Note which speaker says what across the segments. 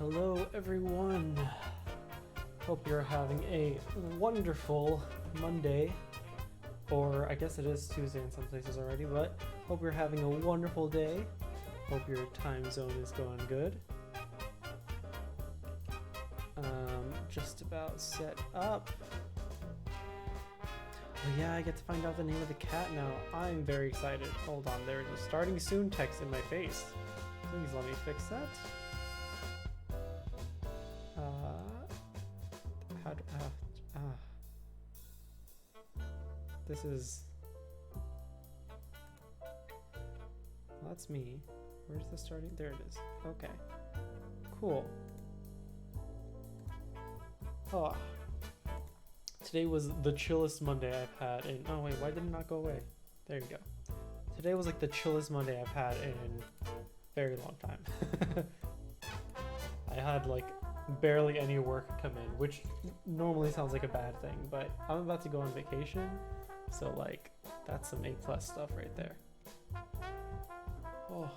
Speaker 1: Hello everyone. Hope you're having a wonderful Monday, or I guess it is Tuesday in some places already, but hope you're having a wonderful day. Hope your time zone is going good. Just about set up. Oh yeah, I get to find out the name of the cat now. I'm very excited. Hold on, there's a starting soon text in my face. Please let me fix that. This is... Well, that's me. Where's the starting? There it is. Okay. Cool. Oh. Today was the chillest Monday I've had in... Oh wait, why did it not go away? There you go. Today was like the chillest Monday I've had in a very long time. I had like barely any work come in, which normally sounds like a bad thing, but I'm about to go on vacation, so like that's some A+ stuff right there. Oh.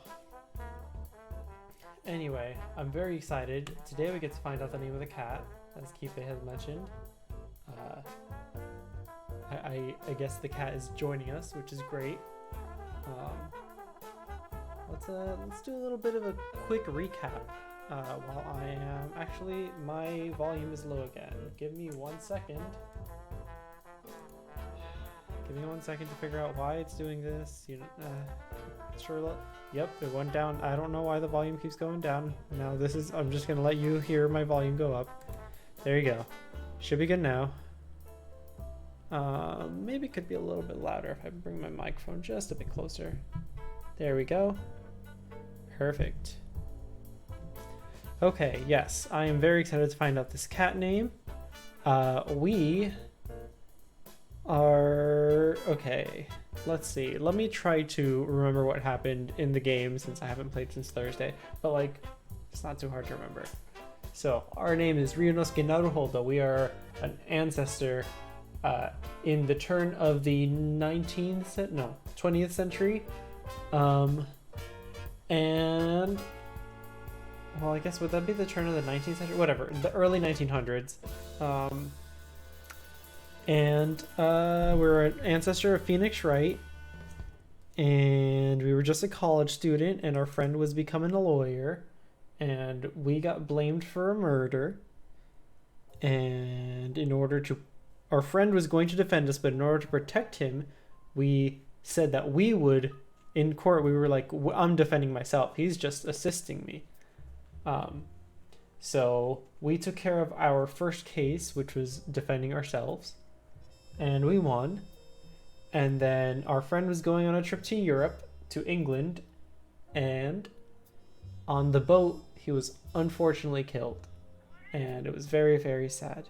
Speaker 1: Anyway, I'm very excited. Today we get to find out the name of the cat, as Kife has mentioned. I guess the cat is joining us, which is great. Let's do a little bit of a quick recap. While I am actually, my volume is low again. Give me 1 second. Give me 1 second to figure out why it's doing this. You know, sure. Yep, it went down. I don't know why the volume keeps going down. Now this is. I'm just gonna let you hear my volume go up. There you go. Should be good now. Maybe it could be a little bit louder if I bring my microphone just a bit closer. There we go. Perfect. Okay, yes, I am very excited to find out this cat name. We are... Okay, let's see. Let me try to remember what happened in the game since I haven't played since Thursday. But, like, it's not too hard to remember. So, our name is Ryunosuke Naruhodo. We are an ancestor in the turn of the 20th century. And... Well, I guess would that be the turn of the 19th century? Whatever, the early 1900s. We're an ancestor of Phoenix Wright, and we were just a college student, and our friend was becoming a lawyer, and we got blamed for a murder. And our friend was going to defend us, but in order to protect him, we said that we would, in court, we were like, I'm defending myself. He's just assisting me. So we took care of our first case, which was defending ourselves, and we won. And then our friend was going on a trip to Europe, to England, and on the boat, he was unfortunately killed. And it was very, very sad.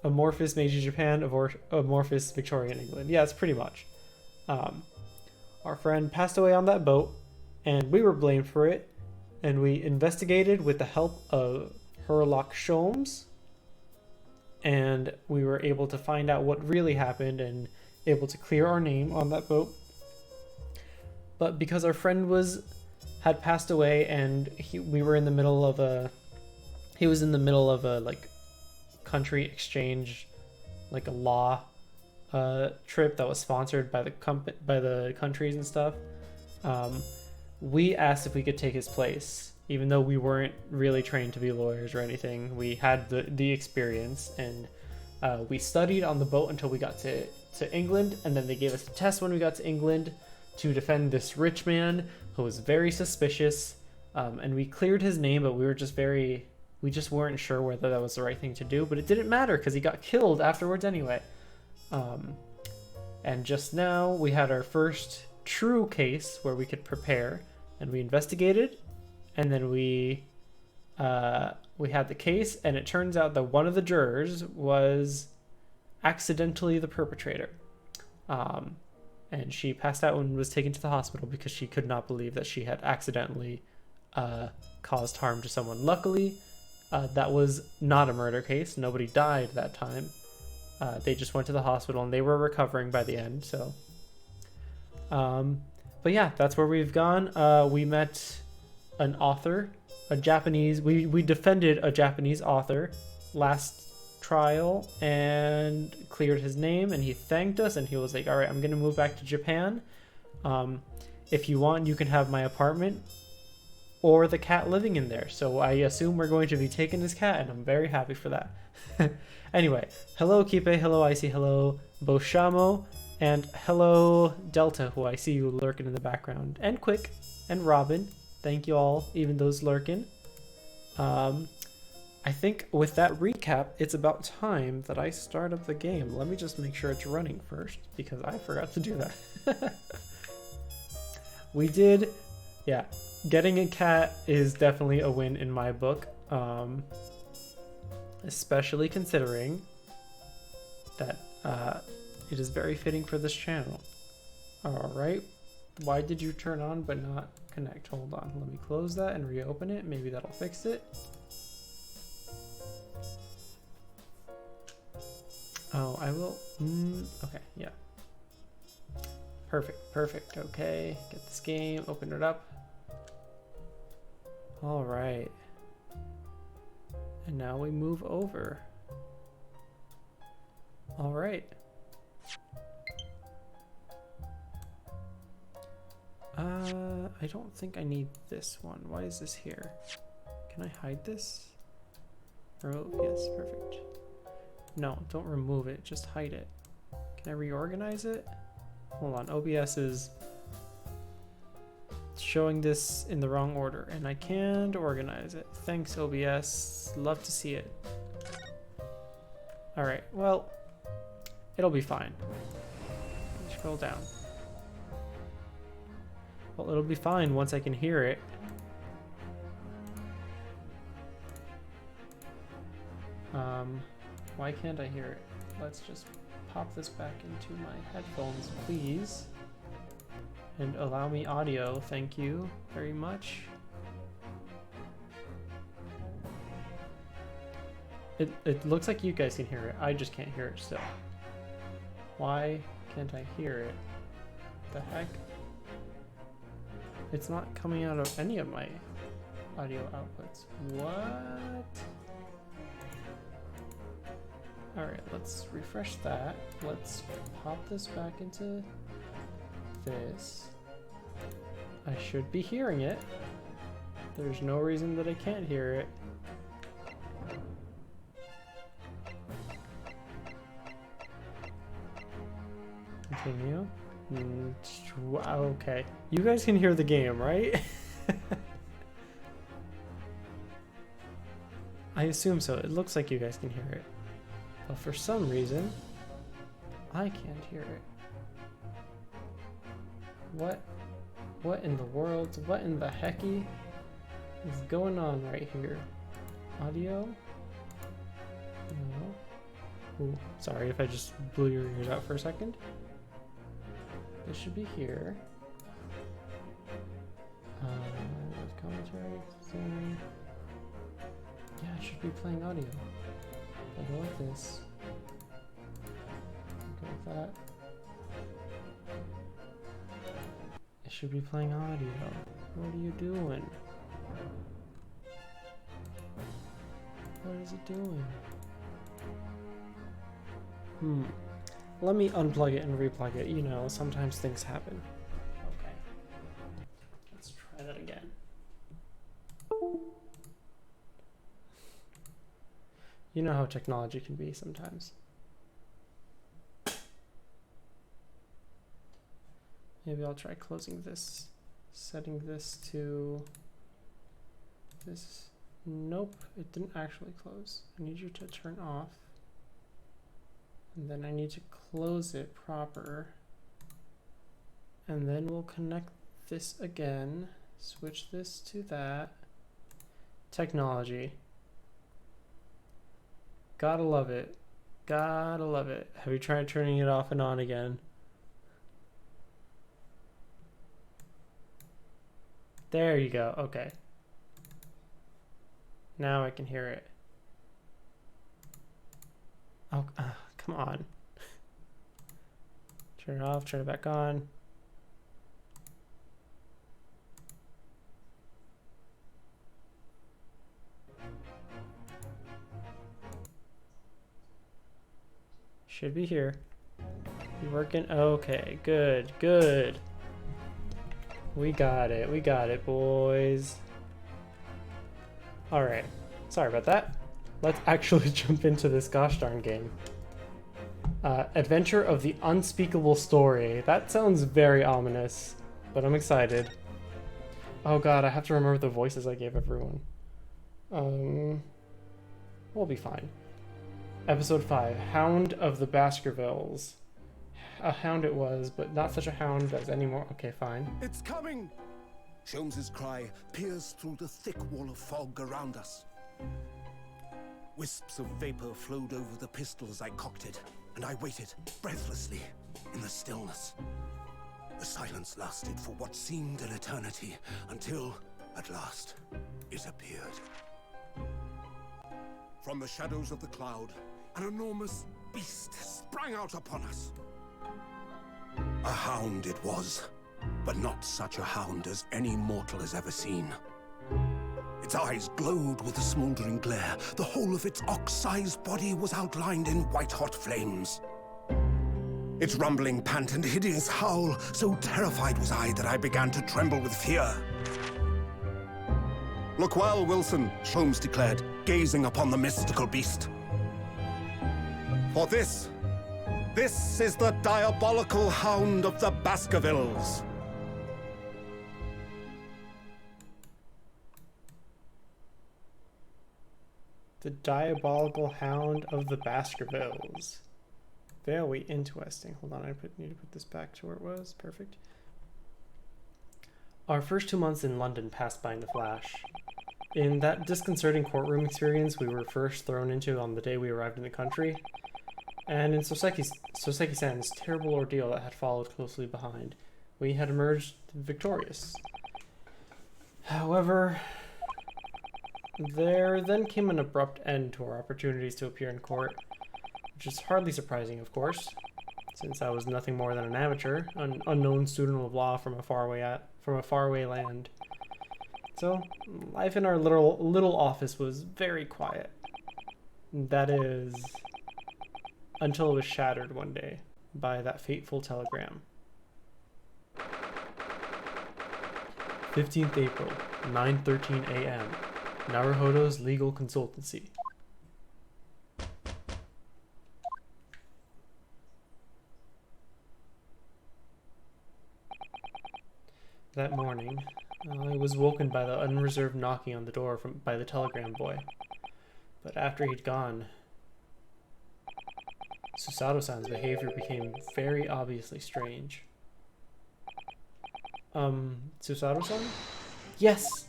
Speaker 1: Amorphous Meiji Japan, amorphous Victorian England. Yeah, it's pretty much. Our friend passed away on that boat, and we were blamed for it. And we investigated with the help of Herlock Sholmes, and we were able to find out what really happened and able to clear our name on that boat. But because our friend had passed away, and we were in the middle of he was in the middle of a like country exchange, like a law trip that was sponsored by the countries and stuff. We asked if we could take his place, even though we weren't really trained to be lawyers or anything. We had the experience, and we studied on the boat until we got to England, and then they gave us a test when we got to England to defend this rich man who was very suspicious, and we cleared his name, but we just weren't sure whether that was the right thing to do, but it didn't matter because he got killed afterwards anyway. And just now we had our first true case where we could prepare, and we investigated, and then we had the case, and it turns out that one of the jurors was accidentally the perpetrator, and she passed out and was taken to the hospital because she could not believe that she had accidentally caused harm to someone. Luckily, that was not a murder case. Nobody died that time. They just went to the hospital, and they were recovering by the end, so But yeah, that's where we've gone. We met an author a Japanese, we defended a Japanese author last trial and cleared his name, and he thanked us, and he was like, all right, I'm gonna move back to Japan. If you want, you can have my apartment or the cat living in there. So I assume we're going to be taking his cat, and I'm very happy for that. Anyway, hello Kipe, hello Icy, hello Boshamo, and hello Delta, who I see you lurking in the background, and Quick, and Robin. Thank you all, even those lurking. I think with that recap, it's about time that I start up the game. Let me just make sure it's running first, because I forgot to do that. We did, yeah, getting a cat is definitely a win in my book, especially considering that it is very fitting for this channel. All right, why did you turn on but not connect? Hold on, let me close that and reopen it. Maybe that'll fix it. Oh, I will, okay, yeah. Perfect, okay. Get this game, open it up. All right. And now we move over. All right. I don't think I need this one. Why is this here? Can I hide this? Remove, yes, perfect. No, don't remove it, just hide it. Can I reorganize it? Hold on, OBS is showing this in the wrong order, and I can't organize it. Thanks, OBS. Love to see it. All right, well, it'll be fine. Scroll down. Well, it'll be fine once I can hear it. Why can't I hear it? Let's just pop this back into my headphones, please. And allow me audio, thank you very much. It looks like you guys can hear it. I just can't hear it still. Why can't I hear it? The heck? It's not coming out of any of my audio outputs. What? Alright, let's refresh that. Let's pop this back into this. I should be hearing it. There's no reason that I can't hear it. Continue. Okay. You guys can hear the game, right? I assume so. It looks like you guys can hear it. But for some reason, I can't hear it. What in the world? What in the hecky is going on right here? Audio? No. Ooh, sorry if I just blew your ears out for a second. This should be here. Commentary, thing. Yeah, it should be playing audio. I'll go like this. Go with that. It should be playing audio. What are you doing? What is it doing? Let me unplug it and replug it. You know, sometimes things happen. Okay. Let's try that again. You know how technology can be sometimes. Maybe I'll try closing this, setting this to this. Nope, it didn't actually close. I need you to turn off. And then I need to close it proper. And then we'll connect this again, switch this to that. Technology. Gotta love it. Gotta love it. Have you tried turning it off and on again? There you go. Okay. Now I can hear it. Oh, come on. Turn it off, turn it back on. Should be here. You working? Okay, good, good. We got it, boys. Alright, sorry about that. Let's actually jump into this gosh darn game. Adventure of the Unspeakable Story. That sounds very ominous, but I'm excited. Oh god, I have to remember the voices I gave everyone. We'll be fine. Episode 5, Hound of the Baskervilles. A hound it was, but not such a hound as anymore. Okay, fine.
Speaker 2: It's coming! Sholmes's cry pierced through the thick wall of fog around us. Wisps of vapor flowed over the pistols I cocked it, and I waited breathlessly in the stillness. The silence lasted for what seemed an eternity, until, at last, it appeared. From the shadows of the cloud, an enormous beast sprang out upon us. A hound it was, but not such a hound as any mortal has ever seen. Its eyes glowed with a smoldering glare. The whole of its ox-sized body was outlined in white-hot flames. Its rumbling pant and hideous howl, so terrified was I that I began to tremble with fear. "Look well, Wilson," Sholmes declared, gazing upon the mystical beast. "For this is the diabolical Hound of the Baskervilles."
Speaker 1: The Diabolical Hound of the Baskervilles. Very interesting. Hold on, I need to put this back to where it was. Perfect. Our first 2 months in London passed by in a flash. In that disconcerting courtroom experience we were first thrown into on the day we arrived in the country, and in Soseki-san's terrible ordeal that had followed closely behind, we had emerged victorious. However, there then came an abrupt end to our opportunities to appear in court, which is hardly surprising, of course, since I was nothing more than an amateur, an unknown student of law from a faraway land. So, life in our little office was very quiet. That is, until it was shattered one day by that fateful telegram. 15th April, 9:13 a.m. Naruhodo's Legal Consultancy. That morning, I was woken by the unreserved knocking on the door by the telegram boy. But after he'd gone, Susato-san's behavior became very obviously strange. Susato-san? Yes!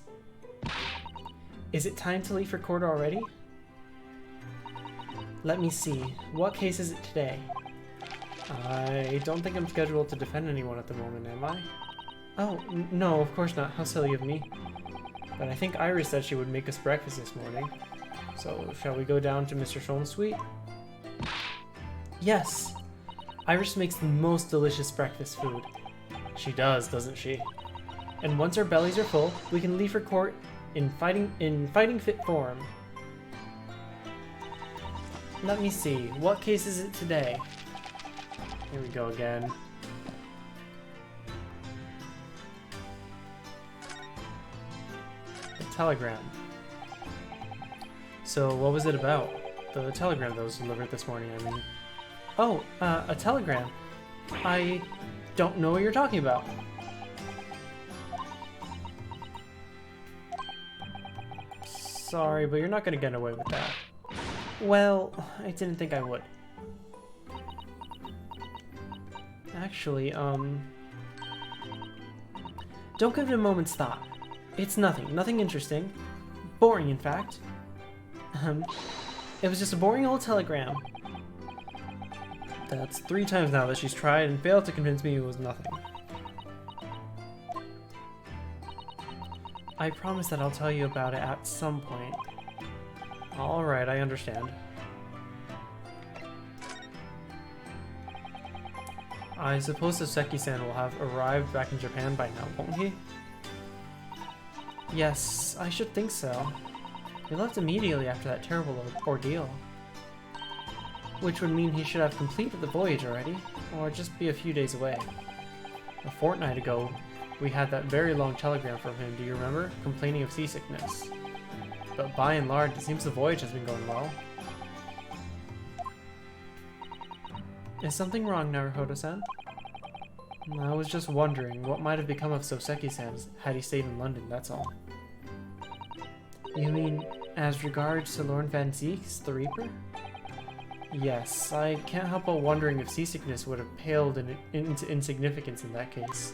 Speaker 1: Is it time to leave for court already? Let me see. What case is it today? I don't think I'm scheduled to defend anyone at the moment, am I? Oh, no, of course not. How silly of me. But I think Iris said she would make us breakfast this morning. So, shall we go down to Mr. Sholmes' suite? Yes! Iris makes the most delicious breakfast food. She does, doesn't she? And once our bellies are full, we can leave for court in fighting fit form. Let me see. What case is it today? Here we go again. Telegram. So what was it about? The telegram that was delivered this morning, I mean. Oh, a telegram. I don't know what you're talking about. Sorry, but you're not gonna get away with that. Well, I didn't think I would. Actually, don't give it a moment's thought. It's nothing interesting. Boring, in fact. It was just a boring old telegram. That's 3 times now that she's tried and failed to convince me it was nothing. I promise that I'll tell you about it at some point. Alright, I understand. I suppose Soseki-san will have arrived back in Japan by now, won't he? Yes, I should think so. He left immediately after that terrible ordeal. which would mean he should have completed the voyage already, or just be a few days away. A fortnight ago, we had that very long telegram from him, do you remember? Complaining of seasickness. But by and large, it seems the voyage has been going well. Is something wrong, Naruhodo-san? I was just wondering what might have become of Soseki-san had he stayed in London, that's all. You mean, as regards to Lord Van Zieks, the Reaper? Yes, I can't help but wondering if seasickness would have paled into insignificance in that case.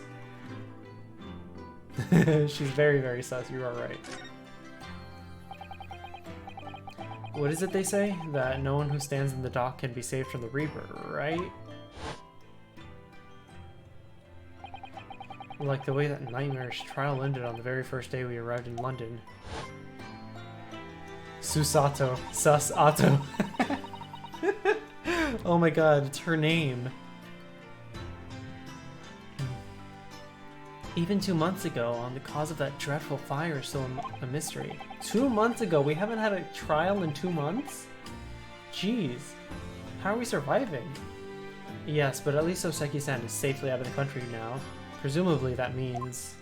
Speaker 1: She's very, very sus, you are right. What is it they say? That no one who stands in the dock can be saved from the Reaper, right? Like the way that nightmarish trial ended on the very first day we arrived in London. Susato. Susato. Oh my god, it's her name. Even 2 months ago, on the cause of that dreadful fire is still a mystery. 2 months ago? We haven't had a trial in 2 months? Jeez. How are we surviving? Yes, but at least Soseki-san is safely out of the country now. Presumably that means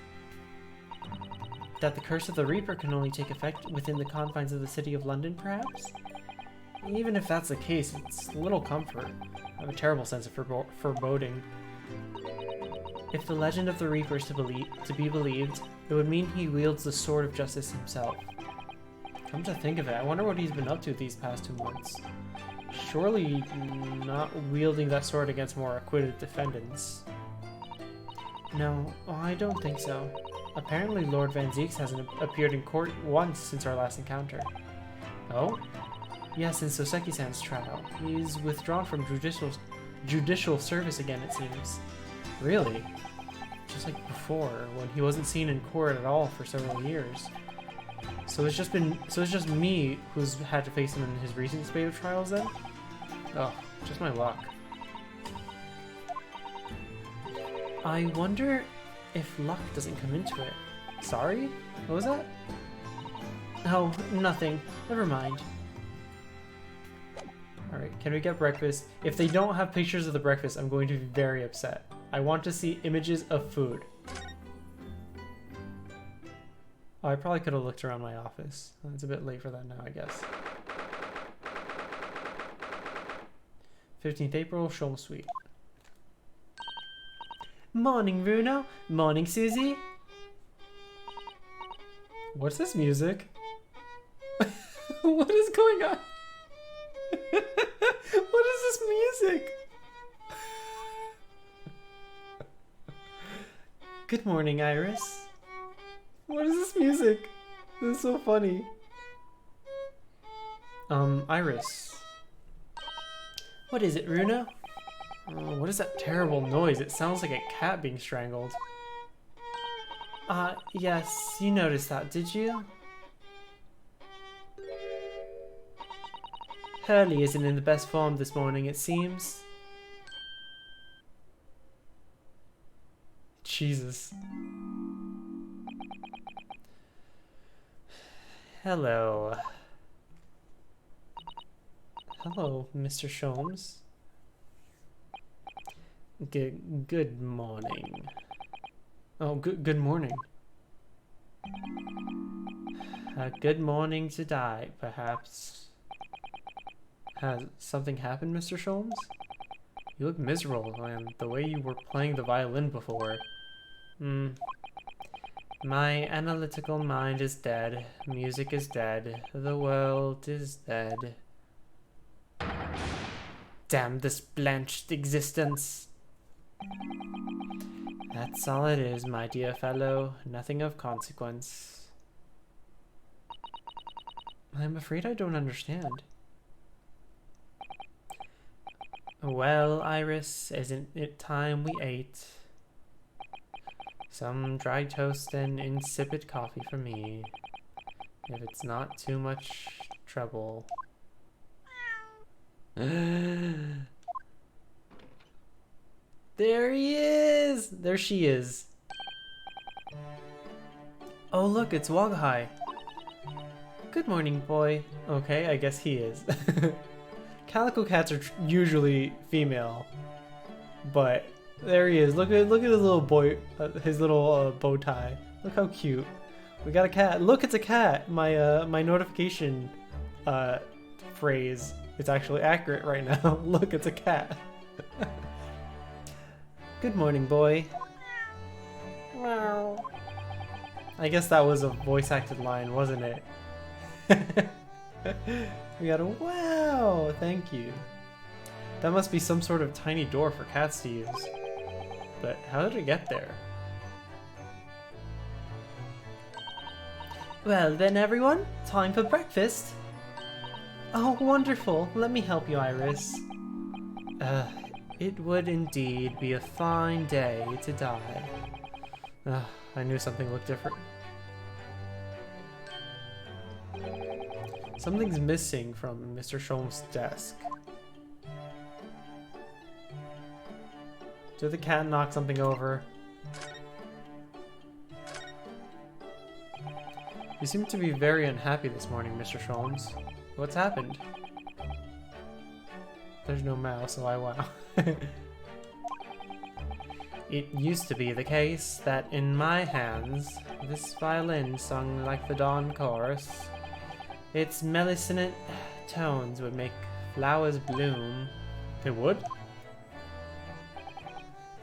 Speaker 1: that the curse of the Reaper can only take effect within the confines of the city of London, perhaps? Even if that's the case, it's little comfort. I have a terrible sense of foreboding. If the legend of the Reaper is to be believed, it would mean he wields the sword of justice himself. Come to think of it, I wonder what he's been up to these past 2 months. Surely not wielding that sword against more acquitted defendants. No, I don't think so. Apparently Lord Van Zieks hasn't appeared in court once since our last encounter. Oh? Yes, in Soseki-san's trial. He's withdrawn from judicial service again, it seems. Really? Just like before, when he wasn't seen in court at all for several years. So it's just me who's had to face him in his recent spate of trials then? Oh, just my luck. I wonder if luck doesn't come into it. Sorry? What was that? Oh, nothing. Never mind. Alright, can we get breakfast? If they don't have pictures of the breakfast, I'm going to be very upset. I want to see images of food. Oh, I probably could have looked around my office. It's a bit late for that now, I guess. 15th April, Shulm Suite. Morning, Bruno. Morning, Susie. What's this music? What is going on? What is this music? Good morning, Iris. What is this music? This is so funny. Iris. What is it, Runa? Oh, what is that terrible noise? It sounds like a cat being strangled. Yes, you noticed that, did you? Hurley isn't in the best form this morning, it seems. Jesus. Hello. Hello, Mr. Sholmes. Good morning. Oh, good morning. A good morning to die, perhaps. Has something happened, Mr. Sholmes? You look miserable, and the way you were playing the violin before. My analytical mind is dead. Music is dead. The world is dead. Damn this blanched existence. That's all it is, my dear fellow. Nothing of consequence. I'm afraid I don't understand. Well, Iris, isn't it time we ate? Some dry toast and insipid coffee for me, if it's not too much trouble. There he is! There she is. Oh look, it's Waghai. Good morning, boy. Okay, I guess he is. Calico cats are usually female, but there he is. Look at his little boy, his little bow tie. Look how cute. We got a cat. Look, it's a cat. My notification phrase is actually accurate right now. Look, it's a cat. Good morning, boy. Wow. I guess that was a voice acted line, wasn't it? We got a wow. Thank you. That must be some sort of tiny door for cats to use. But how did it get there? Well then, everyone, time for breakfast. Oh, wonderful. Let me help you, Iris. It would indeed be a fine day to die. I knew something looked different. Something's missing from Mr. Sholmes' desk. Did the cat knock something over? You seem to be very unhappy this morning, Mr. Sholmes. What's happened? There's no mouse, so I wow. It used to be the case that in my hands, this violin sung like the dawn chorus. Its melissonant tones would make flowers bloom. It would?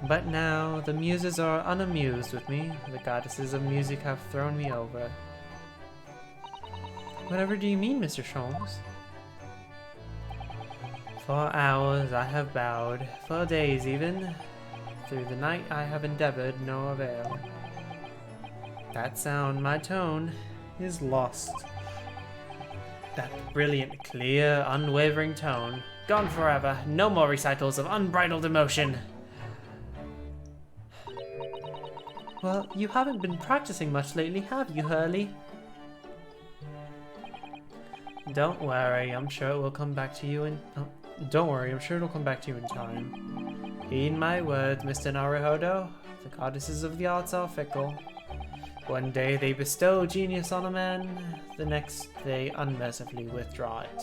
Speaker 1: But now, the muses are unamused with me. The goddesses of music have thrown me over. Whatever do you mean, Mr. Sholmes? For hours I have bowed, for days even. Through the night I have endeavored, no avail. That sound, my tone, is lost. That brilliant, clear, unwavering tone, gone forever. No more recitals of unbridled emotion. Well, you haven't been practicing much lately, have you, Hurley? Don't worry, I'm sure it will come back to you in... Oh, don't worry, I'm sure it'll come back to you in time. Heed my words, Mr. Naruhodo. The goddesses of the arts are fickle. One day they bestow genius on a man, the next they unmercifully withdraw it.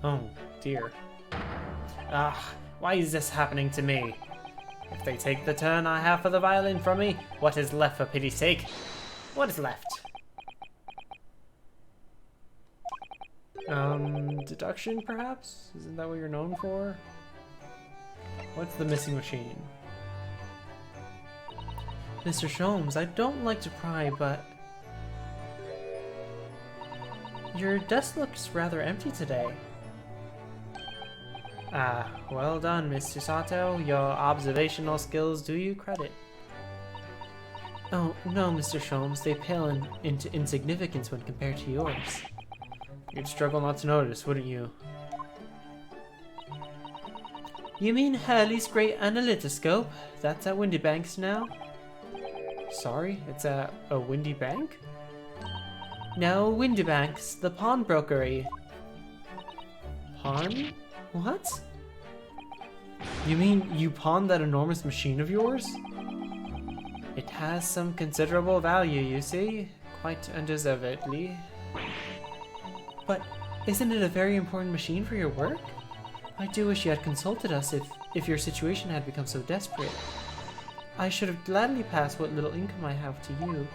Speaker 1: Oh, dear. Ah, why is this happening to me? If they take the turn I have for the violin from me, what is left for pity's sake? What is left? Deduction, perhaps? Isn't that what you're known for? What's the missing machine? Mr. Sholmes, I don't like to pry, but... your desk looks rather empty today. Ah, well done, Miss Sato. Your observational skills do you credit. Oh, no, Mr. Sholmes, they pale into insignificance when compared to yours. You'd struggle not to notice, wouldn't you? You mean Hurley's great analytoscope? That's at Windy Banks now? Sorry, it's at a Windy Bank? No, Windy Banks, the Pawnbrokery. Pawn? What? You mean you pawned that enormous machine of yours? It has some considerable value, you see. Quite undeservedly. But isn't it a very important machine for your work? I do wish you had consulted us if your situation had become so desperate. I should have gladly passed what little income I have to you.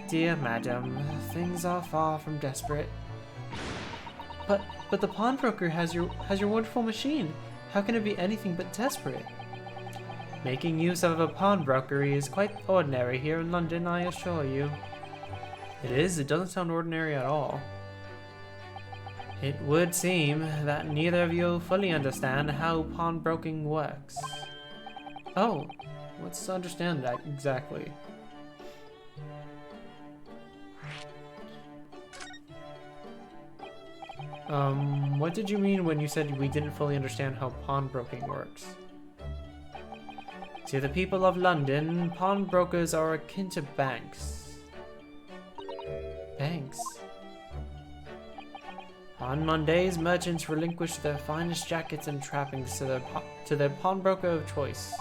Speaker 1: Dear madam, things are far from desperate. But the pawnbroker has your wonderful machine. How can it be anything but desperate? Making use of a pawnbrokery is quite ordinary here in London, I assure you. It is. It doesn't sound ordinary at all. It would seem that neither of you fully understand how pawnbroking works. Oh, let's understand that exactly. What did you mean when you said we didn't fully understand how pawnbroking works? To the people of London, pawnbrokers are akin to banks. Banks? On Mondays, merchants relinquish their finest jackets and trappings to their pawnbroker of choice.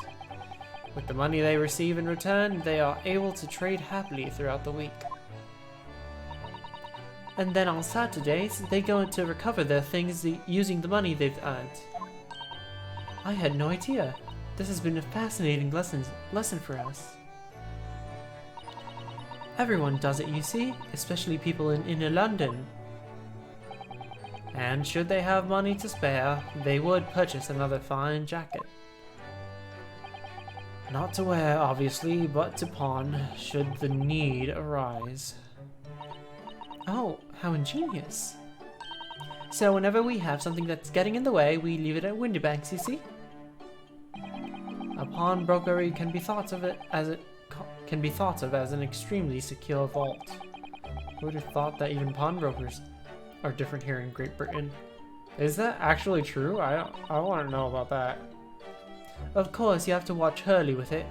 Speaker 1: With the money they receive in return, they are able to trade happily throughout the week. And then on Saturdays, they go to recover their things using the money they've earned. I had no idea. This has been a fascinating lesson for us. Everyone does it, you see, especially people in inner London. And should they have money to spare, they would purchase another fine jacket. Not to wear, obviously, but to pawn, should the need arise. Oh, how ingenious. So whenever we have something that's getting in the way, we leave it at Windybanks, you see? A pawnbrokery can be thought of as an extremely secure vault. Who would have thought that even pawnbrokers are different here in Great Britain? Is that actually true? I want to know about that. Of course, you have to watch Hurley with it.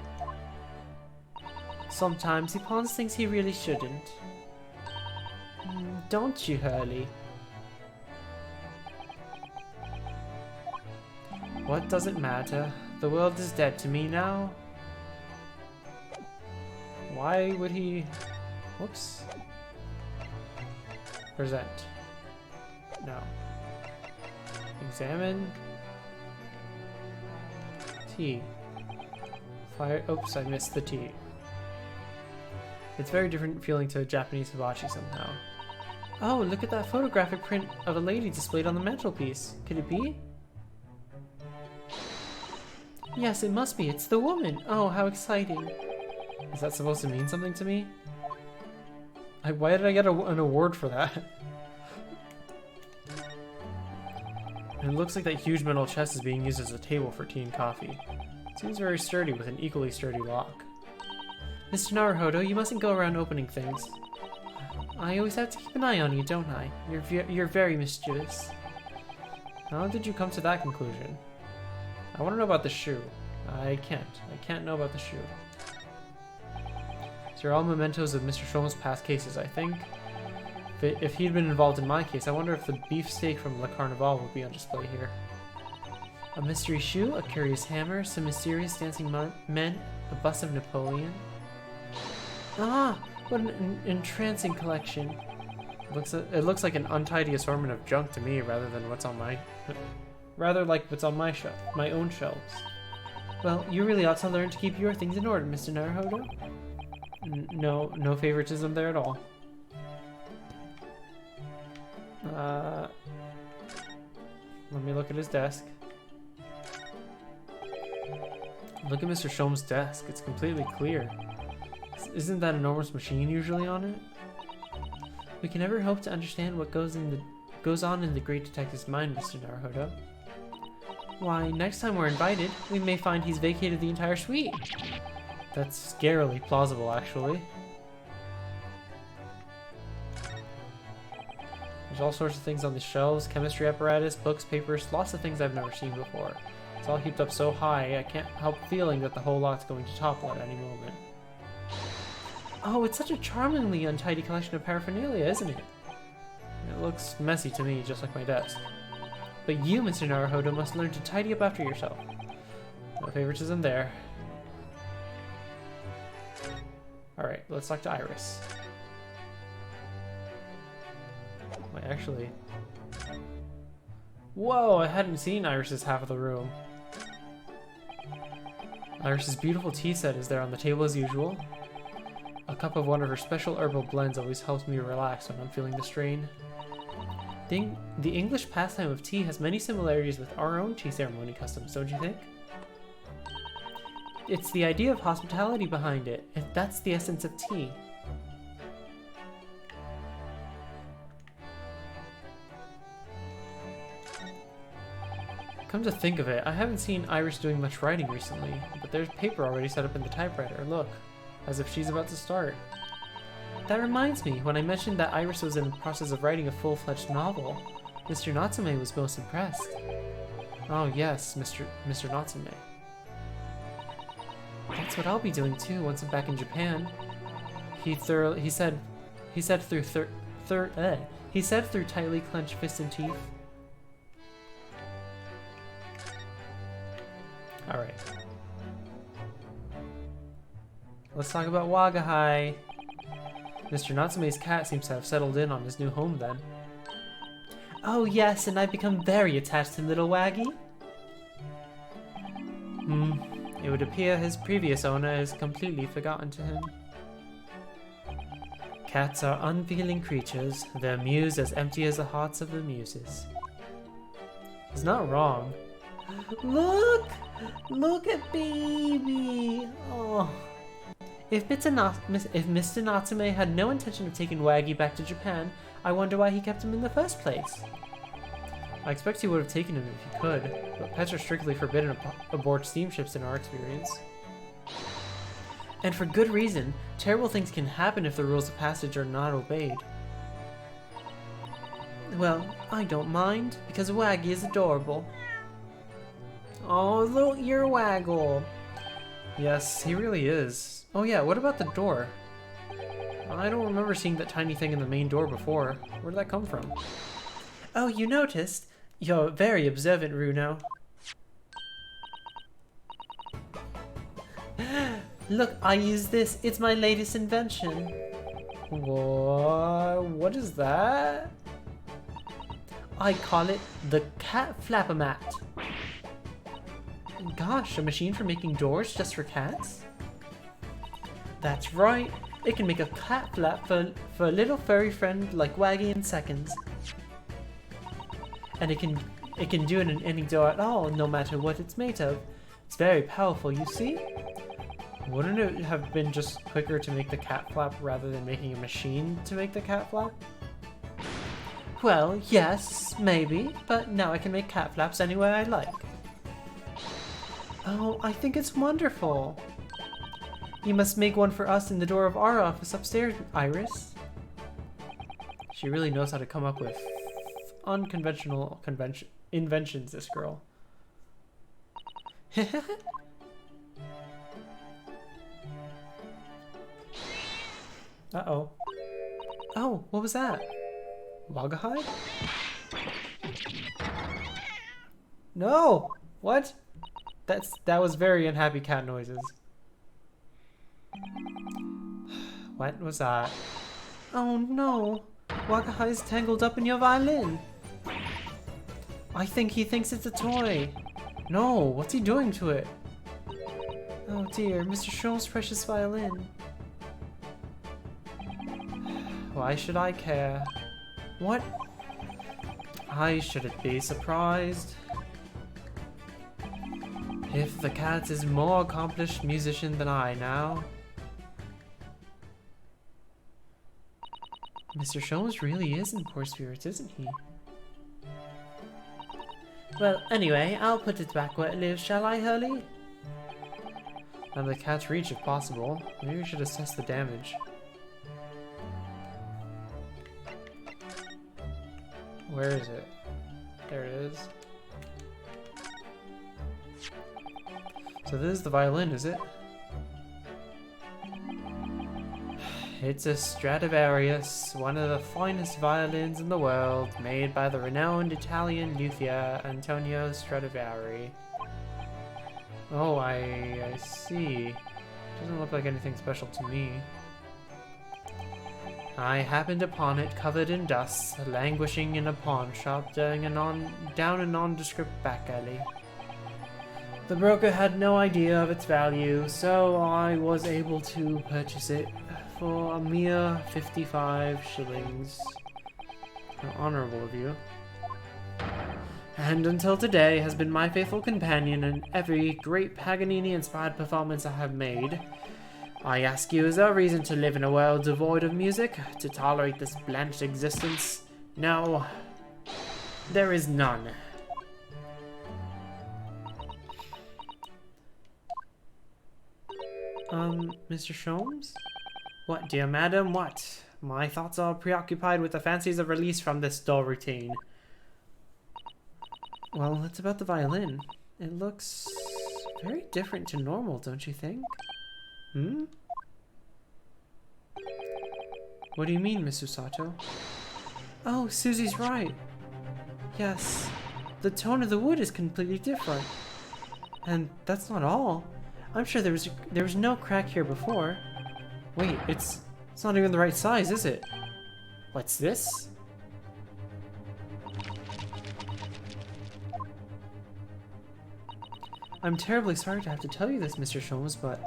Speaker 1: Sometimes he pawns things he really shouldn't. Don't you, Hurley? What does it matter? The world is dead to me now. Why would he... Whoops. Present. No. Examine. T. Fire. Oops, I missed the T. It's very different feeling to a Japanese hibachi somehow. Oh, look at that photographic print of a lady displayed on the mantelpiece. Could it be? Yes, it must be. It's the woman. Oh, how exciting. Is that supposed to mean something to me? Why did I get an award for that? And it looks like that huge metal chest is being used as a table for tea and coffee. It seems very sturdy with an equally sturdy lock. Mr. Naruhodo, you mustn't go around opening things. I always have to keep an eye on you, don't I? You're very mischievous. How did you come to that conclusion? I want to know about the shoe. I can't know about the shoe. These are all mementos of Mr. Sholm's past cases, I think. If he'd been involved in my case, I wonder if the beefsteak from Le Carnival would be on display here. A mystery shoe, a curious hammer, some mysterious dancing men, a bust of Napoleon. Ah, what an entrancing collection. It looks like an untidy assortment of junk to me, rather than what's on my... Rather like what's on my own shelves. Well, you really ought to learn to keep your things in order, Mr. Naruhodo. No favoritism there at all. Let me look at his desk. Look at Mr. Sholm's desk. It's completely clear. Isn't that enormous machine usually on it? We can never hope to understand what goes on in the great detective's mind, Mr. Naruhodo. Why, next time we're invited, we may find he's vacated the entire suite. That's scarily plausible, actually. There's all sorts of things on the shelves, chemistry apparatus, books, papers, lots of things I've never seen before. It's all heaped up so high, I can't help feeling that the whole lot's going to topple at any moment. Oh, it's such a charmingly untidy collection of paraphernalia, isn't it? It looks messy to me, just like my desk. But you, Mr. Naruhodo, must learn to tidy up after yourself. No favoritism there. Alright, let's talk to Iris. Wait, actually... Whoa, I hadn't seen Iris's half of the room. Iris's beautiful tea set is there on the table as usual. A cup of one of her special herbal blends always helps me relax when I'm feeling the strain. The English pastime of tea has many similarities with our own tea ceremony customs, don't you think? It's the idea of hospitality behind it, and that's the essence of tea. Come to think of it, I haven't seen Iris doing much writing recently, but there's paper already set up in the typewriter, look, as if she's about to start. That reminds me, when I mentioned that Iris was in the process of writing a full-fledged novel, Mr. Natsume was most impressed. Oh yes, Mr. Natsume. That's what I'll be doing too once I'm back in Japan. He said through tightly clenched fists and teeth. Alright. Let's talk about Wagahai. Mr. Natsume's cat seems to have settled in on his new home then. Oh yes, and I've become very attached to little Waggy. It would appear his previous owner is completely forgotten to him. Cats are unfeeling creatures, their mews as empty as the hearts of the muses. He's not wrong. Look! Look at baby! Oh. If Mr. Natsume had no intention of taking Waggy back to Japan, I wonder why he kept him in the first place. I expect he would have taken him if he could, but pets are strictly forbidden aboard steamships in our experience. And for good reason. Terrible things can happen if the rules of passage are not obeyed. Well, I don't mind, because Waggy is adorable. Oh, little ear waggle. Yes, he really is. Oh yeah, what about the door? I don't remember seeing that tiny thing in the main door before. Where did that come from? Oh, you noticed? You're very observant, Runo. Look, I use this. It's my latest invention. What is that? I call it the cat flapper-mat. Gosh, a machine for making doors just for cats? That's right. It can make a cat flap for a little furry friend like Waggy in seconds. And it can do it in any door at all, no matter what it's made of. It's very powerful, you see? Wouldn't it have been just quicker to make the cat flap rather than making a machine to make the cat flap? Well, yes, maybe, but now I can make cat flaps anywhere I like. Oh, I think it's wonderful. You must make one for us in the door of our office upstairs, Iris. She really knows how to come up with unconventional inventions, this girl. Uh-oh. Oh, what was that? Wagahide? No! What? That was very unhappy cat noises. What was that? Oh no! Wagahide's tangled up in your violin! I think he thinks it's a toy! No! What's he doing to it? Oh dear, Mr. Stroll's precious violin. Why should I care? What? I shouldn't be surprised. If the cat is more accomplished musician than I now. Mr. Sholmes really is in poor spirits, isn't he? Well, anyway, I'll put it back where it lives, shall I, Hurley? Out of the cat's reach if possible. Maybe we should assess the damage. Where is it? There it is. So this is the violin, is it? It's a Stradivarius, one of the finest violins in the world, made by the renowned Italian luthier Antonio Stradivari. Oh, I see. Doesn't look like anything special to me. I happened upon it covered in dust, languishing in a pawn shop down a nondescript back alley. The broker had no idea of its value, so I was able to purchase it for a mere 55 shillings. How honorable of you. And until today has been my faithful companion in every great Paganini-inspired performance I have made. I ask you, is there a reason to live in a world devoid of music? To tolerate this blanched existence? No, there is none. Mr. Sholmes? What, dear madam, what? My thoughts are preoccupied with the fancies of release from this dull routine. Well, it's about the violin. It looks very different to normal, don't you think? Hmm? What do you mean, Miss Usato? Oh, Susie's right. Yes, the tone of the wood is completely different. And that's not all. I'm sure there was no crack here before. Wait, it's It's not even the right size, is it? What's this? I'm terribly sorry to have to tell you this, Mr. Sholmes, but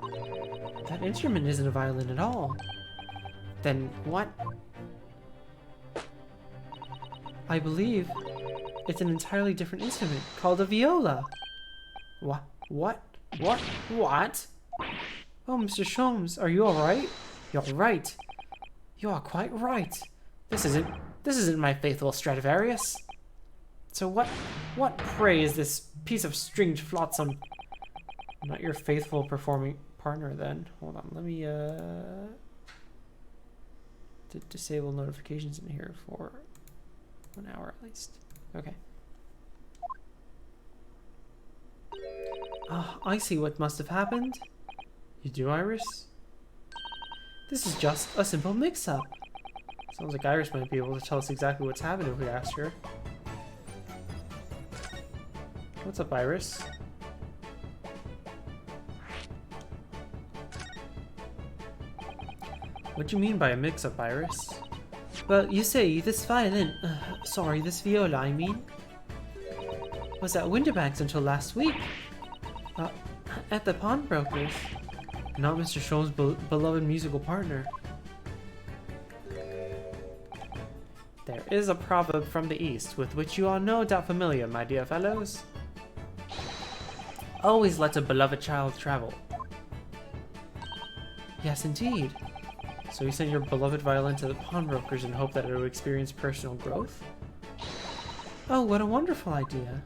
Speaker 1: that instrument isn't a violin at all. Then what? I believe it's an entirely different instrument called a viola. What? What? What? What? Oh, Mr. Sholmes, are you alright? You're right. You are quite right. This isn't my faithful Stradivarius. So what pray is this piece of stringed flotsam? Not your faithful performing partner then. Hold on, let me disable notifications in here for 1 hour at least. Okay. Ah, I see what must have happened. You do, Iris? This is just a simple mix-up. Sounds like Iris might be able to tell us exactly what's happened if we ask her. What's up, Iris? What do you mean by a mix-up, Iris? Well, you see, this violin, sorry, this viola, I mean, was at Winterbank's until last week. At the pawnbroker's. Not Mr. Sholmes' beloved musical partner. There is a proverb from the East with which you are no doubt familiar, my dear fellows. Always let a beloved child travel. Yes, indeed. So you sent your beloved violin to the pawnbrokers in hope that it would experience personal growth? Oh, what a wonderful idea.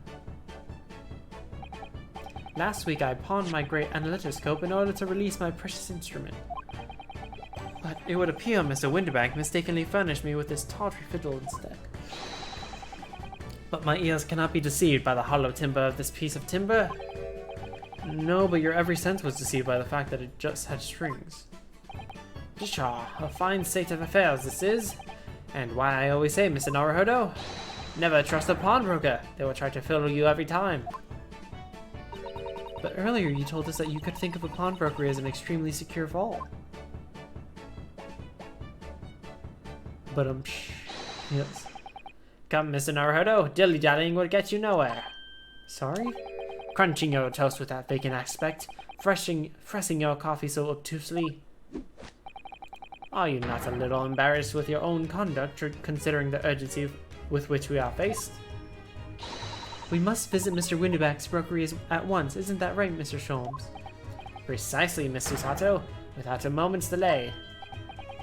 Speaker 1: Last week I pawned my great analytoscope in order to release my precious instrument. But it would appear Mr. Winterbank mistakenly furnished me with this tawdry fiddle instead. But my ears cannot be deceived by the hollow timbre of this piece of timber. No, but your every sense was deceived by the fact that it just had strings. Pshaw, a fine state of affairs this is. And why I always say, Mr. Naruhodo, never trust a pawnbroker. They will try to fiddle you every time. But earlier you told us that you could think of a pawnbrokery as an extremely secure vault. But yes. Come, Mr. Naruhodo, dilly-dallying will get you nowhere. Sorry? Crunching your toast with that vacant aspect, freshing your coffee so obtusely. Are you not a little embarrassed with your own conduct, considering the urgency with which we are faced? We must visit Mr. Winterbank's brokery at once, isn't that right, Mr. Sholmes? Precisely, Miss Susato, without a moment's delay.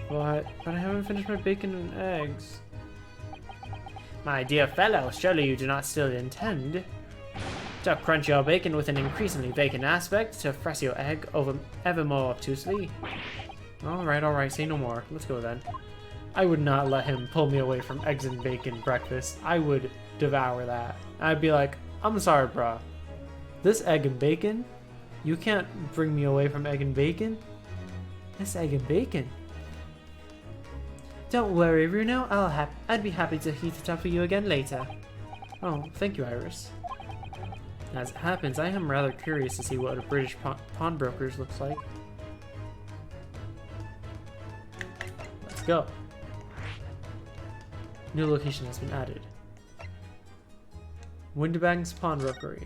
Speaker 1: What? But I haven't finished my bacon and eggs. My dear fellow, surely you do not still intend to crunch your bacon with an increasingly vacant aspect, to press your egg over ever more obtusely? Alright, say no more. Let's go then. I would not let him pull me away from eggs and bacon breakfast. I would devour that. I'd be like, I'm sorry, bro. This egg and bacon? You can't bring me away from egg and bacon? This egg and bacon? Don't worry, Bruno. I'd be happy to heat it up for you again later. Oh, thank you, Iris. As it happens, I am rather curious to see what a British pawnbrokers looks like. Let's go. New location has been added. Winterbank's Pawnbrokery.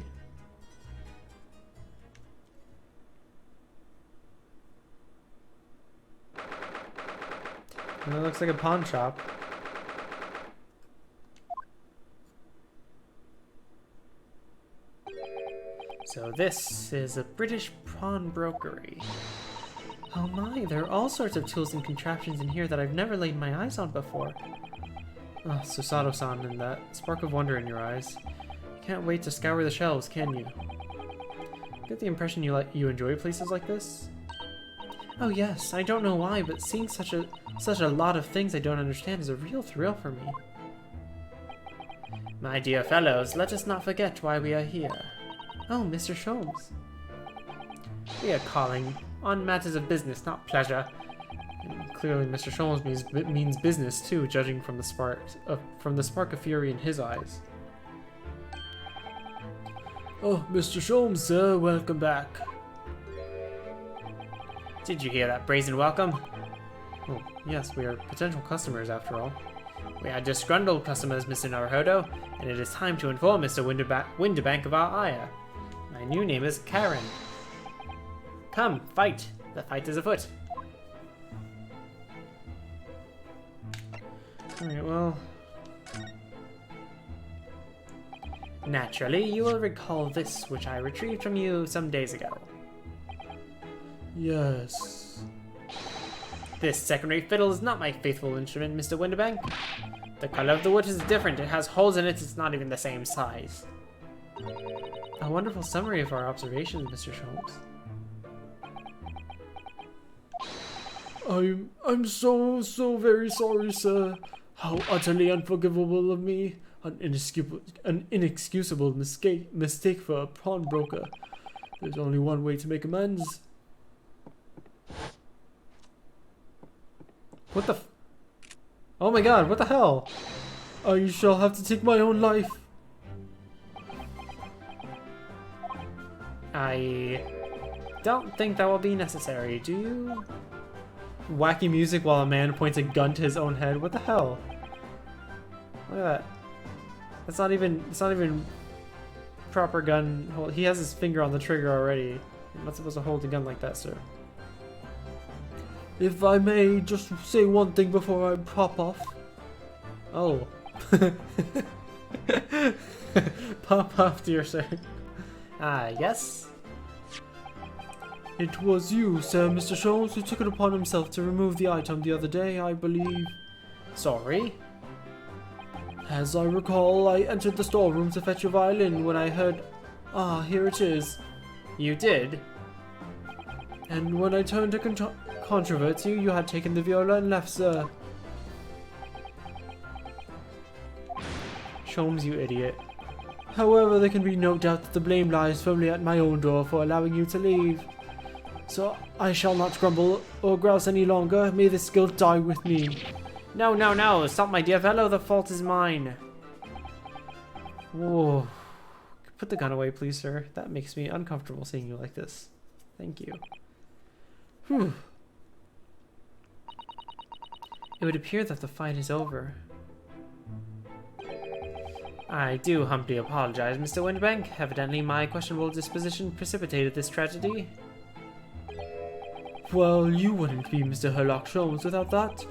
Speaker 1: Well, it looks like a pawn shop. So this is a British pawnbrokery. Oh my, there are all sorts of tools and contraptions in here that I've never laid my eyes on before. Oh, Susato-san, and that spark of wonder in your eyes. Can't wait to scour the shelves, can you? Get the impression you enjoy places like this? Oh yes, I don't know why, but seeing such a lot of things I don't understand is a real thrill for me. My dear fellows, let us not forget why we are here. Oh, Mr. Sholmes. We are calling on matters of business, not pleasure. And clearly Mr. Sholmes means business too, judging from the spark of fury in his eyes. Oh, Mr. Sholmes, sir, welcome back. Did you hear that brazen welcome? Oh, yes, we are potential customers after all. We are disgruntled customers, Mr. Naruhodo, and it is time to inform Mr. Winterbank of our ire. My new name is Karen. Come, fight! The fight is afoot. Alright, well... Naturally, you will recall this, which I retrieved from you some days ago.
Speaker 3: Yes.
Speaker 1: This secondary fiddle is not my faithful instrument, Mr. Winterbank. The color of the wood is different. It has holes in it. It's not even the same size. A wonderful summary of our observations, Mr. Sholmes.
Speaker 3: I'm so very sorry, sir. How utterly unforgivable of me. An inexcusable mistake for a pawnbroker. There's only one way to make amends.
Speaker 1: What the Oh my god, what the hell?
Speaker 3: I shall have to take my own life.
Speaker 1: I don't think that will be necessary, do you? Wacky music while a man points a gun to his own head. What the hell? Look at that. It's not even proper gun hold. He has his finger on the trigger already. You're not supposed to hold a gun like that, sir.
Speaker 3: If I may just say one thing before I pop off.
Speaker 1: Oh. Pop off, dear sir. Yes?
Speaker 3: It was you, sir, Mr. Sholmes, who took it upon himself to remove the item the other day, I believe.
Speaker 1: Sorry?
Speaker 3: As I recall, I entered the storeroom to fetch your violin when I heard, "Ah, here it is."
Speaker 1: You did?
Speaker 3: And when I turned to controvert you, you had taken the viola and left, sir.
Speaker 1: Sholmes, you idiot.
Speaker 3: However, there can be no doubt that the blame lies firmly at my own door for allowing you to leave. So I shall not grumble or grouse any longer. May this guilt die with me.
Speaker 1: No, no, no! Stop, my dear fellow! The fault is mine! Whoa. Put the gun away, please, sir. That makes me uncomfortable seeing you like this. Thank you. Whew. It would appear that the fight is over. I do humbly apologize, Mr. Winterbank. Evidently, my questionable disposition precipitated this tragedy.
Speaker 3: Well, you wouldn't be Mr. Sherlock Sholmes without that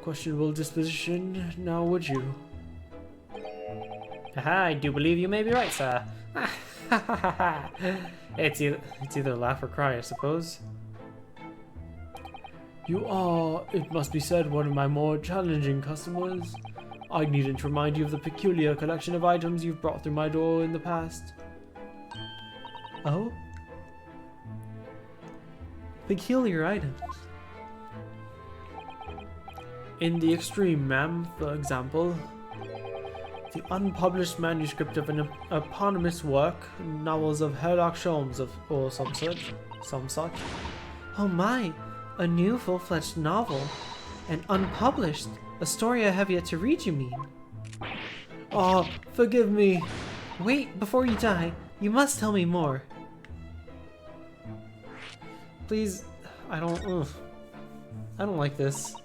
Speaker 3: questionable disposition, now would you?
Speaker 1: Haha, I do believe you may be right, sir. It's either laugh or cry, I suppose.
Speaker 3: You are, it must be said, one of my more challenging customers. I needn't remind you of the peculiar collection of items you've brought through my door in the past.
Speaker 1: Oh? Peculiar items?
Speaker 3: In the extreme, ma'am, for example, the unpublished manuscript of an eponymous work, novels of Sherlock Sholmes or some such.
Speaker 1: Oh my! A new full-fledged novel? And unpublished? A story I have yet to read, you mean?
Speaker 3: Ah, forgive me.
Speaker 1: Wait, before you die, you must tell me more. Please, I don't like this.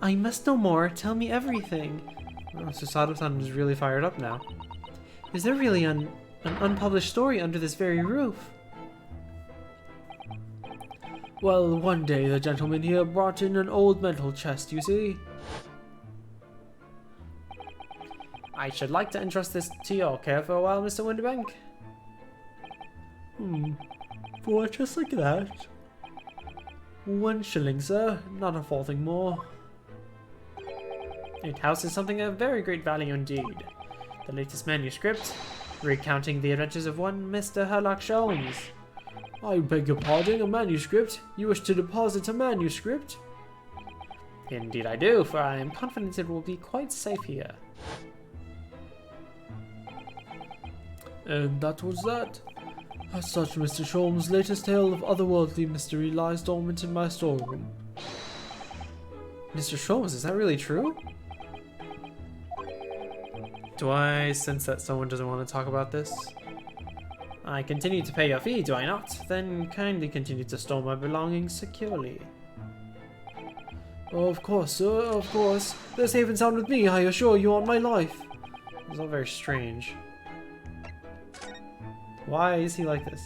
Speaker 1: I must know more. Tell me everything. Oh, so Sadatan is really fired up now. Is there really an unpublished story under this very roof?
Speaker 3: Well, one day the gentleman here brought in an old metal chest, you see.
Speaker 1: I should like to entrust this to your care for a while, Mr. Winterbank.
Speaker 3: For a chest like that? 1 shilling, sir. Not a farthing more.
Speaker 1: It houses something of very great value indeed. The latest manuscript, recounting the adventures of one Mr. Sherlock Sholmes.
Speaker 3: I beg your pardon, a manuscript? You wish to deposit a manuscript?
Speaker 1: Indeed I do, for I am confident it will be quite safe here.
Speaker 3: And that was that. As such, Mr. Sholmes' latest tale of otherworldly mystery lies dormant in my storeroom.
Speaker 1: Mr. Sholmes, is that really true? Do I sense that someone doesn't want to talk about this? I continue to pay your fee, do I not? Then kindly continue to store my belongings securely.
Speaker 3: Oh, of course, sir, of course. They're safe and sound with me, I assure you on my life.
Speaker 1: It's all very strange. Why is he like this?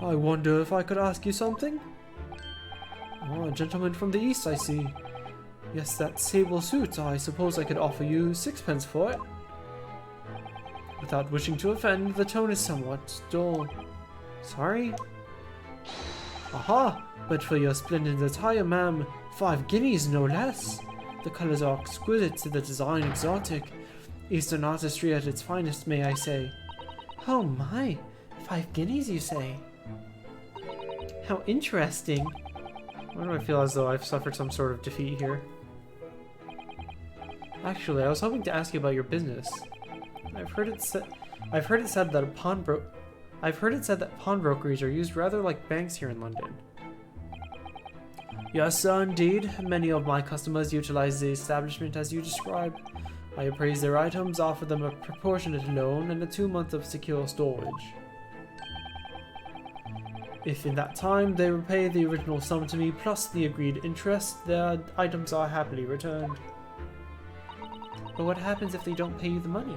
Speaker 3: I wonder if I could ask you something? Oh, a gentleman from the east, I see. Yes, that sable suit. I suppose I could offer you 6 pence for it. Without wishing to offend, the tone is somewhat dull.
Speaker 1: Sorry?
Speaker 3: Aha! But for your splendid attire, ma'am, 5 guineas, no less. The colours are exquisite, the design exotic. Eastern artistry at its finest, may I say.
Speaker 1: Oh my! 5 guineas, you say? How interesting! Why do I feel as though I've suffered some sort of defeat here? Actually, I was hoping to ask you about your business. I've heard it said that pawnbrokeries are used rather like banks here in London.
Speaker 3: Yes, sir, indeed. Many of my customers utilize the establishment as you described. I appraise their items, offer them a proportionate loan, and a 2 months of secure storage. If in that time they repay the original sum to me plus the agreed interest, their items are happily returned.
Speaker 1: But what happens if they don't pay you the money?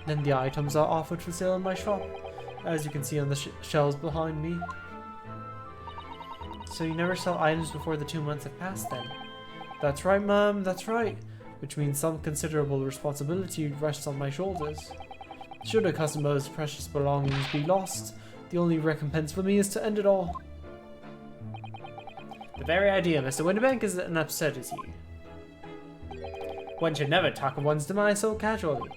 Speaker 3: Then the items are offered for sale in my shop, as you can see on the shelves behind me.
Speaker 1: So you never sell items before the 2 months have passed then?
Speaker 3: That's right, ma'am, that's right. Which means some considerable responsibility rests on my shoulders. Should a customer's precious belongings be lost, the only recompense for me is to end it all.
Speaker 1: The very idea, Mr. Winterbank, is an absurdity. One should never talk of one's demise so casually.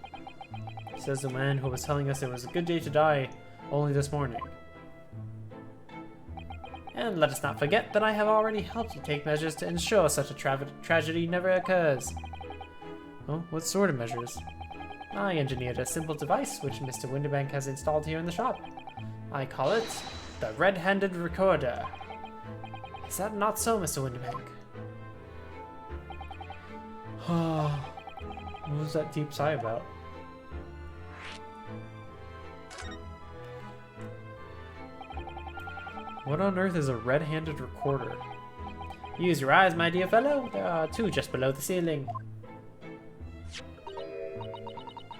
Speaker 1: Says the man who was telling us it was a good day to die only this morning. And let us not forget that I have already helped you take measures to ensure such a tragedy never occurs. Oh, what sort of measures? I engineered a simple device which Mr. Winterbank has installed here in the shop. I call it the Red-Handed Recorder. Is that not so, Mr. Winterbank?
Speaker 3: What was that deep sigh about?
Speaker 1: What on earth is a red-handed recorder? Use your eyes, my dear fellow. There are 2 just below the ceiling.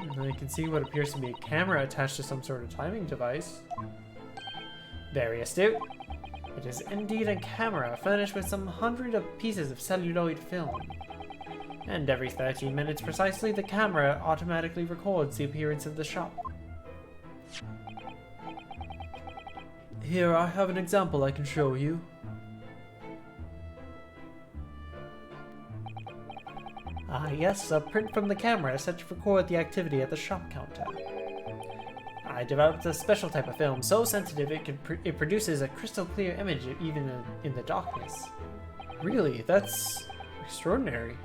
Speaker 1: And I can see what appears to be a camera attached to some sort of timing device. Very astute. It is indeed a camera furnished with some 100 of pieces of celluloid film. And every 13 minutes precisely, the camera automatically records the appearance of the shop.
Speaker 3: Here, I have an example I can show you.
Speaker 1: Ah yes, a print from the camera set to record the activity at the shop counter. I developed a special type of film so sensitive it produces a crystal clear image even in the darkness.
Speaker 3: Really? That's extraordinary.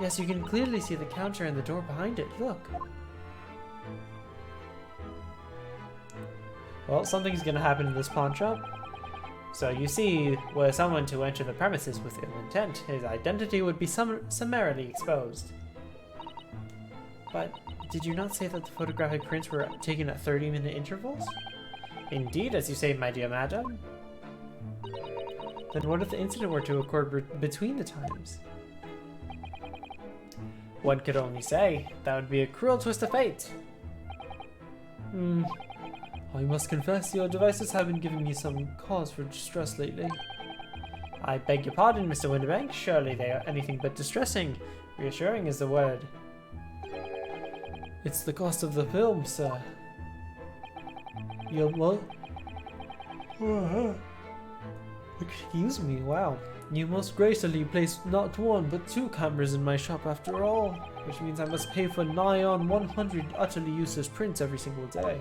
Speaker 1: Yes, you can clearly see the counter and the door behind it. Look. Well, something's gonna happen in this pawn shop. So you see, were someone to enter the premises with ill intent, his identity would be summarily exposed. But did you not say that the photographic prints were taken at 30-minute intervals? Indeed, as you say, my dear madam. Then what if the incident were to occur between the times? One could only say, that would be a cruel twist of fate.
Speaker 3: I must confess your devices have been giving me some cause for distress lately.
Speaker 1: I beg your pardon, Mr. Winterbank. Surely they are anything but distressing. Reassuring is the word.
Speaker 3: It's the cost of the film, sir. Excuse me, wow. You most gracefully placed not 1 but 2 cameras in my shop after all, which means I must pay for nigh on 100 utterly useless prints every single day.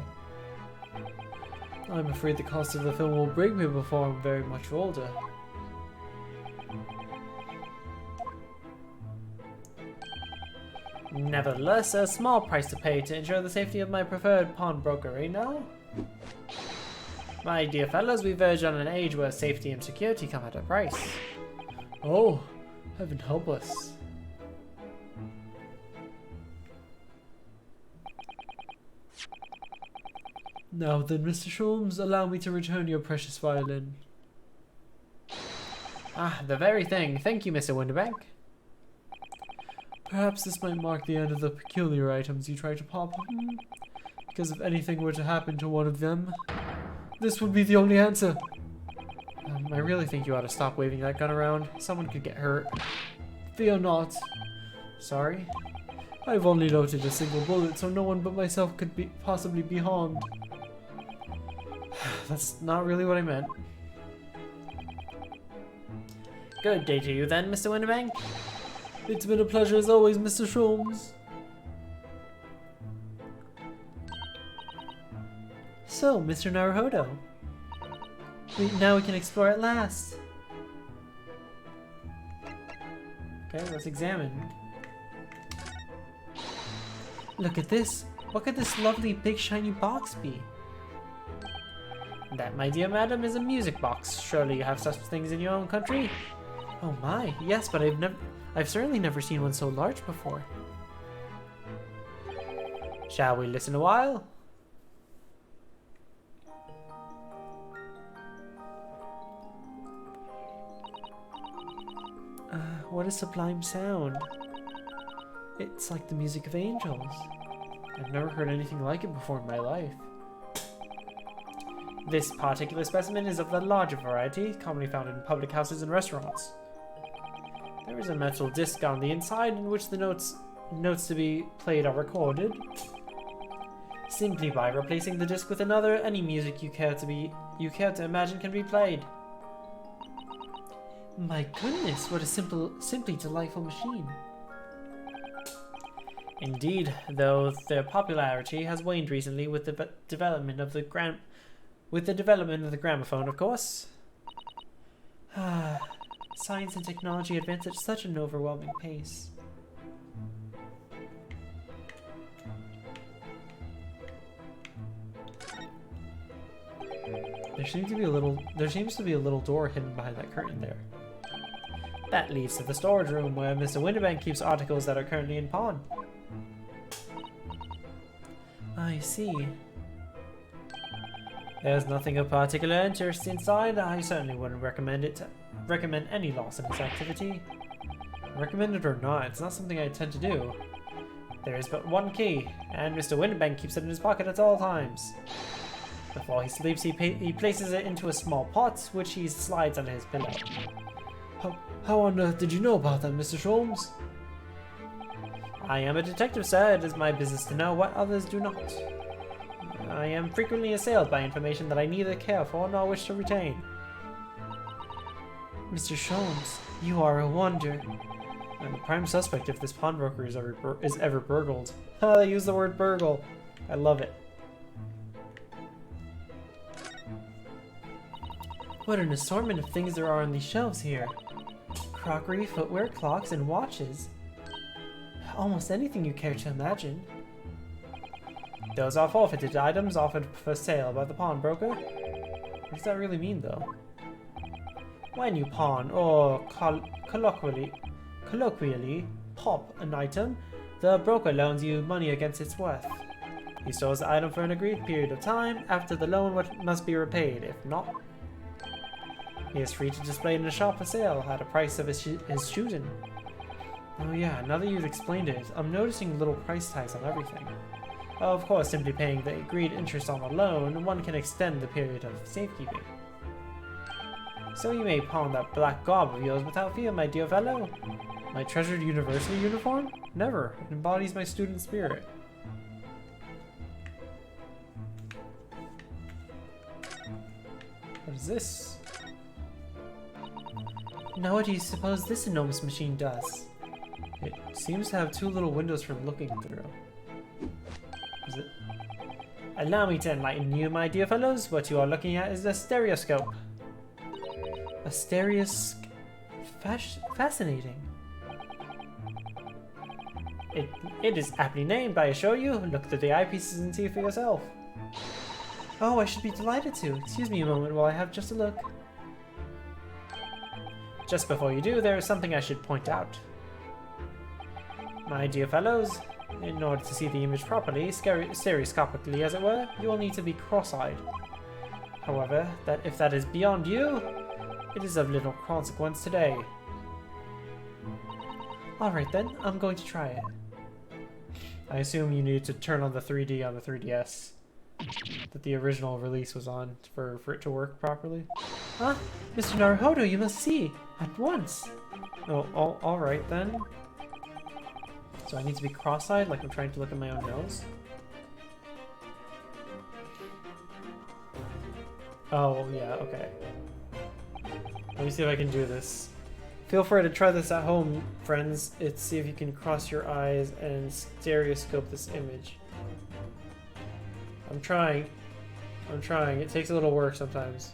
Speaker 3: I'm afraid the cost of the film will break me before I'm very much older.
Speaker 1: Nevertheless, a small price to pay to ensure the safety of my preferred pawnbrokery, no? My dear fellows, we verge on an age where safety and security come at a price.
Speaker 3: Oh, heaven help us. Now then, Mr. Sholmes, allow me to return your precious violin.
Speaker 1: Ah, the very thing. Thank you, Mr. Winterbank.
Speaker 3: Perhaps this might mark the end of the peculiar items you try to pop. Because if anything were to happen to one of them, this would be the only answer.
Speaker 1: I really think you ought to stop waving that gun around. Someone could get hurt.
Speaker 3: Fear not.
Speaker 1: Sorry?
Speaker 3: I've only loaded a single bullet, so no one but myself could possibly be harmed.
Speaker 1: That's not really what I meant. Good day to you then, Mr. Winterbank.
Speaker 3: It's been a pleasure as always, Mr. Sholmes.
Speaker 1: So, Mr. Naruhodo. Now we can explore at last. Okay, let's examine. Look at this. What could this lovely big shiny box be? That, my dear madam, is a music box. Surely you have such things in your own country? Oh my, yes, but I've certainly never seen one so large before. Shall we listen a while? What a sublime sound. It's like the music of angels. I've never heard anything like it before in my life. This particular specimen is of the larger variety, commonly found in public houses and restaurants. There is a metal disc on the inside in which the notes to be played are recorded. Simply by replacing the disc with another, any music you care to imagine can be played. My goodness, what a simply delightful machine. Indeed, though their popularity has waned recently with the development of the gramophone, of course. Science and technology advance at such an overwhelming pace. There seems to be a little door hidden behind that curtain there. That leads to the storage room where Mr. Winterbank keeps articles that are currently in pawn. I see. There's nothing of particular interest inside. I certainly wouldn't recommend any loss in this activity. Recommend it or not, it's not something I tend to do. There is but one key, and Mr. Winterbank keeps it in his pocket at all times. Before he sleeps, he places it into a small pot, which he slides under his pillow.
Speaker 3: How on earth did you know about that, Mr. Sholmes?
Speaker 1: I am a detective, sir. It is my business to know what others do not. I am frequently assailed by information that I neither care for nor wish to retain. Mr. Sholmes, you are a wonder. I'm the prime suspect if this pawnbroker is ever burgled. They use the word burgle. I love it. What an assortment of things there are on these shelves here. Crockery, footwear, clocks, and watches. Almost anything you care to imagine. Those are forfeited items offered for sale by the pawnbroker. What does that really mean, though? When you pawn, or colloquially pop an item, the broker loans you money against its worth. He stores the item for an agreed period of time. After the loan must be repaid. If not, he is free to display it in a shop for sale at a price of his choosing. Oh yeah, now that you've explained it, I'm noticing little price tags on everything. Of course, simply paying the agreed interest on the loan, one can extend the period of safekeeping. So you may pawn that black garb of yours without fear, my dear fellow. My treasured university uniform? Never. It embodies my student spirit. What is this? Now what do you suppose this enormous machine does? It seems to have two little windows for looking through. Is it? Allow me to enlighten you, my dear fellows. What you are looking at is a stereoscope. A stereoscope? Fascinating. It is aptly named, I assure you. Look through the eyepieces and see for yourself. Oh, I should be delighted to. Excuse me a moment while I have just a look. Just before you do, there is something I should point out. My dear fellows, in order to see the image properly, stereoscopically as it were, you will need to be cross-eyed. However, if that is beyond you, It is of little consequence today. Alright then, I'm going to try it. I assume you need to turn on the 3D on the 3DS that the original release was on for it to work properly. Huh? Mr. Naruhodo, you must see! At once! Oh, alright then. So I need to be cross-eyed like I'm trying to look at my own nose? Oh, yeah, okay. Let me see if I can do this. Feel free to try this at home, friends. It's see if you can cross your eyes and stereoscope this image. I'm trying. I'm trying. It takes a little work sometimes.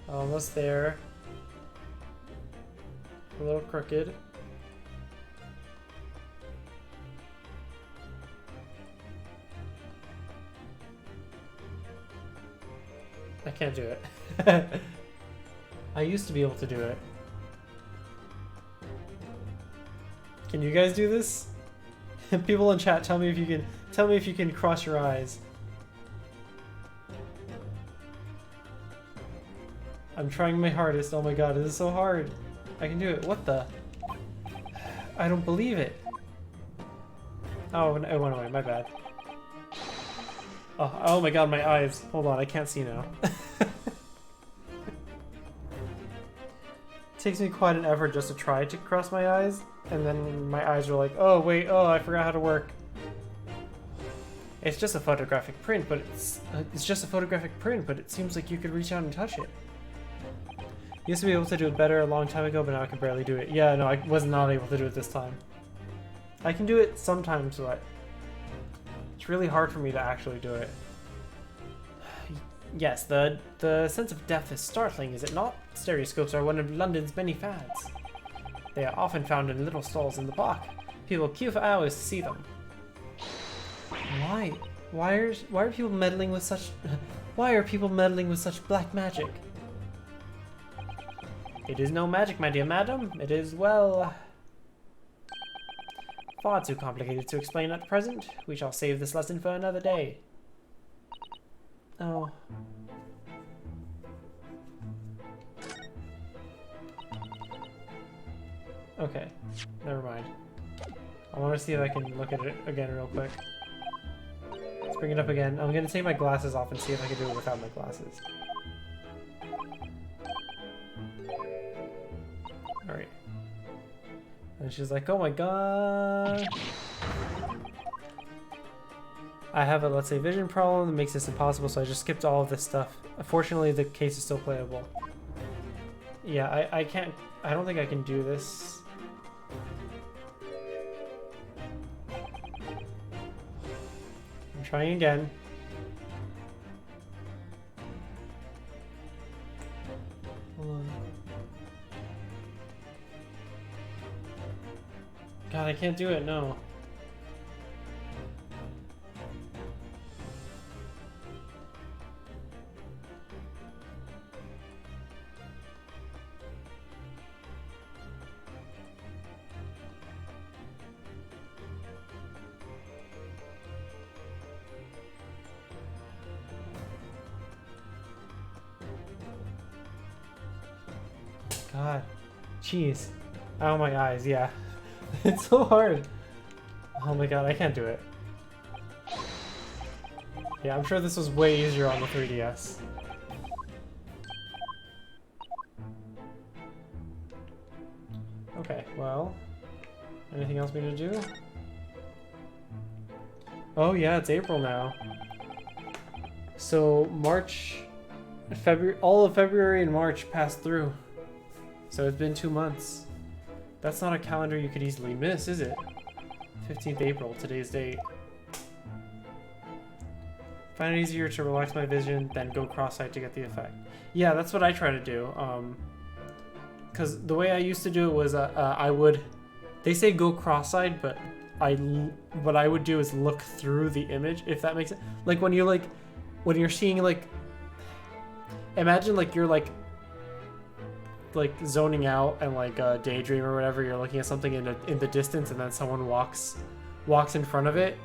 Speaker 1: Almost there. A little crooked. I can't do it. I used to be able to do it. Can you guys do this? People in chat, tell me if you can cross your eyes. I'm trying my hardest. Oh my god, this is so hard. I can do it. What the? I don't believe it. Oh, it went away. My bad. Oh my god, my eyes. Hold on, I can't see now. It takes me quite an effort just to try to cross my eyes, and then my eyes are like, oh wait, oh I forgot how to work. It's just a photographic print, but it's just a photographic print, but it seems like you could reach out and touch it. Used to be able to do it better a long time ago, but now I can barely do it. Yeah, no, I was not able to do it this time. I can do it sometimes, but it's really hard for me to actually do it. Yes, the sense of depth is startling, is it not? Stereoscopes are one of London's many fads. They are often found in little stalls in the park. People queue for hours to see them. Why? Why are people meddling with such? Why are people meddling with such black magic? It is no magic, my dear madam. It is, well, far too complicated to explain at present. We shall save this lesson for another day. Oh. Okay, never mind. I want to see if I can look at it again real quick. Let's bring it up again. I'm going to take my glasses off and see if I can do it without my glasses. Alright. And she's like, oh my god. I have a, let's say, vision problem that makes this impossible, so I just skipped all of this stuff. Fortunately, the case is still playable. Yeah, I can't, I don't think I can do this. I'm trying again. Hold on. God, I can't do it, no. God, jeez. Oh my eyes, yeah. It's so hard. Oh my god, I can't do it. Yeah, I'm sure this was way easier on the 3DS. Okay, well, anything else we need to do? Oh yeah, it's April now. So March, February, all of February and March passed through. So it's been 2 months. That's not a calendar you could easily miss, is it? 15th April, today's date. Find it easier to relax my vision than go cross-eyed to get the effect. Yeah, that's what I try to do. Because the way I used to do it was I would... They say go cross-eyed, but what I would do is look through the image, if that makes sense. Like when you're like... When you're seeing like... Imagine like you're like zoning out and like daydream or whatever, you're looking at something in the distance and then someone walks in front of it,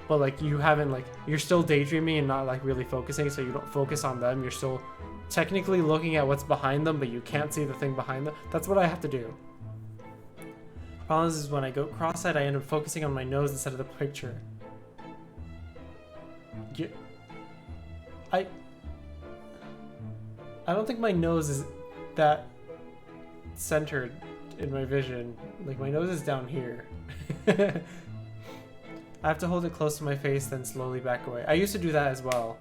Speaker 1: but like you haven't like you're still daydreaming and not like really focusing, so you don't focus on them. You're still technically looking at what's behind them, but you can't see the thing behind them. That's what I have to do. Problem is when I go cross-eyed, I end up focusing on my nose instead of the picture. Yeah. I don't think my nose is that centered in my vision. Like my nose is down here. I have to hold it close to my face, then slowly back away. I used to do that as well.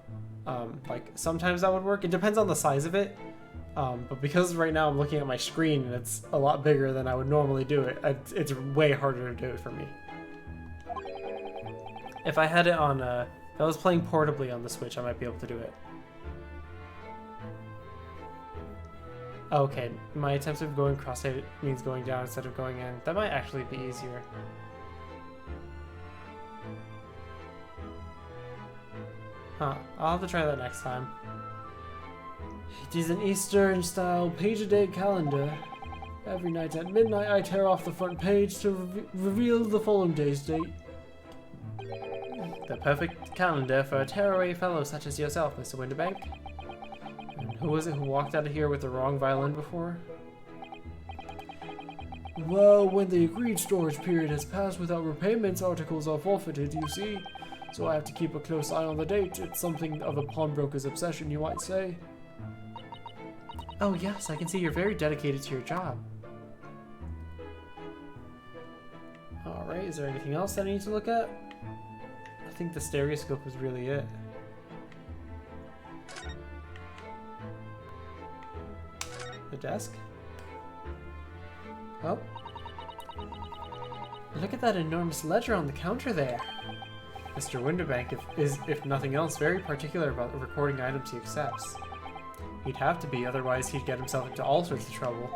Speaker 1: Like sometimes that would work. It depends on the size of it. But because right now I'm looking at my screen and it's a lot bigger than I would normally do it, it's way harder to do it for me. If I had it on, if I was playing portably on the Switch, I might be able to do it. Okay, my attempts of going cross-eyed means going down instead of going in. That might actually be easier. Huh, I'll have to try that next time.
Speaker 3: It is an Eastern-style page-a-day calendar. Every night at midnight, I tear off the front page to reveal the following day's date.
Speaker 1: The perfect calendar for a tearaway fellow such as yourself, Mr. Winterbank. And who was it who walked out of here with the wrong violin before?
Speaker 3: Well, when the agreed storage period has passed without repayments, articles are forfeited, you see. So I have to keep a close eye on the date. It's something of a pawnbroker's obsession, you might say.
Speaker 1: Oh yes, I can see you're very dedicated to your job. Alright, is there anything else that I need to look at? I think the stereoscope was really it. The desk? Oh. Look at that enormous ledger on the counter there. Mr. Winterbank is, if nothing else, very particular about the recording items he accepts. He'd have to be, otherwise he'd get himself into all sorts of trouble.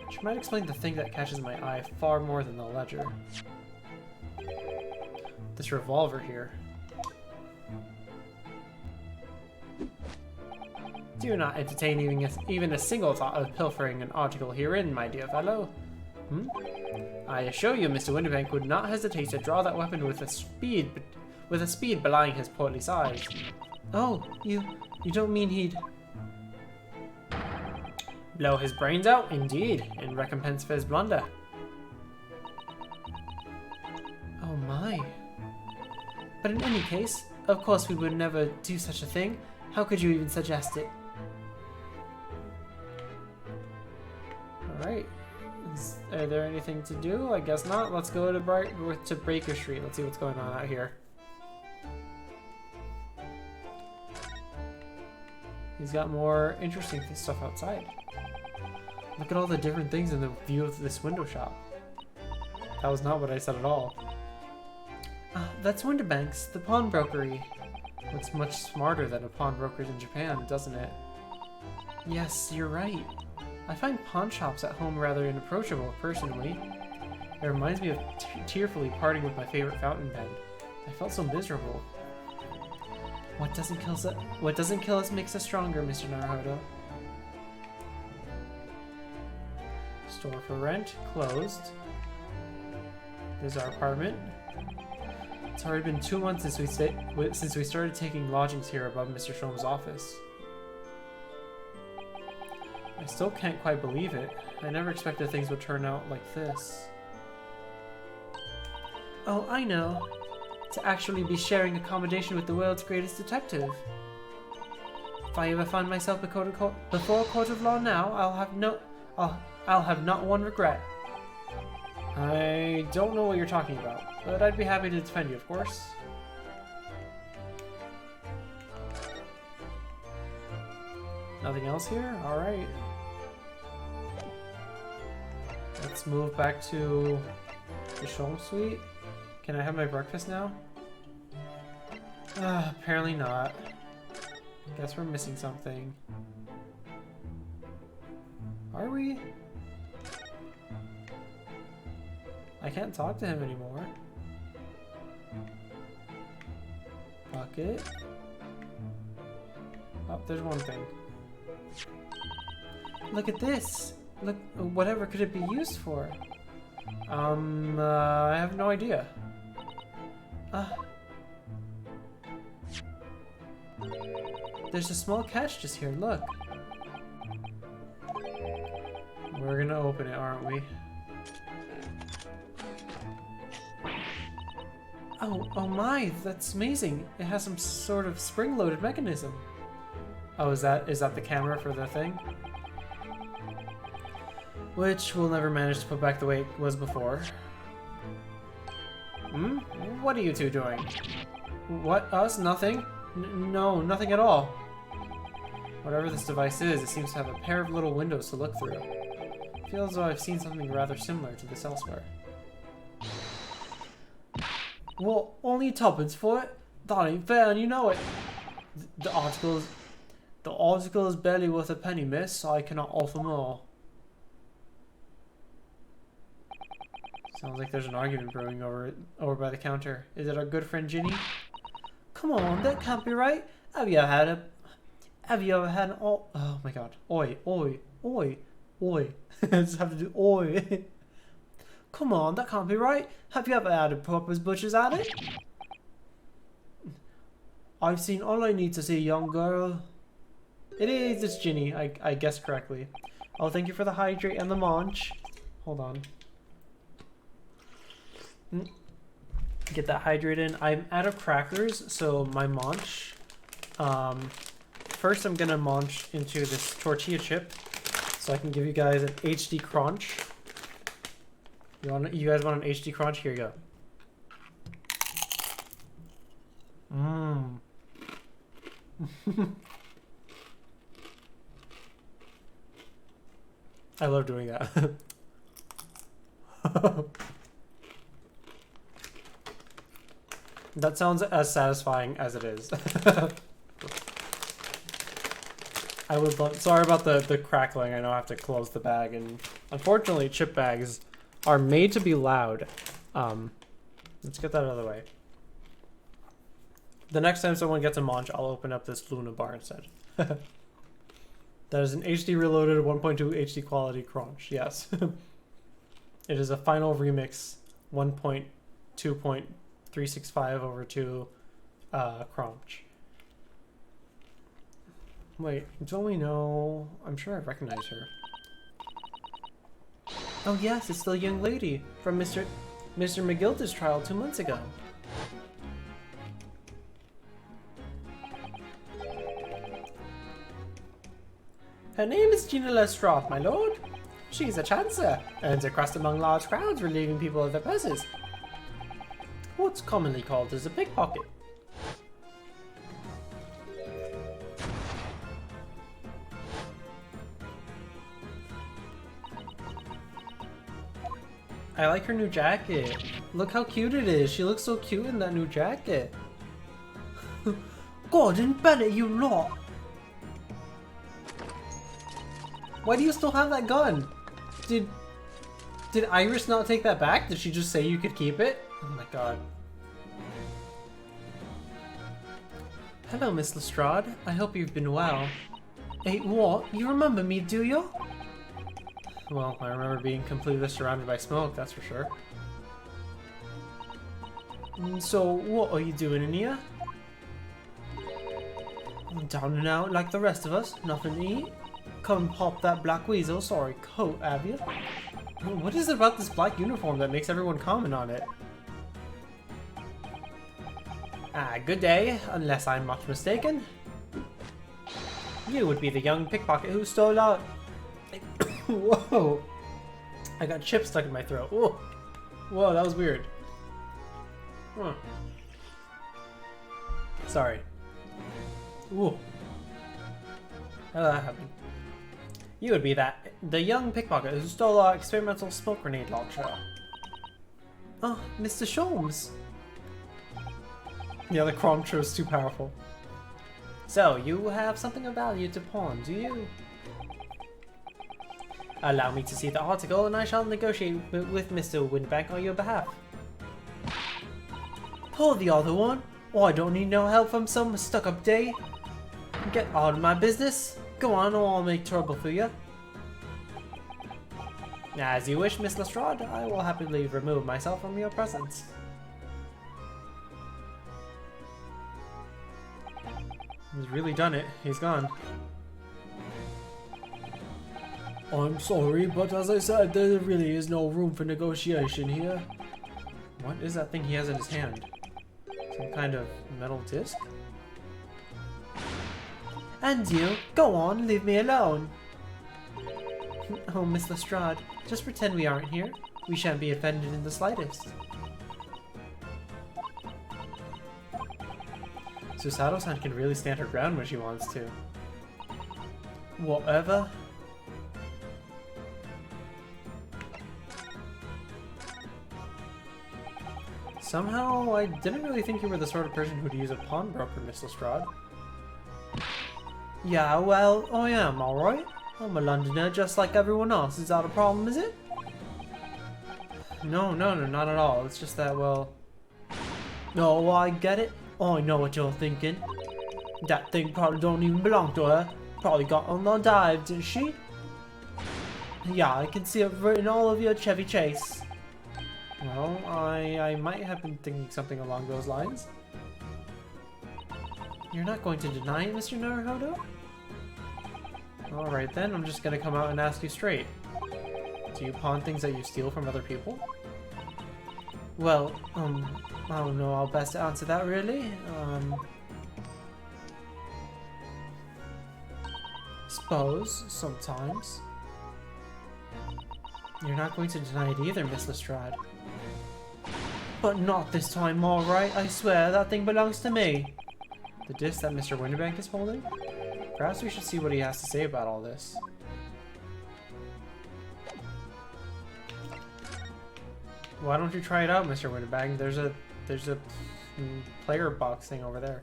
Speaker 1: Which might explain the thing that catches my eye far more than the ledger. This revolver here. Do not entertain even a single thought of pilfering an article herein, my dear fellow. I assure you, Mr. Winterbank would not hesitate to draw that weapon with a speed belying his portly size. Oh, you don't mean he'd blow his brains out? Indeed, in recompense for his blunder. Oh my. But in any case, of course we would never do such a thing. How could you even suggest it? Alright. Are there anything to do? I guess not. Let's go to Baker Street. Let's see what's going on out here. He's got more interesting stuff outside. Look at all the different things in the view of this window shop. That was not what I said at all. That's Winterbank's, the pawnbrokery. Looks much smarter than a pawnbroker's in Japan, doesn't it? Yes, you're right. I find pawn shops at home rather inapproachable, personally. It reminds me of tearfully parting with my favorite fountain pen. I felt so miserable. What doesn't kill us makes us stronger, Mr. Naruhodo. Store for rent, closed. There's our apartment. It's already been 2 months since we started taking lodgings here above Mr. Shom's office. I still can't quite believe it. I never expected things would turn out like this. Oh, I know. To actually be sharing accommodation with the world's greatest detective. If I ever find myself before a court of law now, I'll have not one regret. I don't know what you're talking about, but I'd be happy to defend you, of course. Nothing else here? Alright. Let's move back to the Shom Suite. Can I have my breakfast now? Apparently not. Guess we're missing something. Are we? I can't talk to him anymore. Bucket. Oh, there's one thing. Look at this! Look, whatever could it be used for? I have no idea. There's a small catch just here, look. We're gonna open it, aren't we? Oh my, that's amazing. It has some sort of spring-loaded mechanism. Oh, is that the camera for the thing? Which we'll never manage to put back the way it was before. Hmm? What are you two doing? What? Us? Nothing? No, nothing at all. Whatever this device is, it seems to have a pair of little windows to look through. It feels as though I've seen something rather similar to this elsewhere. Well, only tuppence for it? That ain't fair, and you know it. The article is barely worth a penny, miss, so I cannot offer more. Sounds like there's an argument brewing over by the counter. Is it our good friend Ginny? Come on, that can't be right. Have you ever had an oh my god. Oi. I just have to do oi. Come on, that can't be right. Have you ever had a proper butcher's at it? I've seen all I need to see, young girl. It's Ginny, I guessed correctly. Oh, thank you for the hydrate and the munch. Hold on. Get that hydrate in. I'm out of crackers, so my munch. First I'm gonna munch into this tortilla chip, so I can give you guys an HD crunch. You guys want an HD crunch? Here you go. Mmm. I love doing that. That sounds as satisfying as it is. I would love, sorry about the crackling. I know I have to close the bag, and unfortunately chip bags are made to be loud. Let's get that out of the way. The next time someone gets a munch, I'll open up this Luna bar instead. That is an HD reloaded 1.2 HD quality crunch. Yes. It is a final remix 1.2.365 over 2 crunch. Wait, don't we know? I'm sure I recognize her. Oh yes, it's the young lady from Mr. McGilda's trial 2 months ago. Her name is Gina Lestrade, my lord. She's a chancer, earns a crust among large crowds, relieving people of their purses. What's commonly called as a pickpocket. I like her new jacket. Look how cute it is. She looks so cute in that new jacket. Gordon Bennett, you lot! Why do you still have that gun? Did Iris not take that back? Did she just say you could keep it? Oh my god. Hello, Miss Lestrade. I hope you've been well. Hey, what? You remember me, do you? Well, I remember being completely surrounded by smoke, that's for sure. So, what are you doing in here? Down and out like the rest of us. Nothing to eat. Come pop that black weasel, sorry, coat, have you? What is it about this black uniform that makes everyone comment on it? Ah, good day, unless I'm much mistaken. You would be the young pickpocket who stole our... Whoa! I got chips stuck in my throat. Whoa! Whoa, that was weird. Huh. Sorry. Whoa. How did that happen? You would be the young pickpocket who stole our experimental smoke grenade launcher. Oh, Mr. Sholmes. Yeah, the cruncher is too powerful. So, you have something of value to pawn, do you? Allow me to see the article and I shall negotiate with Mr. Windbank on your behalf. Pull the other one? Oh, I don't need no help from some stuck-up day. Get out of my business. Go on or I'll make trouble for you. As you wish, Miss Lestrade. I will happily remove myself from your presence. He's really done it. He's gone.
Speaker 3: I'm sorry, but as I said, there really is no room for negotiation here.
Speaker 1: What is that thing he has in his hand? Some kind of metal disc?
Speaker 4: And you, go on, leave me alone. Oh, Miss Lestrade, just pretend we aren't here. We shan't be offended in the slightest.
Speaker 1: Susato-san can really stand her ground when she wants to.
Speaker 4: Whatever.
Speaker 1: Somehow, I didn't really think you were the sort of person who'd use a pawnbroker, Miss Lestrade.
Speaker 4: Yeah, well, I am, alright. I'm a Londoner just like everyone else. Is that a problem, is it?
Speaker 1: No, not at all. It's just that, well...
Speaker 4: No, I get it. I know what you're thinking. That thing probably don't even belong to her. Probably got on the dive, didn't she? Yeah, I can see it written all over your Chevy Chase.
Speaker 1: Well, I might have been thinking something along those lines.
Speaker 4: You're not going to deny it, Mr. Naruhodo?
Speaker 1: Alright then, I'm just gonna come out and ask you straight. Do you pawn things that you steal from other people?
Speaker 4: Well, I don't know how best to answer that, really. Suppose, sometimes.
Speaker 1: You're not going to deny it either, Miss Lestrade.
Speaker 4: But not this time, alright? I swear, that thing belongs to me.
Speaker 1: The disc that Mr. Winterbank is holding? Perhaps we should see what he has to say about all this. Why don't you try it out, Mr. Winterbank? There's a player box thing over there.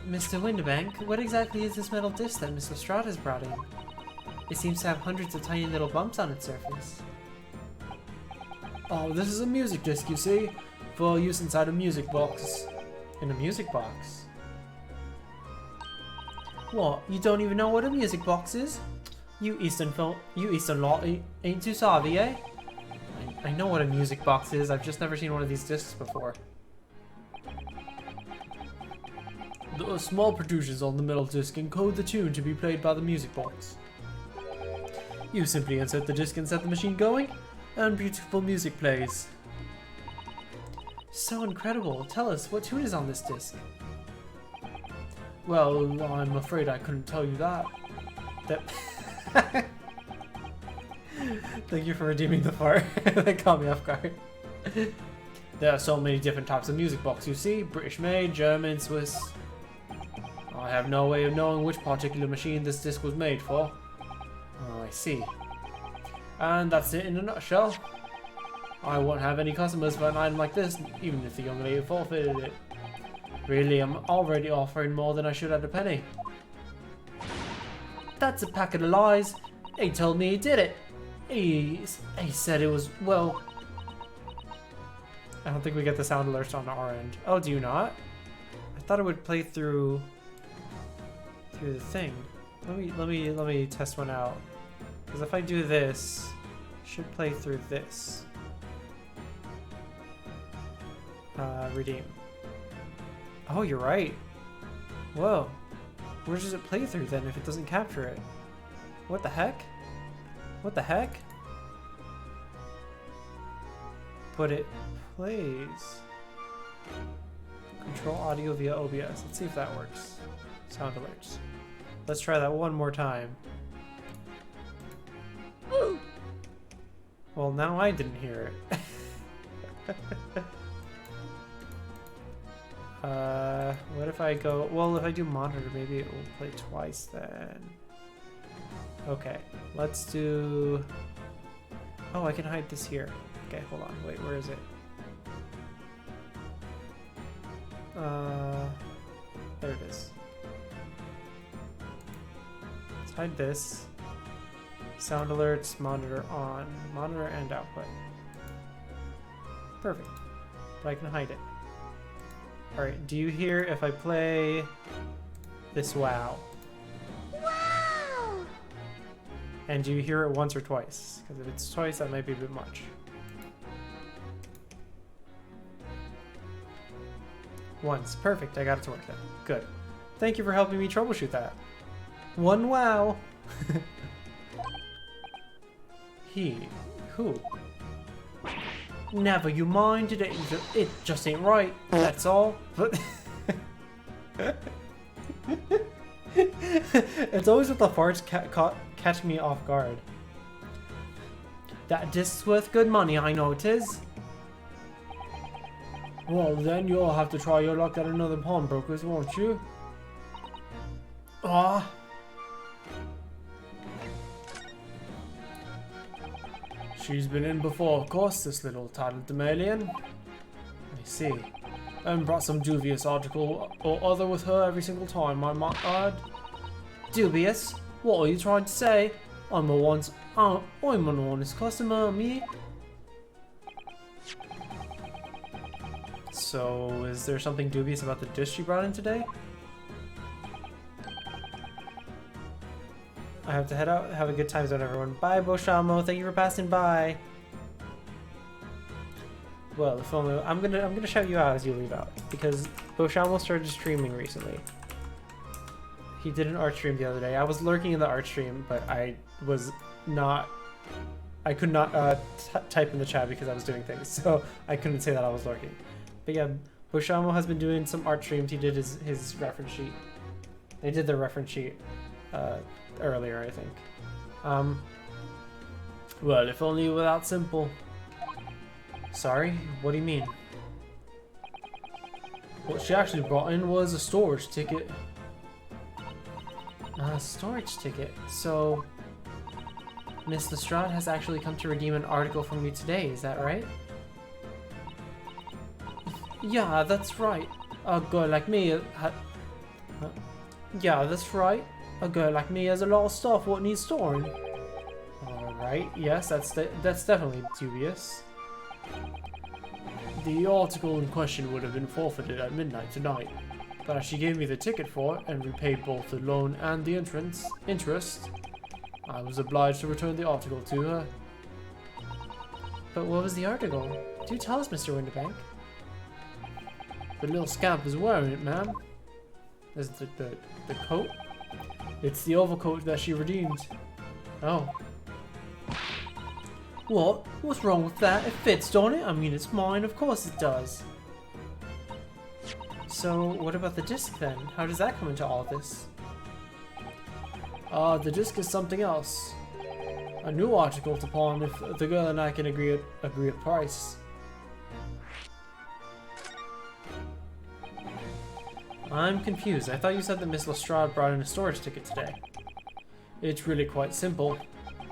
Speaker 4: Mr. Winterbank, what exactly is this metal disc that Miss Lestrade has brought in? It seems to have hundreds of tiny little bumps on its surface.
Speaker 3: Oh, this is a music disc, you see? For use inside a music box.
Speaker 1: In a music box?
Speaker 4: What, you don't even know what a music box is? You Eastern lot ain't too savvy, eh?
Speaker 1: I know what a music box is, I've just never seen one of these discs before.
Speaker 3: The small protrusions on the metal disc encode the tune to be played by the music box. You simply insert the disc and set the machine going, and beautiful music plays.
Speaker 4: So incredible. Tell us, what tune is on this disc?
Speaker 3: Well, I'm afraid I couldn't tell you that.
Speaker 1: Thank you for redeeming the fart. That caught me off guard.
Speaker 3: There are so many different types of music box, you see. British made, German, Swiss. I have no way of knowing which particular machine this disc was made for.
Speaker 1: Oh, I see.
Speaker 3: And that's it in a nutshell. I won't have any customers for an item like this, even if the young lady forfeited it. Really, I'm already offering more than I should at a penny.
Speaker 4: That's a packet of lies. He told me he did it. He said it was, well...
Speaker 1: I don't think we get the sound alerts on our end. Oh, do you not? I thought it would play through the thing. Let me test one out. Because if I do this, it should play through this. Redeem. Oh, you're right. Whoa. Where does it play through then if it doesn't capture it? What the heck? What the heck? But it plays. Control audio via OBS. Let's see if that works. Sound alerts. Let's try that one more time. Well, now I didn't hear it. What if I go... Well, if I do monitor, maybe it will play twice then. Okay, let's do... Oh, I can hide this here. Okay, hold on. Wait, where is it? There it is. Let's hide this. Sound alerts, monitor on. Monitor and output. Perfect. But I can hide it. Alright, do you hear if I play this wow?
Speaker 5: Wow!
Speaker 1: And do you hear it once or twice? Because if it's twice, that might be a bit much. Once. Perfect. I got it to work then. Good. Thank you for helping me troubleshoot that. One wow. Who? Never you mind. It just ain't right. That's all. But it's always with the farts catch me off guard. That disc's worth good money, I know it is.
Speaker 3: Well, then you'll have to try your luck at another pawnbroker's, won't you?
Speaker 1: Ah.
Speaker 3: She's been in before, of course, this little tattletale. I see. And brought some dubious article or other with her every single time, I might add.
Speaker 1: Dubious? What are you trying to say? I'm an honest customer, me. So, is there something dubious about the dish you brought in today? I have to head out. Have a good time zone, everyone. Bye, Boshamo. Thank you for passing by. Well, if only I'm gonna shout you out as you leave out because Boshamo started streaming recently. He did an art stream the other day. I was lurking in the art stream, but I could not type in the chat because I was doing things, so I couldn't say that I was lurking. But yeah, Boshamo has been doing some art streams. He did his reference sheet. They did their reference sheet earlier, I think.
Speaker 3: Well, if only you were that simple.
Speaker 1: Sorry? What do you mean?
Speaker 3: What she actually brought in was a storage ticket.
Speaker 1: A storage ticket. So, Miss Lestrade has actually come to redeem an article from you today, is that right?
Speaker 3: Yeah, that's right. A girl like me yeah, that's right. A girl like me has a lot of stuff what needs storing.
Speaker 1: Alright, yes, that's definitely dubious.
Speaker 3: The article in question would have been forfeited at midnight tonight, but as she gave me the ticket for it and repaid both the loan and the interest, I was obliged to return the article to her.
Speaker 1: But what was the article? Do tell us, Mr. Winterbank.
Speaker 3: The little scamp is wearing it, ma'am.
Speaker 1: Is the coat?
Speaker 3: It's the overcoat that she redeemed.
Speaker 1: Oh.
Speaker 4: What? What's wrong with that? It fits, don't it? I mean, it's mine. Of course it does.
Speaker 1: So, what about the disc then? How does that come into all this?
Speaker 3: The disc is something else. A new article to pawn if the girl and I can agree at price.
Speaker 1: I'm confused. I thought you said that Miss Lestrade brought in a storage ticket today.
Speaker 3: It's really quite simple.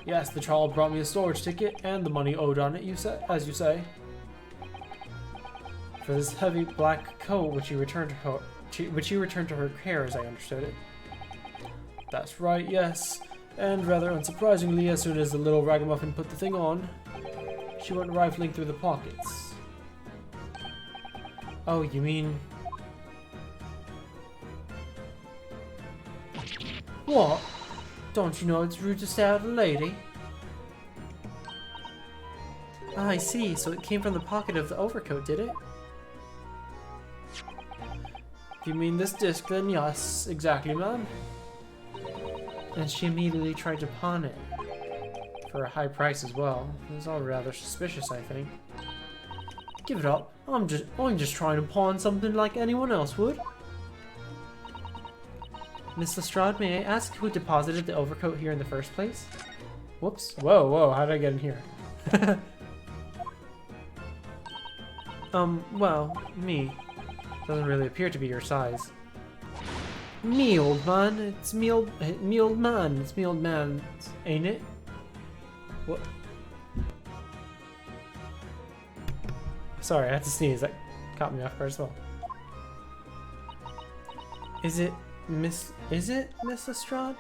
Speaker 3: Yes, the child brought me a storage ticket and the money owed on it, as you say.
Speaker 1: For this heavy black coat which you returned to her care, as I understood it.
Speaker 3: That's right, yes. And rather unsurprisingly, as soon as the little ragamuffin put the thing on, she went rifling through the pockets.
Speaker 1: Oh, you mean...
Speaker 4: What? Don't you know it's rude to stare at a lady?
Speaker 1: Ah, I see. So it came from the pocket of the overcoat, did it?
Speaker 3: If you mean this disc, then yes, exactly, ma'am.
Speaker 1: And she immediately tried to pawn it. For a high price as well. It was all rather suspicious, I think.
Speaker 4: Give it up. I'm just trying to pawn something like anyone else would.
Speaker 1: Miss Lestrade, may I ask who deposited the overcoat here in the first place? Whoops. Whoa, how did I get in here? Well, me. Doesn't really appear to be your size.
Speaker 4: Me, old man. It's me old man. It's me old man, ain't it?
Speaker 1: What? Sorry, I had to sneeze. That caught me off guard as well. Is it Miss Lestrade?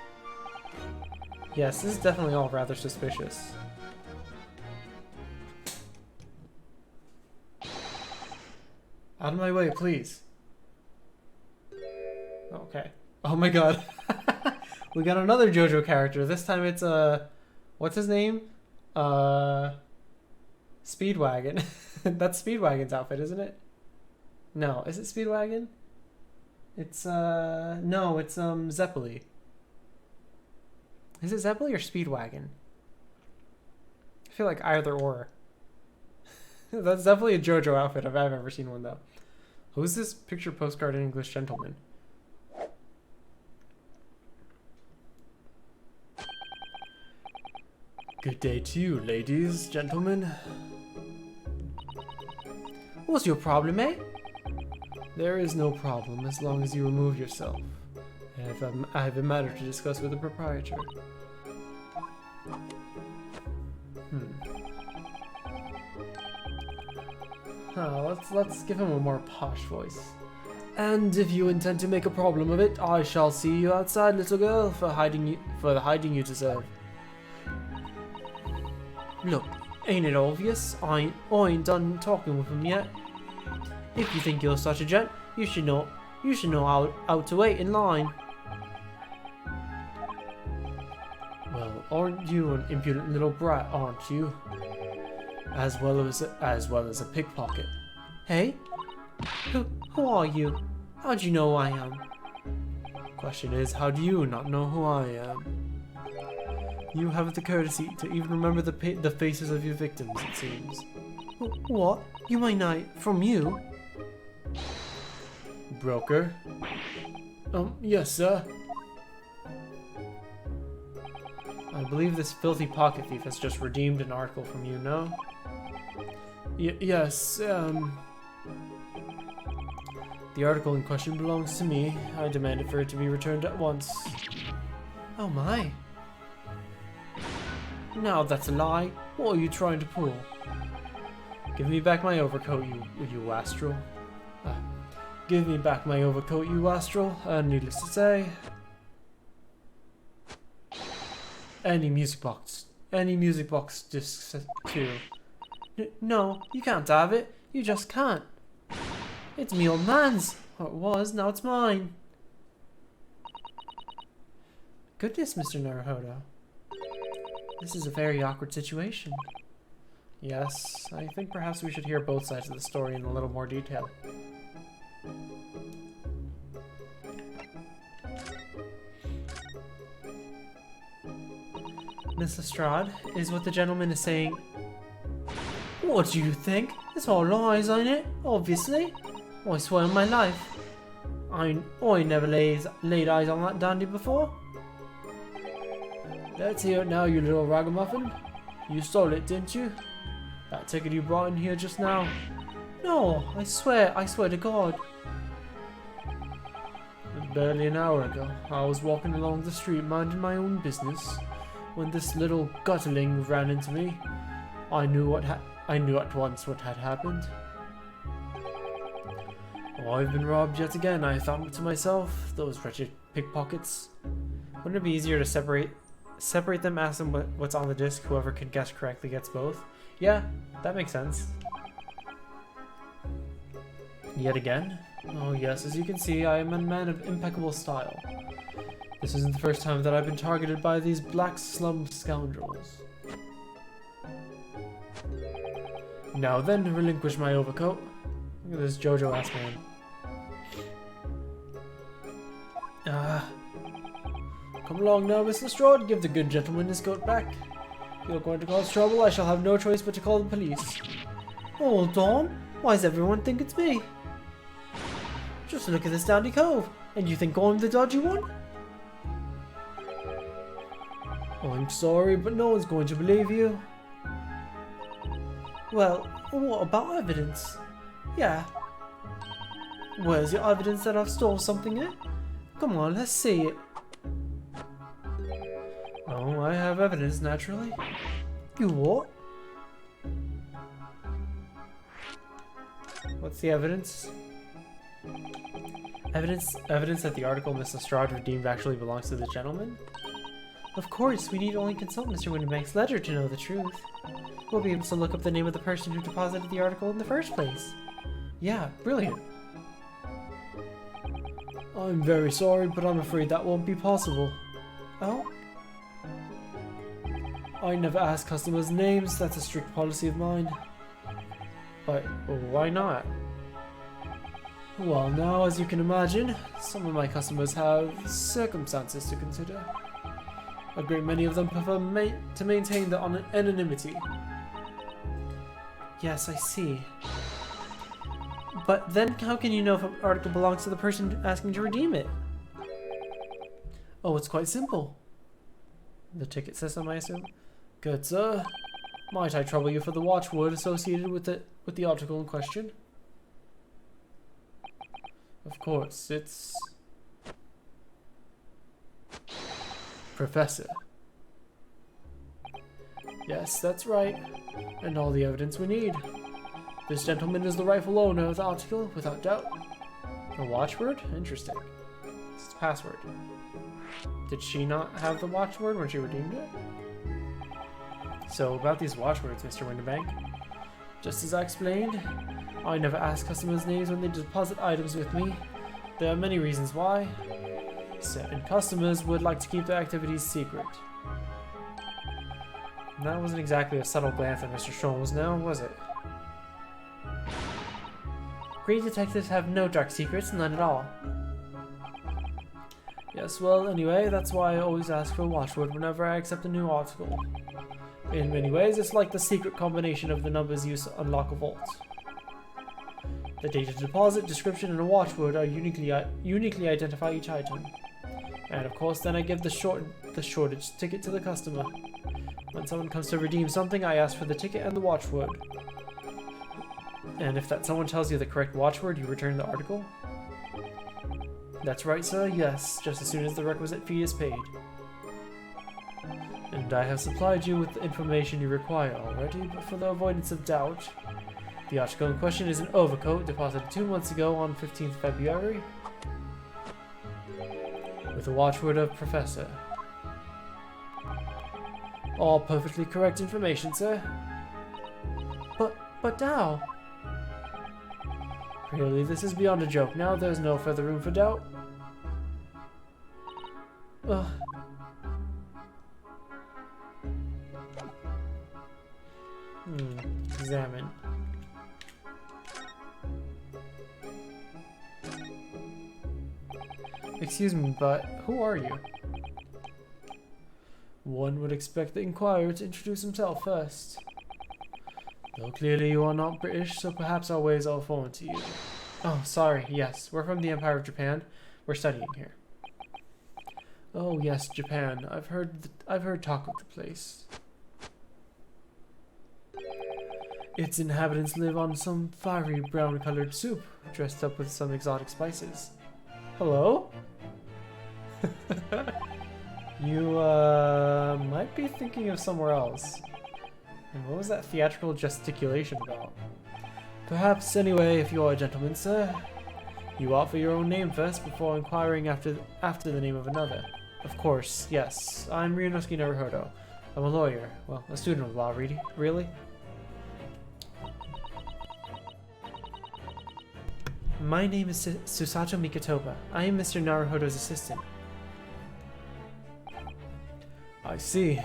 Speaker 1: Yes, this is definitely all rather suspicious. Out of my way, please. Okay. Oh my god. We got another JoJo character. This time it's what's his name? Speedwagon. That's Speedwagon's outfit, isn't it? No, is it Speedwagon? It's no, it's Zeppeli. Is it Zeppeli or Speedwagon? I feel like either or. That's definitely a JoJo outfit if I've ever seen one though. Who's this picture postcard in English gentleman?
Speaker 3: Good day to you, ladies, gentlemen.
Speaker 4: What's your problem, eh?
Speaker 3: There is no problem as long as you remove yourself. I have a matter to discuss with the proprietor.
Speaker 1: Let's give him a more posh voice.
Speaker 3: And if you intend to make a problem of it, I shall see you outside, little girl, for the hiding you deserve.
Speaker 4: Look, ain't it obvious? I ain't done talking with him yet. If you think you're such a gent, you should know how to wait in line.
Speaker 3: Well, aren't you an impudent little brat, aren't you? As well as a pickpocket.
Speaker 4: Hey? Who are you? How'd you know who I am?
Speaker 3: Question is, how do you not know who I am? You have the courtesy to even remember the faces of your victims, it seems.
Speaker 4: What? You mean from you?
Speaker 3: Broker? Yes, sir.
Speaker 1: I believe this filthy pocket thief has just redeemed an article from you, no?
Speaker 3: Yes, the article in question belongs to me. I demanded for it to be returned at once.
Speaker 4: Oh my. Now that's a lie. What are you trying to pull?
Speaker 1: Give me back my overcoat, you astral.
Speaker 3: Give me back my overcoat, you astral. Needless to say, any music box discs too.
Speaker 4: No, you can't have it. You just can't. It's me old man's. Or it was, now it's mine.
Speaker 1: Goodness, Mr. Naruhodo. This is a very awkward situation. Yes, I think perhaps we should hear both sides of the story in a little more detail. Miss Lestrade, is what the gentleman is saying...
Speaker 4: What do you think? It's all lies, ain't it? Obviously. I swear on my life. I never laid eyes on that dandy before.
Speaker 3: Let's hear it now, you little ragamuffin. You stole it, didn't you? That ticket you brought in here just now?
Speaker 4: No, I swear to God.
Speaker 3: Barely an hour ago, I was walking along the street minding my own business when this little gutterling ran into me. I knew at once what had happened. Oh, I've been robbed yet again, I thought to myself. Those wretched pickpockets.
Speaker 1: Wouldn't it be easier to separate them, ask them what's on the disc, whoever can guess correctly gets both? Yeah, that makes sense. Yet again? Oh yes, as you can see, I am a man of impeccable style. This isn't the first time that I've been targeted by these black slum scoundrels.
Speaker 3: Now then, relinquish my overcoat.
Speaker 1: Look at this JoJo-ass man.
Speaker 3: Come along now, Miss Lestrade. Give the good gentleman his coat back. If you're going to cause trouble, I shall have no choice but to call the police.
Speaker 4: Hold on. Why does everyone think it's me? Just look at this dandy cove. And you think I'm the dodgy one?
Speaker 3: I'm sorry, but no one's going to believe you.
Speaker 4: Well, what about evidence? Yeah. Where's your evidence that I've stole something, eh? Come on, let's see it.
Speaker 1: Oh, I have evidence, naturally.
Speaker 4: You what?
Speaker 1: What's the evidence? Evidence that the article Miss Lestrade redeemed actually belongs to the gentleman? Of course, we need only consult Mr. Windibank's ledger to know the truth. We'll be able to look up the name of the person who deposited the article in the first place. Yeah, brilliant.
Speaker 3: I'm very sorry, but I'm afraid that won't be possible.
Speaker 4: Oh?
Speaker 3: I never ask customers' names, that's a strict policy of mine.
Speaker 1: But why not?
Speaker 3: Well, now, as you can imagine, some of my customers have circumstances to consider. A great many of them prefer to maintain their anonymity.
Speaker 4: Yes, I see. But then how can you know if an article belongs to the person asking to redeem it?
Speaker 3: Oh, it's quite simple.
Speaker 1: The ticket system, I assume?
Speaker 3: Good, sir. Might I trouble you for the watchword associated with the article in question? Of course, it's... Professor. Yes, that's right. And all the evidence we need. This gentleman is the rightful owner of the article, without doubt.
Speaker 1: A watchword? Interesting. It's the password. Did she not have the watchword when she redeemed it? So, about these watchwords, Mr. Winterbank.
Speaker 3: Just as I explained, I never ask customers' names when they deposit items with me. There are many reasons why. Certain customers would like to keep their activities secret.
Speaker 1: That wasn't exactly a subtle glance at Mr. Sholmes now, was it?
Speaker 4: Great detectives have no dark secrets, none at all.
Speaker 3: Yes, well, anyway, that's why I always ask for a watchword whenever I accept a new article. In many ways, it's like the secret combination of the numbers used to unlock a vault. The date of deposit, description, and a watchword are uniquely identify each item. And of course, then I give the shortage ticket to the customer. When someone comes to redeem something, I ask for the ticket and the watchword.
Speaker 1: And if that someone tells you the correct watchword, you return the article?
Speaker 3: That's right, sir, yes, just as soon as the requisite fee is paid. And I have supplied you with the information you require already, but for the avoidance of doubt, the article in question is an overcoat deposited 2 months ago on 15th February, with the watchword of Professor. All perfectly correct information, sir.
Speaker 4: But now...
Speaker 3: Really, this is beyond a joke now. There's no further room for doubt.
Speaker 4: Ugh.
Speaker 1: Examine. Excuse me, but who are you?
Speaker 3: One would expect the inquirer to introduce himself first. Though clearly you are not British, so perhaps our ways are foreign to you.
Speaker 1: Oh, sorry, yes. We're from the Empire of Japan. We're studying here.
Speaker 3: Oh yes, Japan. I've heard talk of the place. Its inhabitants live on some fiery brown-colored soup, dressed up with some exotic spices.
Speaker 1: Hello? You, might be thinking of somewhere else. And what was that theatrical gesticulation about?
Speaker 3: Perhaps, anyway, if you are a gentleman, sir. You offer your own name first before inquiring after the name of another.
Speaker 1: Of course, yes. I'm Ryunosuke Naruhodo. I'm a lawyer. Well, a student of law, really.
Speaker 4: My name is Susato Mikitoba. I am Mr. Naruhodo's assistant.
Speaker 3: I see.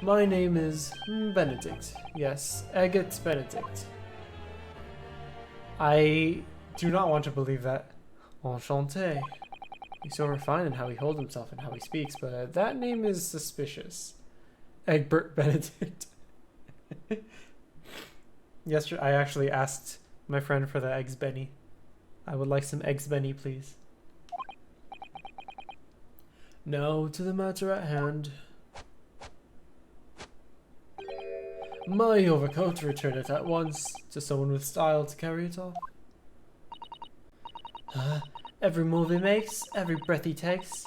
Speaker 3: My name is Benedict. Yes, Agate Benedict.
Speaker 1: I do not want to believe that.
Speaker 3: Enchanté. He's so refined in how he holds himself and how he speaks, but that name is suspicious.
Speaker 1: Egbert Benedict. Yesterday, I actually asked my friend for the eggs Benny. I would like some eggs Benny, please.
Speaker 3: Now to the matter at hand. My overcoat, return it at once to someone with style to carry it off.
Speaker 4: Every move he makes, every breath he takes,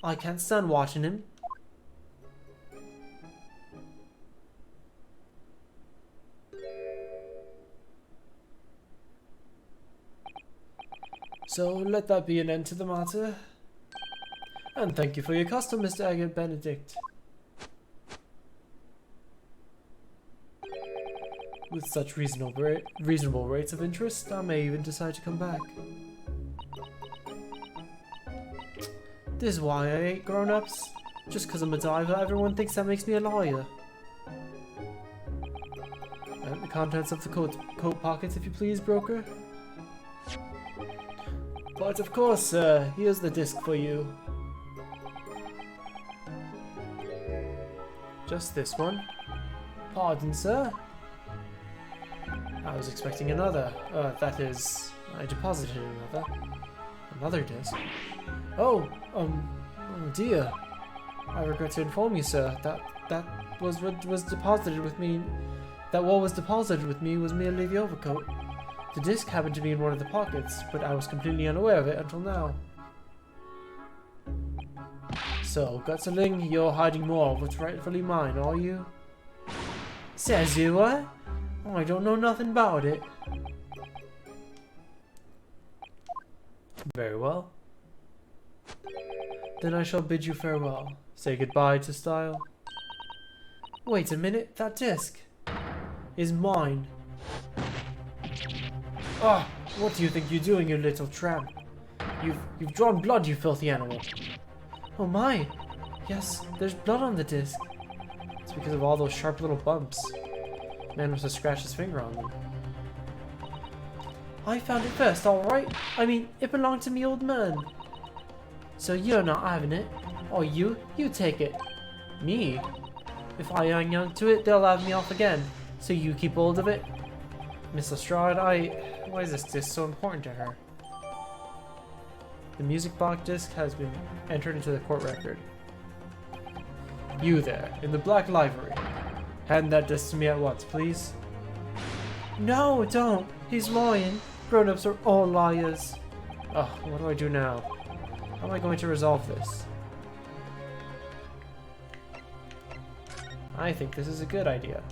Speaker 4: I can't stand watching him.
Speaker 3: So let that be an end to the matter. And thank you for your custom, Mr. Agate Benedict. With such reasonable rates of interest, I may even decide to come back.
Speaker 4: This is why I hate grown-ups. Just because I'm a diver, everyone thinks that makes me a lawyer.
Speaker 3: And the contents of the coat pockets, if you please, broker. But of course, sir. Here's the disc for you. Just this one? Pardon, sir? I was expecting another. That is, I deposited another. Another disc. Oh dear. I regret to inform you, sir, that was what was deposited with me. That what was deposited with me was merely the overcoat. The disc happened to be in one of the pockets, but I was completely unaware of it until now. So, Gutserling, you're hiding more of what's rightfully mine, are you?
Speaker 4: Says you what? Oh, I don't know nothing about it.
Speaker 3: Very well. Then I shall bid you farewell. Say goodbye to style.
Speaker 4: Wait a minute, that disc is mine.
Speaker 3: Ah, what do you think you're doing, you little tramp? You've drawn blood, you filthy animal.
Speaker 4: Oh my! Yes, there's blood on the disc.
Speaker 3: It's because of all those sharp little bumps. Man must have scratched his finger on them.
Speaker 4: I found it first, alright? I mean, it belonged to me old man. So you're not having it. Or you take it.
Speaker 3: Me?
Speaker 4: If I hang on to it, they'll have me off again. So you keep hold of it.
Speaker 3: Miss Lestrade, why is this disc so important to her? The music box disc has been entered into the court record. You there, in the black livery. Hand that disc to me at once, please.
Speaker 4: No, don't. He's lying. Grown-ups are all liars.
Speaker 3: Oh, what do I do now? How am I going to resolve this? I think this is a good idea.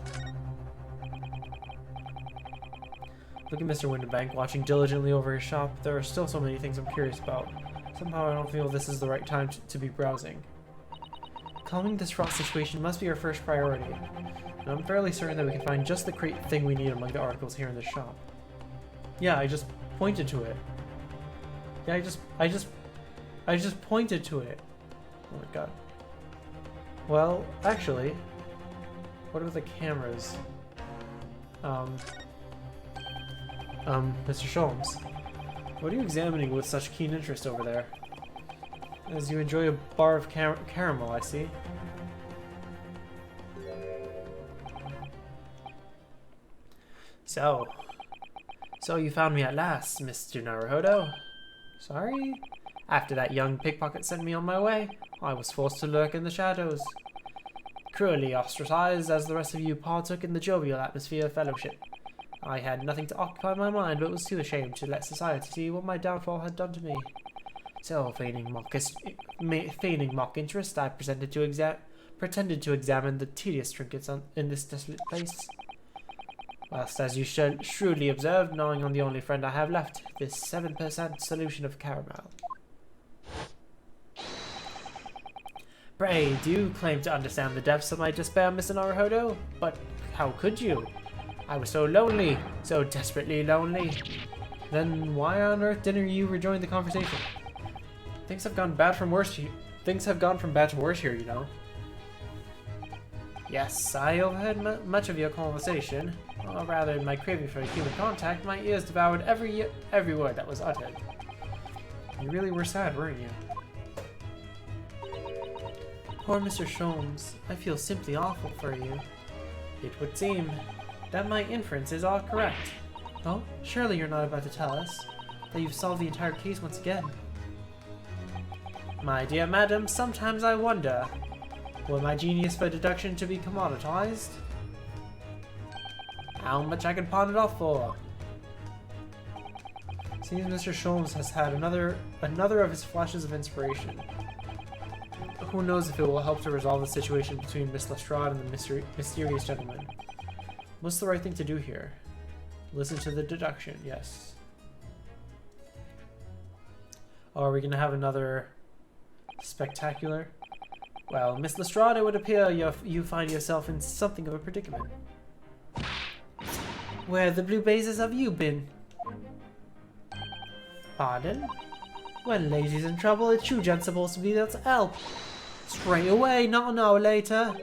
Speaker 3: Look at Mr. Winterbank watching diligently over his shop. There are still so many things I'm curious about. Somehow I don't feel this is the right time to be browsing. Calming this fraught situation must be our first priority. And I'm fairly certain that we can find just the thing we need among the articles here in this shop. Yeah, I just pointed to it. Yeah, I just pointed to it. Oh my god. Well, actually, what are the cameras? Mr. Sholmes, what are you examining with such keen interest over there? As you enjoy a bar of caramel, I see. So you found me at last, Mr. Naruhodo. Sorry? After that young pickpocket sent me on my way, I was forced to lurk in the shadows. Cruelly ostracized as the rest of you partook in the jovial atmosphere of fellowship. I had nothing to occupy my mind, but was too ashamed to let society see what my downfall had done to me. So, feigning mock interest, I pretended to examine the tedious trinkets in this desolate place. Whilst, as you shrewdly observed, gnawing on the only friend I have left, this 7% solution of caramel. Pray, do you claim to understand the depths of my despair, Mr. Naruhodo? But how could you? I was so lonely, so desperately lonely. Then why on earth didn't you rejoin the conversation? Things have gone from bad to worse here, you know. Yes, I overheard much of your conversation. Or rather, in my craving for human contact, my ears devoured every word that was uttered. You really were sad, weren't you?
Speaker 4: Poor Mr. Sholmes, I feel simply awful for you.
Speaker 3: It would seem that my inference is all correct.
Speaker 4: Oh, surely you're not about to tell us that you've solved the entire case once again.
Speaker 3: My dear madam, sometimes I wonder, were my genius for deduction to be commoditized? How much I could pawn it off for? Seems Mr. Sholmes has had another of his flashes of inspiration. Who knows if it will help to resolve the situation between Miss Lestrade and the mysterious gentleman. What's the right thing to do here? Listen to the deduction, yes. Oh, are we going to have another spectacular? Well, Miss Lestrade, it would appear you find yourself in something of a predicament.
Speaker 4: Where the blue blazes have you been?
Speaker 3: Pardon?
Speaker 4: When lady's in trouble, it's you gent's supposed to be there to help. Straight away, not an hour later.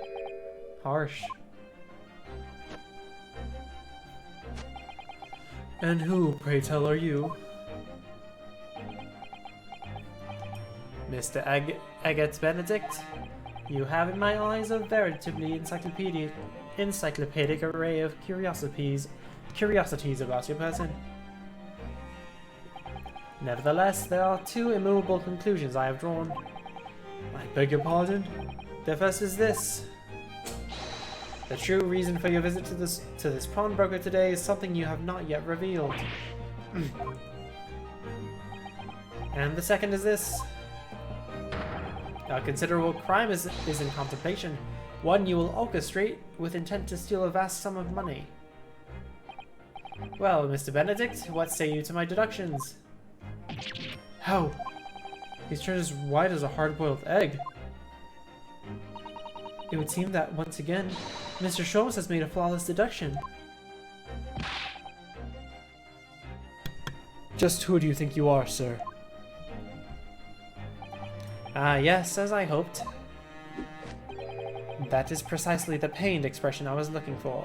Speaker 3: Harsh. And who, pray tell, are you?
Speaker 4: Mr. Agate Benedict, you have in my eyes a veritably encyclopedic array of curiosities about your person. Nevertheless, there are two immovable conclusions I have drawn.
Speaker 3: I beg your pardon?
Speaker 4: The first is this. The true reason for your visit to this pawnbroker today is something you have not yet revealed. And the second is this. A considerable crime is in contemplation. One you will orchestrate with intent to steal a vast sum of money. Well, Mr. Benedict, what say you to my deductions?
Speaker 3: How? He's turned as white as a hard-boiled egg.
Speaker 4: It would seem that, once again, Mr. Sholmes has made a flawless deduction.
Speaker 3: Just who do you think you are, sir?
Speaker 4: Ah, yes, as I hoped. That is precisely the pained expression I was looking for.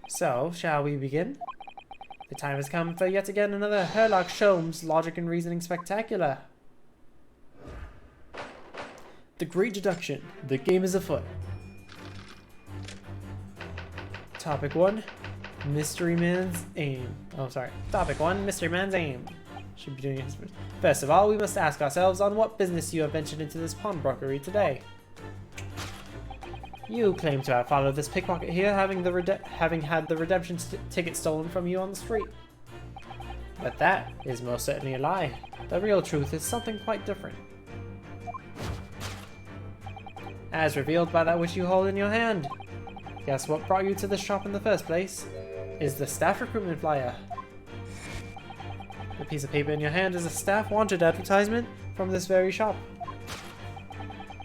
Speaker 4: So, shall we begin? The time has come for yet again another Sherlock Sholmes Logic and Reasoning Spectacular.
Speaker 3: The Great Deduction. The game is afoot.
Speaker 4: Topic 1. Mystery Man's Aim. Oh, sorry. Topic 1. Mystery Man's Aim. Should be doing it first. First of all, we must ask ourselves on what business you have ventured into this pawnbrokery today. You claim to have followed this pickpocket here, having had the redemption ticket stolen from you on the street. But that is most certainly a lie. The real truth is something quite different. As revealed by that which you hold in your hand. Guess what brought you to this shop in the first place? Is the staff recruitment flyer. The piece of paper in your hand is a staff wanted advertisement from this very shop.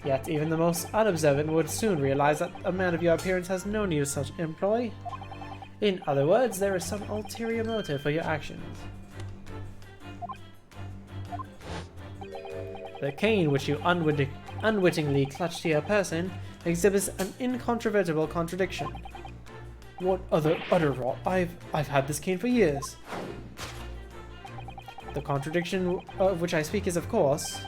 Speaker 4: Yet even the most unobservant would soon realize that a man of your appearance has no need of such employ. In other words, there is some ulterior motive for your actions. The cane which you unwittingly clutched to your person exhibits an incontrovertible contradiction.
Speaker 3: What other utter rot? I've had this cane for years.
Speaker 4: The contradiction of which I speak is, of course,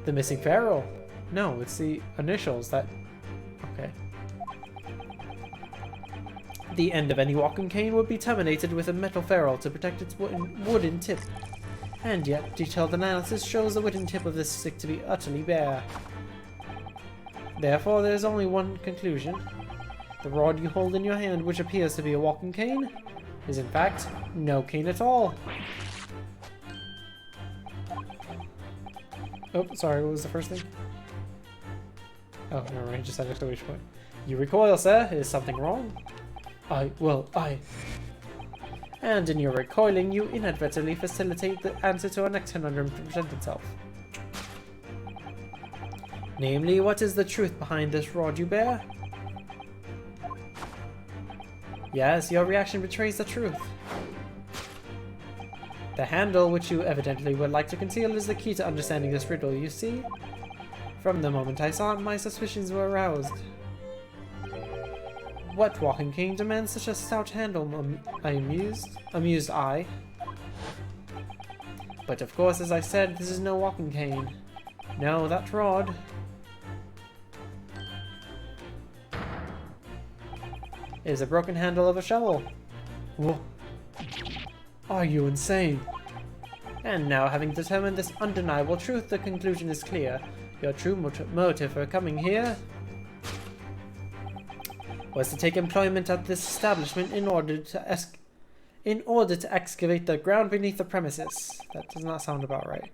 Speaker 4: the missing ferrule. No, it's the initials that... Okay. The end of any walking cane would be terminated with a metal ferrule to protect its wooden tip. And yet, detailed analysis shows the wooden tip of this stick to be utterly bare. Therefore, there is only one conclusion. The rod you hold in your hand, which appears to be a walking cane, is in fact no cane at all. Oh, sorry, what was the first thing? Oh, never mind, just had an exclamation point. You recoil, sir. Is something wrong? And in your recoiling, you inadvertently facilitate the answer to our next conundrum to present itself. Namely, what is the truth behind this rod you bear? Yes, your reaction betrays the truth. The handle, which you evidently would like to conceal, is the key to understanding this riddle, you see? From the moment I saw it, my suspicions were aroused. What walking cane demands such a stout handle? Amused I. But of course, as I said, this is no walking cane. No, that rod is a broken handle of a shovel.
Speaker 3: What? Are you insane?
Speaker 4: And now, having determined this undeniable truth, the conclusion is clear. Your true motive for coming here was to take employment at this establishment in order to excavate the ground beneath the premises. That does not sound about right.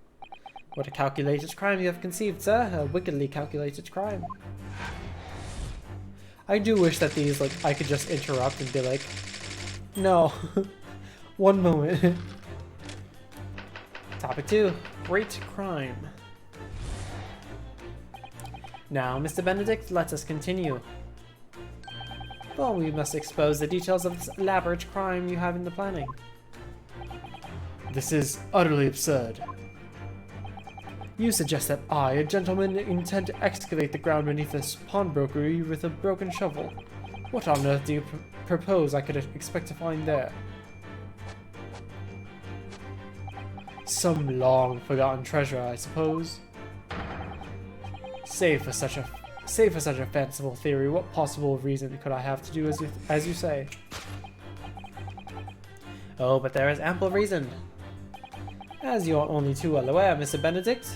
Speaker 4: What a calculated crime you have conceived, sir. A wickedly calculated crime. I do wish that these, I could just interrupt and be like, no, one moment. Topic 2, Great Crime. Now, Mr. Benedict, let us continue. Well, we must expose the details of this elaborate crime you have in the planning.
Speaker 3: This is utterly absurd. You suggest that I, a gentleman, intend to excavate the ground beneath this pawnbrokery with a broken shovel. What on earth do you propose I could expect to find there? Some long-forgotten treasure, I suppose. Save for such a fanciful theory, what possible reason could I have to do as you say?
Speaker 1: Oh, but there is ample reason. As you are only too well aware, Mr. Benedict.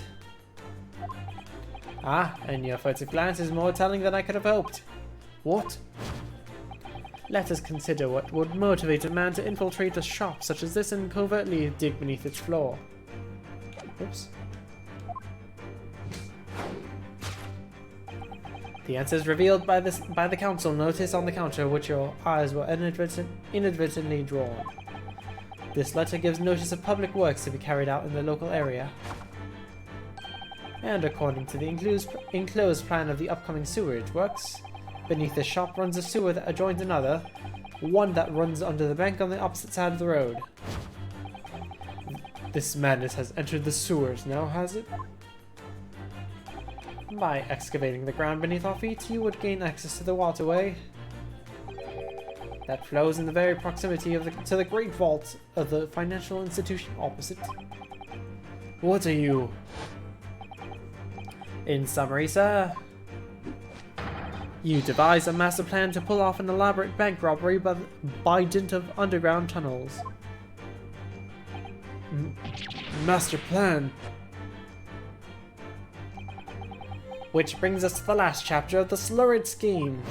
Speaker 1: Ah, and your furtive glance is more telling than I could have hoped.
Speaker 3: What?
Speaker 1: Let us consider what would motivate a man to infiltrate a shop such as this and covertly dig beneath its floor. Oops. The answer is revealed by the council notice on the counter, which your eyes were inadvertently drawn. This letter gives notice of public works to be carried out in the local area. And according to the enclosed plan of the upcoming sewerage works, beneath the shop runs a sewer that adjoins another, one that runs under the bank on the opposite side of the road.
Speaker 3: This madness has entered the sewers now, has it?
Speaker 1: By excavating the ground beneath our feet, you would gain access to the waterway that flows in the very proximity to the great vault of the financial institution opposite.
Speaker 3: What are you?
Speaker 1: In summary, sir, you devised a master plan to pull off an elaborate bank robbery by dint of underground tunnels.
Speaker 3: Master plan?
Speaker 1: Which brings us to the last chapter of the slurred scheme.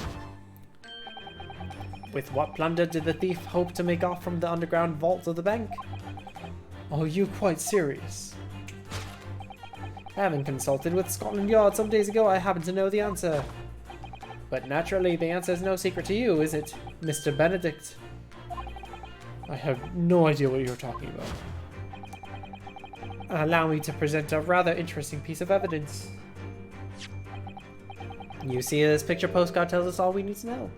Speaker 1: With what plunder did the thief hope to make off from the underground vault of the bank?
Speaker 3: Are you quite serious?
Speaker 1: Having consulted with Scotland Yard some days ago, I happen to know the answer. But naturally, the answer is no secret to you, is it, Mr. Benedict?
Speaker 3: I have no idea what you're talking about.
Speaker 1: Allow me to present a rather interesting piece of evidence. You see, this picture postcard tells us all we need to know.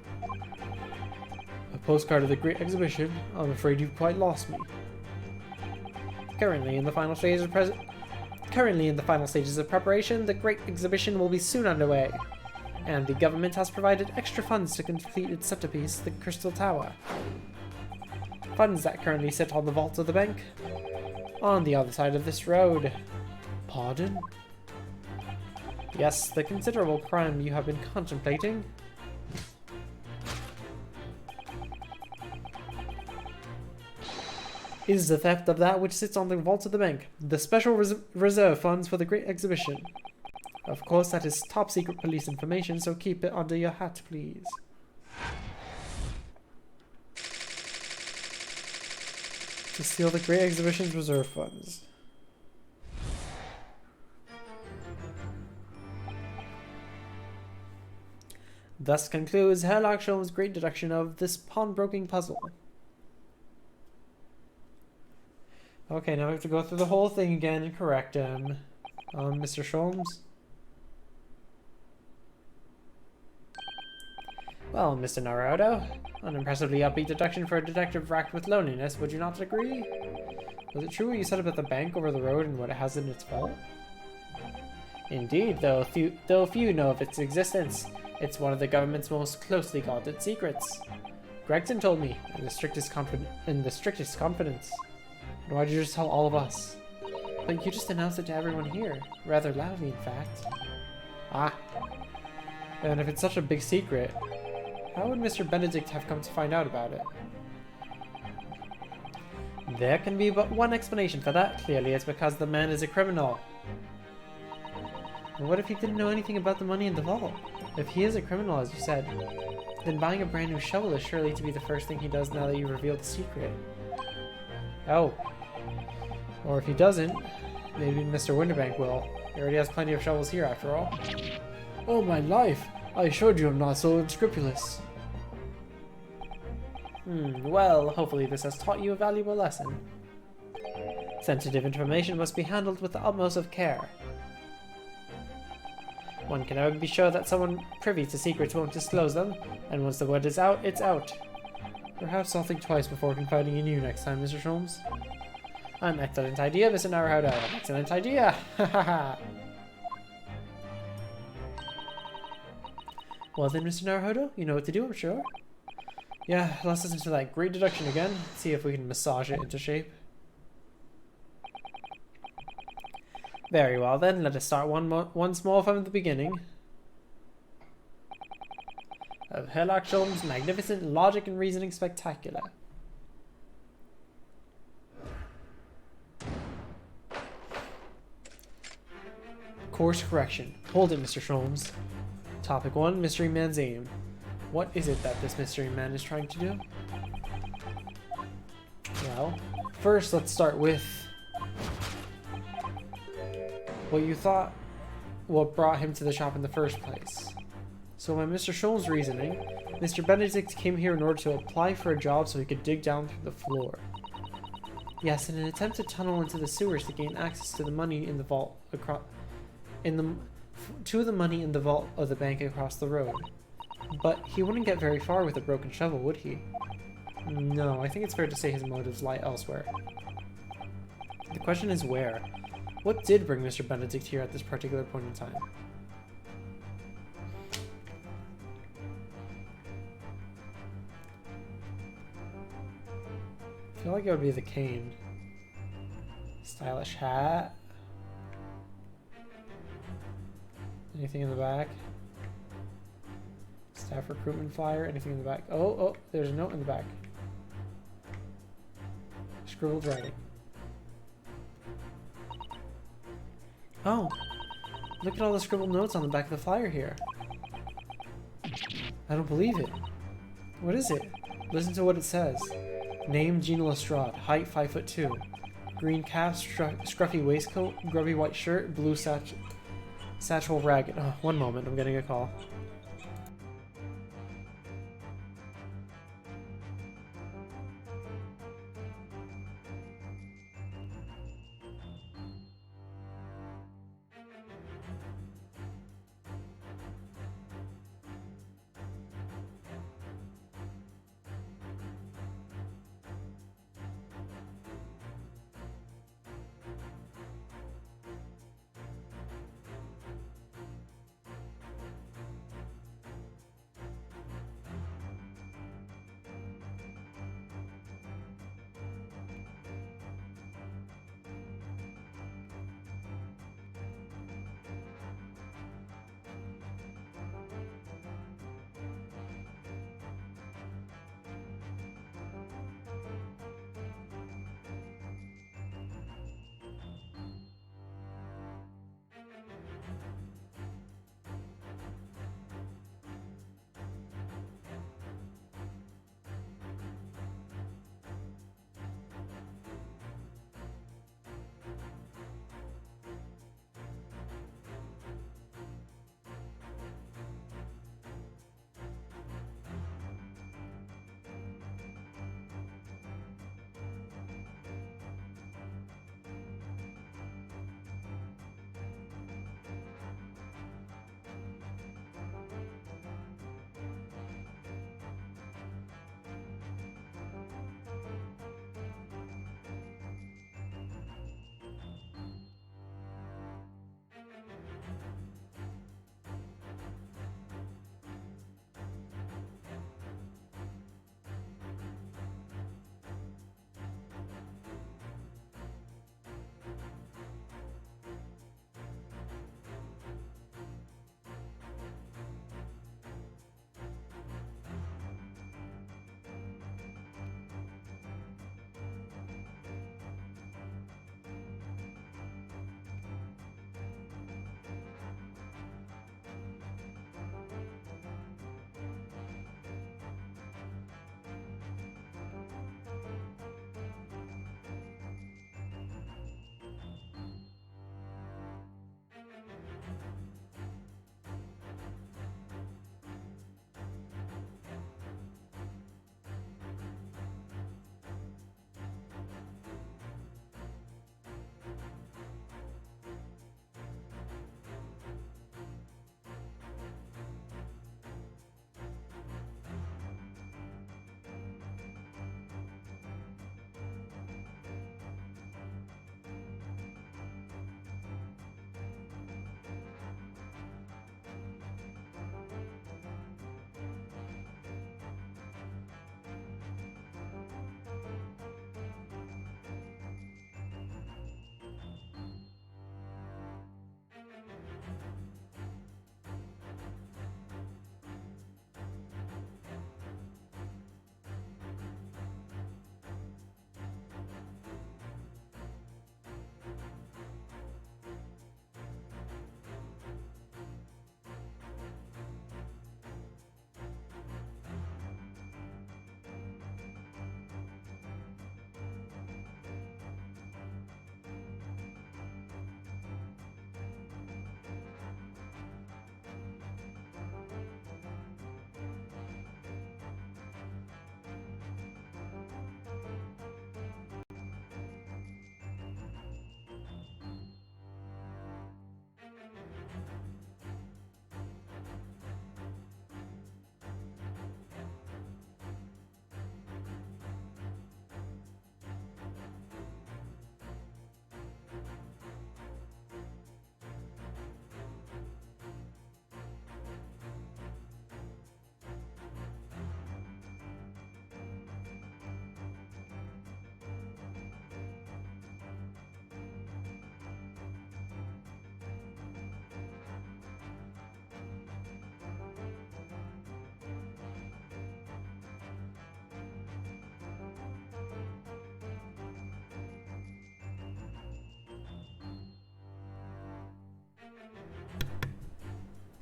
Speaker 3: A postcard of the Great Exhibition? I'm afraid you've quite lost me.
Speaker 1: Currently in the final stages of preparation, the Great Exhibition will be soon underway, and the government has provided extra funds to complete its centerpiece, the Crystal Tower. Funds that currently sit on the vault of the bank, on the other side of this road.
Speaker 3: Pardon?
Speaker 1: Yes, the considerable crime you have been contemplating. Is the theft of that which sits on the vault of the bank, the special reserve funds for the Great Exhibition. Of course, that is top secret police information, so keep it under your hat, please.
Speaker 3: To steal the Great Exhibition's reserve funds.
Speaker 1: Thus concludes Herlock Sholmes' great deduction of this pawnbroking puzzle. Okay, now we have to go through the whole thing again and correct him. Mr. Sholmes? Well, Mr. Naruto, an impressively upbeat deduction for a detective racked with loneliness, would you not agree? Was it true what you said about the bank over the road and what it has in its vault? Indeed, though few know of its existence. It's one of the government's most closely guarded secrets. Gregson told me, in the strictest confidence. Why did you just tell all of us? But you just announced it to everyone here, rather loudly in fact. Ah. And if it's such a big secret, how would Mr. Benedict have come to find out about it? There can be but one explanation for that. Clearly it's because the man is a criminal. And what if he didn't know anything about the money in the vault? If he is a criminal, as you said, then buying a brand new shovel is surely to be the first thing he does now that you revealed the secret. Oh. Or if he doesn't, maybe Mr. Winterbank will. He already has plenty of shovels here after all.
Speaker 3: Oh my life! I assured you I'm not so unscrupulous.
Speaker 1: Well, hopefully this has taught you a valuable lesson. Sensitive information must be handled with the utmost of care. One can never be sure that someone privy to secrets won't disclose them, and once the word is out, it's out.
Speaker 3: Perhaps I'll think twice before confiding in you next time, Mr. Sholmes.
Speaker 1: An excellent idea, Mr. Naruhodo. An excellent idea. Well then, Mr. Naruhodo, you know what to do, I'm sure. Yeah, let's listen to that great deduction again. See if we can massage it into shape. Very well then, let us start once more from the beginning. Of Herlock Sholm's magnificent logic and reasoning spectacular. Course correction. Hold it, Mr. Sholmes. Topic 1, Mystery Man's aim. What is it that this mystery man is trying to do? Well, first let's start with what you thought what brought him to the shop in the first place. So by Mr. Sholmes' reasoning, Mr. Benedict came here in order to apply for a job so he could dig down through the floor. Yes, in an attempt to tunnel into the sewers to gain access to the money in the vault to the money in the vault of the bank across the road. But he wouldn't get very far with a broken shovel, would he? No, I think it's fair to say his motives lie elsewhere. The question is where? What did bring Mr. Benedict here at this particular point in time? I feel like it would be the cane. Stylish hat. Anything in the back? Staff recruitment flyer. Anything in the back? Oh, there's a note in the back. Scribbled writing. Oh, look at all the scribbled notes on the back of the flyer here. I don't believe it. What is it? Listen to what it says. Name Gina Lestrade, height 5'2", green cap, scruffy waistcoat, grubby white shirt, blue satchel ragged. Oh, one moment, I'm getting a call.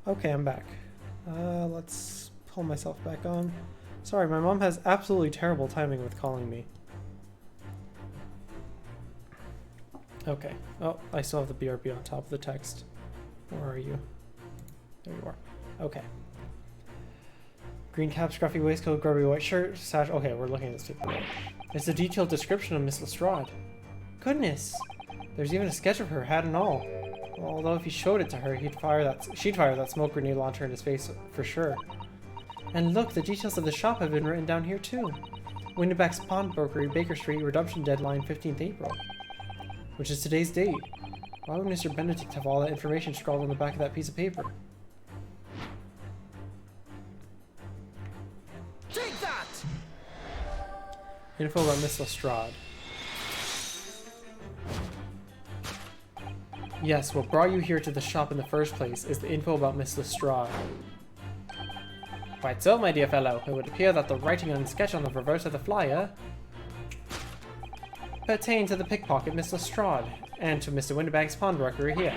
Speaker 1: Okay, I'm back. Let's pull myself back on. Sorry, my mom has absolutely terrible timing with calling me. Okay. Oh, I still have the BRB on top of the text. Where are you? There you are. Okay. Green cap, scruffy waistcoat, grubby white shirt, sash. Okay, we're looking at this paper. It's a detailed description of Miss Lestrade. Goodness! There's even a sketch of her, hat and all. Although if he showed it to her, she'd fire that smoke grenade launcher in his face for sure. And look, the details of the shop have been written down here too. Winterback's Pawnbrokery, Baker Street, redemption deadline 15th April. Which is today's date. Why would Mr. Benedict have all that information scrawled on the back of that piece of paper?
Speaker 2: Take that!
Speaker 1: Info about Miss Lestrade. Yes, what brought you here to the shop in the first place is the info about Miss Lestrade. Quite so, my dear fellow. It would appear that the writing and sketch on the reverse of the flyer pertain to the pickpocket Miss Lestrade, and to Mr. Winterbank's pawnbrokery here.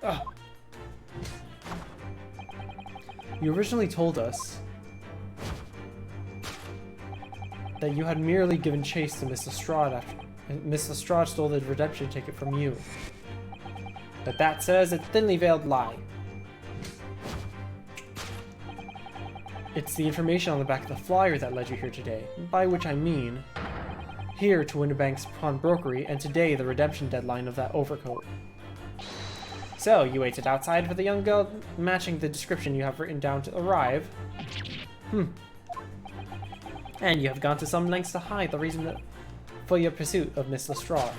Speaker 1: Ugh. You originally told us that you had merely given chase to Miss Lestrade after Miss Lestrade stole the redemption ticket from you. But that, sir, is a thinly veiled lie. It's the information on the back of the flyer that led you here today, by which I mean here to Winterbank's Pawnbrokery, and today the redemption deadline of that overcoat. So, you waited outside for the young girl matching the description you have written down to arrive. And you have gone to some lengths to hide the reason for your pursuit of Miss Lestrade.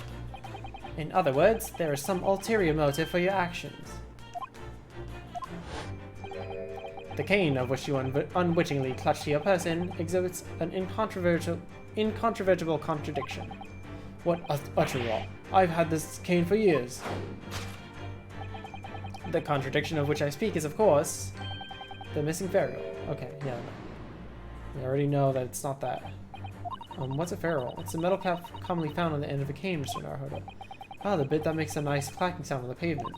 Speaker 1: In other words, there is some ulterior motive for your actions. The cane of which you unwittingly clutched to your person exhibits an incontrovertible contradiction. What utter rot. I've had this cane for years. The contradiction of which I speak is, of course, the missing ferrule. Okay, yeah. I already know that it's not that. What's a ferrule? It's a metal cap commonly found on the end of a cane, Mr. Narhoda. Ah, the bit that makes a nice clacking sound on the pavement.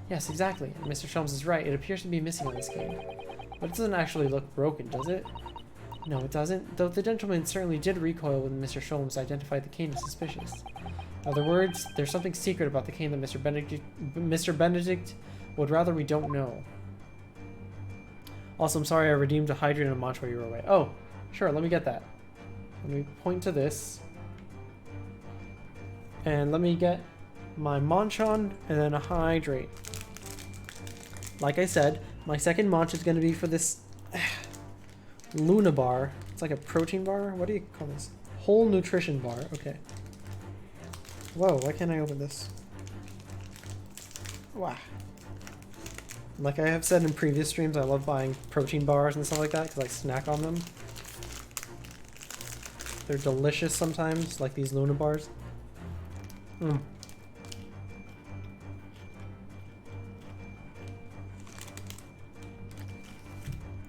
Speaker 1: Yes, exactly. And Mr. Sholmes is right. It appears to be missing on this cane. But it doesn't actually look broken, does it? No, it doesn't. Though the gentleman certainly did recoil when Mr. Sholmes identified the cane as suspicious. In other words, there's something secret about the cane that Mr. Benedict would rather we don't know. Also, I'm sorry I redeemed a hydrant and a munch while you were away. Oh, sure, let me get that. Let me point to this. And let me get my Monchon and then a hydrate. Like I said, my second munch is going to be for this Luna bar. It's like a protein bar. What do you call this? Whole nutrition bar. Okay. Whoa, why can't I open this? Wow. Like I have said in previous streams, I love buying protein bars and stuff like that because I snack on them. They're delicious sometimes, like these Luna bars.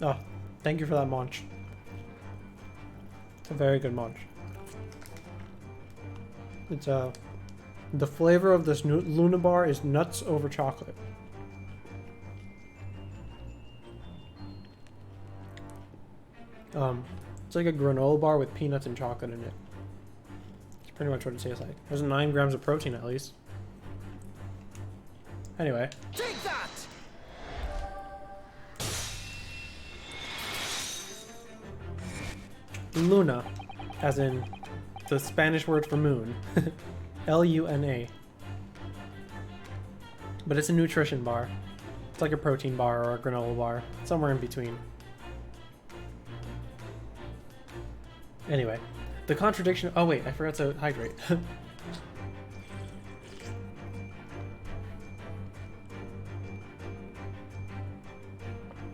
Speaker 1: Oh, thank you for that munch. It's a very good munch. It's the flavor of this Luna bar is nuts over chocolate. It's like a granola bar with peanuts and chocolate in it. It's pretty much what it tastes like. There's 9 grams of protein at least. Anyway.
Speaker 2: Take that!
Speaker 1: Luna, as in the Spanish word for moon. L-U-N-A. But it's a nutrition bar. It's like a protein bar or a granola bar. Somewhere in between. Anyway, the contradiction... Oh wait, I forgot to hydrate.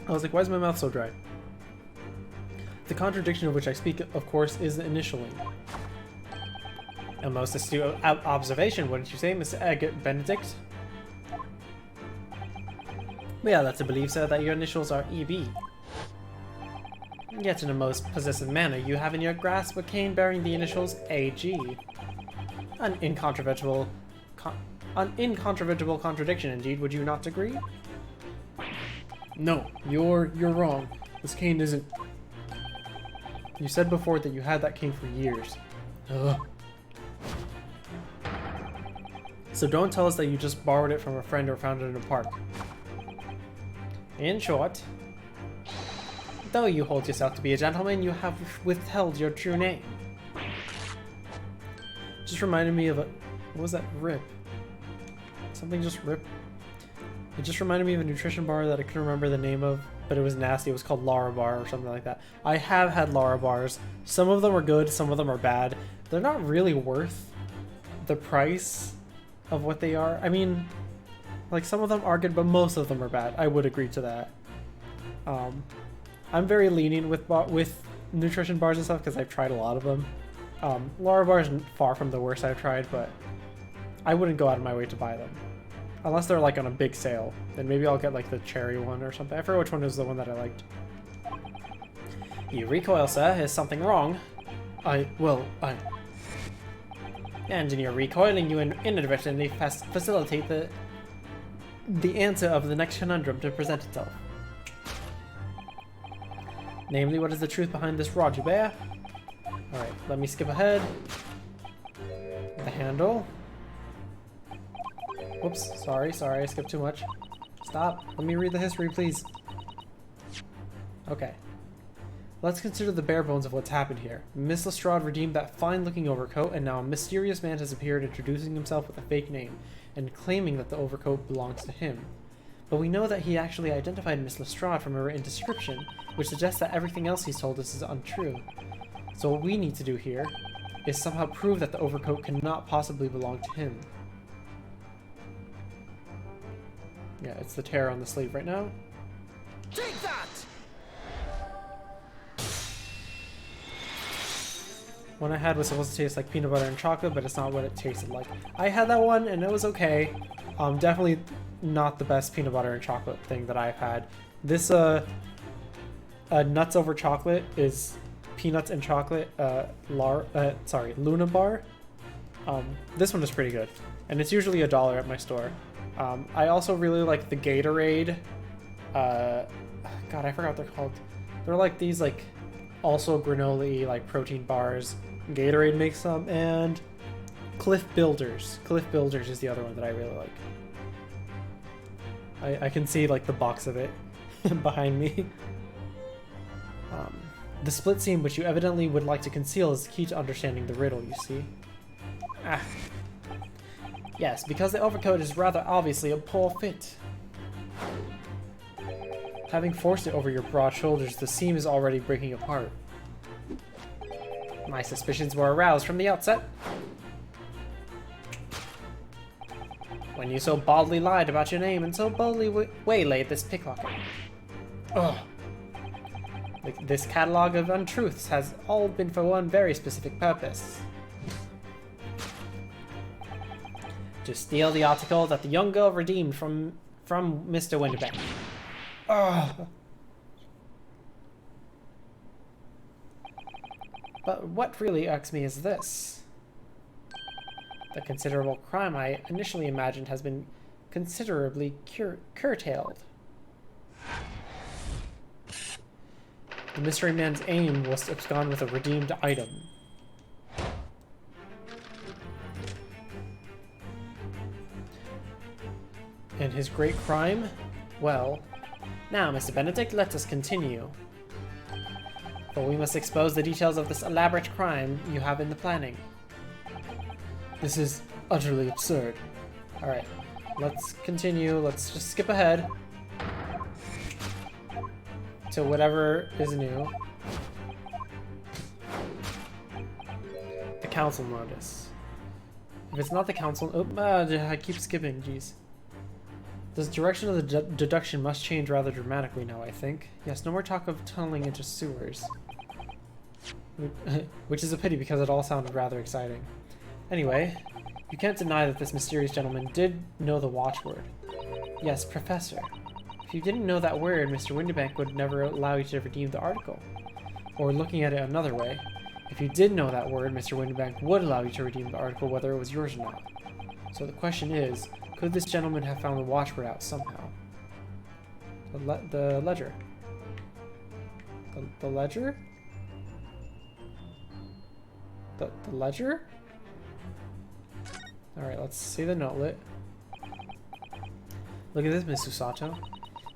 Speaker 1: I was like, why is my mouth so dry? The contradiction of which I speak, of course, is the initialing. A most astute observation, wouldn't you say, Mr. Benedict? Yeah, that's to believe, sir, that your initials are EB. Yet in a most possessive manner, you have in your grasp a cane bearing the initials AG. An incontrovertible contradiction indeed, would you not agree?
Speaker 3: No, you're wrong. This cane isn't...
Speaker 1: You said before that you had that cane for years.
Speaker 3: Ugh.
Speaker 1: So don't tell us that you just borrowed it from a friend or found it in a park. In short, though you hold yourself to be a gentleman, you have withheld your true name. Just reminded me of a... What was that? Rip. Something just ripped. It just reminded me of a nutrition bar that I couldn't remember the name of, but it was nasty. It was called Lara Bar or something like that. I have had Lara Bars. Some of them are good, some of them are bad. They're not really worth the price of what they are. I mean, like, some of them are good, but most of them are bad. I would agree to that. I'm very lenient with nutrition bars and stuff because I've tried a lot of them. Lara Bar is far from the worst I've tried, but I wouldn't go out of my way to buy them. Unless they're like on a big sale. Then maybe I'll get like the cherry one or something. I forget which one was the one that I liked. You recoil, sir. Is something wrong?
Speaker 3: And
Speaker 1: in your recoiling, you inadvertently facilitate the answer of the next conundrum to present itself. Namely, what is the truth behind this rod, you bear? Alright, let me skip ahead. The handle. Whoops, sorry, I skipped too much. Stop, let me read the history, please. Okay. Let's consider the bare bones of what's happened here. Miss Lestrade redeemed that fine-looking overcoat, and now a mysterious man has appeared introducing himself with a fake name, and claiming that the overcoat belongs to him. But we know that he actually identified Miss Lestrade from a written description, which suggests that everything else he's told us is untrue. So what we need to do here is somehow prove that the overcoat cannot possibly belong to him. Yeah, it's the tear on the sleeve right now.
Speaker 2: Take that!
Speaker 1: One I had was supposed to taste like peanut butter and chocolate, but it's not what it tasted like. I had that one and it was okay. Definitely not the best peanut butter and chocolate thing that I've had. This nuts over chocolate is peanuts and chocolate Luna Bar. This one is pretty good, and it's usually $1 at my store. I also really like the Gatorade. God, I forgot what they're called. They're like these like also granola-y like protein bars. Gatorade makes some, and Cliff Builders. Cliff Builders is the other one that I really like. I can see like the box of it behind me. The split seam, which you evidently would like to conceal, is the key to understanding the riddle, you see. Ah. Yes, because the overcoat is rather obviously a poor fit. Having forced it over your broad shoulders, the seam is already breaking apart. My suspicions were aroused from the outset. When you so baldly lied about your name and so boldly waylaid this picklocket. Ugh. This catalog of untruths has all been for one very specific purpose. To steal the article that the young girl redeemed from Mr. Winterbank. Ugh. But what really irks me is this. The considerable crime I initially imagined has been considerably curtailed. The mystery man's aim was to abscond with a redeemed item. And his great crime? Well, now, Mr. Benedict, let us continue. For we must expose the details of this elaborate crime you have in the planning.
Speaker 3: This is utterly absurd.
Speaker 1: Alright, let's continue. Let's just skip ahead to whatever is new. The council notice. If it's not the council... Oh, I keep skipping, jeez. This direction of the deduction must change rather dramatically now, I think. Yes, no more talk of tunneling into sewers. Which is a pity because it all sounded rather exciting. Anyway, you can't deny that this mysterious gentleman did know the watchword. Yes, Professor. If you didn't know that word, Mr. Winterbank would never allow you to redeem the article. Or looking at it another way, if you did know that word, Mr. Winterbank would allow you to redeem the article whether it was yours or not. So the question is, could this gentleman have found the watchword out somehow? The ledger. The ledger? The ledger? Alright, let's see the notelet. Look at this, Miss Usato.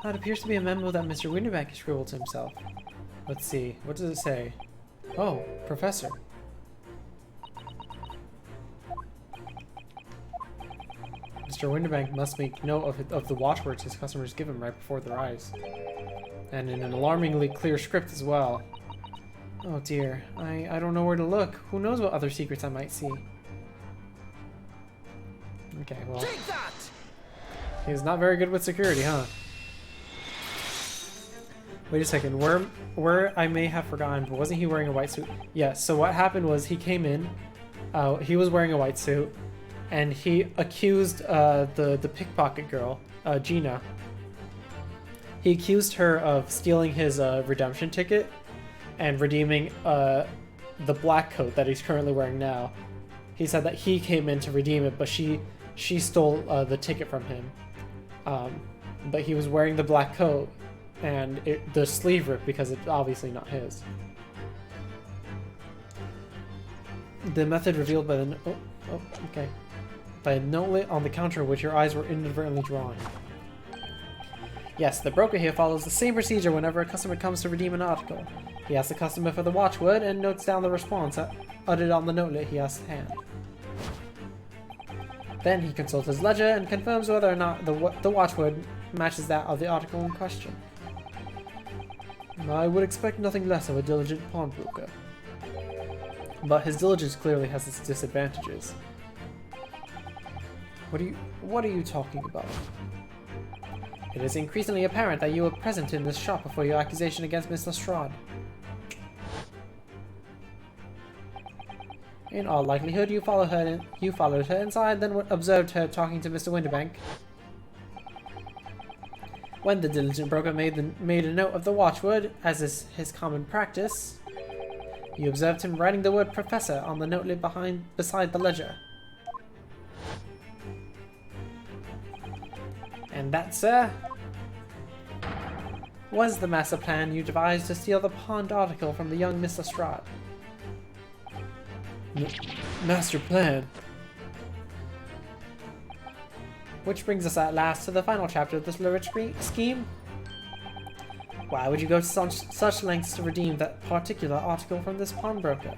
Speaker 1: Oh, it appears to be a memo that Mr. Winterbank has scribbled to himself. Let's see. What does it say? Oh, Professor. Mr. Winterbank must make note of the watchwords his customers give him right before their eyes. And in an alarmingly clear script as well. Oh dear, I don't know where to look. Who knows what other secrets I might see? Okay, well.
Speaker 2: Take that!
Speaker 1: He's not very good with security, huh? Wait a second, where I may have forgotten, but wasn't he wearing a white suit? Yes, so what happened was he came in, he was wearing a white suit, and he accused the pickpocket girl, Gina. He accused her of stealing his redemption ticket and redeeming the black coat that he's currently wearing now. He said that he came in to redeem it, but she stole the ticket from him. But he was wearing the black coat, and the sleeve ripped because it's obviously not his. The method revealed by the by a notelet on the counter which your eyes were inadvertently drawn. Yes, the broker here follows the same procedure whenever a customer comes to redeem an article. He asks the customer for the watchword and notes down the response uttered on the notelet he has to hand. Then he consults his ledger and confirms whether or not the watchword matches that of the article in question. I would expect nothing less of a diligent pawnbroker. But his diligence clearly has its disadvantages. What are you talking about? It is increasingly apparent that you were present in this shop before your accusation against Miss Lestrade. In all likelihood, you followed her inside, then observed her talking to Mr. Winterbank. When the diligent broker made a note of the watchword, as is his common practice, you observed him writing the word Professor on the notelet beside the ledger. And that, sir, was the master plan you devised to steal the pawned article from the young Miss Lestrade.
Speaker 3: Master plan?
Speaker 1: Which brings us at last to the final chapter of this lurid scheme. Why would you go to such lengths to redeem that particular article from this pawnbroker?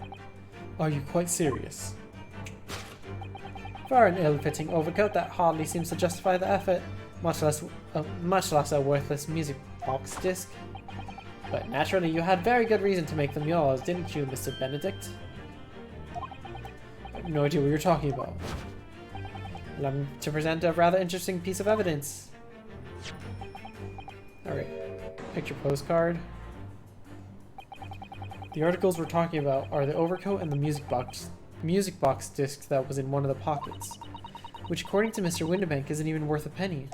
Speaker 3: Are you quite serious?
Speaker 1: For an ill-fitting overcoat that hardly seems to justify the effort, much less a worthless music box disc. But naturally you had very good reason to make them yours, didn't you, Mr. Benedict?
Speaker 3: I have no idea what you're talking about.
Speaker 1: Allow me to present a rather interesting piece of evidence. Alright, picture postcard. The articles we're talking about are the overcoat and the music box disc that was in one of the pockets, which according to Mr. Winterbank isn't even worth a penny.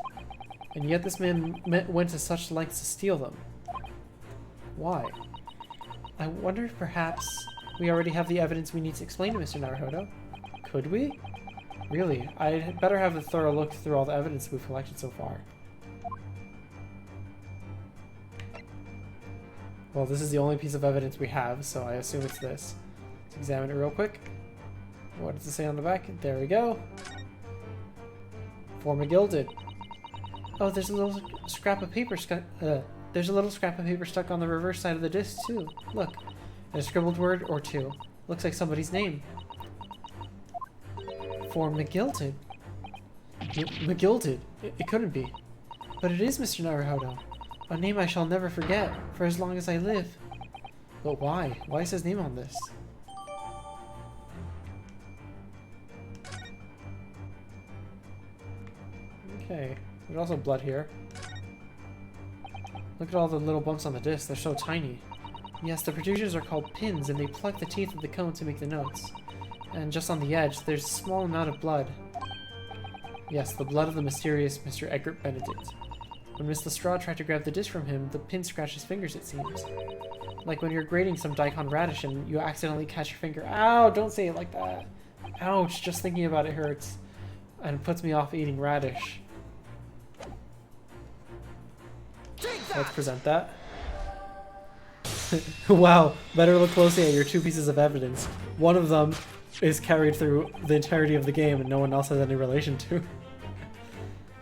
Speaker 1: And yet this man went to such lengths to steal them. Why? I wonder if perhaps we already have the evidence we need to explain to Mr. Naruhodo. Could we? Really, I'd better have a thorough look through all the evidence we've collected so far. Well, this is the only piece of evidence we have, so I assume it's this. Let's examine it real quick. What does it say on the back? There we go. Forma gilded. Oh, there's a little scrap of paper stuck on the reverse side of the disc too. Look, and a scribbled word or two. Looks like somebody's name. Forma gilded.
Speaker 3: McGilded? It couldn't be.
Speaker 1: But it is, Mr. Naruhodo. A name I shall never forget for as long as I live.
Speaker 3: But why? Why is his name on this?
Speaker 1: Okay. There's also blood here. Look at all the little bumps on the disc. They're so tiny. Yes, the protrusions are called pins, and they plug the teeth of the cone to make the notes. And just on the edge, there's a small amount of blood. Yes, the blood of the mysterious Mr. Egbert Benedict. When Miss Lestrade tried to grab the disc from him, the pin scratched his fingers, it seems. Like when you're grating some daikon radish and you accidentally catch your finger. Ow! Don't say it like that. Ouch! Just thinking about it hurts. And it puts me off eating radish.
Speaker 2: Take
Speaker 1: let's present that. Wow, better look closely at your two pieces of evidence. One of them is carried through the entirety of the game and no one else has any relation to.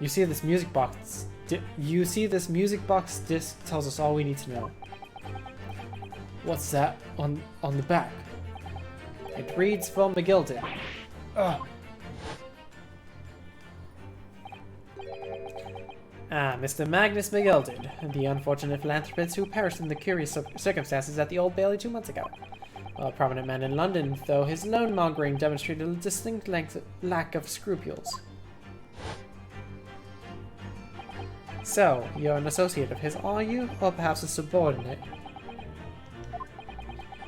Speaker 1: You see this music box. Disc tells us all we need to know. What's that on the back? It reads from McGilded. Ugh. Ah, Mr. Magnus McGilded, the unfortunate philanthropist who perished in the curious circumstances at the Old Bailey 2 months ago. A prominent man in London, though his loan-mongering demonstrated a distinct lack of scruples. So, you're an associate of his, are you? Or perhaps a subordinate?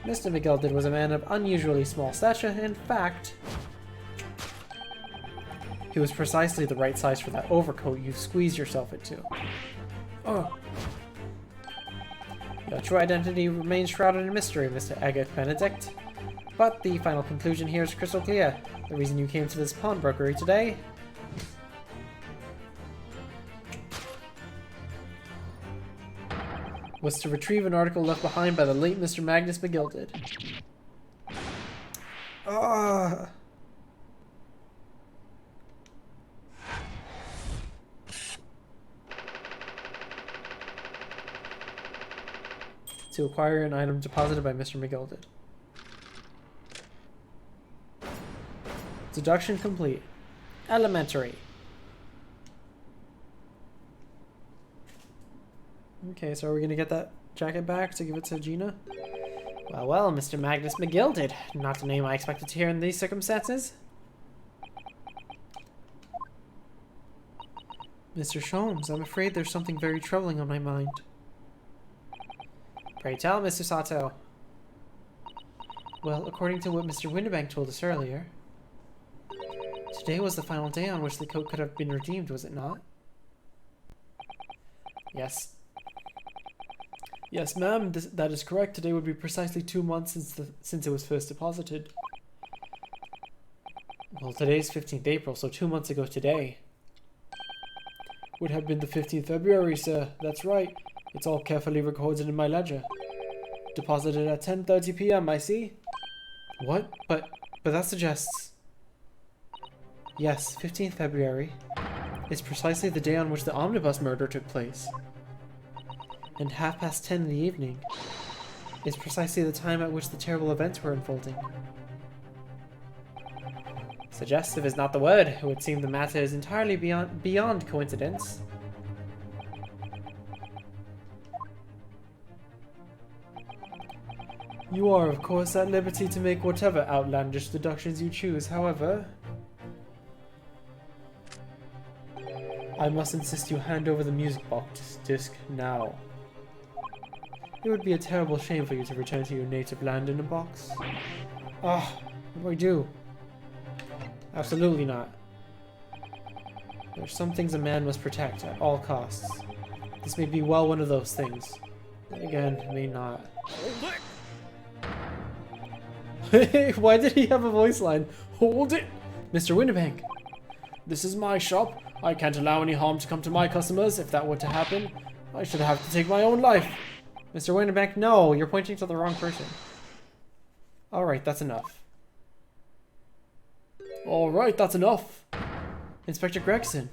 Speaker 1: Mr. McGilded was a man of unusually small stature. In fact, he was precisely the right size for that overcoat you squeezed yourself into. Oh. Your true identity remains shrouded in mystery, Mr. Agate Benedict. But the final conclusion here is crystal clear. The reason you came to this pawnbrokery today was to retrieve an article left behind by the late Mr. Magnus McGilded. Ah. To acquire an item deposited by Mr. McGilded. Deduction complete. Elementary. Okay, so are we gonna get that jacket back to give it to Gina? Well, well, Mr. Magnus McGilded. Not a name I expected to hear in these circumstances. Mr. Sholmes, I'm afraid there's something very troubling on my mind. Pray tell, Mr. Sato. Well, according to what Mr. Winterbank told us earlier, today was the final day on which the coat could have been redeemed, was it not? Yes. Yes, ma'am, that is correct. Today would be precisely 2 months since it was first deposited. Well, today's 15th April, so 2 months ago today. Would have been the 15th February, sir. That's right. It's all carefully recorded in my ledger. Deposited at 10:30 p.m., I see. What? But that suggests... Yes, 15th February is precisely the day on which the omnibus murder took place. And 10:30 in the evening is precisely the time at which the terrible events were unfolding. Suggestive is not the word. It would seem the matter is entirely beyond coincidence. You are, of course, at liberty to make whatever outlandish deductions you choose. However, I must insist you hand over the music box disc now. It would be a terrible shame for you to return to your native land in a box. Ah, what do I do? Absolutely not. There are some things a man must protect at all costs. This may be well one of those things. Then again, it may not. Why did he have a voice line? Hold it! Mr. Winterbank! This is my shop. I can't allow any harm to come to my customers. If that were to happen, I should have to take my own life. Mr. Winterbank, no! You're pointing to the wrong person. Alright, that's enough. Alright, that's enough. Inspector Gregson.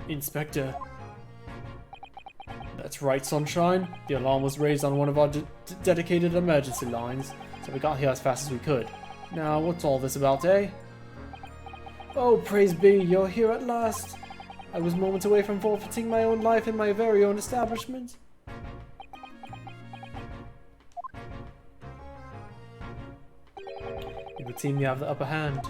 Speaker 1: Inspector. That's right, Sunshine. The alarm was raised on one of our dedicated emergency lines, so we got here as fast as we could. Now, what's all this about, eh? Oh, praise be, you're here at last. I was moments away from forfeiting my own life in my very own establishment. It would seem you have the upper hand.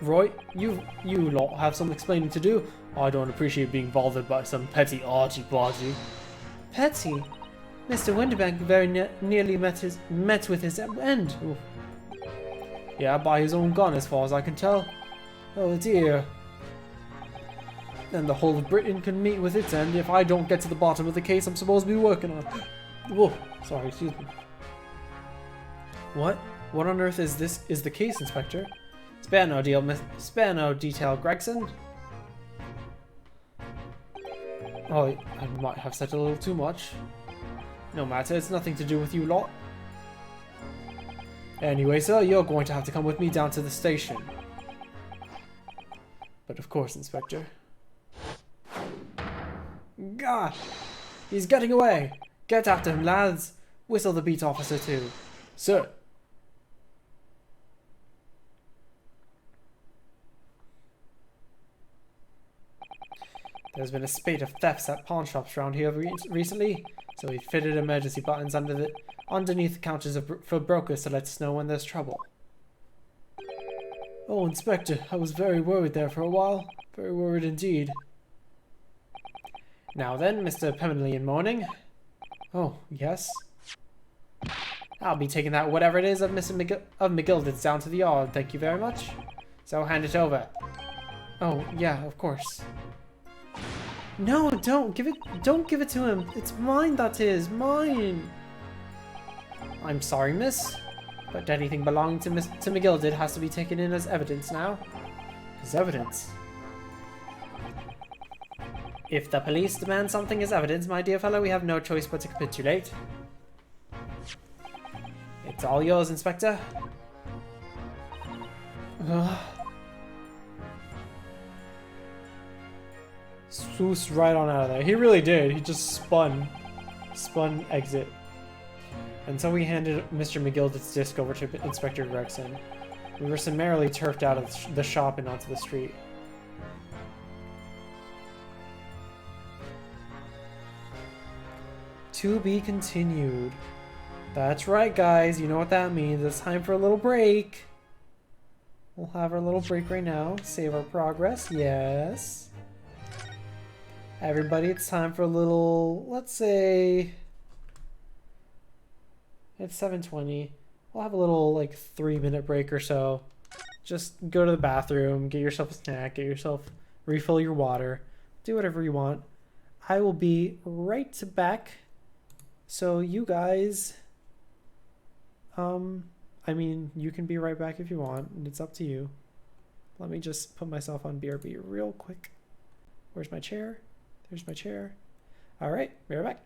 Speaker 1: Roy, you lot have some explaining to do. I don't appreciate being bothered by some petty argy-bargy. Petty? Mr. Winterbank very nearly met with his end. Ooh. Yeah, by his own gun as far as I can tell. Oh dear. And the whole of Britain can meet with its end if I don't get to the bottom of the case I'm supposed to be working on. Whoa, sorry, excuse me. What? What on earth is the case, Inspector?
Speaker 4: Spare no detail, Gregson.
Speaker 3: Oh, I might have said a little too much. No matter, it's nothing to do with you lot. Anyway, sir, you're going to have to come with me down to the station. But of course, Inspector. Gah! He's getting away! Get after him, lads! Whistle the beat officer too. Sir!
Speaker 4: There's been a spate of thefts at pawn shops around here recently, so we've fitted emergency buttons underneath the counters for brokers to let us know when there's trouble.
Speaker 3: Oh, Inspector, I was very worried there for a while. Very worried indeed.
Speaker 4: Now then, Mr. Pemberley Morning.
Speaker 3: Oh, yes?
Speaker 4: I'll be taking that whatever it is of McGilded's down to the yard, thank you very much. So hand it over.
Speaker 3: Oh, yeah, of course.
Speaker 4: No, don't give it to him. It's mine, that is, mine. I'm sorry, miss, but anything belonging to McGilded has to be taken in as evidence now.
Speaker 3: As evidence?
Speaker 4: If the police demand something as evidence, my dear fellow, we have no choice but to capitulate. It's all yours, Inspector.
Speaker 1: Swoosed right on out of there. He really did. He just spun exit. And so we handed Mr. McGilded's disc over to Inspector Gregson. We were summarily turfed out of the shop and onto the street. To be continued. That's right, guys. You know what that means. It's time for a little break. We'll have our little break right now. Save our progress. Yes. Everybody, it's time for a little, let's say, it's 7:20. We'll have a little, like, 3-minute break or so. Just go to the bathroom, get yourself a snack, refill your water, do whatever you want. I will be right back. So you guys, I mean, you can be right back if you want, and it's up to you. Let me just put myself on BRB real quick. Where's my chair? There's my chair. All right, be right back.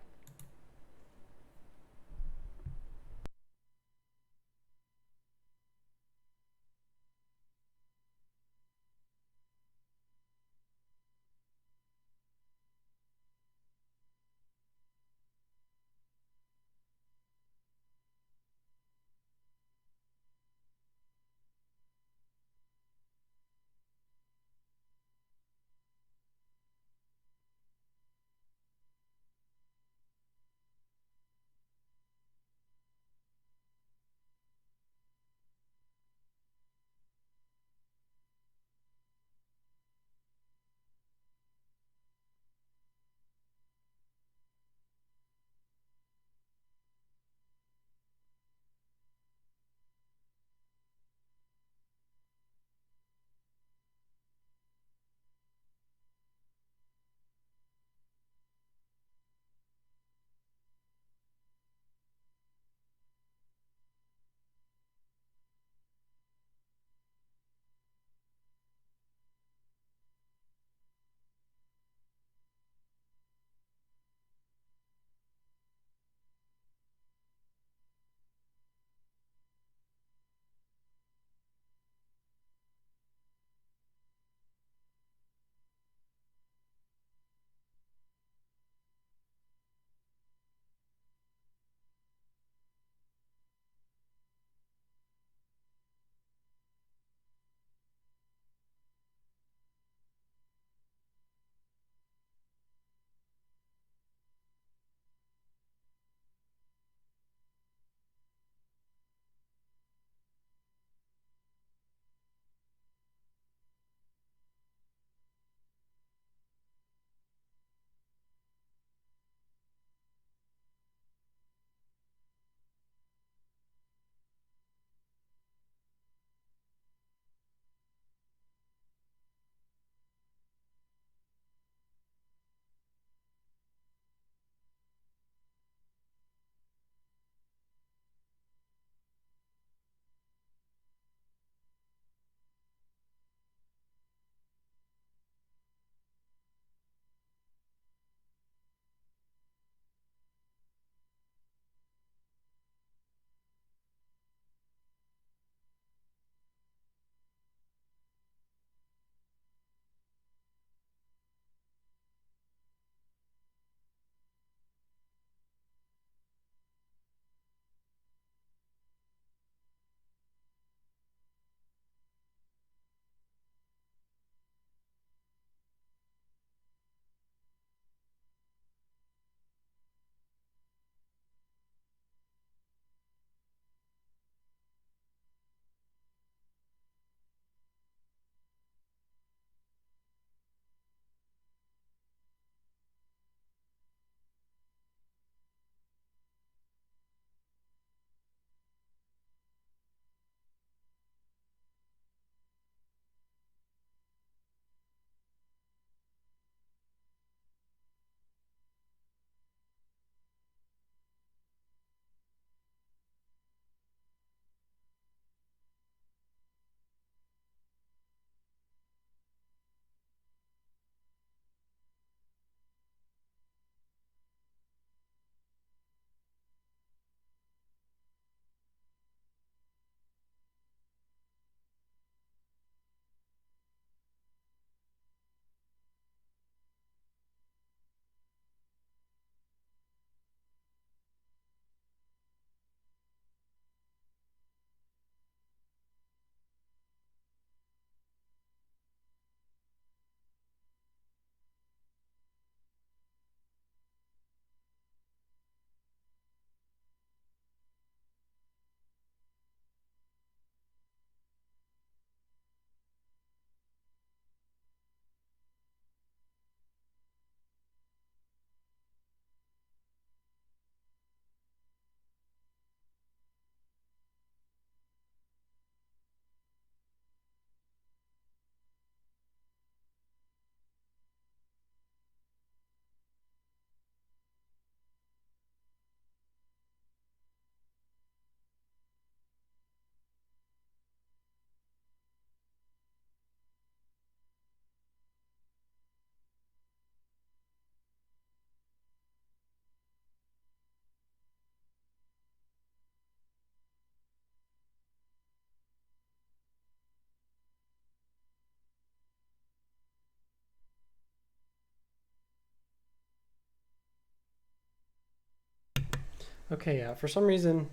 Speaker 1: Okay, yeah, for some reason,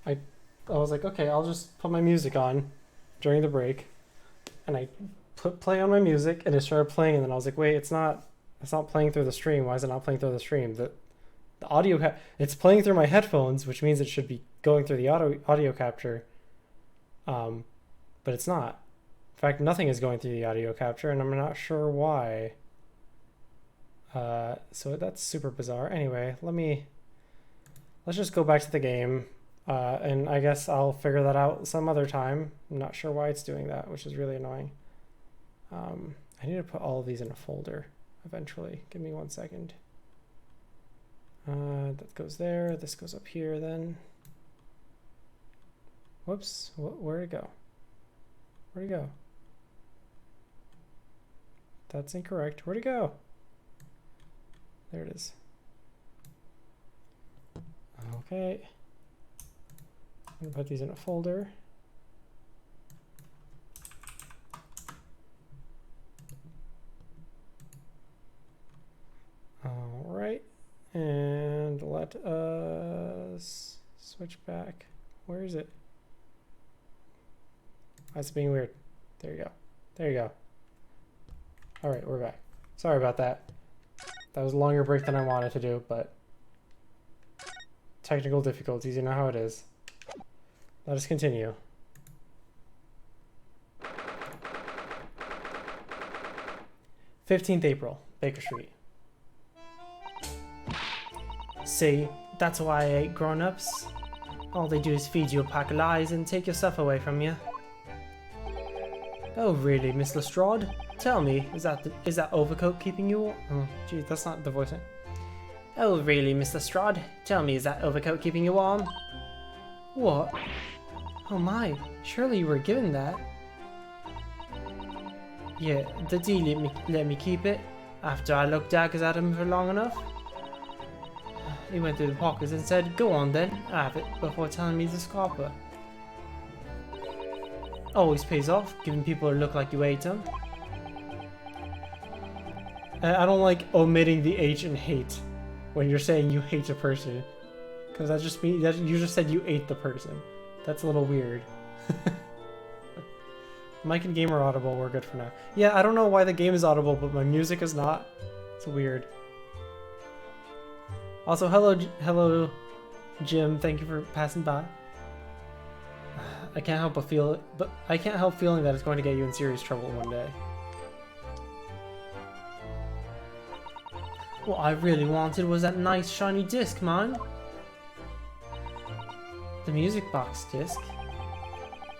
Speaker 1: I was like, okay, I'll just put my music on during the break. And I put play on my music, and it started playing, and then I was like, wait, it's not playing through the stream. Why is it not playing through the stream? The audio, it's playing through my headphones, which means it should be going through the audio capture. But it's not. In fact, nothing is going through the audio capture, and I'm not sure why. So that's super bizarre. Anyway, let's just go back to the game. And I guess I'll figure that out some other time. I'm not sure why it's doing that, which is really annoying. I need to put all of these in a folder eventually. Give me 1 second. That goes there. This goes up here then. Whoops. Where'd it go? Where'd it go? That's incorrect. Where'd it go? There it is. Okay. I'm gonna put these in a folder. All right, and let us switch back. Where is it? That's being weird. There you go. There you go. All right, we're back. Sorry about that. That was a longer break than I wanted to do, but technical difficulties, you know how it is. Let us continue. April 15th, Baker Street.
Speaker 4: See, that's why I hate grown-ups. All they do is feed you a pack of lies and take your stuff away from you. Oh really, Miss Lestrade? Tell me, is that overcoat keeping you warm?
Speaker 1: Oh, geez, that's not the voice.
Speaker 4: Oh really, Miss Lestrade? Tell me, is that overcoat keeping you warm? What? Oh my, surely you were given that. Yeah, the dealer let me keep it after I looked daggers at him for long enough. He went through the pockets and said, go on then, have it, before telling me to scarper. Always pays off, giving people a look like you ate them.
Speaker 1: I don't like omitting the H in hate when you're saying you hate a person. Because that just means that you just said you ate the person. That's a little weird. Mic and game are audible, we're good for now. Yeah, I don't know why the game is audible, but my music is not. It's weird. Also, hello, Jim. Thank you for passing by. I can't help feeling that it's going to get you in serious trouble one day.
Speaker 4: What I really wanted was that nice shiny disc, man.
Speaker 1: The music box disc.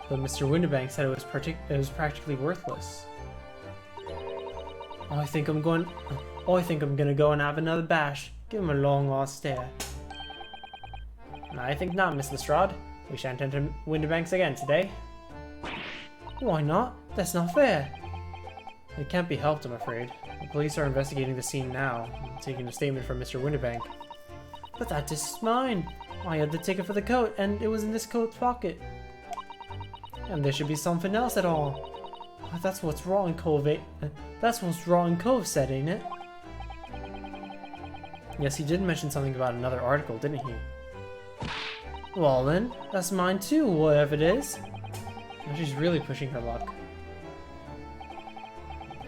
Speaker 1: But Mr. Winterbank said it was practically worthless.
Speaker 4: I think I'm gonna go and have another bash. Give him a long lost stare.
Speaker 1: I think not, Miss Lestrade. We shan't enter Winterbanks again today.
Speaker 4: Why not? That's not fair.
Speaker 1: It can't be helped, I'm afraid. The police are investigating the scene now, taking a statement from Mr. Winterbank.
Speaker 4: But that disc is mine. I had the ticket for the coat, and it was in this coat's pocket.
Speaker 1: And there should be something else at all.
Speaker 4: That's what's wrong, Cove. That's what's wrong, Cove said, ain't it?
Speaker 1: Yes, he did mention something about another article, didn't he?
Speaker 4: Well then, that's mine too, whatever it is.
Speaker 1: She's really pushing her luck.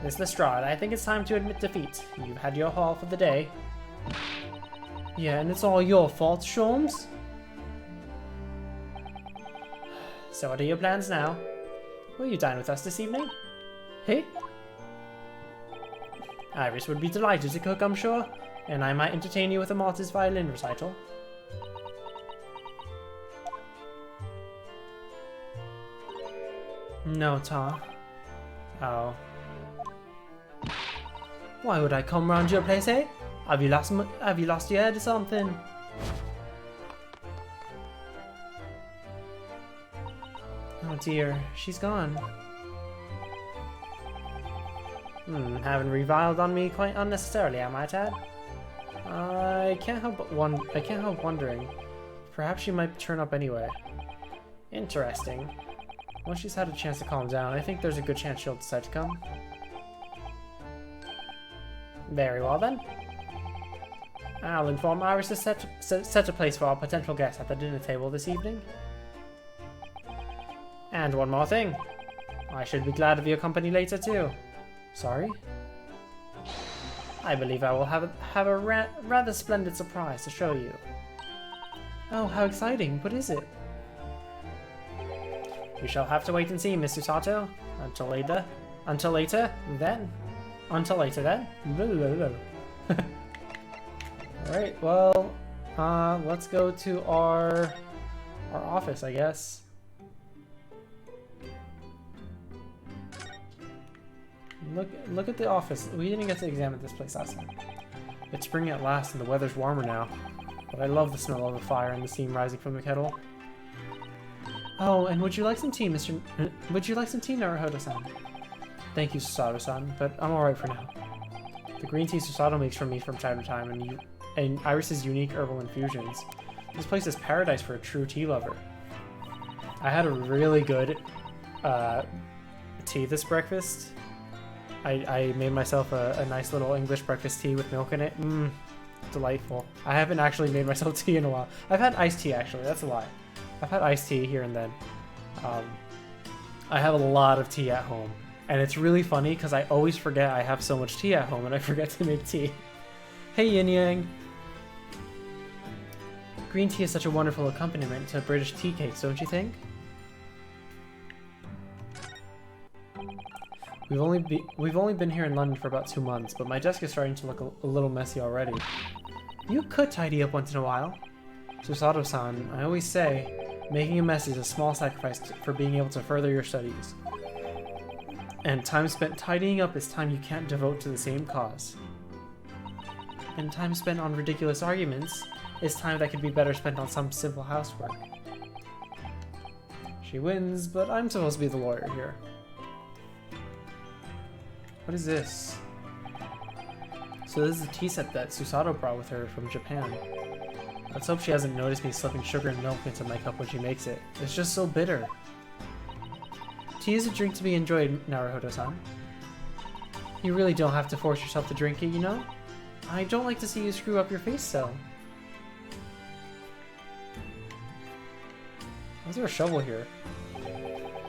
Speaker 4: Miss Lestrade, I think it's time to admit defeat. You've had your haul for the day. Yeah, and it's all your fault, Sholmes. So what are your plans now? Will you dine with us this evening? Hey? Iris would be delighted to cook, I'm sure, and I might entertain you with a Maltese violin recital. No, Tar. Oh. Why would I come round your place, eh? Have you lost your head or something? Oh dear, she's gone. Having reviled on me quite unnecessarily, I might add. I can't help wondering. Perhaps she might turn up anyway. Interesting. Once she's had a chance to calm down, I think there's a good chance she'll decide to come. Very well then.
Speaker 1: I'll inform Iris to set a place for our potential guests at the dinner table this evening. And one more thing. I should be glad of your company later too. Sorry? I believe I will have a rather splendid surprise to show you. Oh, how exciting. What is it? We shall have to wait and see, Miss Susato. Until later. Until later, then. Until later, then. Alright, well, let's go to our office, I guess. Look at the office. We didn't get to examine this place last time. It's spring at last and the weather's warmer now. But I love the smell of the fire and the steam rising from the kettle. Oh, and would you like some tea, would you like some tea, Naruhodo-san? Thank you, Susato-san, but I'm alright for now. The green tea Susato makes for me from time to time, and Iris's unique herbal infusions. This place is paradise for a true tea lover. I had a really good tea this breakfast. I made myself a nice little English breakfast tea with milk in it. Delightful. I haven't actually made myself tea in a while. I've had iced tea, actually. That's a lie. I've had iced tea here and then. I have a lot of tea at home. And it's really funny because I always forget I have so much tea at home and I forget to make tea. Hey, Yin Yang. Green tea is such a wonderful accompaniment to British tea cakes, don't you think? We've only been here in London for about 2 months, but my desk is starting to look a little messy already. You could tidy up once in a while. Susato-san, I always say, making a mess is a small sacrifice for being able to further your studies. And time spent tidying up is time you can't devote to the same cause. And time spent on ridiculous arguments is time that could be better spent on some simple housework. She wins, but I'm supposed to be the lawyer here. What is this? So this is a tea set that Susato brought with her from Japan. Let's hope she hasn't noticed me slipping sugar and milk into my cup when she makes it. It's just so bitter. Tea is a drink to be enjoyed, Naruhodo-san. You really don't have to force yourself to drink it, you know? I don't like to see you screw up your face so. Why is there a shovel here?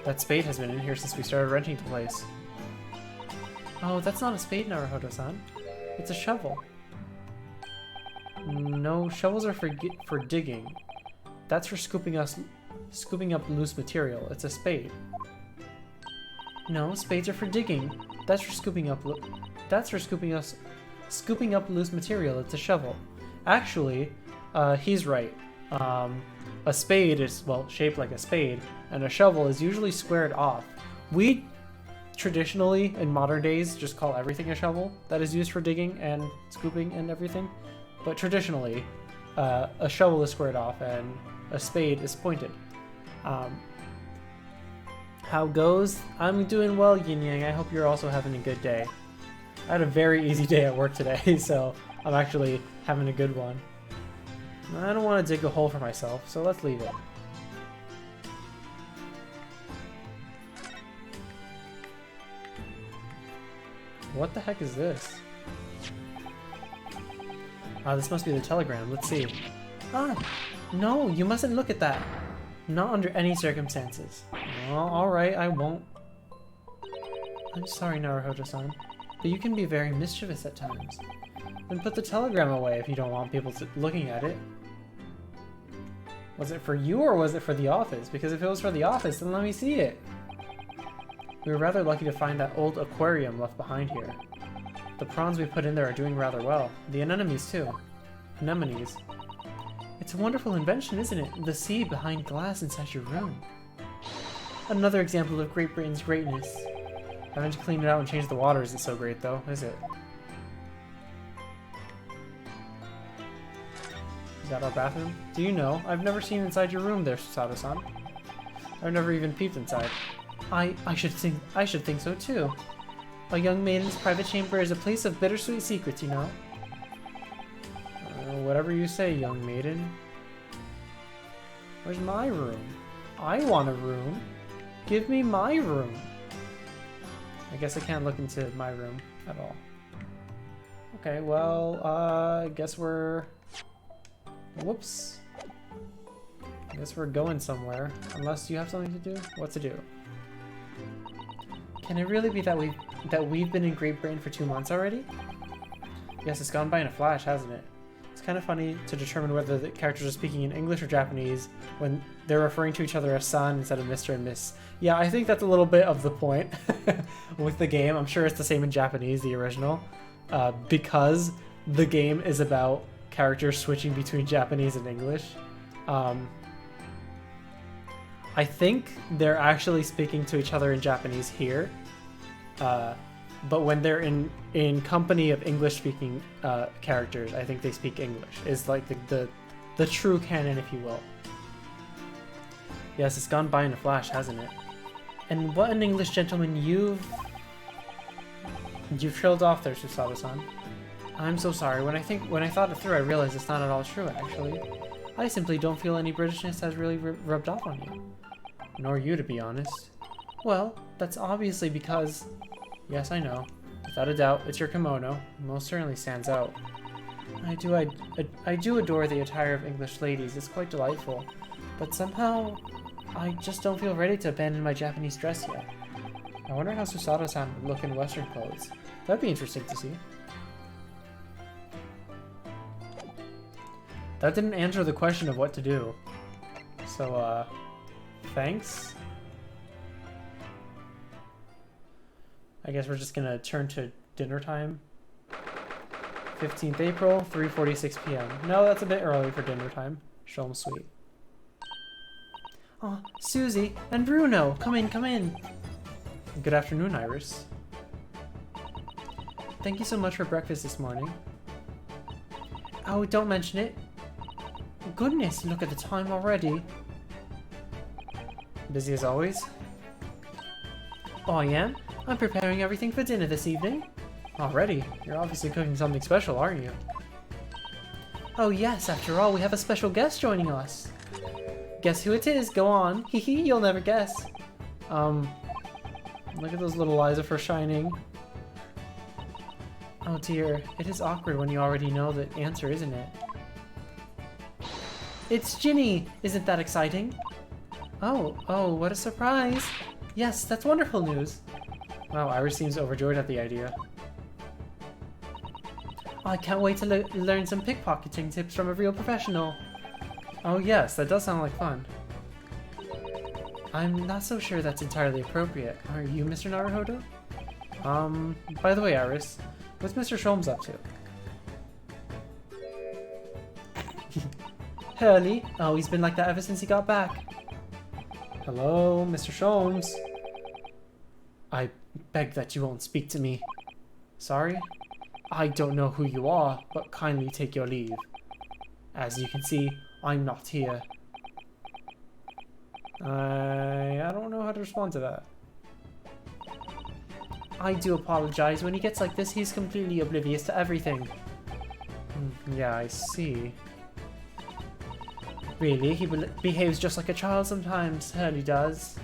Speaker 1: That spade has been in here since we started renting the place. Oh, that's not a spade, Naruhodo-san. It's a shovel. No, shovels are for digging. That's for scooping up loose material. It's a spade. No, spades are for digging. That's for scooping up loose material. It's a shovel. Actually, he's right. A spade is, well, shaped like a spade, and a shovel is usually squared off. We traditionally, in modern days, just call everything a shovel that is used for digging and scooping and everything. But traditionally, a shovel is squared off and a spade is pointed. How goes? I'm doing well, Yin Yang. I hope you're also having a good day. I had a very easy day at work today, so I'm actually having a good one. I don't want to dig a hole for myself, so let's leave it. What the heck is this? This must be the telegram. Let's see. Ah! No, you mustn't look at that. Not under any circumstances. Oh, alright, I won't. I'm sorry, Naruhodo-san, but you can be very mischievous at times. Then put the telegram away if you don't want people looking at it. Was it for you or was it for the office? Because if it was for the office, then let me see it. We were rather lucky to find that old aquarium left behind here. The prawns we put in there are doing rather well. The anemones too. Anemones. It's a wonderful invention, isn't it? The sea behind glass inside your room. Another example of Great Britain's greatness. Having to clean it out and change the water isn't so great though, is it? Is that our bathroom? Do you know? I've never seen inside your room there, Susato-san. I've never even peeped inside. I should think so too. A young maiden's private chamber is a place of bittersweet secrets, you know. Whatever you say, young maiden. Where's my room? I want a room. Give me my room. I guess I can't look into my room at all. Okay, well, I guess we're... Whoops. I guess we're going somewhere. Unless you have something to do? What to do? Can it really be that we've been in Great Britain for 2 months already? Yes, it's gone by in a flash, hasn't it? It's kind of funny to determine whether the characters are speaking in English or Japanese when they're referring to each other as san instead of Mr. and Miss. Yeah, I think that's a little bit of the point with the game. I'm sure it's the same in Japanese, the original, because the game is about characters switching between Japanese and English. I think they're actually speaking to each other in Japanese here, but when they're in company of English-speaking characters, I think they speak English. It's like the true canon, if you will. Yes, it's gone by in a flash, hasn't it? And what an English gentleman you've trailed off there, Susato-san. I'm so sorry. When I thought it through, I realized it's not at all true, actually. I simply don't feel any Britishness has really rubbed off on you. Nor you, to be honest. Well, that's obviously because... Yes, I know. Without a doubt, it's your kimono. It most certainly stands out. I do adore the attire of English ladies. It's quite delightful. But somehow, I just don't feel ready to abandon my Japanese dress yet. I wonder how Susato-san would look in Western clothes. That'd be interesting to see. That didn't answer the question of what to do. So, thanks. I guess we're just gonna turn to dinner time. 15th April, 3:46 p.m. No, that's a bit early for dinner time. Show 'em sweet. Oh, Susie and Bruno, come in, come in. Good afternoon, Iris. Thank you so much for breakfast this morning. Oh, don't mention it. Goodness, look at the time already. Busy as always? Oh, I am? I'm preparing everything for dinner this evening. Already? You're obviously cooking something special, aren't you? Oh yes, after all, we have a special guest joining us. Guess who it is? Go on. Hee hee, you'll never guess. Look at those little eyes of her shining. Oh dear, it is awkward when you already know the answer, isn't it? It's Ginny! Isn't that exciting? Oh, what a surprise! Yes, that's wonderful news. Wow, Iris seems overjoyed at the idea. I can't wait to learn some pickpocketing tips from a real professional. Oh yes, that does sound like fun. I'm not so sure that's entirely appropriate. Are you Mr. Naruhodo? By the way, Iris, what's Mr. Sholmes up to? Hurley? Oh, he's been like that ever since he got back. Hello, Mr. Sholmes. I beg that you won't speak to me. Sorry? I don't know who you are, but kindly take your leave. As you can see, I'm not here. I don't know how to respond to that. I do apologize. When he gets like this, he's completely oblivious to everything. Yeah, I see. Really? He behaves just like a child sometimes. Hurley does.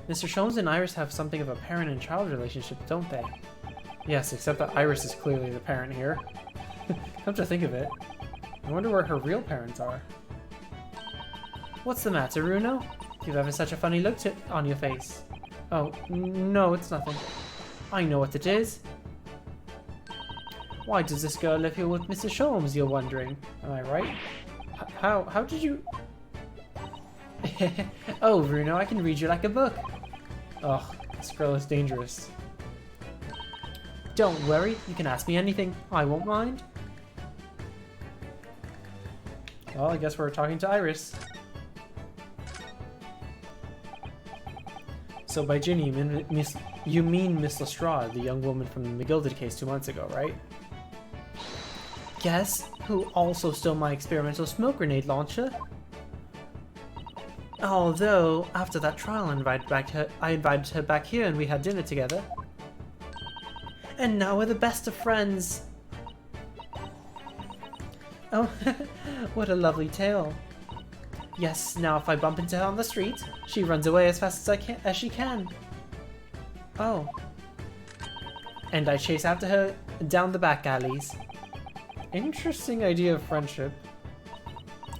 Speaker 1: Mr. Sholmes and Iris have something of a parent and child relationship, don't they? Yes, except that Iris is clearly the parent here. Come to think of it, I wonder where her real parents are. What's the matter, Runo? You've having such a funny look on your face. Oh, no, it's nothing. I know what it is. Why does this girl live here with Mr. Sholmes, you're wondering? Am I right? How did you... Oh, Runo, I can read you like a book. Ugh, this girl is dangerous. Don't worry, you can ask me anything. I won't mind. Well, I guess we're talking to Iris. So by Ginny, you mean Miss Lestrade, the young woman from the McGilded case 2 months ago, right? Yes, who also stole my experimental smoke grenade launcher. Although, after that trial, I invited her back here and we had dinner together. And now we're the best of friends. Oh, what a lovely tale. Yes, now if I bump into her on the street, she runs away as fast as she can. Oh.
Speaker 4: and I chase after her down the back alleys.
Speaker 1: Interesting idea of friendship.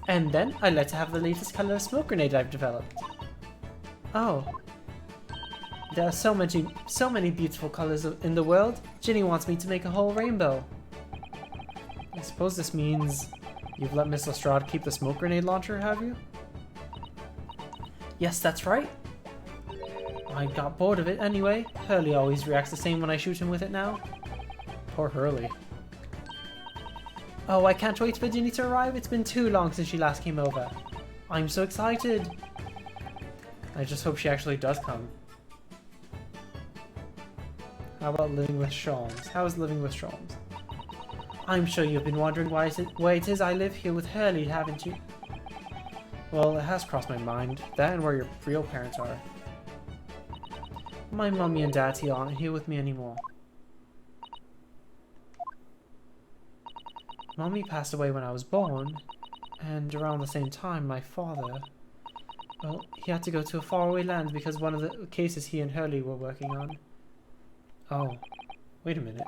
Speaker 4: And then I let her have the latest color smoke grenade I've developed. Oh. There are so many beautiful colors in the world. Ginny wants me to make a whole rainbow.
Speaker 1: I suppose this means you've let Miss Lestrade keep the smoke grenade launcher, have you?
Speaker 4: Yes, that's right. I got bored of it anyway. Hurley always reacts the same when I shoot him with it now.
Speaker 1: Poor Hurley.
Speaker 4: Oh, I can't wait for Ginny to arrive. It's been too long since she last came over. I'm so excited.
Speaker 1: I just hope she actually does come. How about living with Sholmes? How is living with Sholmes?
Speaker 4: I'm sure you've been wondering why it is I live here with Hurley, haven't you?
Speaker 1: Well, it has crossed my mind. That and where your real parents are.
Speaker 4: My mummy and daddy aren't here with me anymore. Mummy passed away when I was born, and around the same time my father, well, he had to go to a faraway land because one of the cases he and Hurley were working on.
Speaker 1: Oh, wait a minute.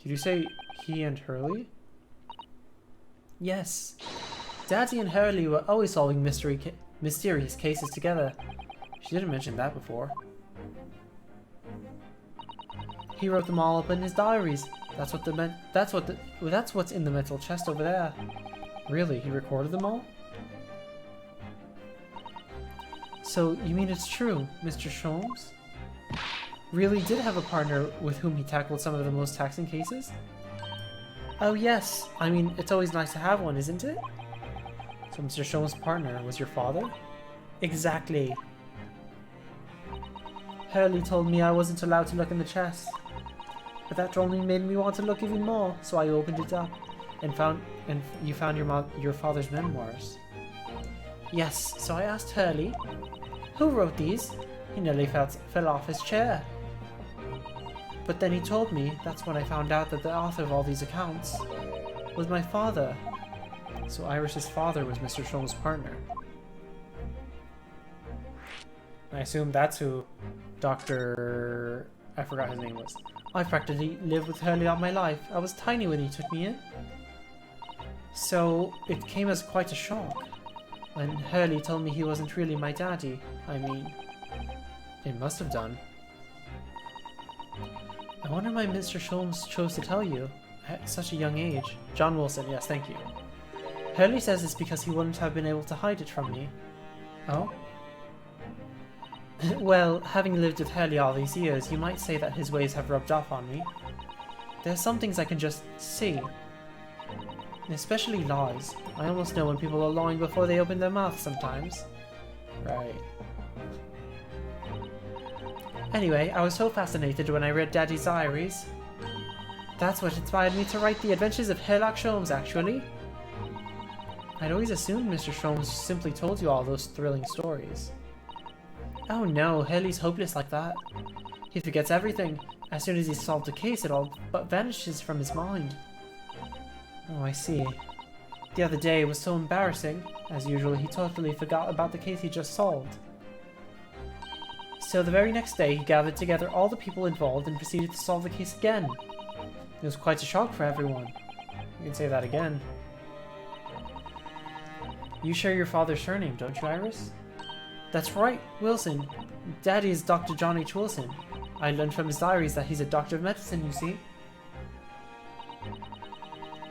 Speaker 1: Did you say he and Hurley?
Speaker 4: Yes. Daddy and Hurley were always solving mysterious cases together.
Speaker 1: She didn't mention that before.
Speaker 4: He wrote them all up in his diaries. That's what's in the metal chest over there.
Speaker 1: Really? He recorded them all?
Speaker 4: So, you mean it's true, Mr. Sholmes? Really did have a partner with whom he tackled some of the most taxing cases? Oh yes, I mean, it's always nice to have one, isn't it?
Speaker 1: So Mr. Sholmes' partner was your father?
Speaker 4: Exactly. Hurley told me I wasn't allowed to look in the chest. But that only made me want to look even more, so I opened it up and you found your father's memoirs. Yes, so I asked Hurley, who wrote these? He nearly fell off his chair. But then he told me, that's when I found out that the author of all these accounts was my father.
Speaker 1: So Iris's father was Mr. Sholmes' partner. I assume that's who Dr. I forgot his name was.
Speaker 4: I practically lived with Hurley all my life. I was tiny when he took me in. So it came as quite a shock when Hurley told me he wasn't really my daddy. I mean,
Speaker 1: it must have done.
Speaker 4: I wonder why Mr. Sholmes chose to tell you at such a young age.
Speaker 1: John Wilson, yes, thank you.
Speaker 4: Hurley says it's because he wouldn't have been able to hide it from me.
Speaker 1: Oh?
Speaker 4: Well, having lived with Hurley all these years, you might say that his ways have rubbed off on me. There are some things I can just see. Especially lies. I almost know when people are lying before they open their mouth sometimes.
Speaker 1: Right.
Speaker 4: Anyway, I was so fascinated when I read Daddy's diaries. That's what inspired me to write The Adventures of Sherlock Sholmes, actually. I'd always assumed Mr. Sholmes simply told you all those thrilling stories. Oh no, Hurley's hopeless like that. He forgets everything. As soon as he's solved a case, it all but vanishes from his mind. Oh, I see. The other day was so embarrassing. As usual, he totally forgot about the case he just solved. So the very next day, he gathered together all the people involved and proceeded to solve the case again. It was quite a shock for everyone.
Speaker 1: You can say that again. You share your father's surname, don't you, Iris?
Speaker 4: That's right, Wilson. Daddy is Dr. John H. Wilson. I learned from his diaries that he's a doctor of medicine, you see.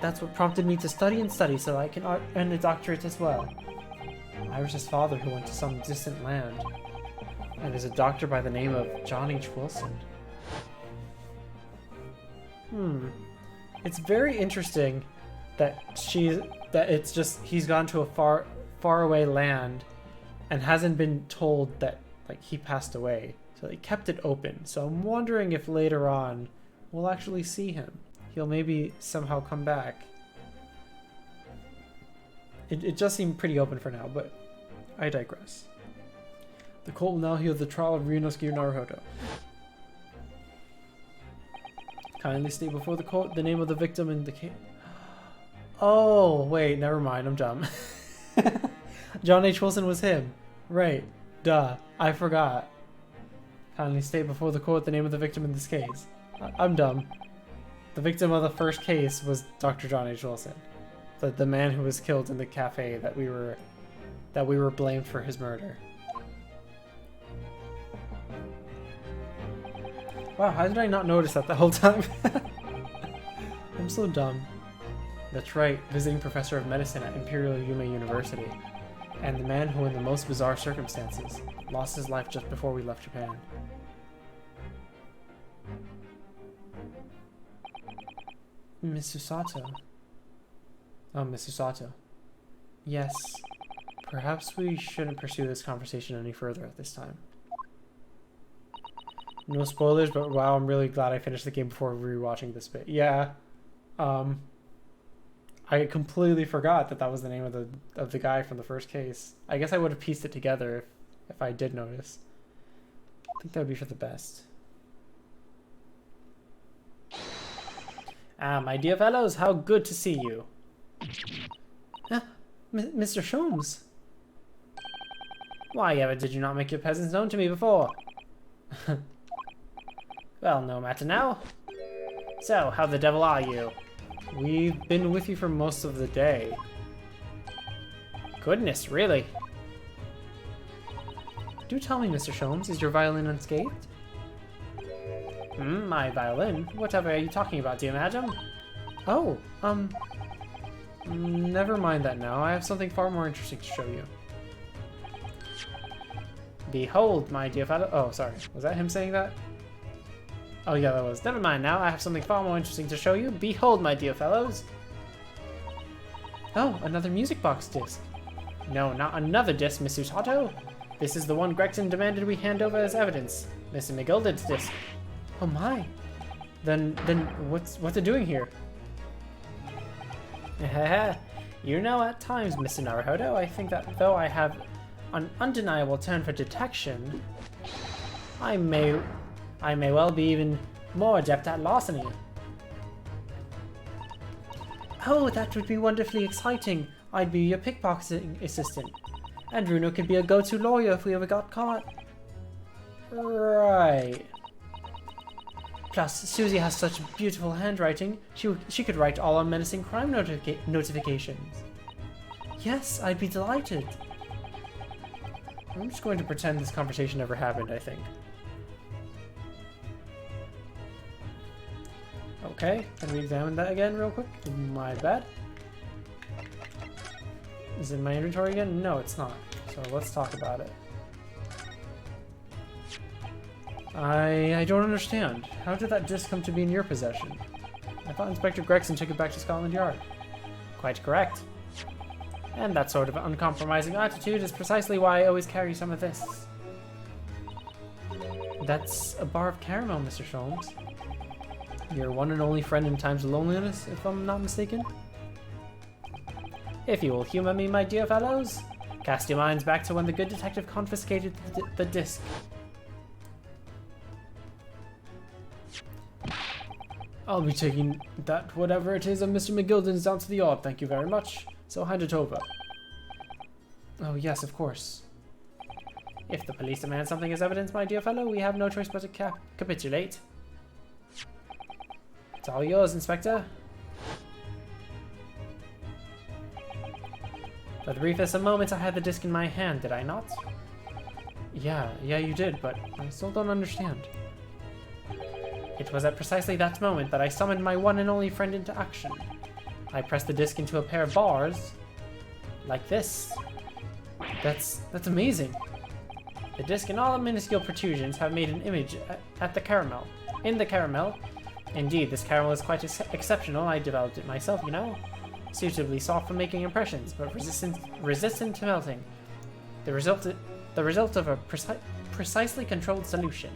Speaker 4: That's what prompted me to study and study so I can earn a doctorate as well.
Speaker 1: Iris's father who went to some distant land and is a doctor by the name of John H. Wilson. It's very interesting that it's just he's gone to a far away land and hasn't been told that like he passed away. So they kept it open. So I'm wondering if later on we'll actually see him. He'll maybe somehow come back. It just seemed pretty open for now, but I digress. The court will now hear the trial of Ryunosuke Naruhodo. Kindly state before the court the name of the victim in the case. Oh, wait, never mind, I'm dumb. John H. Wilson was him. Right, duh, I forgot. Kindly state before the court the name of the victim in this case. I'm dumb. The victim of the first case was Dr. John H. Wilson, the man who was killed in the cafe that we were blamed for his murder. Wow, how did I not notice that the whole time? I'm so dumb. That's right, visiting professor of medicine at Imperial Yume University, and the man who in the most bizarre circumstances lost his life just before we left Japan. Miss Usato. Oh, Miss Usato. Yes. Perhaps we shouldn't pursue this conversation any further at this time. No spoilers, but wow, I'm really glad I finished the game before rewatching this bit. Yeah. I completely forgot that that was the name of the guy from the first case. I guess I would have pieced it together if I did notice. I think that would be for the best. Ah, my dear fellows, how good to see you. Mr. Sholmes. Why ever did you not make your presence known to me before? Well, no matter now. So, how the devil are you? We've been with you for most of the day. Goodness, really? Do tell me, Mr. Sholmes, is your violin unscathed? My violin? Whatever are you talking about, dear madam? Oh, never mind that now. I have something far more interesting to show you. Behold, my dear fellow. Oh, sorry. Was that him saying that? Oh, yeah, that was. Never mind now. I have something far more interesting to show you. Behold, my dear fellows. Oh, another music box disc. No, not another disc, Miss Usato. This is the one Gregson demanded we hand over as evidence. Mr. McGilden's disc. Oh my. Then what's it doing here? You know, at times, Mr. Naruhodo, I think that though I have an undeniable turn for detection, I may well be even more adept at larceny. Oh, that would be wonderfully exciting. I'd be your pickpocketing assistant. And Bruno could be a go-to lawyer if we ever got caught. Right. Plus, Susie has such beautiful handwriting, she could write all our menacing crime notifications. Yes, I'd be delighted. I'm just going to pretend this conversation never happened, I think. Okay, can we examine that again real quick? My bad. Is it in my inventory again? No, it's not. So let's talk about it. I don't understand. How did that disc come to be in your possession? I thought Inspector Gregson took it back to Scotland Yard. Quite correct. And that sort of uncompromising attitude is precisely why I always carry some of this. That's a bar of caramel, Mr. Sholmes. Your one and only friend in times of loneliness, if I'm not mistaken. If you will humor me, my dear fellows, cast your minds back to when the good detective confiscated the disc. I'll be taking that, whatever it is, of Mr. McGilden's down to the yard, thank you very much. So hand it over. Oh yes, of course. If the police demand something as evidence, my dear fellow, we have no choice but to capitulate. It's all yours, Inspector. For the briefest of moments, I had the disc in my hand, did I not? Yeah, you did, but I still don't understand. It was at precisely that moment that I summoned my one and only friend into action. I pressed the disc into a pair of bars, like this. That's amazing. The disc and all the minuscule protrusions have made an image at the caramel. In the caramel. Indeed, this caramel is quite exceptional. I developed it myself, you know. Suitably soft for making impressions, but resistant to melting. The result of a precisely controlled solution.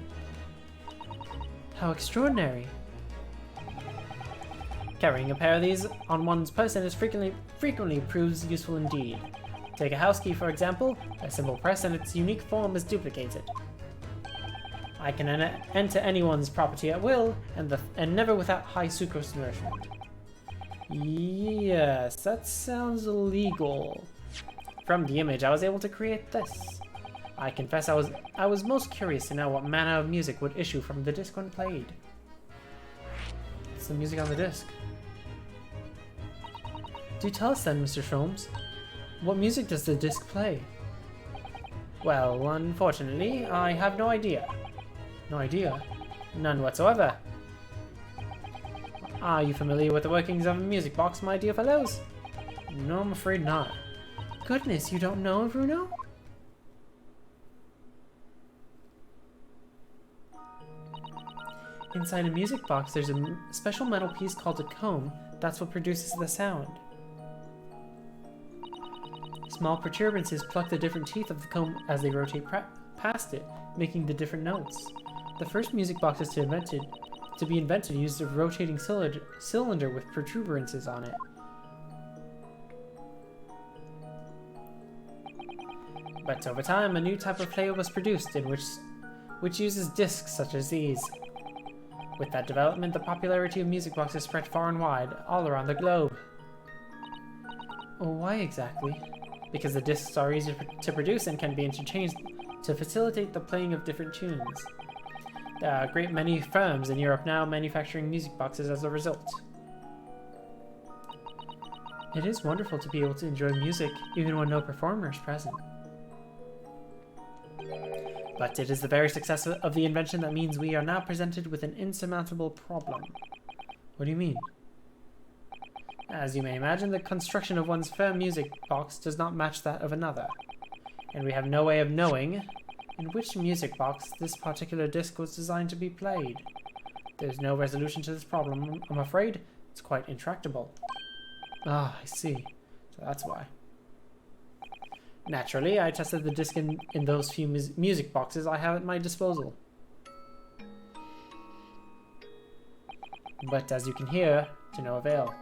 Speaker 1: How extraordinary. Carrying a pair of these on one's person is frequently proves useful indeed. Take a house key, for example. A simple press and its unique form is duplicated. I can enter anyone's property at will, and never without high sucrose nourishment. Yes, that sounds illegal. From the image, I was able to create this. I confess I was most curious to know what manner of music would issue from the disc when played. It's the music on the disc. Do tell us then, Mr. Sholmes. What music does the disc play? Well, unfortunately, I have no idea. No idea? None whatsoever. Are you familiar with the workings of a music box, my dear fellows? No, I'm afraid not. Goodness, you don't know, Bruno? Inside a music box, there's a special metal piece called a comb. That's what produces the sound. Small protuberances pluck the different teeth of the comb as they rotate past it, making the different notes. The first music boxes to be invented used a rotating cylinder with protuberances on it. But over time, a new type of player was produced, which uses discs such as these. With that development, the popularity of music boxes spread far and wide, all around the globe. Oh, why exactly? Because the discs are easier to produce and can be interchanged to facilitate the playing of different tunes. There are a great many firms in Europe now manufacturing music boxes as a result. It is wonderful to be able to enjoy music even when no performer is present. But it is the very success of the invention that means we are now presented with an insurmountable problem. What do you mean? As you may imagine, the construction of one's firm music box does not match that of another, and we have no way of knowing in which music box this particular disc was designed to be played. There's no resolution to this problem, I'm afraid. It's quite intractable. Ah, I see. So that's why. Naturally, I tested the disc in those few music boxes I have at my disposal. But as you can hear, to no avail.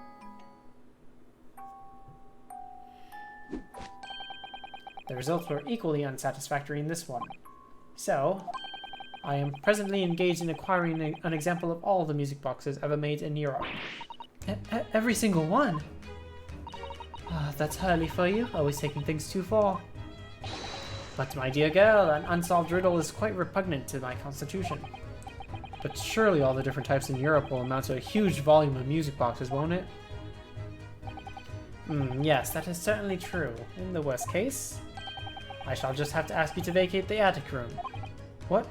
Speaker 1: The results were equally unsatisfactory in this one. So, I am presently engaged in acquiring an example of all the music boxes ever made in Europe. Every single one? That's Hurley for you, always taking things too far. But my dear girl, an unsolved riddle is quite repugnant to my constitution. But surely all the different types in Europe will amount to a huge volume of music boxes, won't it? Yes, that is certainly true. In the worst case, I shall just have to ask you to vacate the attic room. What?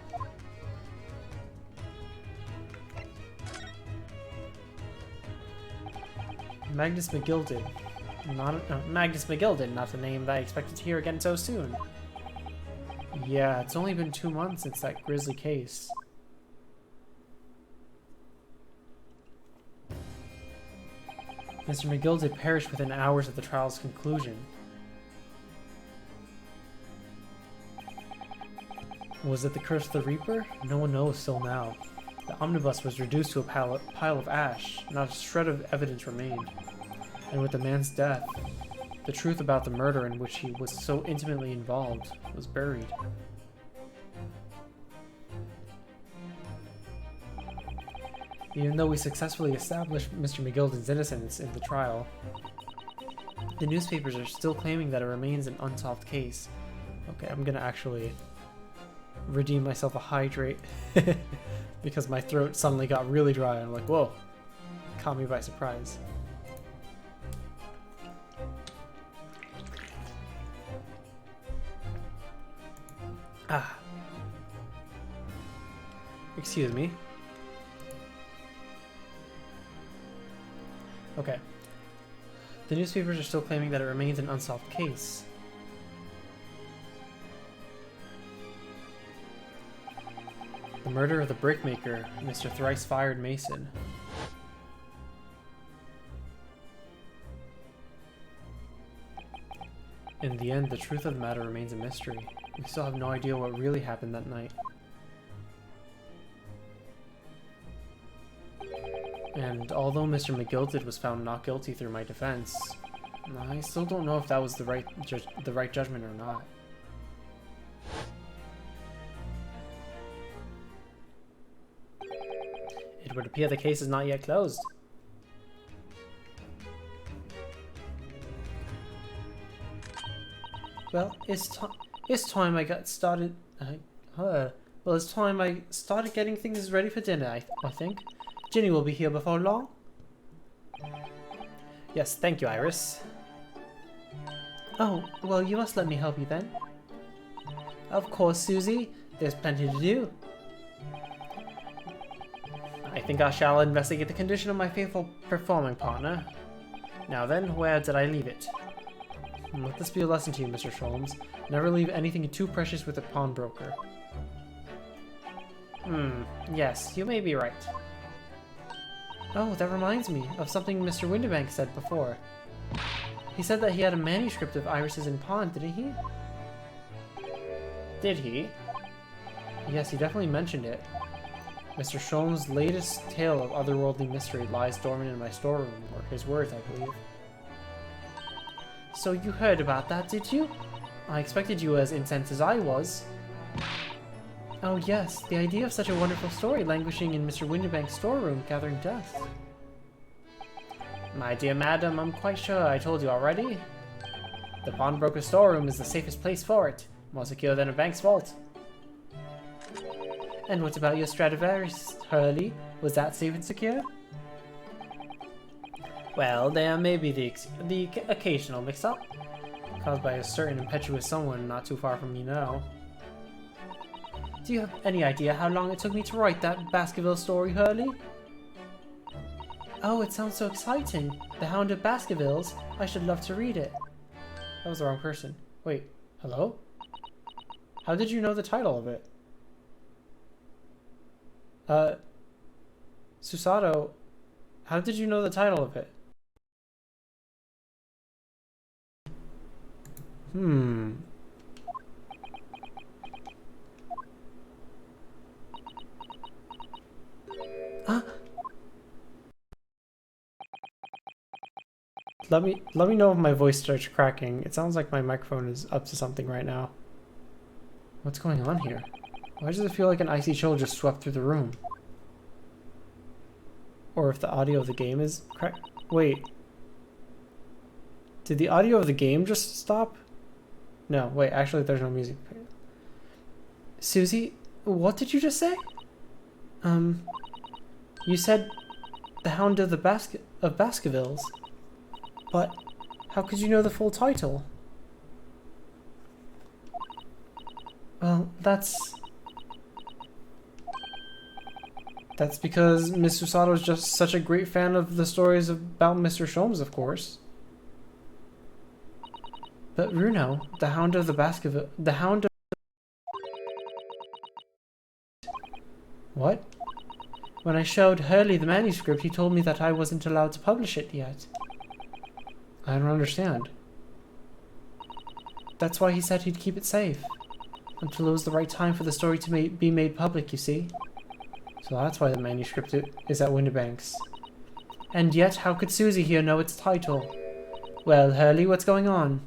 Speaker 1: Magnus McGilded. Magnus McGilded, not a name that I expected to hear again so soon. Yeah, it's only been 2 months since that grisly case. Mr. McGilded perished within hours of the trial's conclusion. Was it the Curse of the Reaper? No one knows till now. The omnibus was reduced to a pile of ash. Not a shred of evidence remained. And with the man's death, the truth about the murder in which he was so intimately involved was buried. Even though we successfully established Mr. McGilded's innocence in the trial, the newspapers are still claiming that it remains an unsolved case. Okay, I'm gonna actually redeem myself a hydrate because my throat suddenly got really dry. I'm like, whoa, caught me by surprise. Excuse me. Okay. The newspapers are still claiming that it remains an unsolved case. The murder of the brickmaker, Mr. Thrice-Fired Mason. In the end, the truth of the matter remains a mystery. We still have no idea what really happened that night. And although Mr. McGilded was found not guilty through my defense, I still don't know if that was the right judgment or not. It would appear the case is not yet closed. Well, it's time I got started. Well, it's time I started getting things ready for dinner. I think.
Speaker 4: Ginny will be here before long.
Speaker 1: Yes, thank you, Iris.
Speaker 4: Oh, well, you must let me help you then. Of course, Susie. There's plenty to do.
Speaker 1: I think I shall investigate the condition of my faithful performing partner. Now then, where did I leave it? Let this be a lesson to you, Mr. Sholmes. Never leave anything too precious with a pawnbroker. Yes, you may be right.
Speaker 4: Oh, that reminds me of something Mr. Windibank said before. He said that he had a manuscript of Iris's in pawn, didn't he?
Speaker 1: Did he?
Speaker 4: Yes, he definitely mentioned it.
Speaker 1: Mr. Sholmes' latest tale of otherworldly mystery lies dormant in my storeroom, or his words, I believe.
Speaker 4: So you heard about that, did you? I expected you as incensed as I was. Oh yes, the idea of such a wonderful story languishing in Mr. Windibank's storeroom gathering dust.
Speaker 1: My dear madam, I'm quite sure I told you already. The pawnbroker's storeroom is the safest place for it, more secure than a bank's vault.
Speaker 4: And what about your Stradivarius, Hurley? Was that safe and secure?
Speaker 1: Well, there may be the occasional mix-up, caused by a certain impetuous someone not too far from me now.
Speaker 4: Do you have any idea how long it took me to write that Baskerville story, Hurley? Oh, it sounds so exciting. The Hound of Baskervilles. I should love to read it.
Speaker 1: That was the wrong person. Wait, hello? How did you know the title of it? Susato, how did you know the title of it? Let me know if my voice starts cracking. It sounds like my microphone is up to something right now. What's going on here? Why does it feel like an icy chill just swept through the room? Or if the audio of the game is cracked. Wait. Did the audio of the game just stop? No, wait, actually there's no music.
Speaker 4: Susie, what did you just say? You said the Hound of the Baskervilles.
Speaker 1: But how could you know the full title?
Speaker 4: Well, that's
Speaker 1: because Miss Susato is just such a great fan of the stories about Mr. Sholmes, of course.
Speaker 4: But Runo, the Hound of the Baskerville, the Hound of...
Speaker 1: What?
Speaker 4: When I showed Hurley the manuscript, he told me that I wasn't allowed to publish it yet.
Speaker 1: I don't understand.
Speaker 4: That's why he said he'd keep it safe. Until it was the right time for the story to be made public, you see.
Speaker 1: So that's why the manuscript is at Windibank's.
Speaker 4: And yet, how could Susie here know its title? Well, Hurley, what's going on?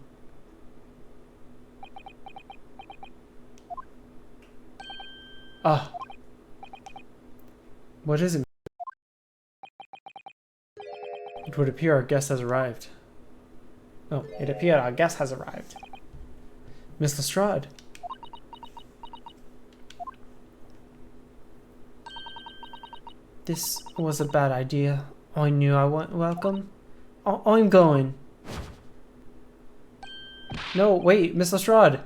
Speaker 1: Ah. What is it? It would appear our guest has arrived. Oh, it appeared our guest has arrived. Miss Lestrade.
Speaker 4: This was a bad idea. I knew I wasn't welcome. I'm going.
Speaker 1: No, wait, Miss Lestrade.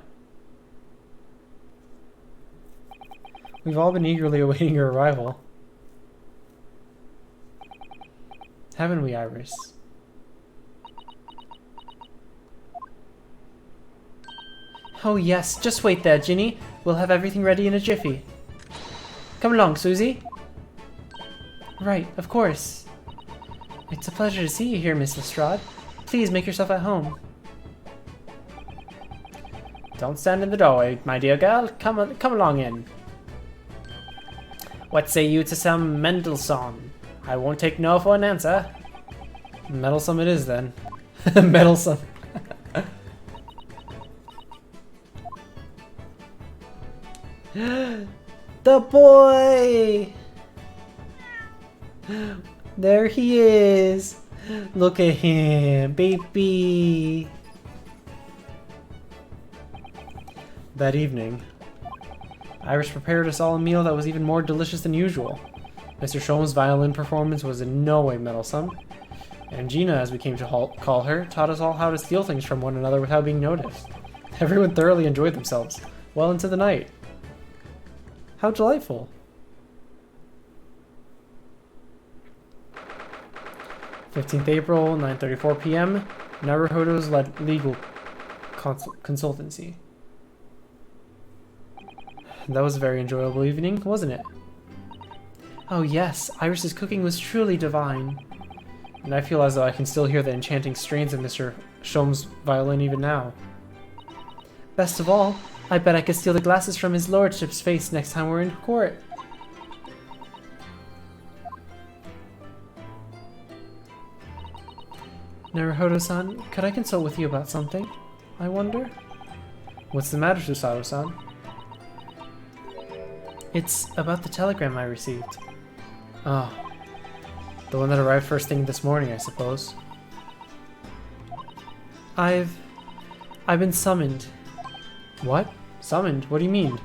Speaker 1: We've all been eagerly awaiting your arrival. Haven't we, Iris?
Speaker 4: Oh yes, just wait there, Ginny. We'll have everything ready in a jiffy. Come along, Susie. Right, of course. It's a pleasure to see you here, Miss Lestrade. Please make yourself at home.
Speaker 1: Don't stand in the doorway, my dear girl. Come along in. What say you to some Mendelssohn? I won't take no for an answer. Meddlesome it is then. Meddlesome.
Speaker 4: The boy! There he is. Look at him, baby.
Speaker 1: That evening, Iris prepared us all a meal that was even more delicious than usual. Mr. Sholm's violin performance was in no way meddlesome, and Gina, as we came to call her, taught us all how to steal things from one another without being noticed. Everyone thoroughly enjoyed themselves, well into the night. How delightful. 15th April, 9:34 p.m. Naruhodo's legal consultancy. That was a very enjoyable evening, wasn't it? Oh yes, Iris's cooking was truly divine. And I feel as though I can still hear the enchanting strains of Mr. Sholm's violin even now. Best of all, I bet I could steal the glasses from his lordship's face next time we're in court. Naruhodo-san, could I consult with you about something? I wonder? What's the matter, Susato-san? It's about the telegram I received. Oh. The one that arrived first thing this morning, I suppose. I've been summoned. What? Summoned? What do you mean?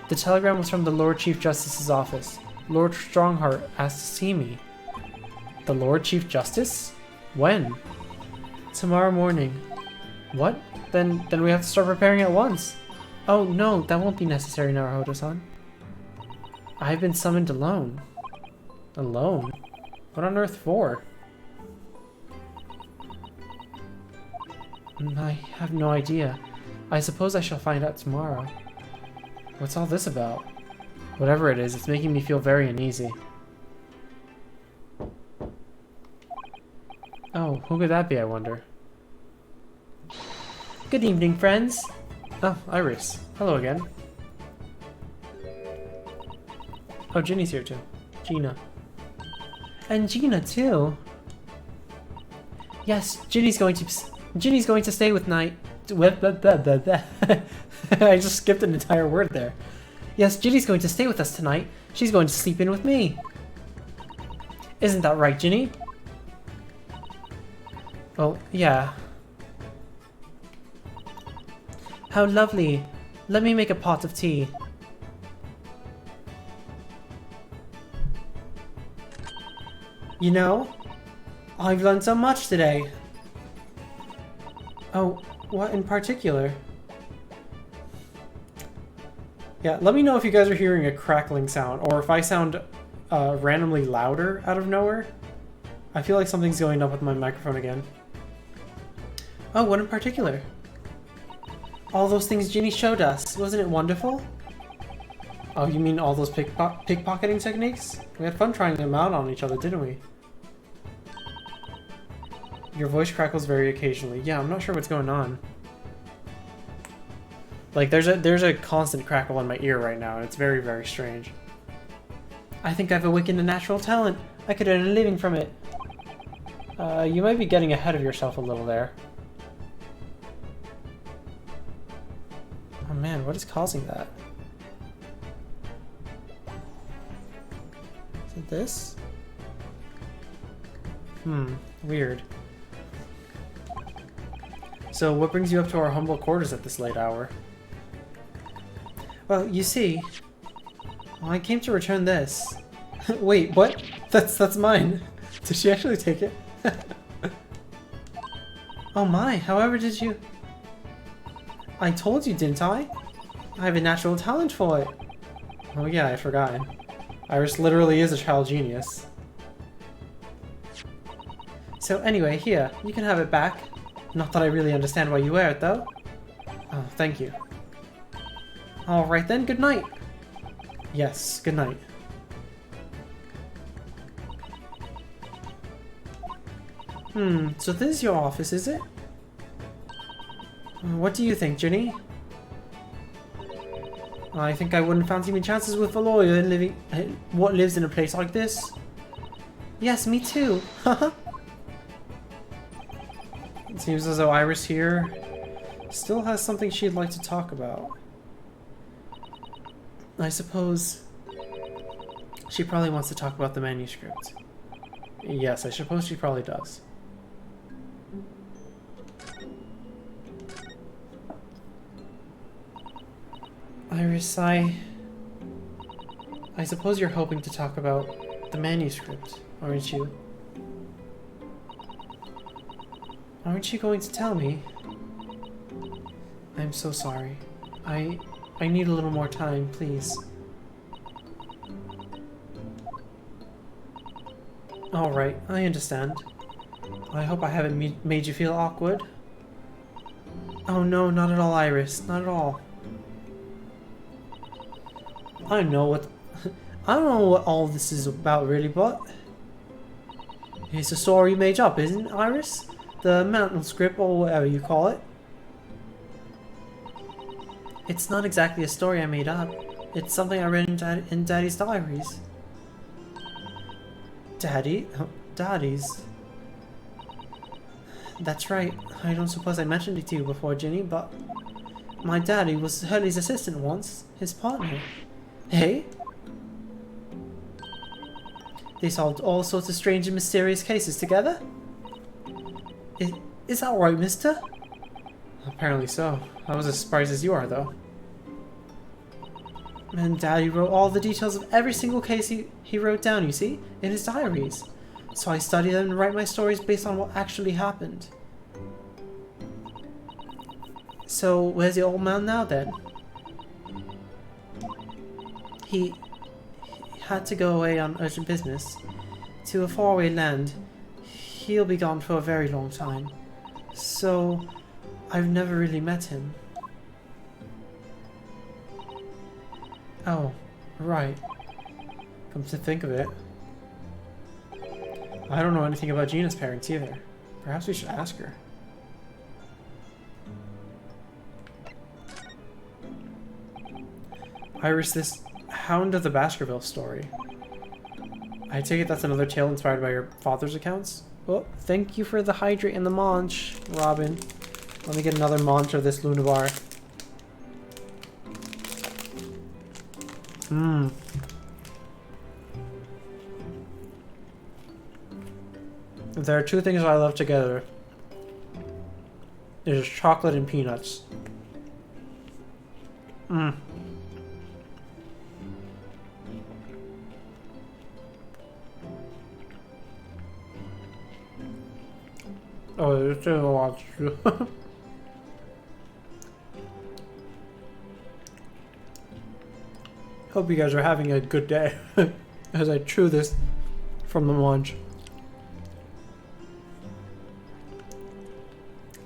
Speaker 1: The telegram was from the Lord Chief Justice's office. Lord Strongheart asked to see me. The Lord Chief Justice? When? Tomorrow morning. What? Then we have to start preparing at once. Oh no, that won't be necessary, Naruhodo-san. I've been summoned alone. Alone? What on earth for? I have no idea. I suppose I shall find out tomorrow. What's all this about? Whatever it is, it's making me feel very uneasy. Oh, who could that be, I wonder? Good evening, friends. Oh, Iris. Hello again. Oh, Ginny's here too. Gina. And Gina too. Yes, Ginny's going to stay with night. I just skipped an entire word there. Yes, Ginny's going to stay with us tonight. She's going to sleep in with me. Isn't that right, Ginny? Oh, yeah. How lovely. Let me make a pot of tea. You know, I've learned so much today. Oh, what in particular? Yeah, let me know if you guys are hearing a crackling sound, or if I sound randomly louder out of nowhere. I feel like something's going up with my microphone again. Oh, what in particular? All those things Ginny showed us. Wasn't it wonderful? Oh, you mean all those pickpocketing techniques? We had fun trying them out on each other, didn't we? Your voice crackles very occasionally. Yeah, I'm not sure what's going on. Like, there's a constant crackle in my ear right now, and it's very, very strange. I think I've awakened a natural talent. I could earn a living from it. You might be getting ahead of yourself a little there. Oh man, what is causing that? Is it this? Weird. So, what brings you up to our humble quarters at this late hour? Well, you see, I came to return this. Wait, what? That's mine. Did she actually take it? Oh my, however did you... I told you, didn't I? I have a natural talent for it. Oh yeah, I forgot. Iris literally is a child genius. So anyway, here, you can have it back. Not that I really understand why you wear it, though. Oh, thank you. Alright then, good night. Yes, good night. So this is your office, is it? What do you think, Ginny? I think I wouldn't fancy my chances with a lawyer what lives in a place like this. Yes, me too. It seems as though Iris here still has something she'd like to talk about. I suppose she probably wants to talk about the manuscript. Yes, I suppose she probably does. Iris, I suppose you're hoping to talk about the manuscript, aren't you? Aren't you going to tell me? I'm so sorry. I need a little more time, please. Alright, I understand. I hope I haven't made you feel awkward. Oh no, not at all, Iris. Not at all. I don't know what all this is about really, but it's a story you made up, isn't it, Iris? The manuscript, or whatever you call it. It's not exactly a story I made up. It's something I read in Daddy's diaries. Daddy's? That's right. I don't suppose I mentioned it to you before, Ginny, but my daddy was Hurley's assistant once, his partner. Hey? They solved all sorts of strange and mysterious cases together? Is that right, mister? Apparently so. I was as surprised as you are, though. And Daddy wrote all the details of every single case he wrote down, you see, in his diaries. So I study them and write my stories based on what actually happened. So, where's the old man now, then? He had to go away on urgent business to a faraway land. He'll be gone for a very long time. So, I've never really met him. Oh, right. Come to think of it, I don't know anything about Gina's parents either. Perhaps we should ask her. Iris, this Hound of the Baskerville story. I take it that's another tale inspired by your father's accounts? Well, thank you for the hydrate and the munch, Robin. Let me get another munch of this Lunabar. There are two things I love together. There's chocolate and peanuts. Oh, there's a lot too. Hope you guys are having a good day as I chew this from the munch.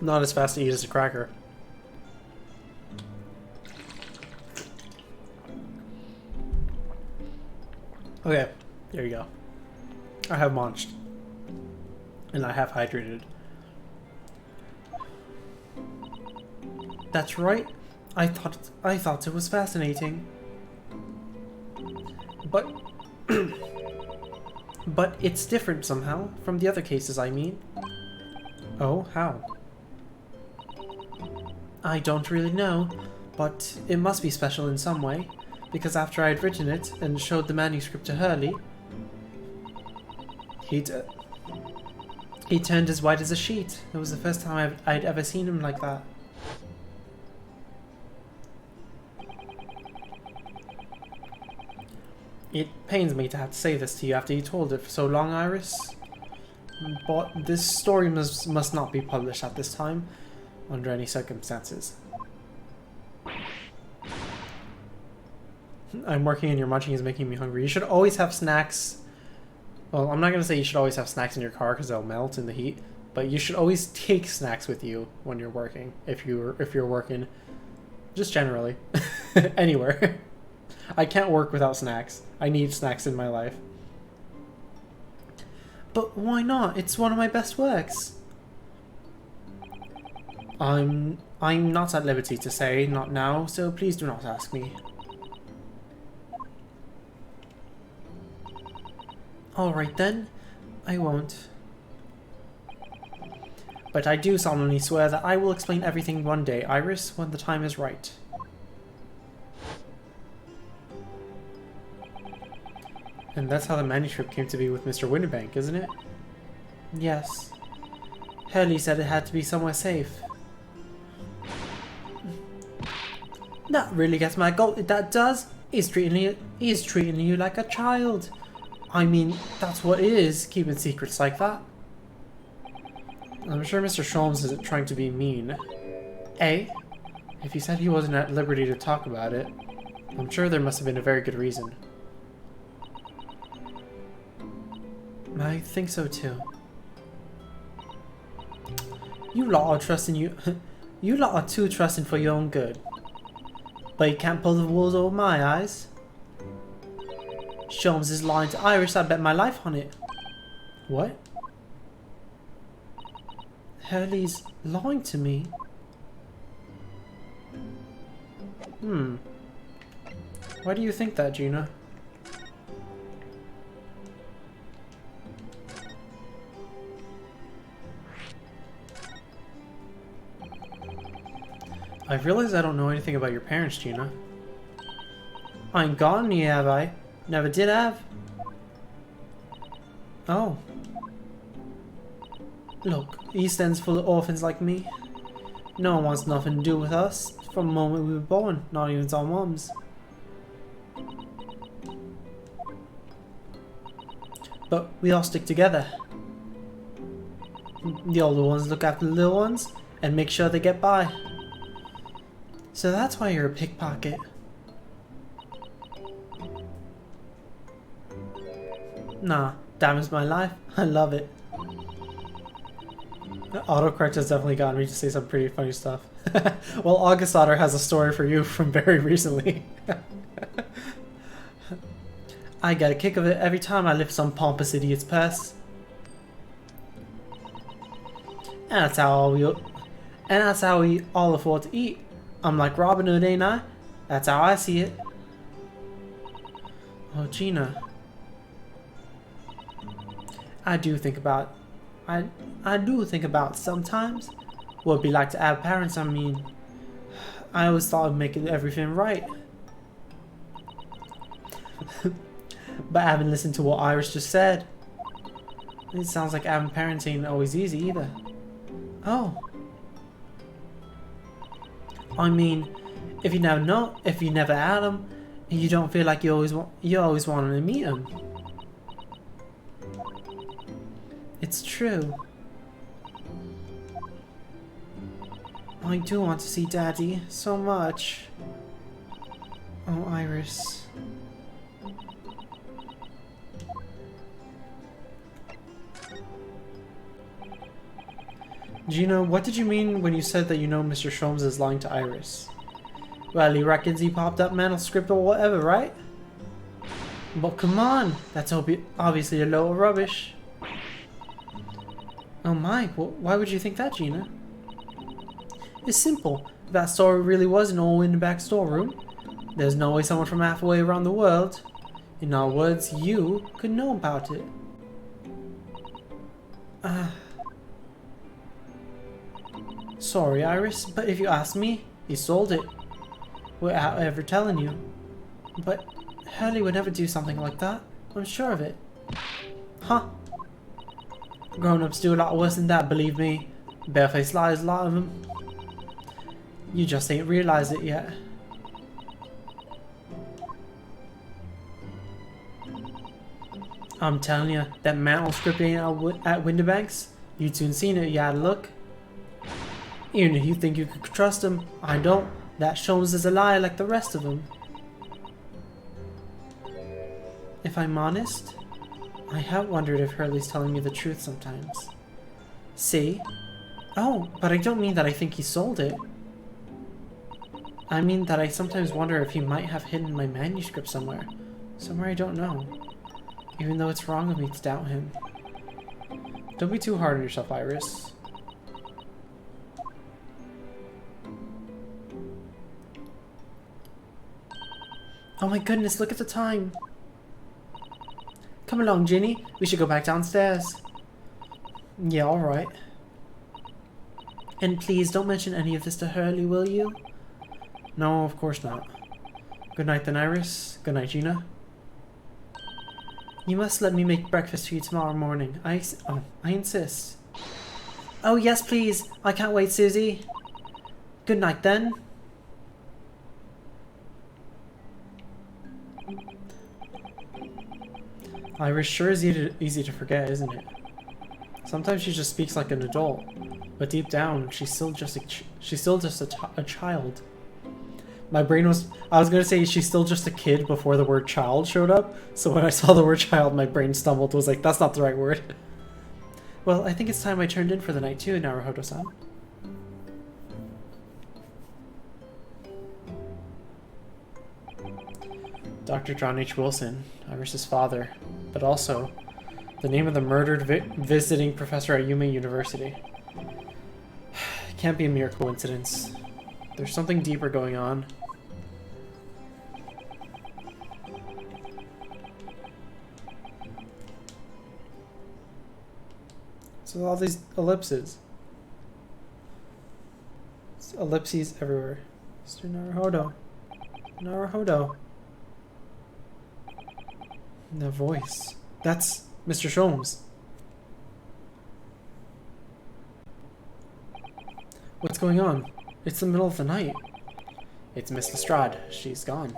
Speaker 1: Not as fast to eat as a cracker. Okay, there you go. I have munched. And I have hydrated. That's right. I thought it was fascinating. But but it's different somehow from the other cases, I mean. Oh, how? I don't really know, but it must be special in some way, because after I'd written it and showed the manuscript to Hurley, he turned as white as a sheet. It was the first time I'd ever seen him like that. It pains me to have to say this to you after you told it for so long, Iris, but this story must not be published at this time, under any circumstances. I'm working and your munching is making me hungry. You should always have snacks. Well, I'm not going to say you should always have snacks in your car because they'll melt in the heat, but you should always take snacks with you when you're working, if you're working, just generally, anywhere. I can't work without snacks. I need snacks in my life. But why not? It's one of my best works. I'm not at liberty to say, not now, so please do not ask me. Alright then, I won't. But I do solemnly swear that I will explain everything one day, Iris, when the time is right. And that's how the manuscript came to be with Mr. Winterbank, isn't it? Yes. Hurley said it had to be somewhere safe. That really gets my goat, that does. He's treating you like a child.
Speaker 4: I mean, that's what it is, keeping secrets like that.
Speaker 1: I'm sure Mr. Sholmes isn't trying to be mean.
Speaker 4: Eh?
Speaker 1: If he said he wasn't at liberty to talk about it, I'm sure there must have been a very good reason.
Speaker 4: I think so too. You lot are trusting you. You lot are too trusting for your own good. But you can't pull the wool over my eyes. Sholmes is lying to Iris, I bet my life on it.
Speaker 1: What?
Speaker 4: Hurley's lying to me.
Speaker 1: Why do you think that, Gina? I realize I don't know anything about your parents, Gina.
Speaker 4: I ain't got any, have I? Never did have.
Speaker 1: Oh.
Speaker 4: Look, East End's full of orphans like me. No one wants nothing to do with us from the moment we were born, not even our mums. But we all stick together. The older ones look after the little ones and make sure they get by. So that's why you're a pickpocket. Nah, damage my life. I love it.
Speaker 1: Autocorrect has definitely gotten me to say some pretty funny stuff. Well, August Otter has a story for you from very recently.
Speaker 4: I get a kick of it every time I lift some pompous idiot's purse. And that's how we all afford to eat. I'm like Robin Hood, ain't I? That's how I see it.
Speaker 1: Oh, Gina.
Speaker 4: I do think about sometimes what it'd be like to have parents. I mean, I always thought of making everything right. But I haven't listened to what Iris just said. It sounds like having parents ain't always easy either.
Speaker 1: Oh.
Speaker 4: I mean, if you never had them, you don't feel like you always wanted to meet them. It's true. I do want to see Daddy so much. Oh, Iris.
Speaker 1: Gina, what did you mean when you said that you know Mr. Sholmes is lying to Iris?
Speaker 4: Well, he reckons he popped up manuscript or whatever, right? But come on, that's obviously a load of rubbish.
Speaker 1: Oh my, why would you think that, Gina?
Speaker 4: It's simple. If that story really was an all in the back storeroom, there's no way someone from halfway around the world, in other words, you, could know about it. Sorry, Iris, but if you ask me, he sold it. Without ever telling you. But Hurley would never do something like that. I'm sure of it. Huh? Grown-ups do a lot worse than that, believe me. Barefaced lies, a lot of them. You just ain't realized it yet. I'm telling you, that manuscript ain't at Winterbanks. You'd soon seen it, you had a look. Even if you think you could trust him, I don't. That Sholmes is a liar like the rest of them. If I'm honest, I have wondered if Hurley's telling me the truth sometimes. See? Oh, but I don't mean that I think he sold it. I mean that I sometimes wonder if he might have hidden my manuscript somewhere. Somewhere I don't know. Even though it's wrong of me to doubt him.
Speaker 1: Don't be too hard on yourself, Iris.
Speaker 4: Oh my goodness, look at the time. Come along, Ginny. We should go back downstairs. Yeah, alright. And please don't mention any of this to Hurley, will you?
Speaker 1: No, of course not. Good night then, Iris. Good night, Gina.
Speaker 4: You must let me make breakfast for you tomorrow morning. I insist. Oh yes, please. I can't wait, Susie. Good night then.
Speaker 1: Iris sure is easy to forget, isn't it? Sometimes she just speaks like an adult, but deep down, she's still just a child. My brain I was gonna say she's still just a kid before the word child showed up, so when I saw the word child, my brain stumbled, was like, that's not the right word. Well, I think it's time I turned in for the night too, Naruhodo-san. Dr. John H. Wilson, Iris's father, but also the name of the murdered visiting professor at Yume University. It can't be a mere coincidence. There's something deeper going on. So all these ellipses. It's ellipses everywhere. Mr. Naruhodo. Naruhodo. The voice. That's Mr. Sholmes. What's going on? It's the middle of the night. It's Miss Lestrade. She's gone.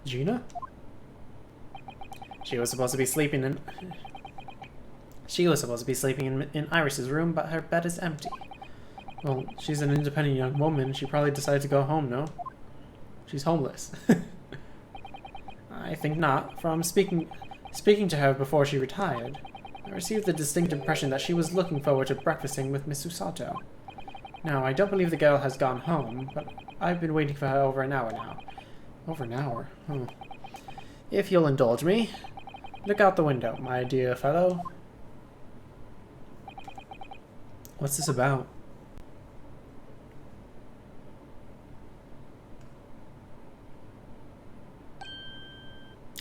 Speaker 1: Gina? She was supposed to be sleeping in Iris's room, but her bed is empty. Well, she's an independent young woman. She probably decided to go home, no? She's homeless. I think not. From speaking to her before she retired, I received the distinct impression that she was looking forward to breakfasting with Miss Usato. Now, I don't believe the girl has gone home, but I've been waiting for her over an hour now. Over an hour? If you'll indulge me, look out the window, my dear fellow. What's this about?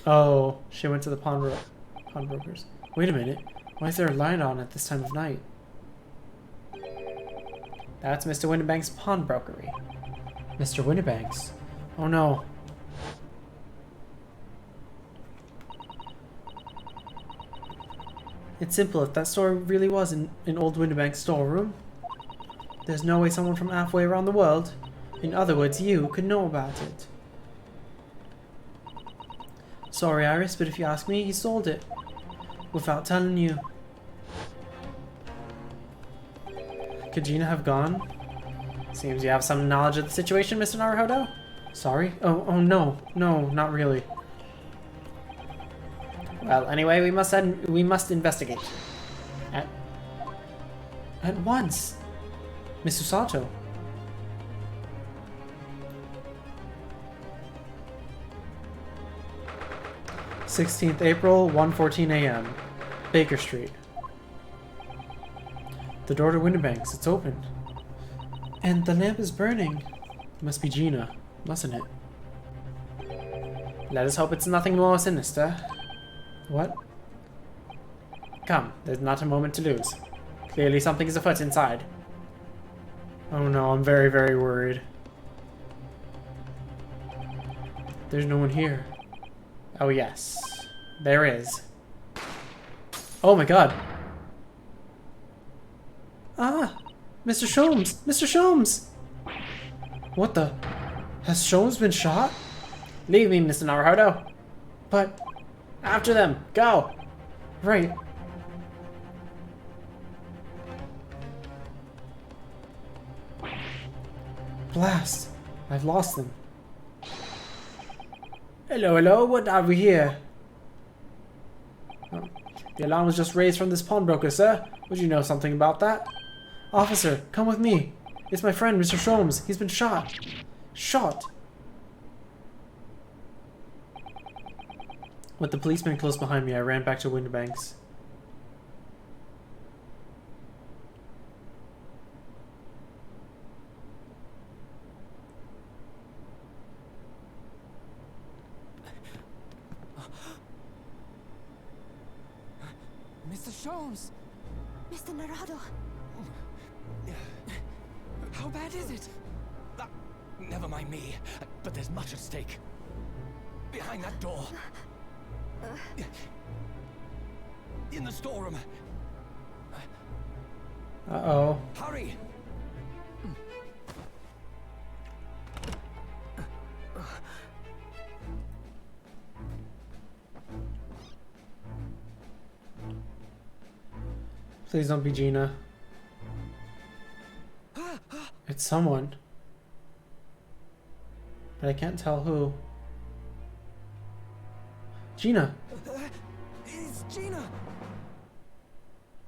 Speaker 1: Oh, she went to the pawnbrokers. Wait a minute. Why is there a light on at this time of night? That's Mr. Windibank's pawnbrokery. Mr. Windibank's? Oh no. It's simple. If that store really was in old Windibank's storeroom, there's no way someone from halfway around the world, in other words you, could know about it. Sorry, Iris, but if you ask me, he sold it. Without telling you. Could Gina have gone? Seems you have some knowledge of the situation, Mr. Naruhodo. Sorry? Oh no. No, not really. Well, anyway, we must investigate. At once. Miss Usato. '16th April, 1:14 a.m. Baker Street. The door to Windibank's, it's open. And the lamp is burning. It must be Gina, mustn't it? Let us hope it's nothing more sinister. What? Come, there's not a moment to lose. Clearly something is afoot inside. Oh no, I'm very, very worried. There's no one here. Oh yes, there is. Oh my god. Ah! Mr. Sholmes! Mr. Sholmes! What the? Has Sholmes been shot? Leave me, Mr. Naruhodo. But... after them! Go! Right. Blast! I've lost them. Hello, hello, what have we here? Oh. The alarm was just raised from this pawnbroker, sir. Would you know something about that? Officer, come with me. It's my friend, Mr. Sholmes. He's been shot. Shot? With the policeman close behind me, I ran back to Windibank's.
Speaker 5: Mr. Sholmes!
Speaker 6: Mr. Naruhodo!
Speaker 5: How bad is it? Never mind me, but there's much at stake. Behind that door. In the storeroom.
Speaker 1: Uh-oh.
Speaker 5: Hurry!
Speaker 1: Please don't be Gina. It's someone. But I can't tell who. Gina!
Speaker 5: It's Gina.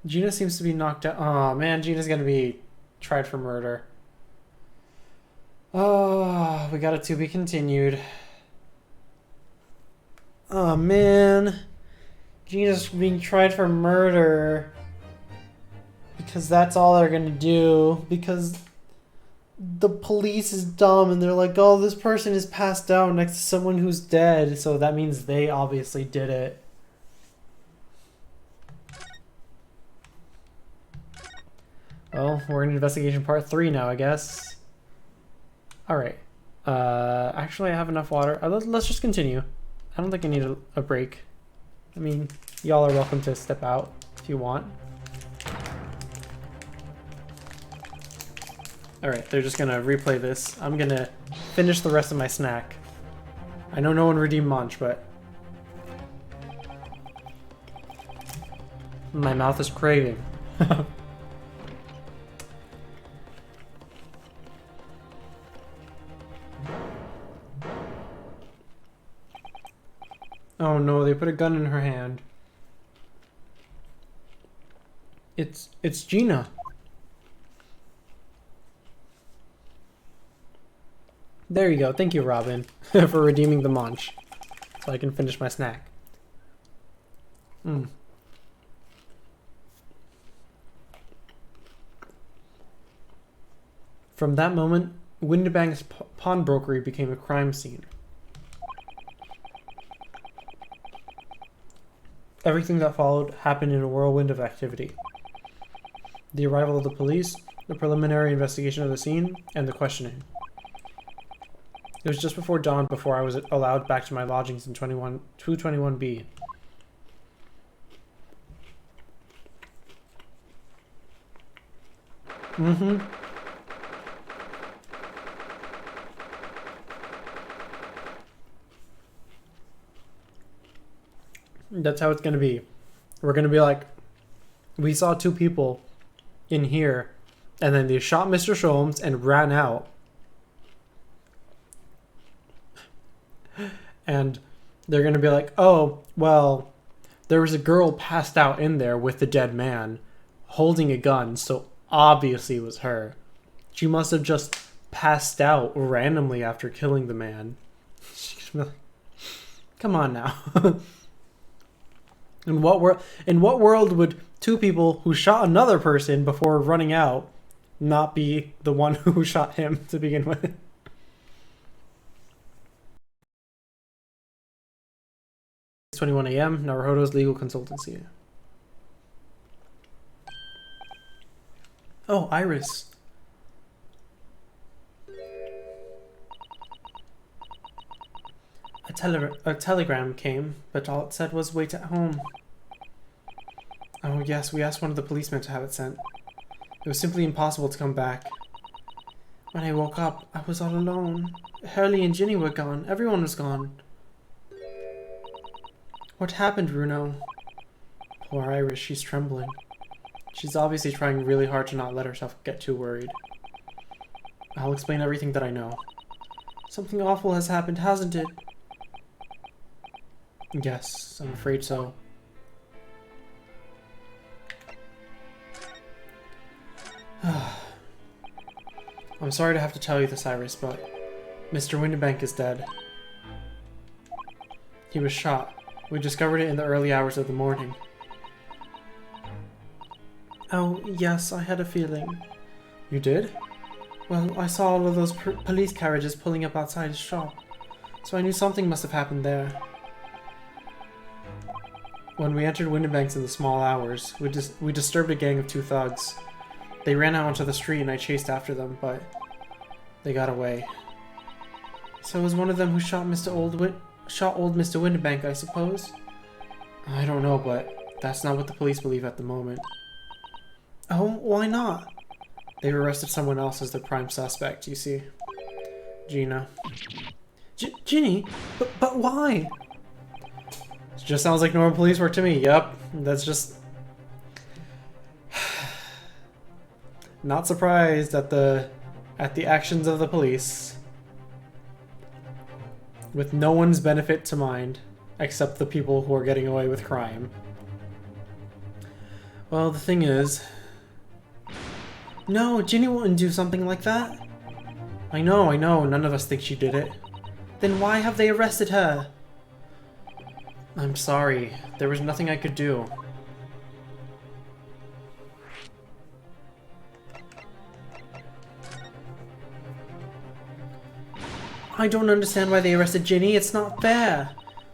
Speaker 1: Gina seems to be knocked out. Oh man, Gina's gonna be tried for murder. Oh, we got it to be continued. Oh man. Gina's being tried for murder. Because that's all they're gonna do. Because the police is dumb and they're like, oh, this person is passed out next to someone who's dead. So that means they obviously did it. Well, we're in investigation part 3 now, I guess. Alright. Actually, I have enough water. Let's just continue. I don't think I need a break. I mean, y'all are welcome to step out if you want. Alright, they're just gonna replay this. I'm gonna finish the rest of my snack. I know no one redeemed munch, but... my mouth is craving. Oh no, they put a gun in her hand. It's Gina. There you go. Thank you, Robin, for redeeming the munch. So I can finish my snack. From that moment, Windibank's pawnbrokery became a crime scene. Everything that followed happened in a whirlwind of activity. The arrival of the police, the preliminary investigation of the scene, and the questioning. It was just before dawn before I was allowed back to my lodgings in 221B. That's how it's gonna be. We're gonna be like, we saw 2 people in here, and then they shot Mr. Sholmes and ran out. And they're gonna be like, oh, well, there was a girl passed out in there with the dead man holding a gun, so obviously it was her. She must have just passed out randomly after killing the man. Come on now. In what world would 2 people who shot another person before running out not be the one who shot him to begin with? It's 21 a.m. Naruhodo's legal consultancy. Oh, Iris. A telegram came, but all it said was wait at home. Oh yes, we asked one of the policemen to have it sent. It was simply impossible to come back. When I woke up, I was all alone. Hurley and Ginny were gone. Everyone was gone. What happened, Bruno? Poor Iris, she's trembling. She's obviously trying really hard to not let herself get too worried. I'll explain everything that I know. Something awful has happened, hasn't it? Yes, I'm afraid so. I'm sorry to have to tell you this, Iris, but Mr. Windibank is dead. He was shot. We discovered it in the early hours of the morning. Oh, yes, I had a feeling. You did? Well, I saw all of those police carriages pulling up outside his shop, so I knew something must have happened there. When we entered Windibank's in the small hours, we disturbed a gang of 2 thugs. They ran out onto the street and I chased after them, but they got away. So it was one of them who shot old Mr. Windibank, I suppose? I don't know, but that's not what the police believe at the moment. Oh, why not? They've arrested someone else as the prime suspect, you see. Gina. Ginny? But why? It just sounds like normal police work to me. Yup, that's just... Not surprised at the actions of the police. With no one's benefit to mind, except the people who are getting away with crime. Well, the thing is... No, Ginny wouldn't do something like that. I know, none of us think she did it. Then why have they arrested her? I'm sorry, there was nothing I could do. I don't understand why they arrested Ginny, it's not fair.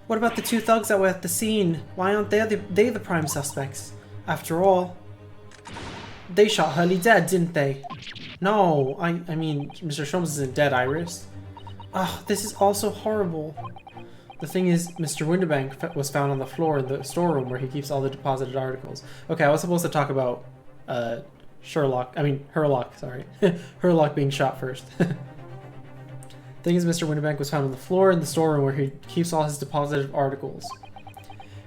Speaker 1: What about the two thugs that were at the scene? Why aren't they the prime suspects? After all, they shot Hurley dead, didn't they? No, I mean, Mr. Sholmes isn't dead, Iris. Ugh, this is all so horrible. The thing is, Mr. Winterbank was found on the floor in the storeroom where he keeps all the deposited articles. Okay, I was supposed to talk about Herlock, sorry. Herlock being shot first. Thing is, Mr. Winterbank was found on the floor in the storeroom where he keeps all his deposited articles.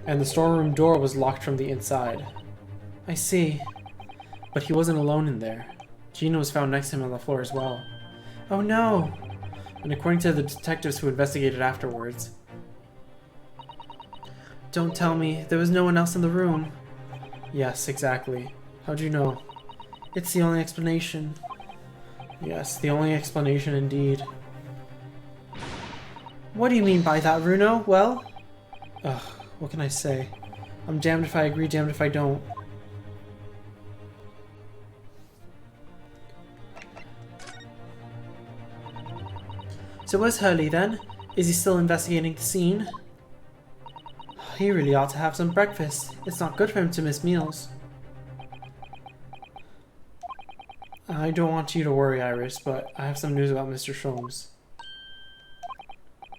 Speaker 1: And the storeroom door was locked from the inside. I see. But he wasn't alone in there. Gina was found next to him on the floor as well. Oh no! And according to the detectives who investigated afterwards... Don't tell me, there was no one else in the room. Yes, exactly. How'd you know? It's the only explanation. Yes, the only explanation indeed. What do you mean by that, Runo? Well? Ugh, what can I say? I'm damned if I agree, damned if I don't. So where's Hurley then? Is he still investigating the scene? He really ought to have some breakfast. It's not good for him to miss meals. I don't want you to worry, Iris, but I have some news about Mr. Sholmes.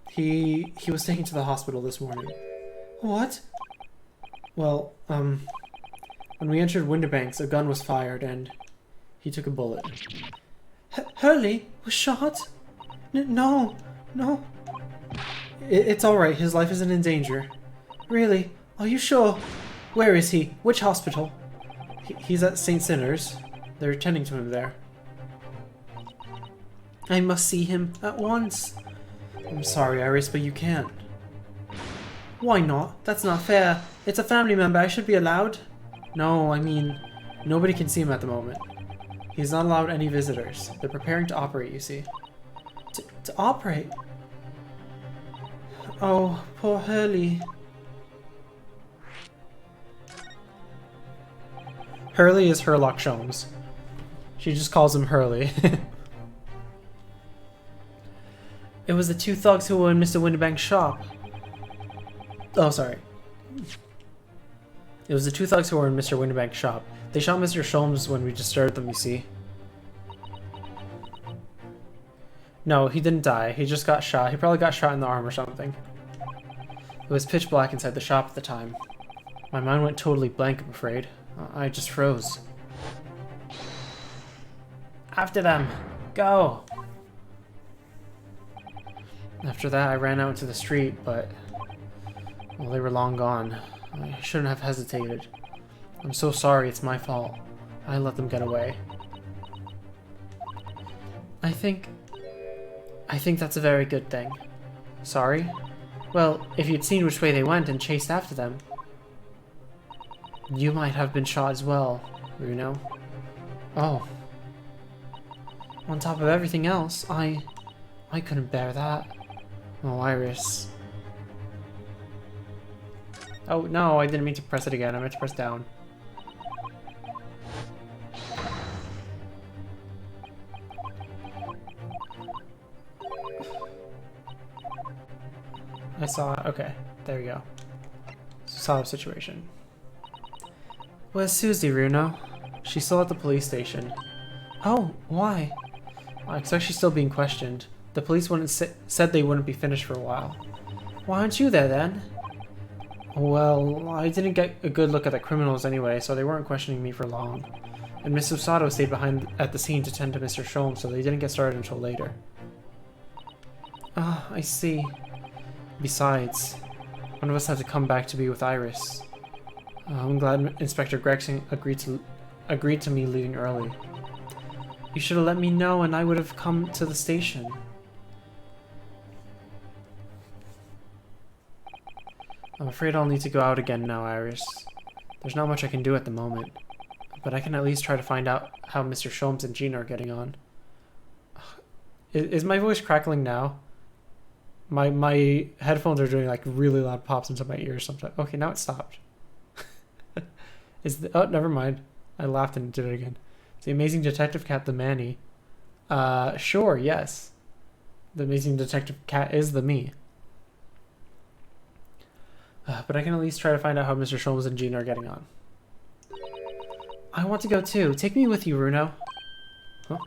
Speaker 1: He was taken to the hospital this morning. What? Well, when we entered Winterbanks, a gun was fired and he took a bullet. Hurley was shot? No. It's alright, his life isn't in danger. Really? Are you sure? Where is he? Which hospital? He's at St. Sinner's. They're attending to him there. I must see him at once. I'm sorry, Iris, but you can't. Why not? That's not fair. It's a family member. I should be allowed. No, I mean, nobody can see him at the moment. He's not allowed any visitors. They're preparing to operate, you see. To operate? Oh, poor Hurley. Hurley is Herlock Sholmes. She just calls him Hurley. It was the two thugs who were in Mr. Winterbank's shop. Oh, sorry. It was the two thugs who were in Mr. Winterbank's shop. They shot Mr. Sholmes when we disturbed them, you see. No, he didn't die. He just got shot. He probably got shot in the arm or something. It was pitch black inside the shop at the time. My mind went totally blank, I'm afraid. I just froze. After them! Go! After that, I ran out into the street, but... well, they were long gone. I shouldn't have hesitated. I'm so sorry, it's my fault. I let them get away. I think that's a very good thing. Sorry? Well, if you'd seen which way they went and chased after them, you might have been shot as well, Runo. Oh. On top of everything else, I couldn't bear that. Oh, Iris. Oh, no, I didn't mean to press it again. I meant to press down. I saw it. Okay, there we go. Saw the situation. Where's Susie, Runo? She's still at the police station. Oh, why? I expect she's still being questioned. The police said they wouldn't be finished for a while. Why aren't you there then? Well, I didn't get a good look at the criminals anyway, so they weren't questioning me for long. And Miss Osato stayed behind at the scene to tend to Mr. Sholmes, so they didn't get started until later. Ah, I see. Besides, one of us had to come back to be with Iris. I'm glad Inspector Gregson agreed to me leaving early. You should have let me know and I would have come to the station. I'm afraid I'll need to go out again now, Iris. There's not much I can do at the moment. But I can at least try to find out how Mr. Sholmes and Gina are getting on. Is my voice crackling now? My headphones are doing like really loud pops into my ears sometimes. Okay, now it stopped. Oh, never mind. I laughed and did it again. It's the Amazing Detective Cat, the Manny. Sure, yes. The Amazing Detective Cat is the me. But I can at least try to find out how Mr. Sholmes and Gina are getting on. I want to go too. Take me with you, Runo. Huh?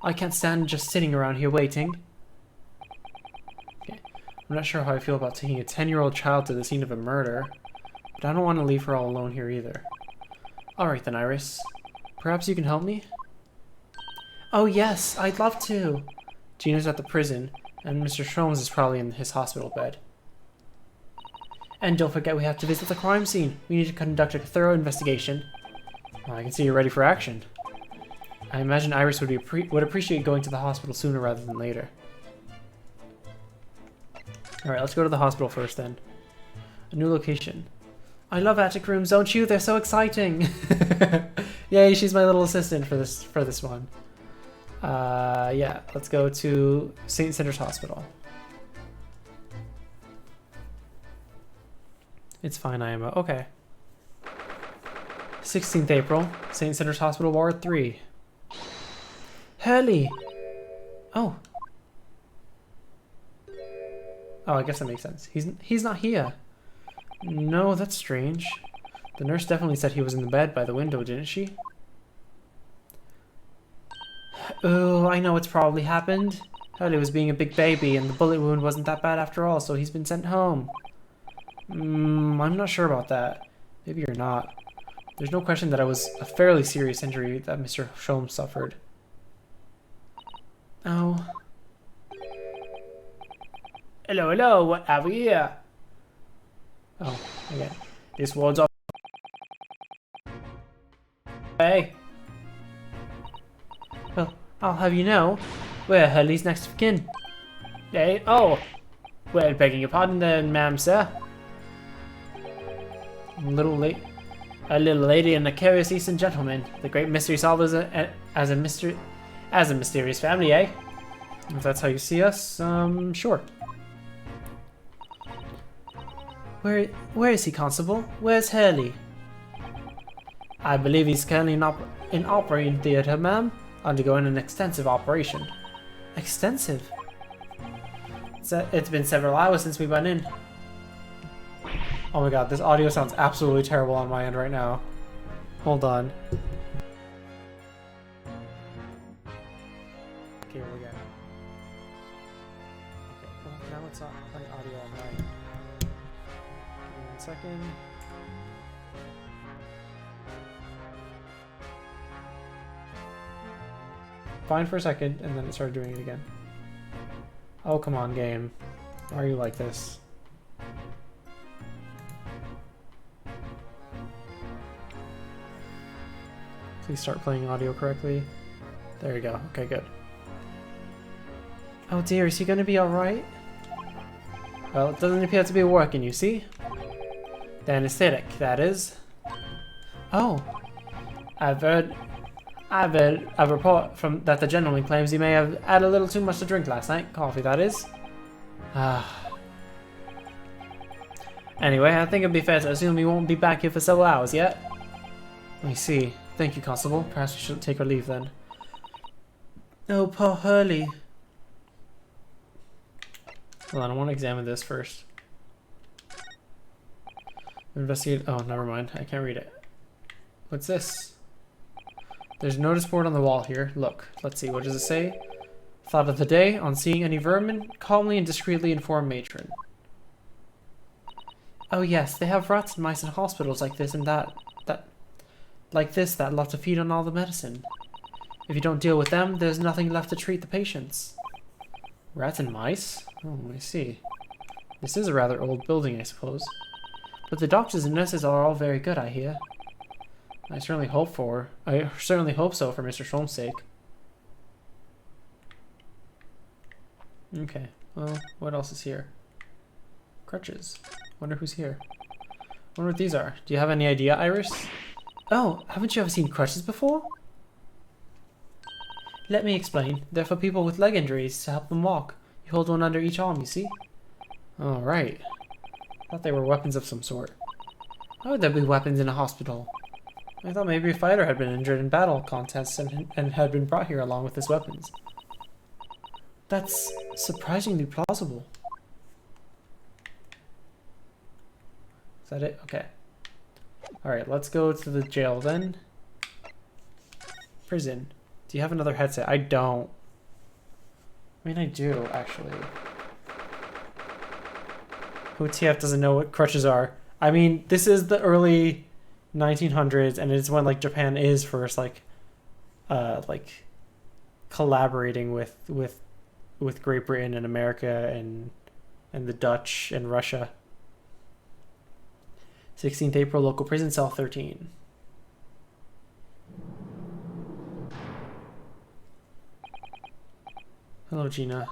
Speaker 1: I can't stand just sitting around here waiting. Okay. I'm not sure how I feel about taking a 10-year-old child to the scene of a murder, but I don't want to leave her all alone here either. Alright then, Iris. Perhaps you can help me? Oh yes, I'd love to. Gina's at the prison, and Mr. Sholmes is probably in his hospital bed. And don't forget we have to visit the crime scene. We need to conduct a thorough investigation. Well, I can see you're ready for action. I imagine Iris would appreciate going to the hospital sooner rather than later. Alright, let's go to the hospital first then. A new location. I love attic rooms, don't you? They're so exciting! Yay, she's my little assistant for this one. Yeah, let's go to St. Cinder's Hospital. It's fine, IMO. Okay. 16th April, St. Cinder's Hospital, Ward 3. Hurley! Oh. Oh, I guess that makes sense. He's not here. No, that's strange. The nurse definitely said he was in the bed by the window, didn't she? Oh, I know what's probably happened. Hurley was being a big baby, and the bullet wound wasn't that bad after all, so he's been sent home. I'm not sure about that. Maybe you're not. There's no question that it was a fairly serious injury that Mr. Sholmes suffered. Oh. Hello, what have we here? Oh, okay. This ward's off. Hey. Well, I'll have you know, we're Hurley's next of kin. Hey, oh. Well, begging your pardon then, ma'am, sir. A little lady and a curious Eastern gentleman. The great mystery solvers as a mysterious family, eh? If that's how you see us, sure. Where is he, Constable? Where's Hurley? I believe he's currently in operating theater, ma'am, undergoing an extensive operation. Extensive? It's been several hours since we went in. Oh my god, this audio sounds absolutely terrible on my end right now. Hold on. Okay, we're good. Okay, well, now it's not playing audio on my end. Give me 1 second. Fine for a second, and then it started doing it again. Oh, come on, game. Why are you like this? Please start playing audio correctly. There you go. Okay, good. Oh dear, is he gonna be alright? Well, it doesn't appear to be working, you see? The anesthetic, that is. Oh. I've heard a report from that the gentleman claims he may have had a little too much to drink last night. Coffee, that is. Anyway, I think it'd be fair to assume he won't be back here for several hours yet. I see. Thank you, Constable. Perhaps we shouldn't take our leave then. Oh, poor Hurley. Hold on, I want to examine this first. Investigate. Oh, never mind. I can't read it. What's this? There's a notice board on the wall here. Look, let's see. What does it say? Thought of the day. On seeing any vermin, calmly and discreetly inform matron. Oh yes, they have rats and mice in hospitals like this and that love to feed on all the medicine. If you don't deal with them, there's nothing left to treat the patients. Rats and mice? Oh, I see. This is a rather old building, I suppose. But the doctors and nurses are all very good, I hear. I certainly hope so for Mr. Sholmes' sake. Okay, well, what else is here? Crutches. Wonder who's here. Wonder what these are. Do you have any idea, Iris? Oh, haven't you ever seen crutches before? Let me explain. They're for people with leg injuries to help them walk. You hold one under each arm, you see? Oh, right. Thought they were weapons of some sort. Why would there be weapons in a hospital? I thought maybe a fighter had been injured in battle contests and had been brought here along with his weapons. That's surprisingly plausible. Is that it? Okay. Alright, let's go to the jail then. Prison. Do you have another headset? I don't. I mean, I do, actually. Who TF doesn't know what crutches are? I mean, this is the early 1900s, and it's when, like, Japan is first, like collaborating with Great Britain and America and the Dutch and Russia. 16th April, local prison cell 13. Hello, Gina.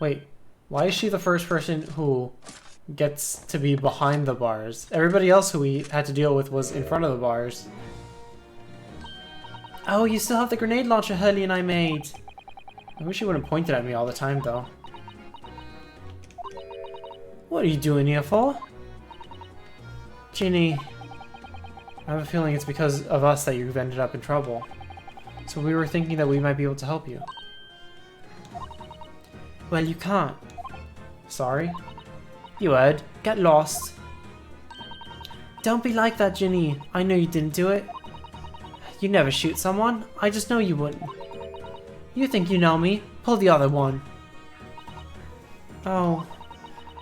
Speaker 1: Wait, why is she the first person who gets to be behind the bars? Everybody else who we had to deal with was in front of the bars. Oh, you still have the grenade launcher Hurley and I made. I wish you wouldn't point it at me all the time, though. What are you doing here for? Ginny, I have a feeling it's because of us that you've ended up in trouble. So we were thinking that we might be able to help you. Well, you can't. Sorry? You heard. Get lost. Don't be like that, Ginny. I know you didn't do it. You never shoot someone. I just know you wouldn't. You think you know me? Pull the other one. Oh,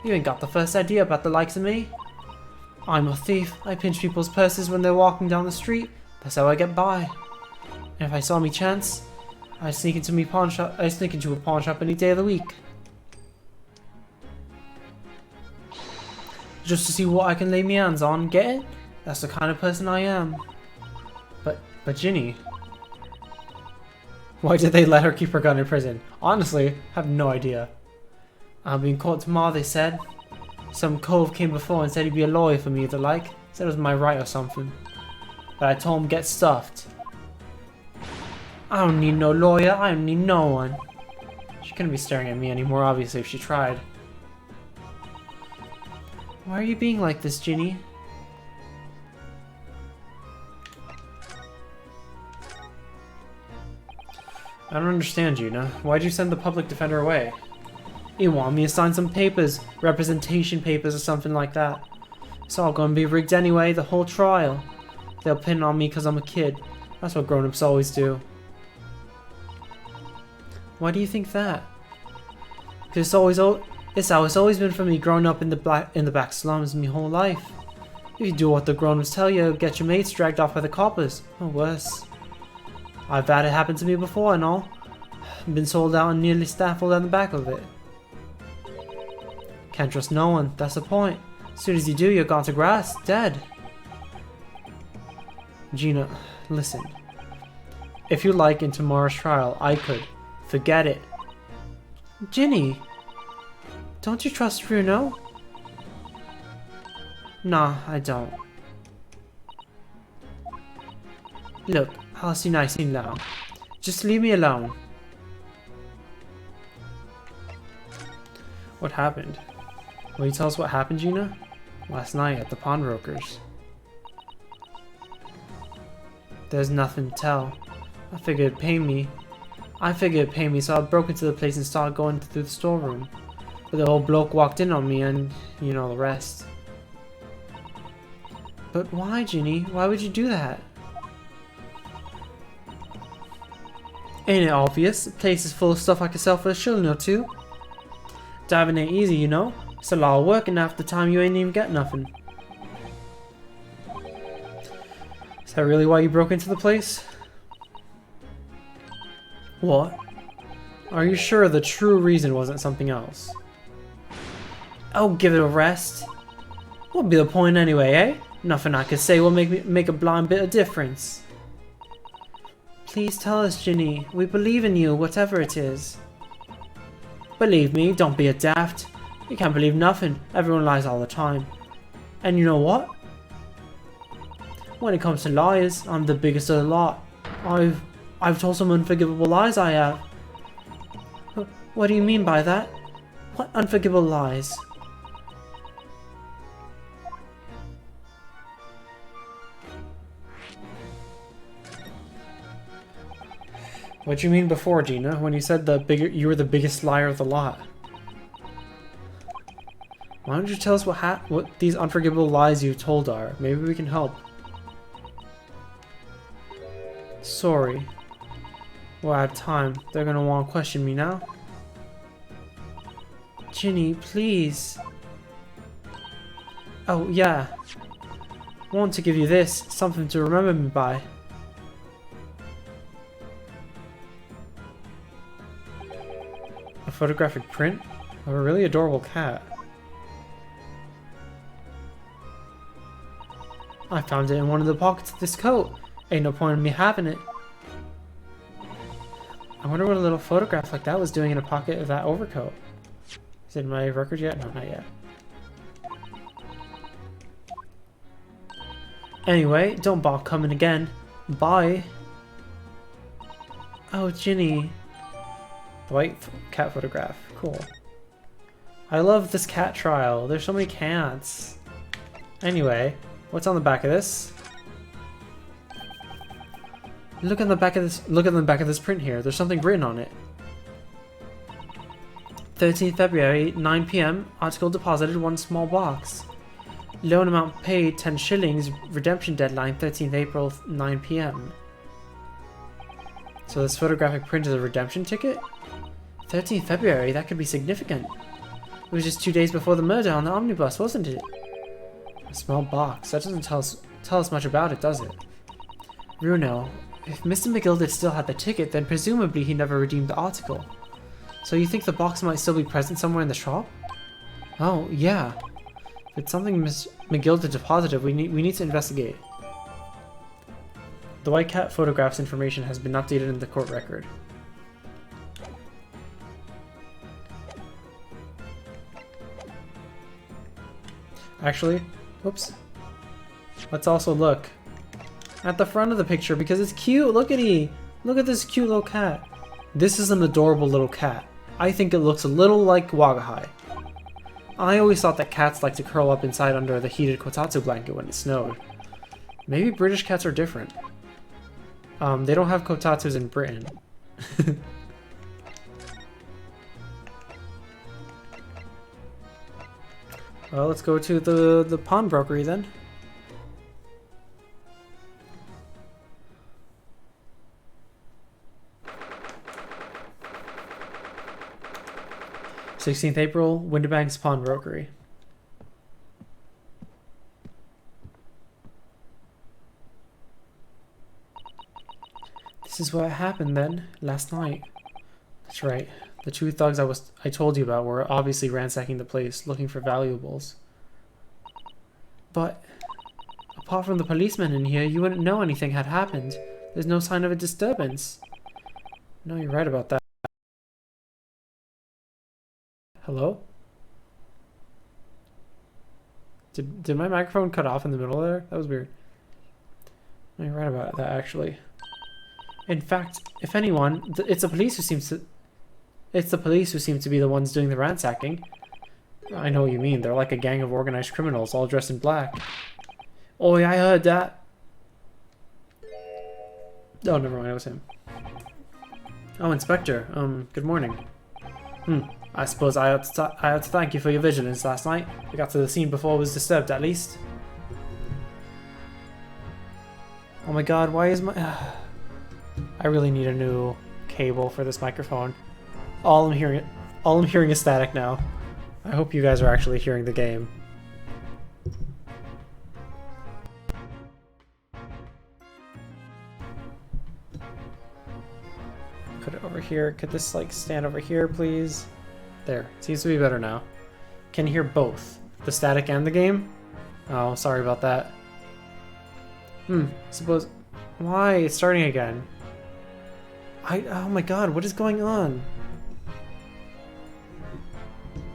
Speaker 1: you ain't got the first idea about the likes of me. I'm a thief. I pinch people's purses when they're walking down the street. That's how I get by. And if I saw me chance, I'd sneak into a pawn shop any day of the week. Just to see what I can lay my hands on, get it? That's the kind of person I am. But Ginny, why did they let her keep her gun in prison? Honestly, I have no idea. I'm being caught tomorrow, they said. Some cove came before and said he'd be a lawyer for me or the like. Said it was my right or something. But I told him get stuffed. I don't need no lawyer, I don't need no one. She couldn't be staring at me anymore, obviously, if she tried. Why are you being like this, Ginny? I don't understand, Gina. Why'd you send the public defender away? You want me to sign some papers, representation papers or something like that. It's all gonna be rigged anyway, the whole trial. They'll pin on me because I'm a kid. That's what grown-ups always do. Why do you think that? Because it's how it's always been for me growing up in the back slums my whole life. If you do what the grown-ups tell you, get your mates dragged off by the coppers, or worse. I've had it happen to me before and all. Been sold out and nearly stifled on the back of it. Can't trust no one, that's the point. As soon as you do, you're gone to grass, dead. Gina, listen. If you like in tomorrow's trial, I could. Forget it. Ginny, don't you trust Bruno? Nah, I don't. Look, I'll see nice and now. Just leave me alone. What happened? Will you tell us what happened, Gina? Last night at the pawnbrokers. There's nothing to tell. I figured it'd pay me. So I broke into the place and started going through the storeroom. But the old bloke walked in on me and you know the rest. But why, Ginny? Why would you do that? Ain't it obvious? The place is full of stuff I could sell for a shilling or two. Diving ain't easy, you know. It's a lot of work and half the time you ain't even get nothing. Is that really why you broke into the place? What? Are you sure the true reason wasn't something else? Oh, give it a rest. What'd be the point anyway, eh? Nothing I could say will make a blind bit of difference. Please tell us, Ginny. We believe in you, whatever it is.
Speaker 4: Believe me, don't be a daft. You can't believe nothing. Everyone lies all the time. And you know what? When it comes to lies, I'm the biggest of the lot. I've told some unforgivable lies, I have. What do you mean by that? What unforgivable lies?
Speaker 1: What you mean before, Gina, when you said you were the biggest liar of the lot? Why don't you tell us what these unforgivable lies you told are? Maybe we can help.
Speaker 4: Sorry. We're out of time. They're gonna want to question me now. Ginny, please. Oh, yeah. I want to give you this. Something to remember me by.
Speaker 1: A photographic print of a really adorable cat.
Speaker 4: I found it in one of the pockets of this coat. Ain't no point in me having it.
Speaker 1: I wonder what a little photograph like that was doing in a pocket of that overcoat. Is it in my record yet? No, not yet.
Speaker 4: Anyway, don't bother coming again. Bye. Oh, Ginny.
Speaker 1: The white cat photograph. Cool. I love this cat trial. There's so many cats. Anyway, what's on the back of this? Look on the back of this print here. There's something written on it.
Speaker 4: 13th February, 9 PM. Article deposited 1 small box. Loan amount paid 10 shillings. Redemption deadline 13th April, 9 PM.
Speaker 1: So this photographic print is a redemption ticket?
Speaker 4: 13th February, that could be significant. It was just 2 days before the murder on the omnibus, wasn't it?
Speaker 1: A small box. That doesn't tell us much about it, does it?
Speaker 4: Bruno, if Mr. McGilded still had the ticket, then presumably he never redeemed the article. So you think the box might still be present somewhere in the shop?
Speaker 1: Oh, yeah. If it's something Miss McGilded deposited, we need to investigate. The white cat photograph's information has been updated in the court record. Actually, whoops. Let's also look at the front of the picture because it's cute. Look at this cute little cat. This is an adorable little cat. I think it looks a little like Wagahai. I always thought that cats like to curl up inside under the heated kotatsu blanket when it snowed. Maybe British cats are different. They don't have kotatsus in Britain. Well, let's go to the pawnbrokery then. '16th April, Windibank's Pawnbrokery. This is what happened then, last night. That's right. The 2 thugs I told you about were obviously ransacking the place, looking for valuables. But apart from the policemen in here, you wouldn't know anything had happened. There's no sign of a disturbance. No, you're right about that. Hello? Did my microphone cut off in the middle there? That was weird. No, you're right about that, actually. In fact, if anyone, it's the police who seems to be the ones doing the ransacking. I know what you mean. They're like a gang of organized criminals, all dressed in black. Oh, yeah, I heard that. Oh, never mind. It was him. Oh, Inspector. Good morning. I suppose I ought to thank you for your vigilance last night. We got to the scene before it was disturbed, at least. Oh my god, why is my... I really need a new cable for this microphone. All I'm hearing is static now. I hope you guys are actually hearing the game. Put it over here. Could this like stand over here, please? There. Seems to be better now. Can you hear both? The static and the game? Oh, sorry about that. Suppose... Why? It's starting again. Oh my god, what is going on?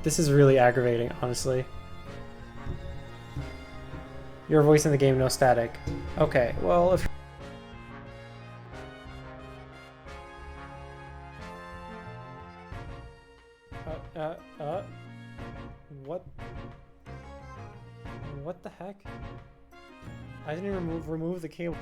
Speaker 1: This is really aggravating, honestly. Your voice in the game, no static. Okay, well, if... What? What the heck? I didn't remove the cable.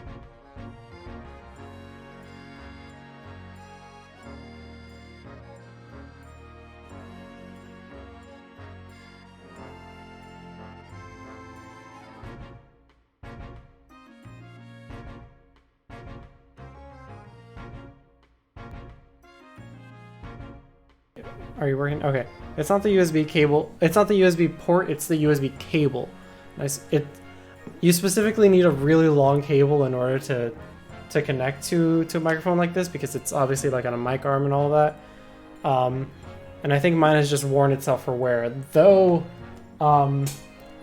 Speaker 1: Are you working? Okay. It's not the USB cable. It's not the USB port. It's the USB cable. Nice. You specifically need a really long cable in order to connect to a microphone like this, because it's obviously like on a mic arm and all that. And I think mine has just worn itself for wear. Though, I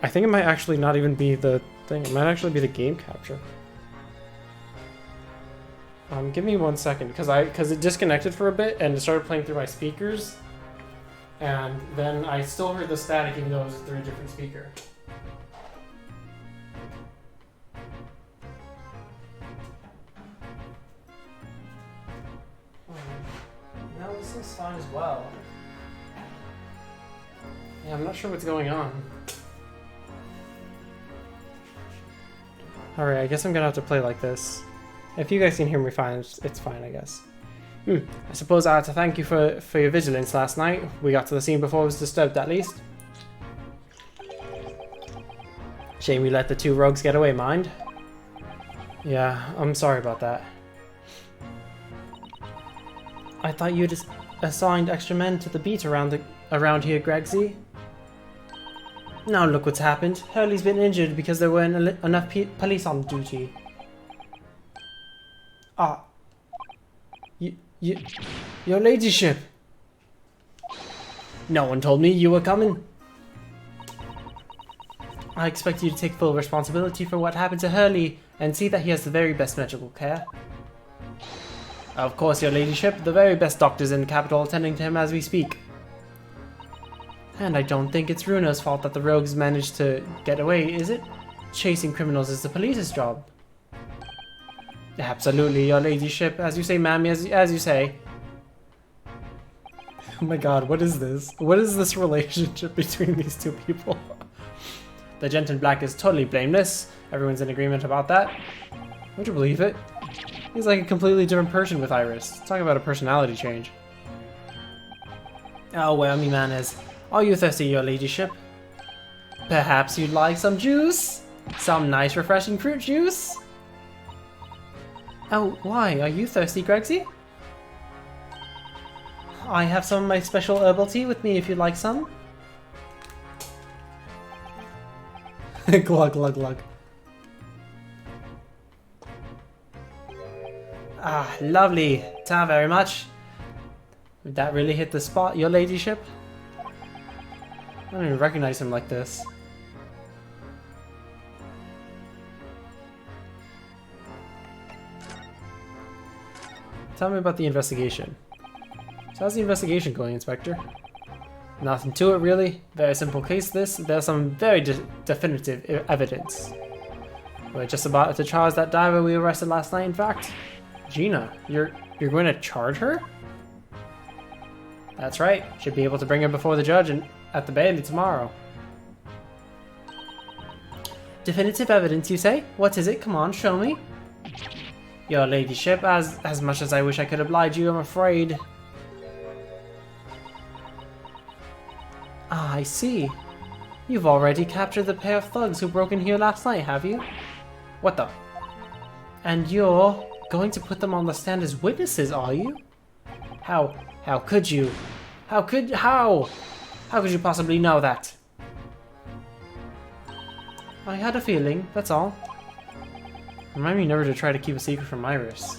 Speaker 1: think it might actually not even be the thing. It might actually be the game capture. Give me 1 second, because it disconnected for a bit and it started playing through my speakers. And then I still heard the static even though it was through a different speaker. Now this is fine as well. Yeah, I'm not sure what's going on. Alright, I guess I'm gonna have to play like this. If you guys can hear me fine, it's fine, I guess. I suppose I had to thank you for your vigilance last night. We got to the scene before it was disturbed, at least. Shame you let the two rogues get away, mind? Yeah, I'm sorry about that. I thought you'd assigned extra men to the beat around here, Gregsy. Now look what's happened. Hurley's been injured because there weren't enough police on duty. Ah. Your ladyship. No one told me you were coming. I expect you to take full responsibility for what happened to Hurley and see that he has the very best medical care. Of course, your ladyship, the very best doctors in the capital attending to him as we speak. And I don't think it's Runa's fault that the rogues managed to get away, is it? Chasing criminals is the police's job. Absolutely, your ladyship. As you say, ma'am, as you say. Oh my god, what is this? What is this relationship between these two people? The gent in black is totally blameless. Everyone's in agreement about that. Would you believe it? He's like a completely different person with Iris. Talk about a personality change. Oh, well, me manners. Are you thirsty, your ladyship? Perhaps you'd like some juice? Some nice refreshing fruit juice? Oh, why? Are you thirsty, Gregsy? I have some of my special herbal tea with me if you'd like some. Glug, glug, glug. Ah, lovely. Ta very much. Would that really hit the spot, your ladyship? I don't even recognize him like this. Tell me about the investigation. So how's the investigation going, Inspector? Nothing to it, really. Very simple case, this. There's some very definitive evidence. We're just about to charge that diver we arrested last night, in fact. Gina, you're going to charge her? That's right. Should be able to bring her before the judge and at the Bailey tomorrow. Definitive evidence, you say? What is it? Come on, show me. Your ladyship, as much as I wish I could oblige you, I'm afraid. Ah, I see. You've already captured the pair of thugs who broke in here last night, have you? What the? And you're going to put them on the stand as witnesses, are you? How could you? How could you possibly know that? I had a feeling, that's all. Remind me never to try to keep a secret from Iris.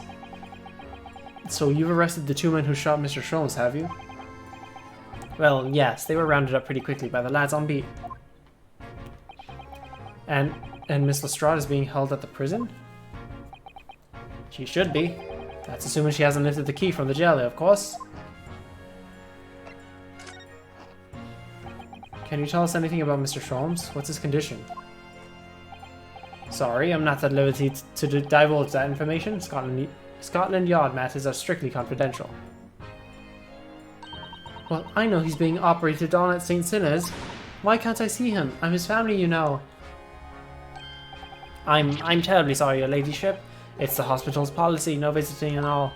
Speaker 1: So you've arrested the two men who shot Mr. Sholmes, have you? Well, yes, they were rounded up pretty quickly by the lads on beat. And Miss Lestrade is being held at the prison? She should be. That's assuming she hasn't lifted the key from the jail, of course. Can you tell us anything about Mr. Sholmes? What's his condition? Sorry, I'm not at liberty to divulge that information. Scotland Yard matters are strictly confidential. Well, I know he's being operated on at St. Sinner's. Why can't I see him? I'm his family, you know. I'm terribly sorry, your ladyship. It's the hospital's policy, no visiting and all.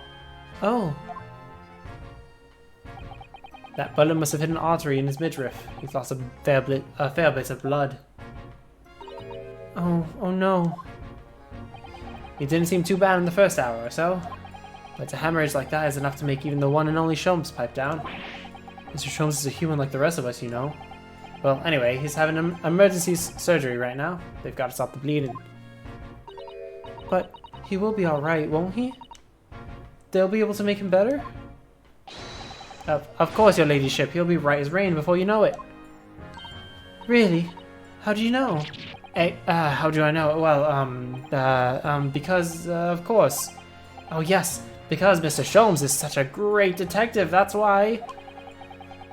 Speaker 1: Oh. That bullet must have hit an artery in his midriff. He's lost a fair bit of blood. Oh no. It didn't seem too bad in the first hour or so. But a hemorrhage like that is enough to make even the one and only Sholmes pipe down. Mr. Sholmes is a human like the rest of us, you know. Well, anyway, he's having an emergency surgery right now. They've got to stop the bleeding. But he will be alright, won't he? They'll be able to make him better? Of course, your ladyship. He'll be right as rain before you know it. Really? How do you know? How do I know? Well, because, of course. Oh, yes, because Mr. Sholmes is such a great detective, that's why.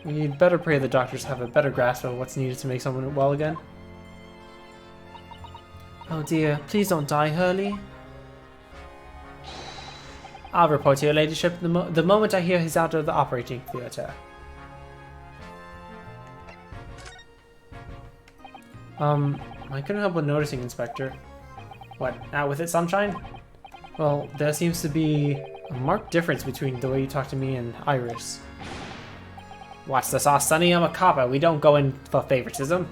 Speaker 1: You'd better pray the doctors have a better grasp of what's needed to make someone well again. Oh dear, please don't die, Hurley. I'll report to your ladyship the moment I hear he's out of the operating theatre. I couldn't help but noticing, Inspector. What, out with it, Sunshine? Well, there seems to be a marked difference between the way you talk to me and Iris. What's the sauce, Sonny? I'm a copper. We don't go in for favoritism.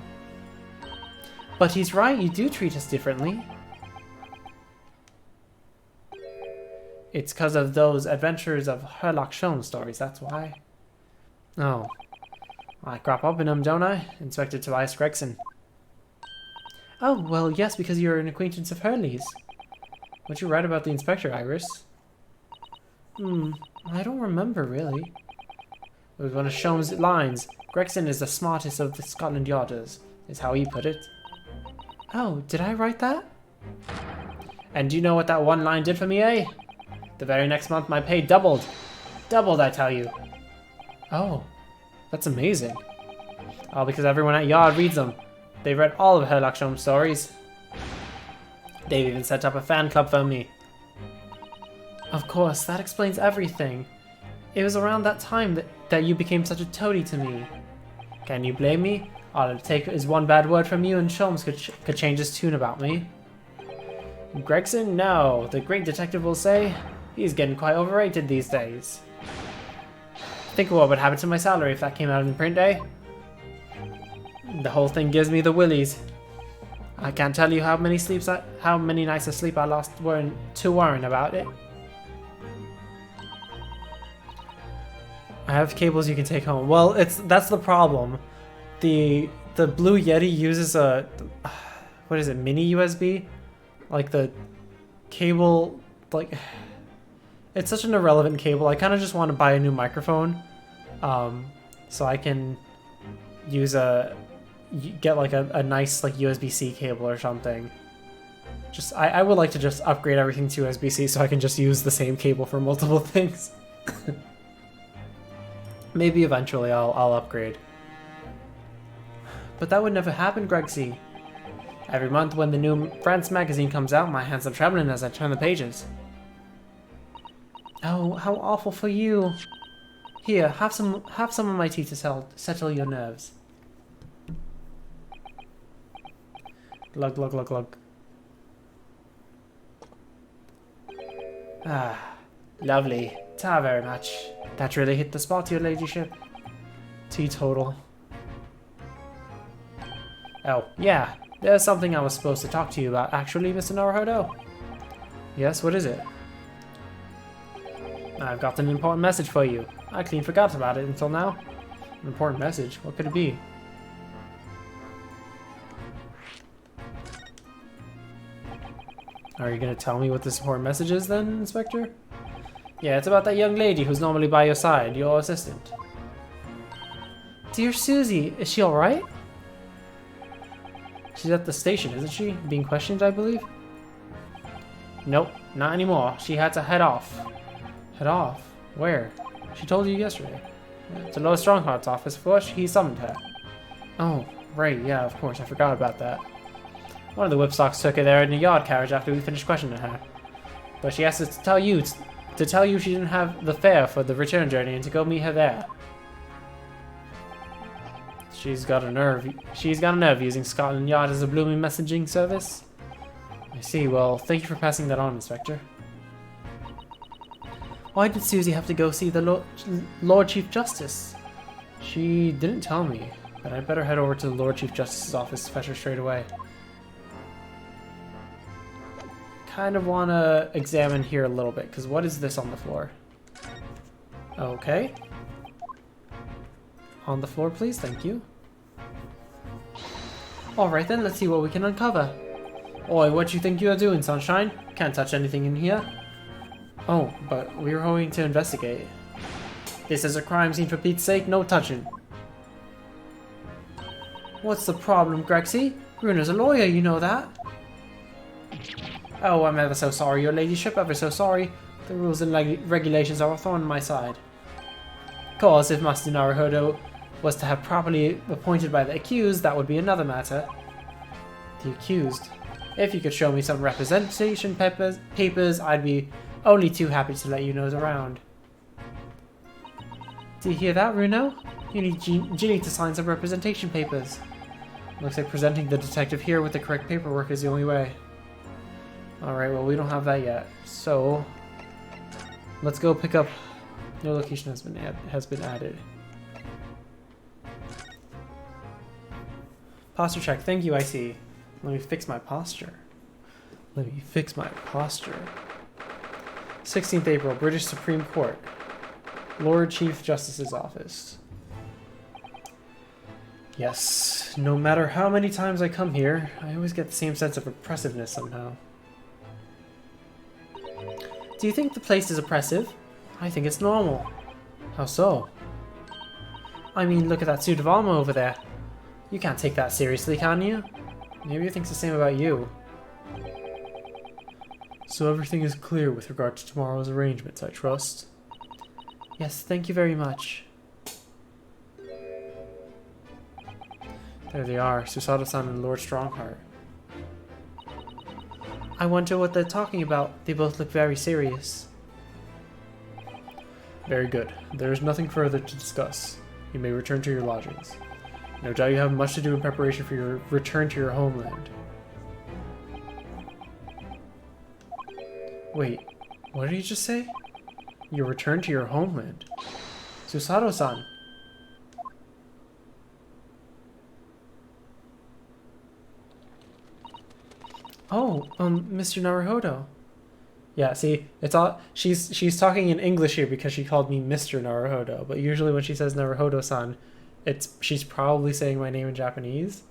Speaker 1: But he's right, you do treat us differently. It's because of those adventures of Sherlock Holmes stories, that's why. Oh. I crop up in them, don't I? Inspector Tobias Gregson. Oh, well, yes, because you're an acquaintance of Hurley's. What'd you write about the inspector, Iris? I don't remember, really. It was one of Sholmes' lines. Gregson is the smartest of the Scotland Yarders, is how he put it. Oh, did I write that? And do you know what that one line did for me, eh? The very next month my pay doubled. Doubled, I tell you. Oh, that's amazing. Oh, because everyone at Yard reads them. They've read all of Sherlock Holmes stories. They've even set up a fan club for me. Of course, that explains everything. It was around that time that you became such a toady to me. Can you blame me? All it'd take is one bad word from you and Sholmes could change his tune about me. Gregson? No, the great detective will say. He's getting quite overrated these days. Think of what would happen to my salary if that came out in print, eh? The whole thing gives me the willies. I can't tell you how many nights of sleep I lost worrying about it. I have cables you can take home. Well, that's the problem. The Blue Yeti uses a what is it, mini USB? Like the cable, like it's such an irrelevant cable. I kind of just want to buy a new microphone, so I can use get like a nice like USB-C cable or something. Just I would like to just upgrade everything to USB-C so I can just use the same cable for multiple things. Maybe eventually I'll upgrade. But that would never happen, Gregsy. Every month when the new France magazine comes out, my hands are trembling as I turn the pages. Oh, how awful for you. Here, have some of my tea to settle your nerves. Glug, glug, glug, glug. Ah, lovely. Ta very much. That really hit the spot, your ladyship. Teetotal. Oh, yeah. There's something I was supposed to talk to you about, actually, Mr. Naruhodo. Yes, what is it? I've got an important message for you. I clean forgot about it until now. An important message? What could it be? Are you gonna tell me what this important message is then, Inspector? Yeah, it's about that young lady who's normally by your side, your assistant. Dear Susie, is she alright? She's at the station, isn't she? Being questioned, I believe? Nope, not anymore. She had to head off. Head off? Where? She told you yesterday. To Lord Strongheart's office, for he summoned her. Oh, right, yeah, of course, I forgot about that. One of the whipstocks took her there in a yard carriage after we finished questioning her. But she asked us to tell you she didn't have the fare for the return journey and to go meet her there. She's got a nerve using Scotland Yard as a blooming messaging service. I see, well, thank you for passing that on, Inspector.
Speaker 4: Why did Susie have to go see the Lord Chief Justice?
Speaker 1: She didn't tell me, but I'd better head over to the Lord Chief Justice's office to fetch her straight away. Kind of want to examine here a little bit, because what is this on the floor? Okay. On the floor, please, thank you.
Speaker 4: Alright then, let's see what we can uncover.
Speaker 1: Oi, what you think you're doing, Sunshine? Can't touch anything in here. Oh, but we were hoping to investigate. This is a crime scene, for Pete's sake, no touching.
Speaker 4: What's the problem, Grexy? Bruno's a lawyer, you know that.
Speaker 1: Oh, I'm ever so sorry, your ladyship, ever so sorry. The rules and regulations are a thorn in my side. Of course, if Master Naruhodo was to have properly appointed by the accused, that would be another matter. The accused? If you could show me some representation papers, I'd be only too happy to let you know around.
Speaker 4: Do you hear that, Bruno?
Speaker 1: You need Ginny to sign some representation papers. Looks like presenting the detective here with the correct paperwork is the only way. Alright, well we don't have that yet. So, let's go pick up... No location has been added. Posture check, thank you, I see. Let me fix my posture. 16th April, British Supreme Court. Lord Chief Justice's office. Yes, no matter how many times I come here, I always get the same sense of oppressiveness somehow.
Speaker 4: Do you think the place is oppressive?
Speaker 1: I think it's normal. How so?
Speaker 4: I mean, look at that suit of armor over there.
Speaker 1: You can't take that seriously, can you? Maybe he thinks the same about you. So everything is clear with regard to tomorrow's arrangements, I trust?
Speaker 4: Yes, thank you very much.
Speaker 1: There they are, Susato-san and Lord Strongheart.
Speaker 4: I wonder what they're talking about. They both look very serious.
Speaker 1: Very good. There is nothing further to discuss. You may return to your lodgings. No doubt you have much to do in preparation for your return to your homeland. Wait, what did he just say? Your return to your homeland? Susato-san!
Speaker 4: Oh, Mr. Naruhodo.
Speaker 1: Yeah, see, it's all she's talking in English here because she called me Mr. Naruhodo, but usually when she says Naruhodo-san, she's probably saying my name in Japanese,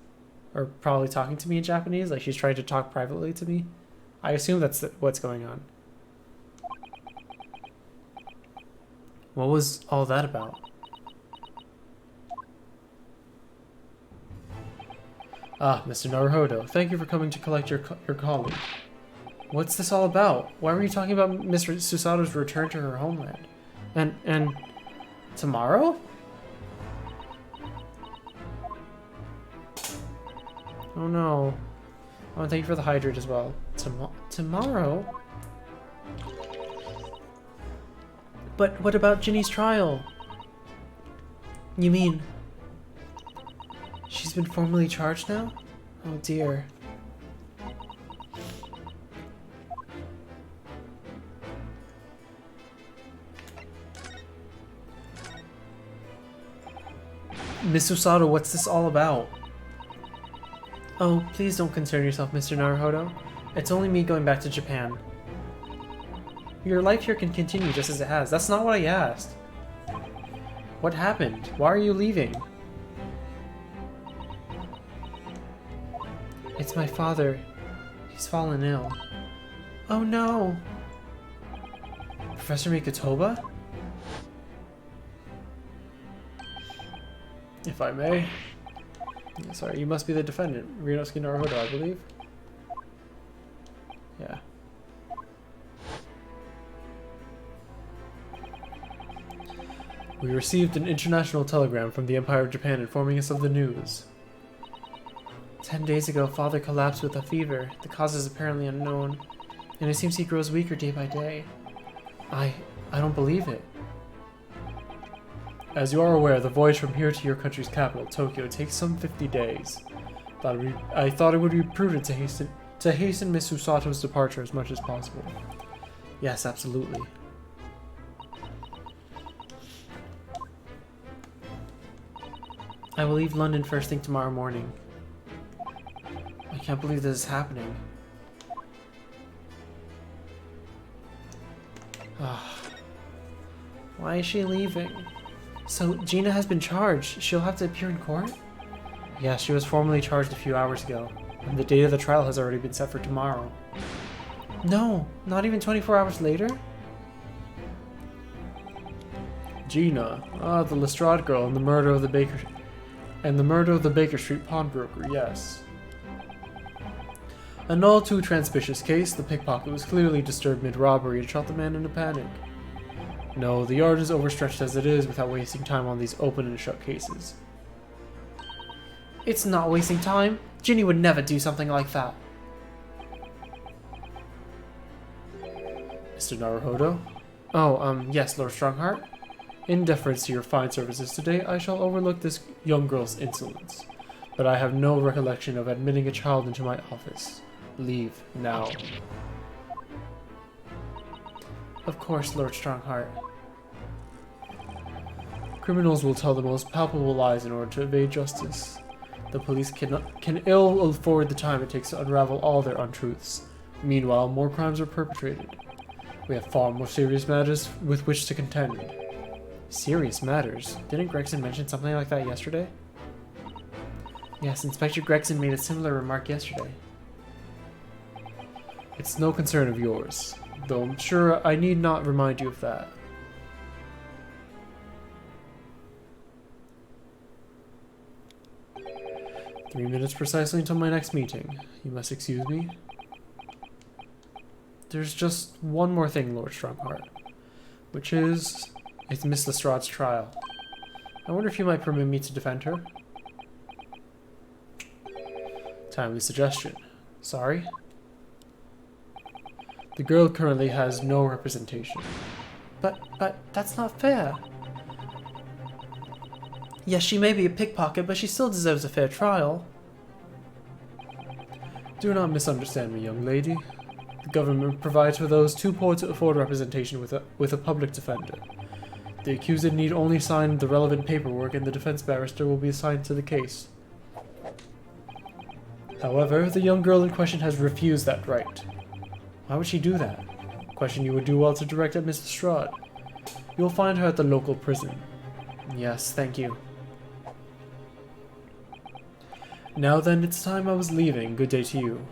Speaker 1: or probably talking to me in Japanese, like she's trying to talk privately to me. I assume that's what's going on. What was all that about? Ah, Mr. Naruhodo, thank you for coming to collect your colleague. What's this all about? Why were you talking about Mr. Susato's return to her homeland? And tomorrow? Oh no. I want to thank you for the hydrate as well. Tomorrow?
Speaker 4: But what about Ginny's trial?
Speaker 1: You mean... she's been formally charged now? Oh dear. Miss Susato, what's this all about? Oh, please don't concern yourself, Mr. Naruhodo. It's only me going back to Japan. Your life here can continue just as it has. That's not what I asked. What happened? Why are you leaving? It's my father. He's fallen ill. Oh no! Professor Mikotoba? If I may. Sorry, you must be the defendant, Ryunosuke Naruhodo, I believe. Yeah. We received an international telegram from the Empire of Japan informing us of the news.
Speaker 4: 10 days ago, Father collapsed with a fever. The cause is apparently unknown, and it seems he grows weaker day by day. I don't believe it.
Speaker 3: As you are aware, the voyage from here to your country's capital, Tokyo, takes some 50 days. I thought it would be prudent to hasten Miss Susato's departure as much as possible.
Speaker 4: Yes, absolutely. I will leave London first thing tomorrow morning. I can't believe this is happening. Why is she leaving? So, Gina has been charged. She'll have to appear in court?
Speaker 1: Yeah, she was formally charged a few hours ago, and the date of the trial has already been set for tomorrow.
Speaker 4: No, not even 24 hours later?
Speaker 3: Gina, the Lestrade girl and the murder of the Baker Street pawnbroker, yes. An all too transpicious case, the pickpocket was clearly disturbed mid-robbery and shot the man in a panic. No, the yard is overstretched as it is without wasting time on these open and shut cases.
Speaker 4: It's not wasting time. Ginny would never do something like that.
Speaker 3: Mr. Naruhodo?
Speaker 4: Oh, yes, Lord Strongheart?
Speaker 3: In deference to your fine services today, I shall overlook this young girl's insolence. But I have no recollection of admitting a child into my office. Leave, now.
Speaker 4: Of course, Lord Strongheart.
Speaker 3: Criminals will tell the most palpable lies in order to evade justice. The police can ill afford the time it takes to unravel all their untruths. Meanwhile, more crimes are perpetrated. We have far more serious matters with which to contend.
Speaker 4: Serious matters? Didn't Gregson mention something like that yesterday? Yes, Inspector Gregson made a similar remark yesterday.
Speaker 3: It's no concern of yours, though I'm sure I need not remind you of that. "3 minutes precisely until my next meeting. You must excuse me." "There's just one more thing, Lord Strongheart, which is, it's Miss Lestrade's trial. I wonder if you might permit me to defend her?" "Timely suggestion. Sorry?" "The girl currently has no representation."
Speaker 4: But that's not fair. Yes, she may be a pickpocket, but she still deserves a fair trial.
Speaker 3: Do not misunderstand me, young lady. The government provides for those too poor to afford representation with a public defender. The accused need only sign the relevant paperwork and the defense barrister will be assigned to the case. However, the young girl in question has refused that right. Why would she do that? A question you would do well to direct at Miss Lestrade. You will find her at the local prison.
Speaker 4: Yes, thank you.
Speaker 3: Now then, it's time I was leaving. Good day to you.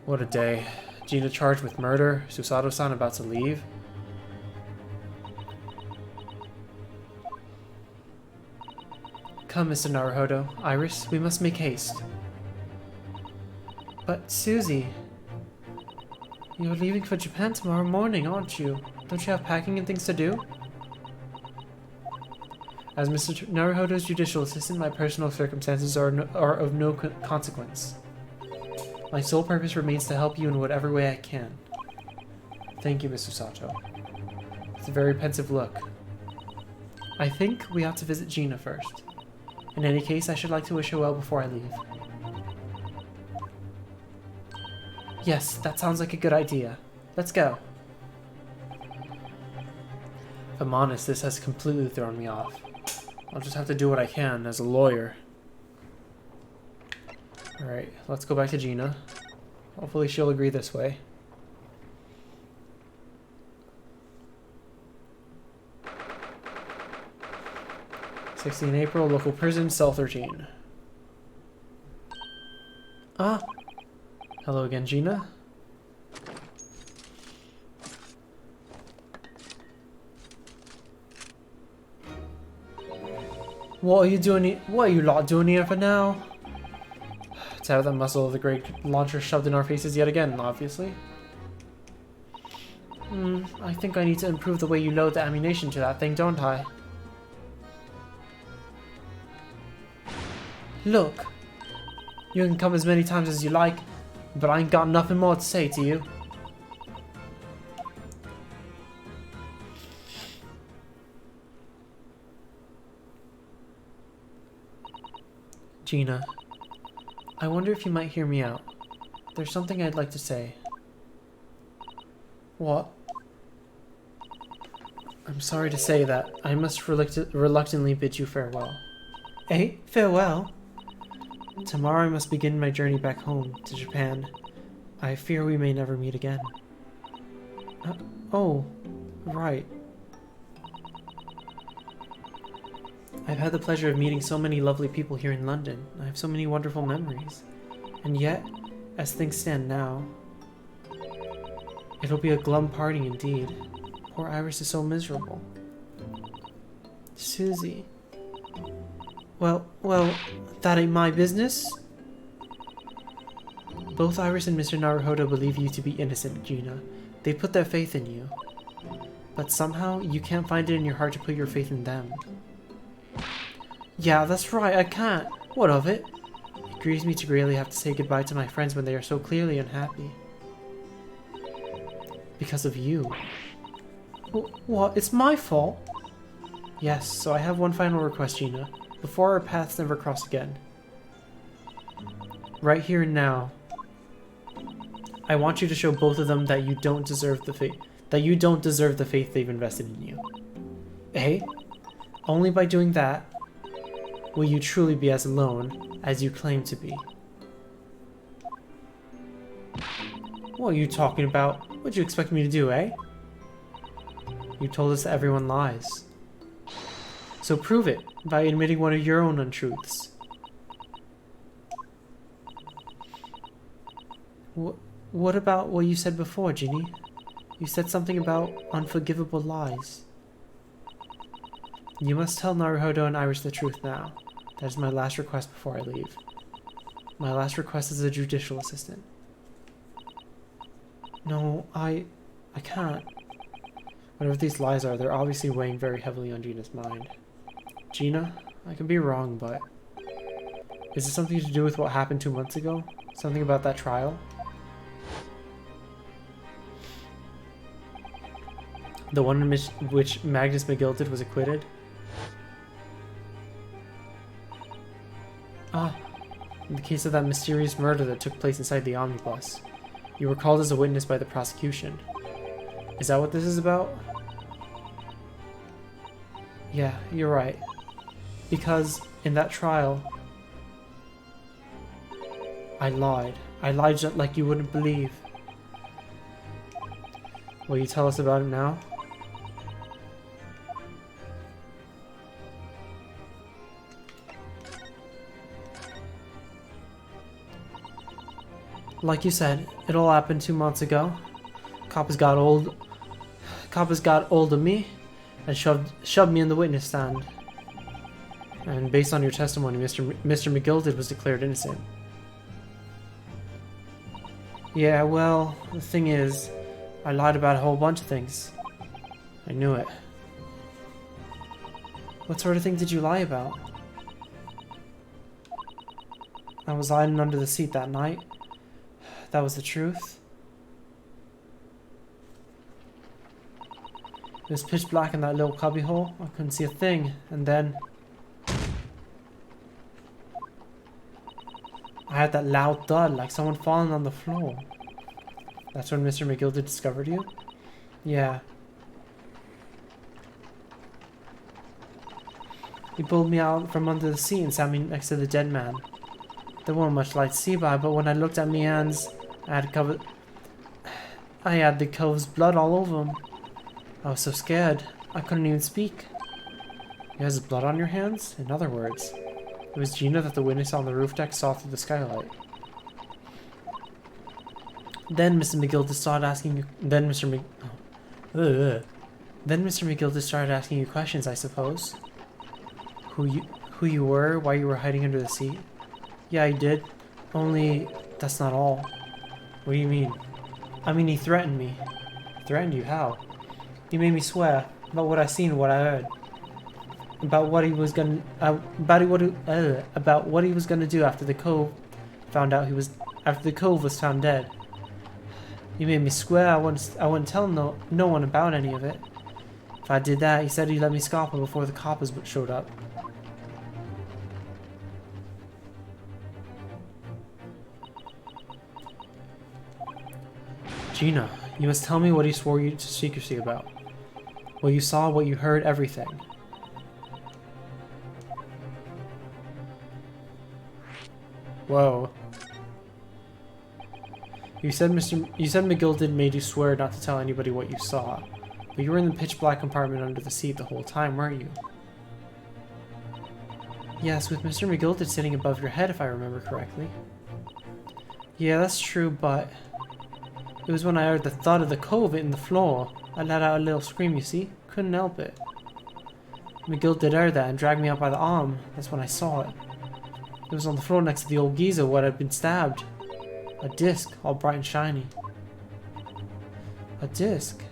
Speaker 4: What a day. Gina charged with murder, Susato-san about to leave. Come, Mr. Naruhodo. Iris, we must make haste. But, Susie, you're leaving for Japan tomorrow morning, aren't you? Don't you have packing and things to do? As Mr. Naruhodo's judicial assistant, my personal circumstances are of no consequence. My sole purpose remains to help you in whatever way I can. Thank you, Miss Susato. It's a very pensive look. I think we ought to visit Gina first. In any case, I should like to wish her well before I leave. Yes, that sounds like a good idea. Let's go. If I'm honest, this has completely thrown me off. I'll just have to do what I can as a lawyer. Alright, let's go back to Gina. Hopefully she'll agree this way. '16 April, local prison, cell 13. Ah! Hello again, Gina. What are you doing? What are you lot doing here for now? To have that muzzle of the great launcher shoved in our faces yet again, obviously. I think I need to improve the way you load the ammunition to that thing, don't I? Look, you can come as many times as you like, but I ain't got nothing more to say to you. Gina, I wonder if you might hear me out. There's something I'd like to say. What? I'm sorry to say that I must reluctantly bid you farewell. Eh? Farewell? Tomorrow I must begin my journey back home to Japan. I fear we may never meet again. Oh, right. I've had the pleasure of meeting so many lovely people here in London. I have so many wonderful memories. And yet, as things stand now, it'll be a glum party indeed. Poor Iris is so miserable. Susie. Well, that ain't my business. Both Iris and Mr. Naruhodo believe you to be innocent, Gina. They put their faith in you. But somehow, you can't find it in your heart to put your faith in them. Yeah, that's right, I can't. What of it? It grieves me to greatly have to say goodbye to my friends when they are so clearly unhappy. Because of you. What? It's my fault? Yes, so I have one final request, Gina. Before our paths never cross again. Right here and now. I want you to show both of them that you don't deserve the faith. That you don't deserve the faith they've invested in you. Eh? Only by doing that will you truly be as alone as you claim to be. What are you talking about? What do you expect me to do, eh? You told us that everyone lies. So prove it by admitting one of your own untruths. What about what you said before, Ginny? You said something about unforgivable lies. You must tell Naruhodo and Iris the truth now. That is my last request before I leave. My last request as a judicial assistant. No, I can't. Whatever these lies are, they're obviously weighing very heavily on Gina's mind. Gina, I could be wrong, but... is it something to do with what happened 2 months ago? Something about that trial? The one in which Magnus McGilded was acquitted? Ah, in the case of that mysterious murder that took place inside the omnibus. You were called as a witness by the prosecution. Is that what this is about? Yeah, you're right. Because in that trial, I lied. I lied just like you wouldn't believe. Will you tell us about it now? Like you said, it all happened 2 months ago. Coppers got hold of me and shoved me in the witness stand. And based on your testimony, Mr. McGilded was declared innocent. Yeah, well, the thing is, I lied about a whole bunch of things. I knew it. What sort of thing did you lie about? I was hiding under the seat that night. That was the truth. It was pitch black in that little cubbyhole. I couldn't see a thing. And then I had that loud thud, like someone falling on the floor. That's when Mr. McGilded discovered you? Yeah. He pulled me out from under the seat and sat me next to the dead man. There wasn't much light to see by, but when I looked at me hands, I had the cove's blood all over them. I was so scared, I couldn't even speak. You has blood on your hands? In other words, it was Gina that the witness on the roof deck saw through the skylight. Then Mr. McGilded started asking you. Then Mr. McGilded started asking you questions, I suppose. Who you were, why you were hiding under the seat. Yeah, he did. Only that's not all. What do you mean? I mean, he threatened me. Threatened you? How? He made me swear about what I seen and what I heard. about what he was gonna do after the cove was found dead. He made me swear I wouldn't tell no one about any of it. If I did that, he said he'd let me scalp before the coppers showed up. Gina, you must tell me what he swore you to secrecy about. What you saw, what you heard, everything. Whoa. You said McGilded made you swear not to tell anybody what you saw. But you were in the pitch black compartment under the seat the whole time, weren't you? Yes, with Mr. McGilded sitting above your head, if I remember correctly. Yeah, that's true, but... It was when I heard the thud of the cove in the floor. I let out a little scream, you see? Couldn't help it. McGilded heard that and dragged me out by the arm. That's when I saw it. It was on the floor next to the old geezer where I'd been stabbed. A disc, all bright and shiny. A disc?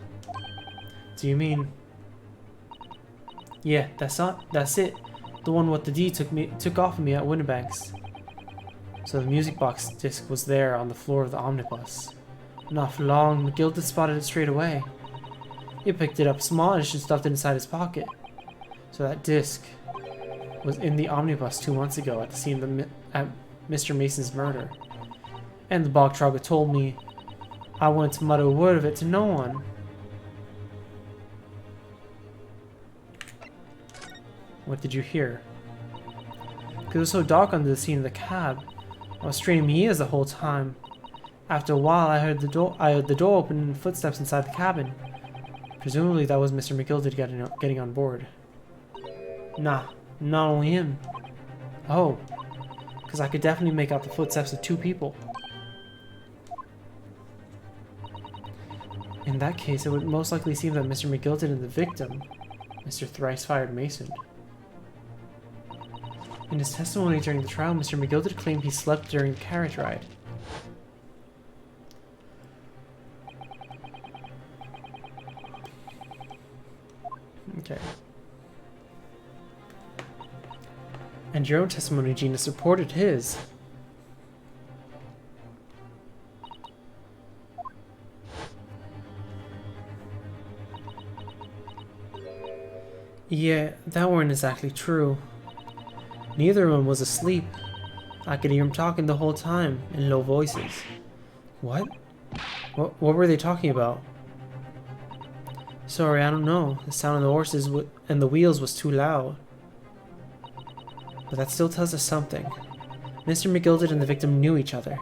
Speaker 4: Do you mean... Yeah, that's it. The one what the D took off of me at Winterbanks. So the music box disc was there on the floor of the omnibus. Not for long, McGilded spotted it straight away. He picked it up smallish and stuffed it inside his pocket. So that disc was in the omnibus 2 months ago at the scene of Mr. Mason's murder. And the bog trogger told me I wanted to mutter a word of it to no one. What did you hear? Because it was so dark under the scene of the cab. I was straining my ears the whole time. After a while, I heard the door open and footsteps inside the cabin. Presumably, that was Mr. McGilded getting on board. Nah, not only him. Oh, because I could definitely make out the footsteps of 2 people. In that case, it would most likely seem that Mr. McGilded and the victim, Mr. Thrice-Fired Mason. In his testimony during the trial, Mr. McGilded claimed he slept during the carriage ride. Okay. And your own testimony, Gina, supported his. Yeah, that weren't exactly true. Neither of them was asleep. I could hear them talking the whole time, in low voices. What? What were they talking about? Sorry, I don't know. The sound of the horses and the wheels was too loud. But that still tells us something. Mr. McGilded and the victim knew each other.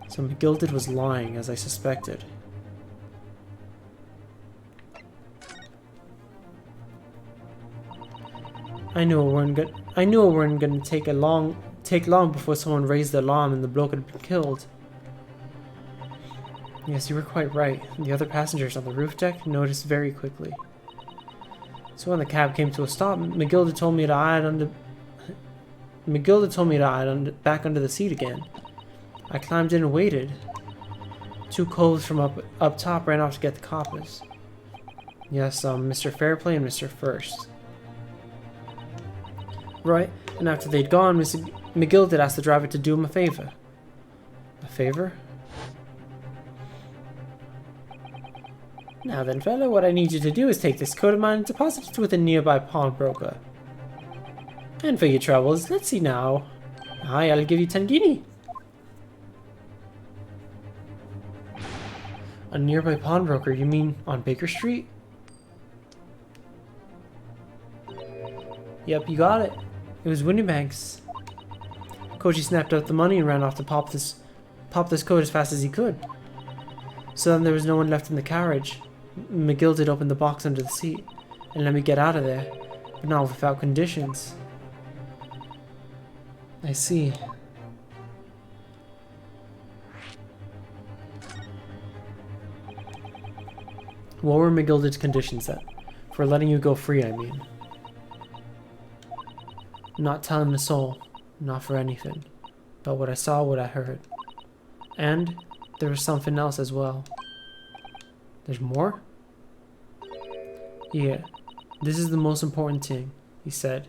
Speaker 4: So McGilded was lying, as I suspected. I knew it weren't gonna take long before someone raised the alarm and the bloke had been killed. Yes, you were quite right. The other passengers on the roof deck noticed very quickly. So when the cab came to a stop, McGilded told me to hide back under the seat again. I climbed in and waited. 2 coves from up top ran off to get the coppers. Yes, Mr. Fairplay and Mr. First. Right, and after they'd gone, Mr. McGilded asked the driver to do him a favor. A favor? Now then, fella, what I need you to do is take this coat of mine and deposit it with a nearby pawnbroker. And for your troubles, let's see now. Aye, I'll give you 10 guinea. A nearby pawnbroker, you mean on Baker Street? Yep, you got it. It was Windybanks. Koji snapped out the money and ran off to pop this coat as fast as he could. So then there was no one left in the carriage. McGilded opened the box under the seat and let me get out of there, but not without conditions. I see. What were McGilded's conditions then? For letting you go free, I mean. Not telling a soul, not for anything, but what I saw, what I heard. And there was something else as well. There's more?
Speaker 1: Yeah, this is the most important thing, he said.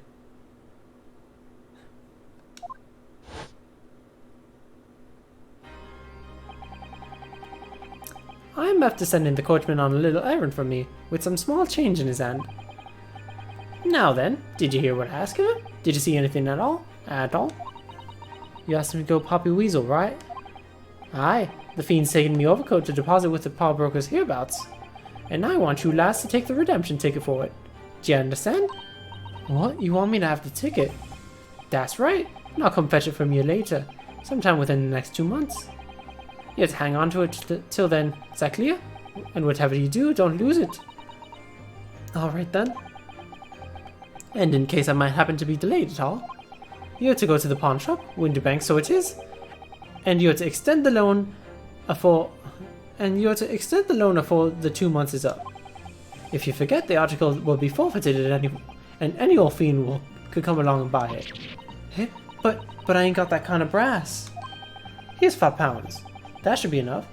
Speaker 1: I'm after sending the coachman on a little errand for me, with some small change in his hand. Now then, did you hear what I asked of him? Did you see anything at all? At all? You asked him to go Poppy Weasel, right? Aye, the fiend's taking me overcoat to deposit with the pawnbroker's hereabouts. And I want you lads to take the redemption ticket for it. Do you understand? What? You want me to have the ticket? That's right, and I'll come fetch it from you later, sometime within the next 2 months. You have to hang on to it till then, is that clear? And whatever you do, don't lose it. Alright then. And in case I might happen to be delayed at all, you have to go to the pawn shop, Winterbank so it is, and you have to extend the loan before the 2 months is up. If you forget, the article will be forfeited and any old fiend could come along and buy it. Hey, but I ain't got that kind of brass. Here's £5. That should be enough.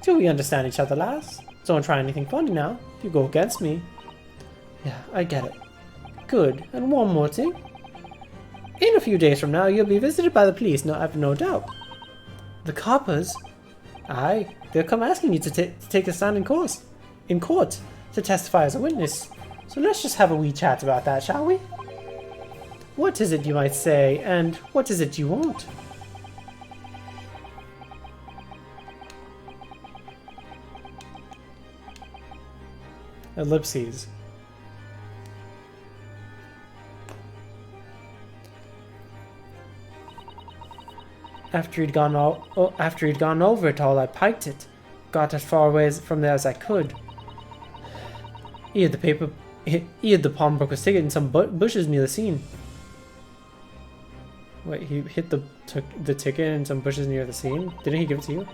Speaker 1: Do we understand each other, lass? Don't try anything funny now, if you go against me. Yeah, I get it. Good, and one more thing. In a few days from now, you'll be visited by the police, I have no doubt. The coppers? Aye, they'll come asking you to take a stand in court, to testify as a witness. So let's just have a wee chat about that, shall we? What is it you might say, and what is it you want? Ellipses. After he'd gone over it all, I piked it. Got as far away from there as I could. He had the pawnbroker's ticket in some bushes near the scene. Wait, he hid the ticket in some bushes near the scene? Didn't he give it to you?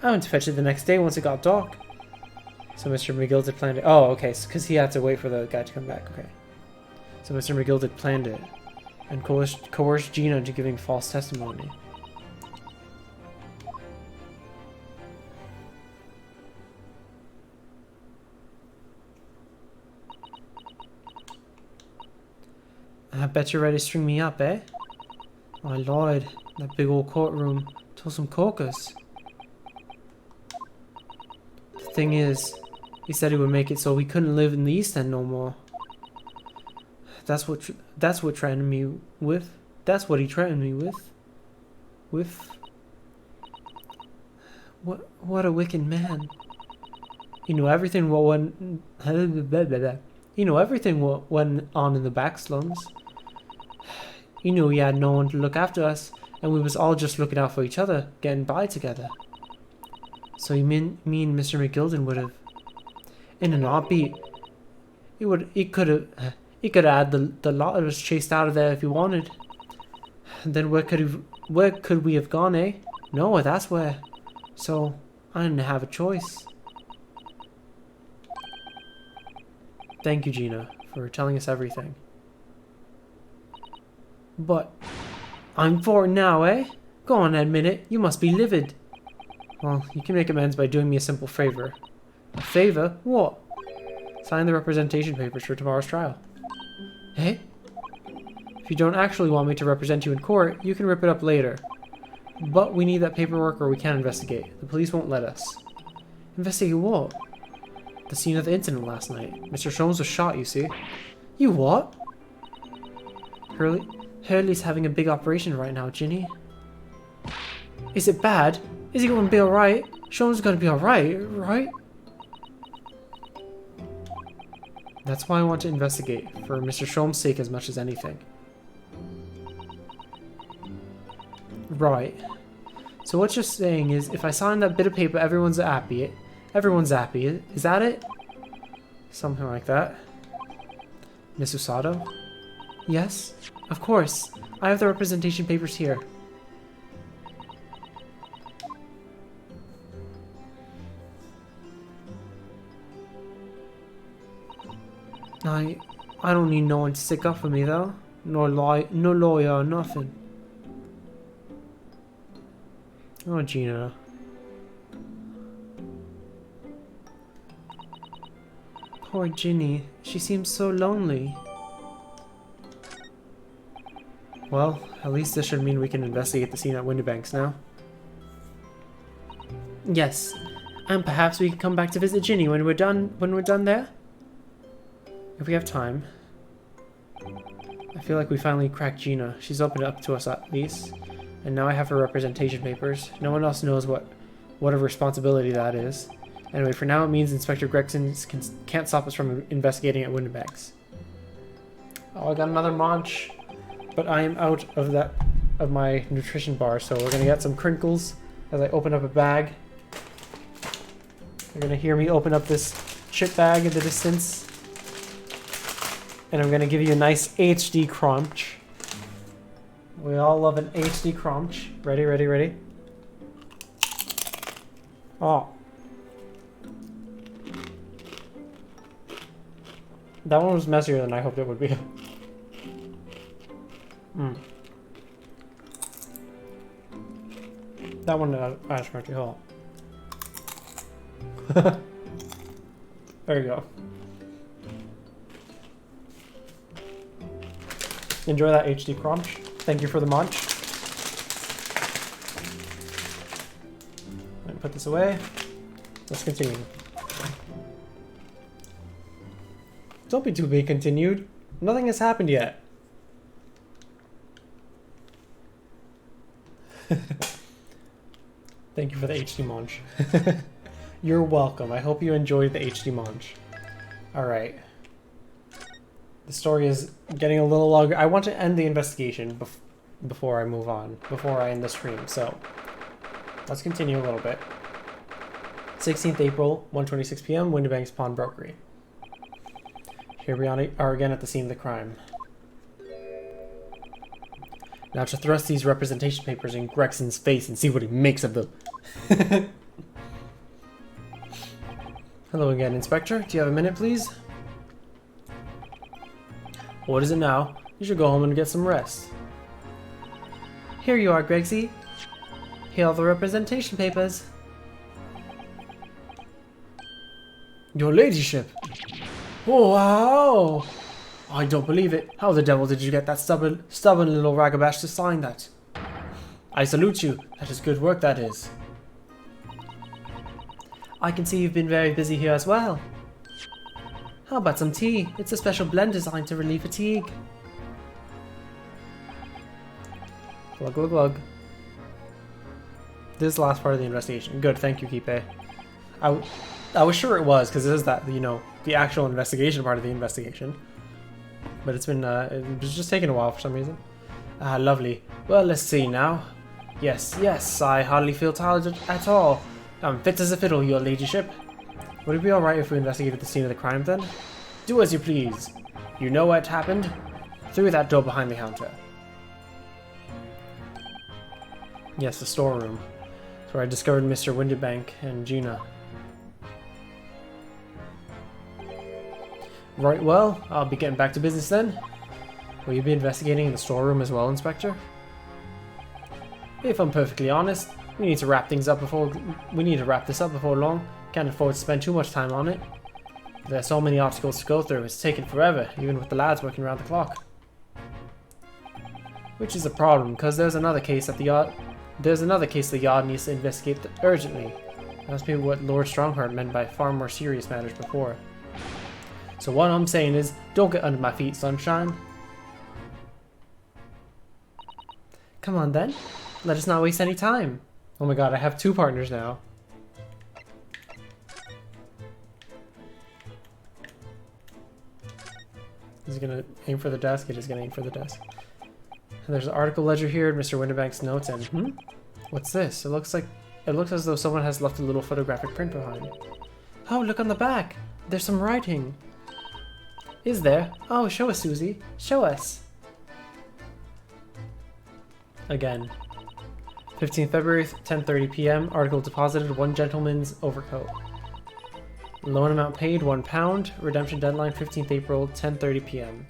Speaker 1: I went to fetch it the next day once it got dark. So Mr. McGill had planned it. Oh, okay, because he had to wait for the guy to come back. Okay. So Mr. McGill had planned it and coerced Gina into giving false testimony. I bet you're ready to string me up, eh? My lord, that big old courtroom told some corkers. The thing is, he said he would make it so we couldn't live in the East End no more. That's what threatened me with. That's what he threatened me with. What a wicked man. He knew everything what went. He knew everything what went on in the back slums. He knew he had no one to look after us, and we was all just looking out for each other, getting by together. So me and Mr. McGilden would have, in an heartbeat, he could have had the lot of us chased out of there if he wanted. And then where could we have gone, eh? Nowhere, that's where. So I didn't have a choice. Thank you, Gina, for telling us everything. But I'm for it now, eh? Go on, admit it. You must be livid. Well, you can make amends by doing me a simple favor. A favor? What? Sign the representation papers for tomorrow's trial. Eh? If you don't actually want me to represent you in court, you can rip it up later. But we need that paperwork or we can't investigate. The police won't let us. Investigate what? The scene of the incident last night. Mr. Sholmes was shot, you see. You what? Hurley's having a big operation right now, Ginny. Is it bad? Is he going to be alright? Sholmes is going to be alright, right? That's why I want to investigate, for Mr. Sholmes' sake as much as anything. Right. So what you're saying is, if I sign that bit of paper, everyone's happy. Everyone's happy. Is that it? Something like that. Miss Usado? Yes, of course. I have the representation papers here. I don't need no one to stick up for me though. No lawyer or nothing. Oh, Gina. Poor Ginny. She seems so lonely. Well, at least this should mean we can investigate the scene at Windybanks now. Yes, and perhaps we can come back to visit Ginny when we're done there? If we have time. I feel like we finally cracked Gina. She's opened up to us at least. And now I have her representation papers. No one else knows what a responsibility that is. Anyway, for now it means Inspector Gregson can't stop us from investigating at Windybanks. Oh, I got another munch. But I am out of my nutrition bar, so we're gonna get some crinkles as I open up a bag. You're gonna hear me open up this chip bag in the distance. And I'm gonna give you a nice HD crunch. We all love an HD crunch. Ready, ready, ready? Oh. That one was messier than I hoped it would be. That one I just too hot. There you go. Enjoy that HD crunch. Thank you for the munch. Let me put this away. Let's continue. Don't be too big continued. Nothing has happened yet. Thank you for the HD munch. You're welcome. I hope you enjoyed the HD munch. Alright. The story is getting a little longer. I want to end the investigation before I move on. Before I end the stream. So, let's continue a little bit. 16th April, 1:26 p.m., Windybanks Pawnbrokery. Here we are again at the scene of the crime. Now to thrust these representation papers in Gregson's face and see what he makes of them. Hello again, Inspector. Do you have a minute, please? What is it now? You should go home and get some rest. Here you are, Gregsy. Here are the representation papers. Your ladyship! Oh, wow! I don't believe it. How the devil did you get that stubborn little ragabash to sign that? I salute you. That is good work, that is. I can see you've been very busy here as well. How about some tea? It's a special blend designed to relieve fatigue. Glug, glug, glug. This is the last part of the investigation. Good, thank you, Kipe. I was sure it was, because it is that, you know, the actual investigation part of the investigation. But it's been, it was just taking a while for some reason. Ah, lovely. Well, let's see now. Yes, I hardly feel tired at all. I'm fit as a fiddle, your ladyship. Would it be alright if we investigated the scene of the crime then? Do as you please. You know what happened? Through that door behind the counter. Yes, the storeroom. It's where I discovered Mr. Windybank and Gina. Right, well, I'll be getting back to business then. Will you be investigating in the storeroom as well, Inspector? If I'm perfectly honest, we need to wrap this up before long. Can't afford to spend too much time on it. There's so many obstacles to go through, it's taken forever, even with the lads working around the clock. Which is a problem, because there's another case the yard needs to investigate urgently. That must be what Lord Strongheart meant by far more serious matters before. So what I'm saying is, don't get under my feet, sunshine. Come on then, let us not waste any time. Oh my god, I have two partners now. Is he gonna aim for the desk? It is gonna aim for the desk. And there's an article ledger here, Mr. Windybank's notes, and what's this? It looks as though someone has left a little photographic print behind. Oh, look on the back! There's some writing. Is there? Oh, show us, Susie. Show us. Again. 15th February, 10:30 p.m. Article deposited, 1 gentleman's overcoat. Loan amount paid, £1. Redemption deadline, 15th April, 10:30 p.m.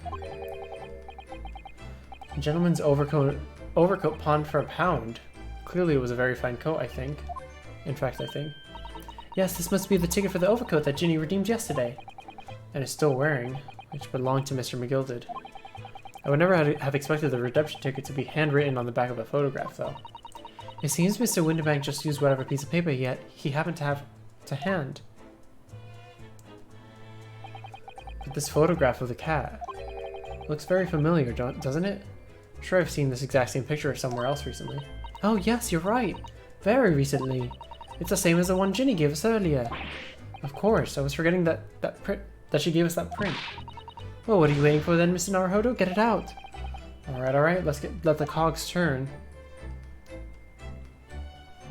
Speaker 1: Gentleman's overcoat pawned for £1. Clearly it was a very fine coat, I think. In fact, I think. Yes, this must be the ticket for the overcoat that Ginny redeemed yesterday. and is still wearing, which belonged to Mr. McGilded. I would never have expected the redemption ticket to be handwritten on the back of a photograph, though. It seems Mr. Winterbank just used whatever piece of paper he happened to have to hand. But this photograph of the cat looks very familiar, doesn't it? I'm sure I've seen this exact same picture somewhere else recently. Oh yes, you're right. Very recently. It's the same as the one Ginny gave us earlier. Of course, I was forgetting that she gave us that print. Well, what are you waiting for then, Mr. Naruhodo? Get it out. Alright, let the cogs turn.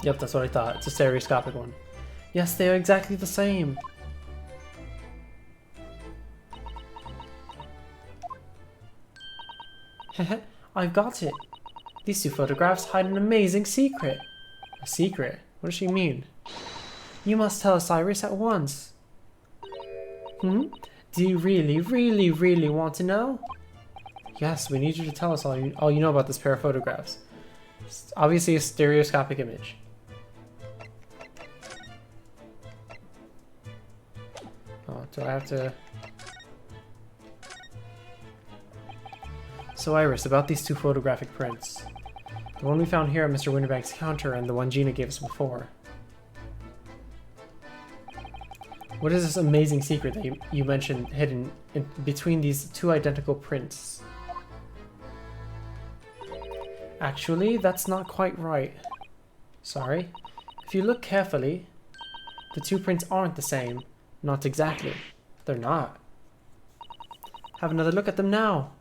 Speaker 1: Yep, that's what I thought. It's a stereoscopic one. Yes, they are exactly the same. Heh, I've got it. These two photographs hide an amazing secret. A secret? What does she mean? You must tell us, Iris, at once. Do you really want to know? Yes, we need you to tell us all you know about this pair of photographs. It's obviously a stereoscopic image. Oh, do I have to... So Iris, about these two photographic prints. The one we found here at Mr. Winterbank's counter and the one Gina gave us before. What is this amazing secret that you mentioned hidden in between these two identical prints? Actually, that's not quite right. Sorry. If you look carefully, the two prints aren't the same. Not exactly. They're not. Have another look at them now.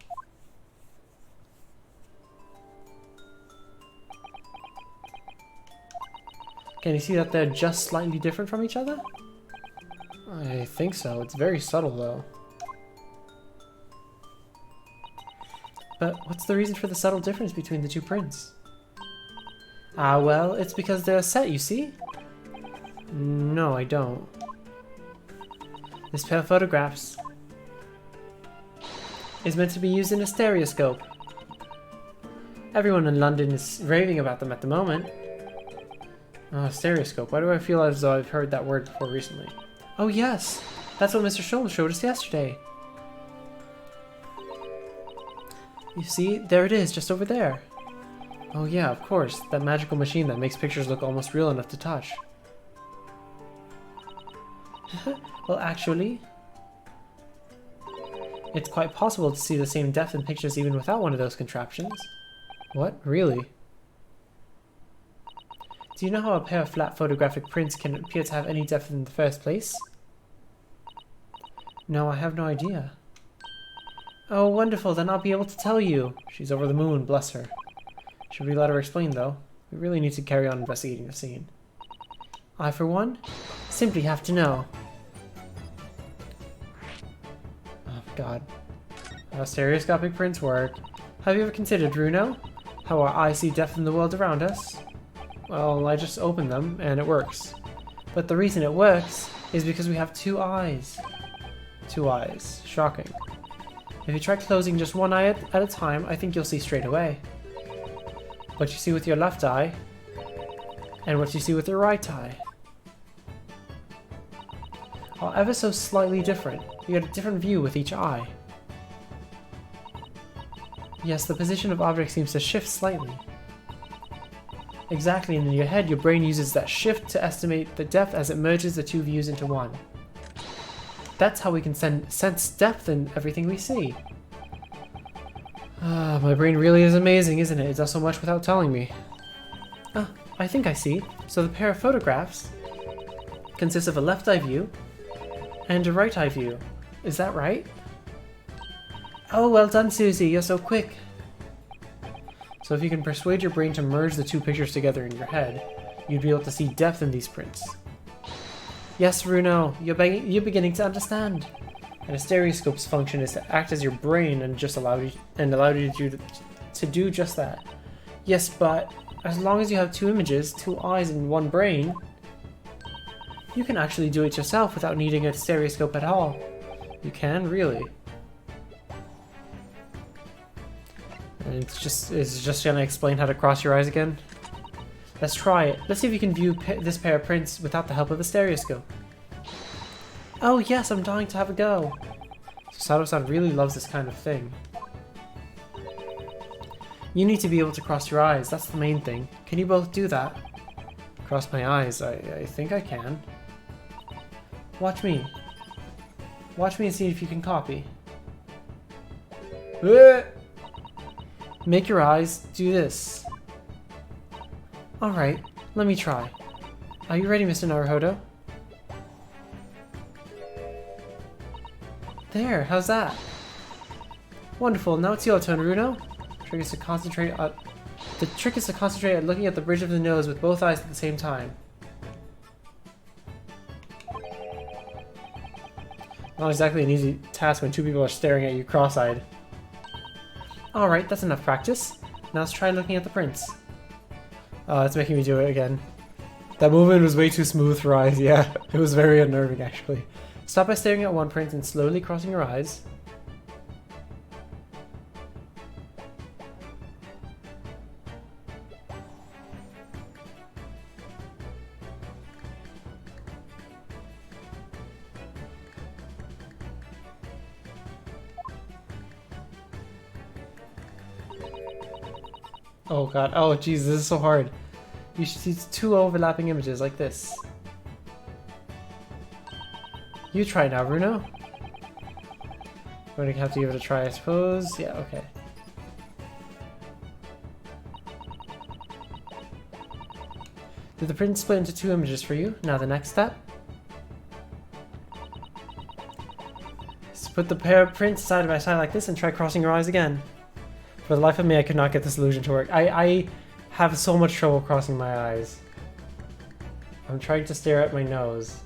Speaker 1: Can you see that they're just slightly different from each other? I think so. It's very subtle, though. But what's the reason for the subtle difference between the two prints? Ah, well, it's because they're set, you see? No, I don't. This pair of photographs is meant to be used in a stereoscope. Everyone in London is raving about them at the moment. Oh, stereoscope. Why do I feel as though I've heard that word before recently? Oh yes! That's what Mr. Sholmes showed us yesterday. You see, there it is, just over there. Oh yeah, of course. That magical machine that makes pictures look almost real enough to touch. Well, actually, it's quite possible to see the same depth in pictures even without one of those contraptions. What? Really? Do you know how a pair of flat photographic prints can appear to have any depth in the first place? No, I have no idea. Oh, wonderful, then I'll be able to tell you. She's over the moon, bless her. Should we let her explain, though? We really need to carry on investigating the scene. I, for one, simply have to know. Oh, God. How stereoscopic prints work. Have you ever considered, Runo, how our eyes see depth in the world around us? Well, I just opened them, and it works. But the reason it works is because we have two eyes. Two eyes. Shocking. If you try closing just one eye at a time, I think you'll see straight away. What you see with your left eye, and what you see with your right eye are ever so slightly different. You get a different view with each eye. Yes, the position of objects seems to shift slightly. Exactly, and in your head, your brain uses that shift to estimate the depth as it merges the two views into one. That's how we can sense depth in everything we see. Ah, my brain really is amazing, isn't it? It does so much without telling me. Ah, I think I see. So the pair of photographs consists of a left eye view and a right eye view. Is that right? Oh, well done, Susie. You're so quick. So if you can persuade your brain to merge the two pictures together in your head, you'd be able to see depth in these prints. Yes, Runo, you're beginning to understand. And a stereoscope's function is to act as your brain and just allow you to do just that. Yes, but as long as you have two images, two eyes, and one brain, you can actually do it yourself without needing a stereoscope at all. You can, really. And it's just gonna explain how to cross your eyes again. Let's try it. Let's see if you can view this pair of prints without the help of a stereoscope. Oh yes, I'm dying to have a go. So Sato-san really loves this kind of thing. You need to be able to cross your eyes, that's the main thing. Can you both do that? Cross my eyes, I think I can. Watch me. Watch me and see if you can copy. Make your eyes do this. Alright, let me try. Are you ready, Mr. Naruhodo? There, how's that? Wonderful, now it's your turn, Runo. The trick is to concentrate at looking at the bridge of the nose with both eyes at the same time. Not exactly an easy task when two people are staring at you cross-eyed. Alright, that's enough practice. Now let's try looking at the prints. Oh, it's making me do it again. That movement was way too smooth for eyes, yeah. It was very unnerving, actually. Stop by staring at one print and slowly crossing your eyes. Oh god, oh jeez, this is so hard. You should see two overlapping images like this. You try now, Bruno. We're gonna have to give it a try, I suppose. Yeah, okay. Did the print split into two images for you? Now the next step. Just put the pair of prints side by side like this and try crossing your eyes again. For the life of me, I could not get this illusion to work. I have so much trouble crossing my eyes. I'm trying to stare at my nose.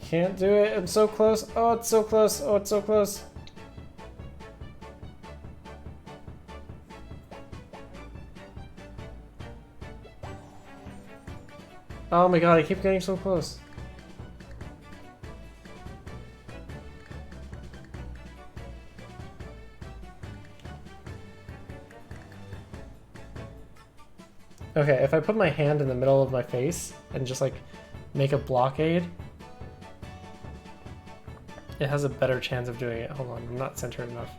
Speaker 1: Can't do it. I'm so close. Oh, it's so close. Oh, it's so close. Oh my god, I keep getting so close. Okay, if I put my hand in the middle of my face and just like make a blockade, it has a better chance of doing it. Hold on, I'm not centered enough.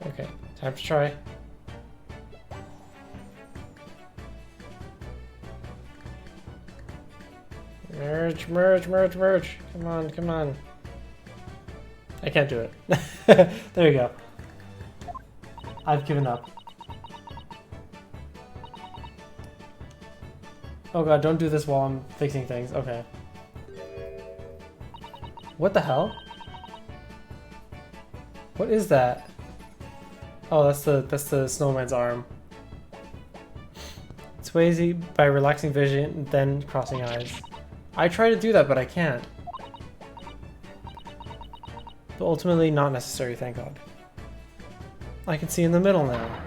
Speaker 1: Okay, time to try. Merge, merge, merge, merge. Come on, come on. I can't do it. There you go. I've given up. Oh god, don't do this while I'm fixing things. Okay. What the hell? What is that? Oh, that's the snowman's arm. It's way easy by relaxing vision, then crossing eyes. I try to do that, but I can't. But ultimately not necessary, thank god. I can see in the middle now.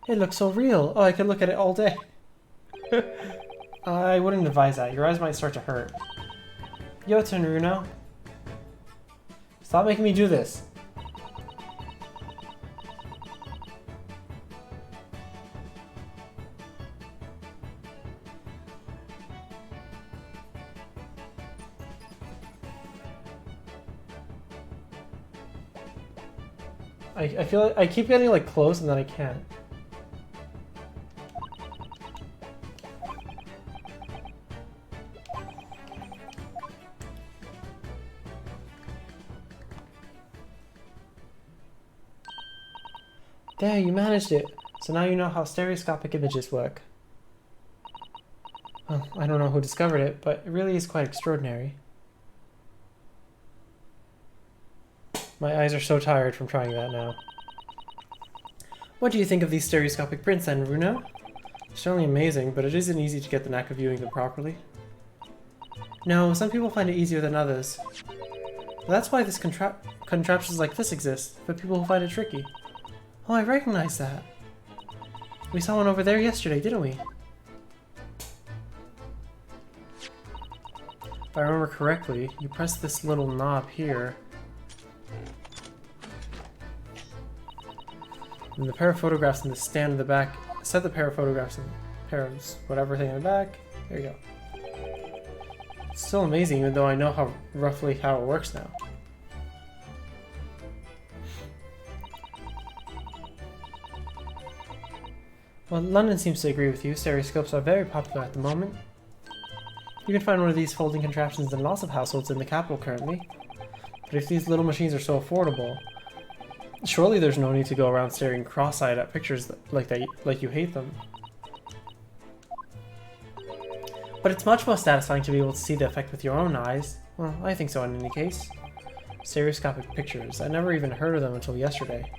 Speaker 1: It looks so real. Oh, I could look at it all day. I wouldn't advise that. Your eyes might start to hurt. Your turn, Runo. Stop making me do this. I feel like I keep getting like close and then I can't. There, you managed it. So now you know how stereoscopic images work. Well, I don't know who discovered it, but it really is quite extraordinary. My eyes are so tired from trying that now. What do you think of these stereoscopic prints then, Runo? They're certainly amazing, but it isn't easy to get the knack of viewing them properly. No, some people find it easier than others. But that's why this contraptions like this exist, for people who find it tricky. Oh, I recognize that. We saw one over there yesterday, didn't we? If I remember correctly, you press this little knob here. And the pair of photographs in the stand in the back, set the pair of photographs in pair of whatever thing in the back. There you go. It's still amazing, even though I know roughly how it works now. Well, London seems to agree with you. Stereoscopes are very popular at the moment. You can find one of these folding contraptions in lots of households in the capital currently. But if these little machines are so affordable, surely there's no need to go around staring cross-eyed at pictures like you hate them. But it's much more satisfying to be able to see the effect with your own eyes. Well, I think so in any case. Stereoscopic pictures. I never even heard of them until yesterday.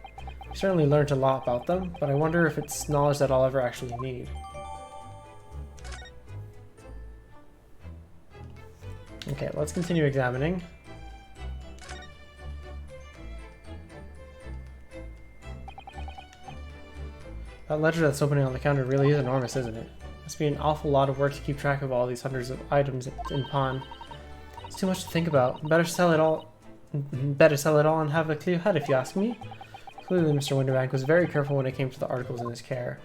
Speaker 1: I certainly learned a lot about them, but I wonder if it's knowledge that I'll ever actually need. Okay, let's continue examining. That ledger that's opening on the counter really is enormous, isn't it? Must be an awful lot of work to keep track of all these hundreds of items in pawn. It's too much to think about. Better sell it all and have a clear head if you ask me. Clearly Mr. Winterbank was very careful when it came to the articles in his care.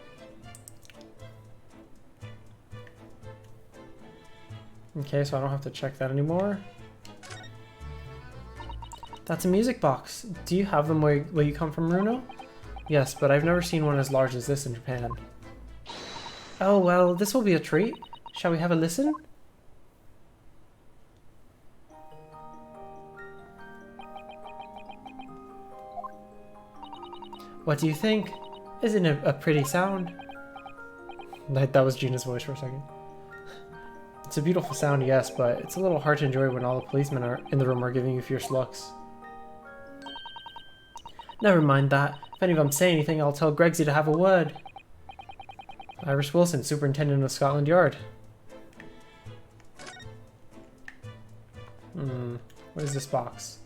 Speaker 1: Okay, so I don't have to check that anymore. That's a music box. Do you have them where you come from, Runo? Yes, but I've never seen one as large as this in Japan. Oh, well, this will be a treat. Shall we have a listen? What do you think? Isn't it a pretty sound? That was Gina's voice for a second. It's a beautiful sound, yes, but it's a little hard to enjoy when all the policemen in the room are giving you fierce looks. Never mind that. If any of them say anything, I'll tell Gregsy to have a word. Iris Wilson, Superintendent of Scotland Yard. What is this box?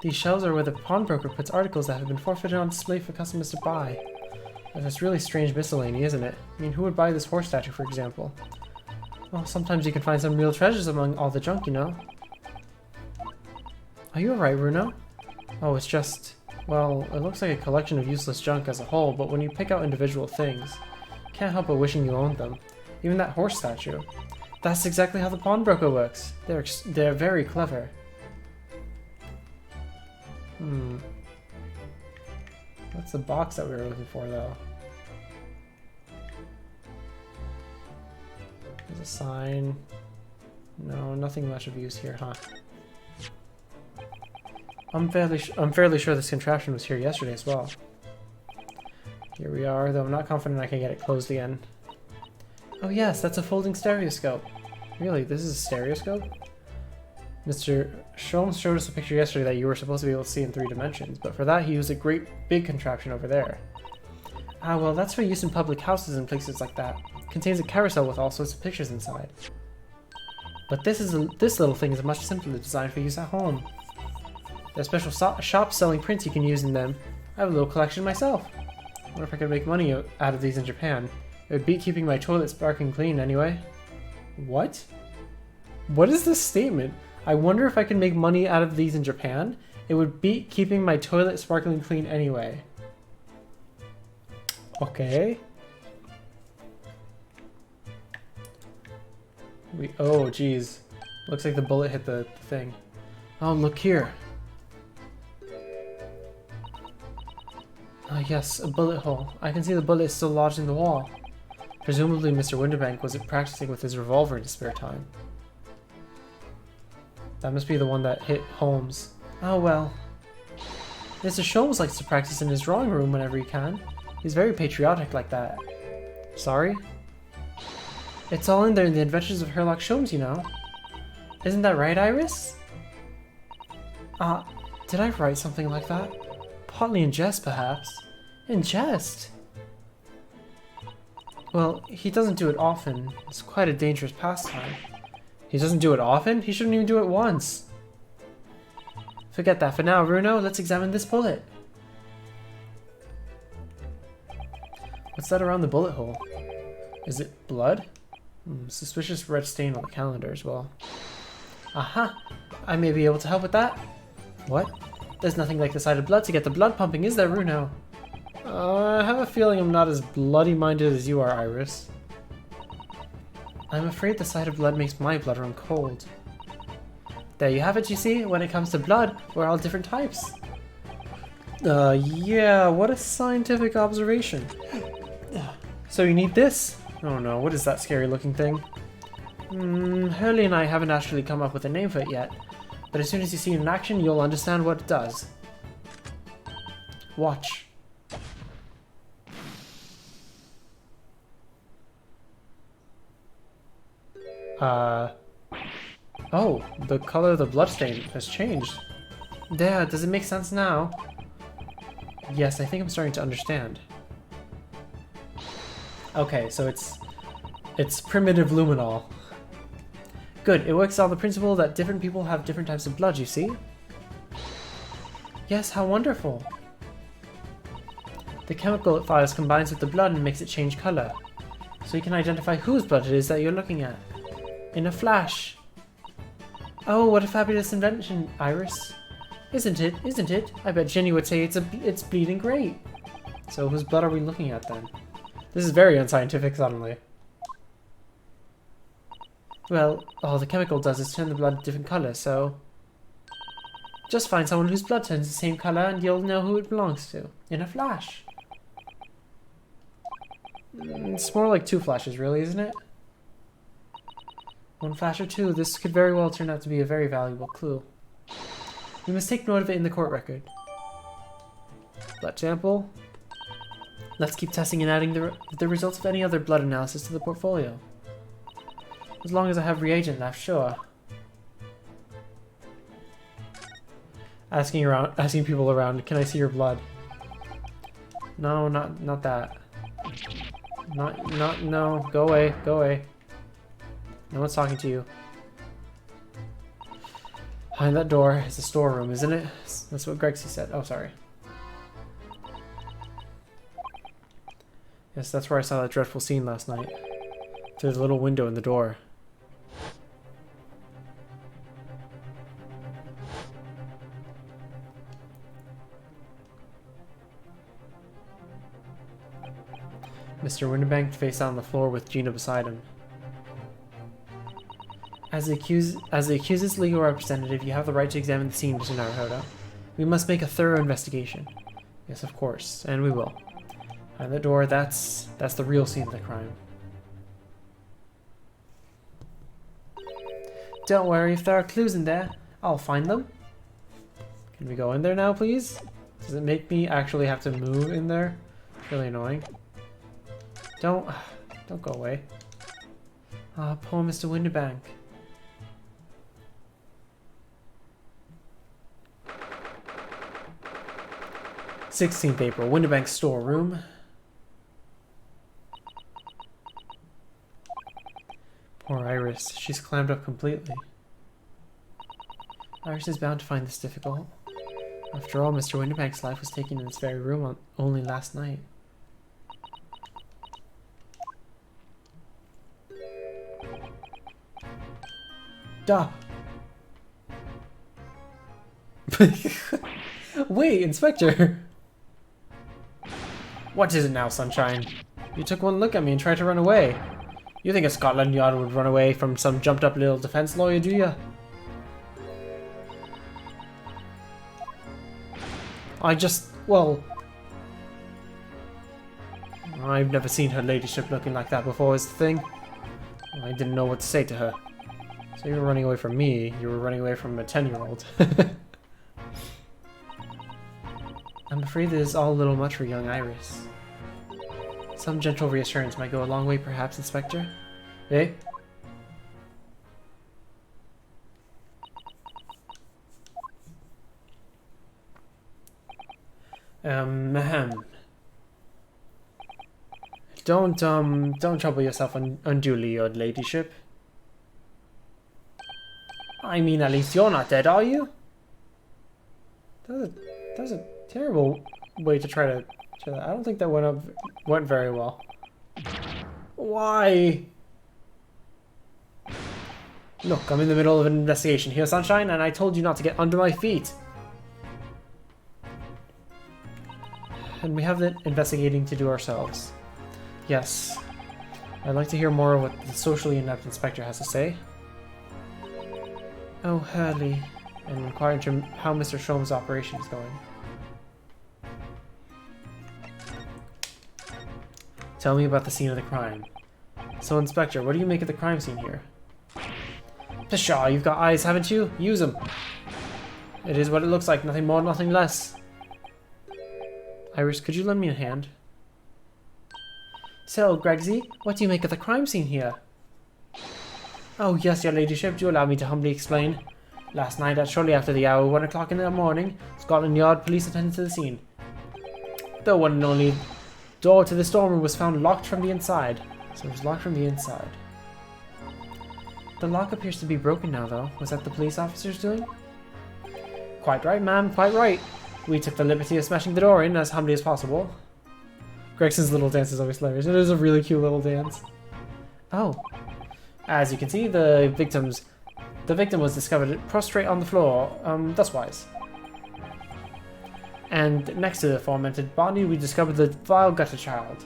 Speaker 1: These shelves are where the pawnbroker puts articles that have been forfeited on display for customers to buy. That's really strange miscellany, isn't it? I mean, who would buy this horse statue, for example? Well, sometimes you can find some real treasures among all the junk, you know. Are you alright, Runo? Oh, it's just... well, it looks like a collection of useless junk as a whole, but when you pick out individual things, you can't help but wishing you owned them. Even that horse statue. That's exactly how the pawnbroker works. They're very clever. What's the box that we were looking for, though? There's a sign. No, nothing much of use here, huh? I'm fairly sure this contraption was here yesterday as well. Here we are, though I'm not confident I can get it closed again. Oh yes, that's a folding stereoscope. Really, this is a stereoscope? Mr. Sholmes showed us a picture yesterday that you were supposed to be able to see in 3 dimensions, but for that he used a great big contraption over there. Ah, well, that's for use in public houses and places like that. It contains a carousel with all sorts of pictures inside. But this little thing is much simpler, designed for use at home. There are special shops selling prints you can use in them. I have a little collection myself. I wonder if I could make money out of these in Japan. It would beat keeping my toilet sparkling clean anyway. What? What is this statement? I wonder if I can make money out of these in Japan. It would beat keeping my toilet sparkling clean anyway. Okay. Oh, geez. Looks like the bullet hit the thing. Oh, look here. Ah, yes, a bullet hole. I can see the bullet is still lodged in the wall. Presumably Mr. Winterbank was practicing with his revolver in his spare time. That must be the one that hit Holmes. Oh well. Mr. Sholmes likes to practice in his drawing room whenever he can. He's very patriotic like that. Sorry? It's all in there in the Adventures of Sherlock Sholmes, you know. Isn't that right, Iris? Did I write something like that? Partly in jest, perhaps. In jest? Well, he doesn't do it often. It's quite a dangerous pastime. He doesn't do it often? He shouldn't even do it once. Forget that for now, Runo. Let's examine this bullet. What's that around the bullet hole? Is it blood? Suspicious red stain on the calendar as well. Aha! I may be able to help with that. What? There's nothing like the sight of blood to get the blood pumping, is there, Runo? I have a feeling I'm not as bloody-minded as you are, Iris. I'm afraid the sight of blood makes my blood run cold. There you have it, you see? When it comes to blood, we're all different types. Yeah, what a scientific observation. So you need this? Oh no, what is that scary looking thing? Hurley and I haven't actually come up with a name for it yet, but as soon as you see it in action, you'll understand what it does. Watch. Oh, the color of the bloodstain has changed. There, does it make sense now? Yes, I think I'm starting to understand. Okay, so it's primitive luminol. Good, it works on the principle that different people have different types of blood, you see? Yes, how wonderful! The chemical it fires combines with the blood and makes it change color. So you can identify whose blood it is that you're looking at. In a flash! Oh, what a fabulous invention, Iris. Isn't it? Isn't it? I bet Jenny would say it's bleeding great. So whose blood are we looking at then? This is very unscientific suddenly. Well, all the chemical does is turn the blood a different color, so... Just find someone whose blood turns the same color and you'll know who it belongs to. In a flash. It's more like 2 flashes, really, isn't it? 1 flash or 2, this could very well turn out to be a very valuable clue. We must take note of it in the court record. Blood sample. Let's keep testing and adding the results of any other blood analysis to the portfolio. As long as I have reagent left, sure. Asking people around, can I see your blood? No, not that. No, go away, go away. No one's talking to you. Behind that door is a storeroom, isn't it? That's what Grexy said. Oh, sorry. Yes, that's where I saw that dreadful scene last night. Through the little window in the door. Mr. Winterbank face out on the floor with Gina beside him. As the accused's legal representative, you have the right to examine the scene, Mr. Naruhodo. We must make a thorough investigation. Yes, of course, and we will. Behind the door, that's the real scene of the crime. Don't worry, if there are clues in there, I'll find them. Can we go in there now, please? Does it make me actually have to move in there? It's really annoying. Don't go away. Ah, poor Mr. Winterbank. "16th April, Winterbank's storeroom. Poor Iris, she's clammed up completely. Iris is bound to find this difficult. After all, Mr. Winterbank's life was taken in this very room only last night. Duh. Wait, Inspector! What is it now, Sunshine? You took one look at me and tried to run away. You think a Scotland Yard would run away from some jumped-up little defense lawyer, do ya? Well... I've never seen her ladyship looking like that before, is the thing. I didn't know what to say to her. So you were running away from me, you were running away from a 10-year-old. I'm afraid this is all a little much for young Iris. Some gentle reassurance might go a long way, perhaps, Inspector? Eh? Ahem. Don't trouble yourself unduly, your ladyship. I mean, at least you're not dead, are you? That was a terrible way to try to... I don't think that went very well. Why? Look, I'm in the middle of an investigation here, Sunshine, and I told you not to get under my feet. And we have the investigating to do ourselves. Yes. I'd like to hear more of what the socially inept inspector has to say. Oh, Hurley. And inquire into how Mr. Sholmes' operation is going. Tell me about the scene of the crime. So, Inspector, what do you make of the crime scene here? Pshaw, you've got eyes, haven't you? Use them. It is what it looks like, nothing more, nothing less. Iris, could you lend me a hand? So, Gregsy, what do you make of the crime scene here? Oh, yes, your ladyship, do allow me to humbly explain. Last night, at shortly after the hour 1 o'clock in the morning, Scotland Yard police attended to the scene. The one and only door to the storeroom was found locked from the inside. So it was locked from the inside. The lock appears to be broken now, though. Was that the police officers doing? Quite right, ma'am, quite right. We took the liberty of smashing the door in as humbly as possible. Gregson's little dance is always hilarious. It is a really cute little dance. Oh. As you can see, the victim was discovered prostrate on the floor, thuswise. And next to the aforementioned body, we discovered the vile gutter child.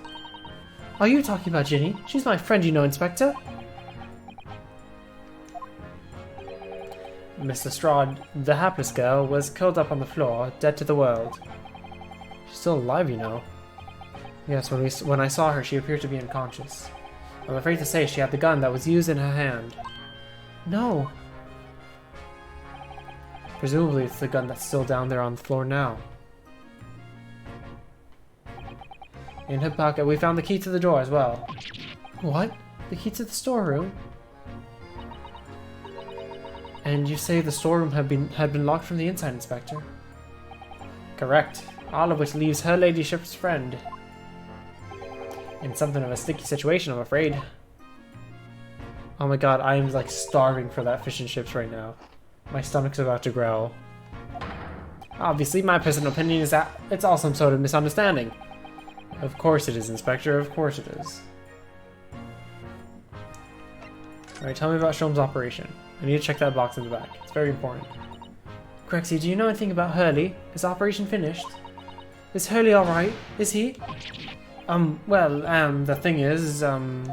Speaker 1: Are you talking about Ginny? She's my friend, you know, Inspector. Mr. Strahd, the hapless girl, was curled up on the floor, dead to the world. She's still alive, you know. Yes, when I saw her, she appeared to be unconscious. I'm afraid to say she had the gun that was used in her hand. No. Presumably it's the gun that's still down there on the floor now. In her pocket, we found the key to the door as well. What? The key to the storeroom? And you say the storeroom had been locked from the inside, Inspector? Correct. All of which leaves her ladyship's friend in something of a sticky situation, I'm afraid. Oh my god, I am like starving for that fish and chips right now. My stomach's about to growl. Obviously, my personal opinion is that it's all some sort of misunderstanding. Of course it is, Inspector, of course it is. Alright, tell me about Sholmes' operation. I need to check that box in the back. It's very important. Grexy, do you know anything about Hurley? Is operation finished? Is Hurley alright? Is he? The thing is, don't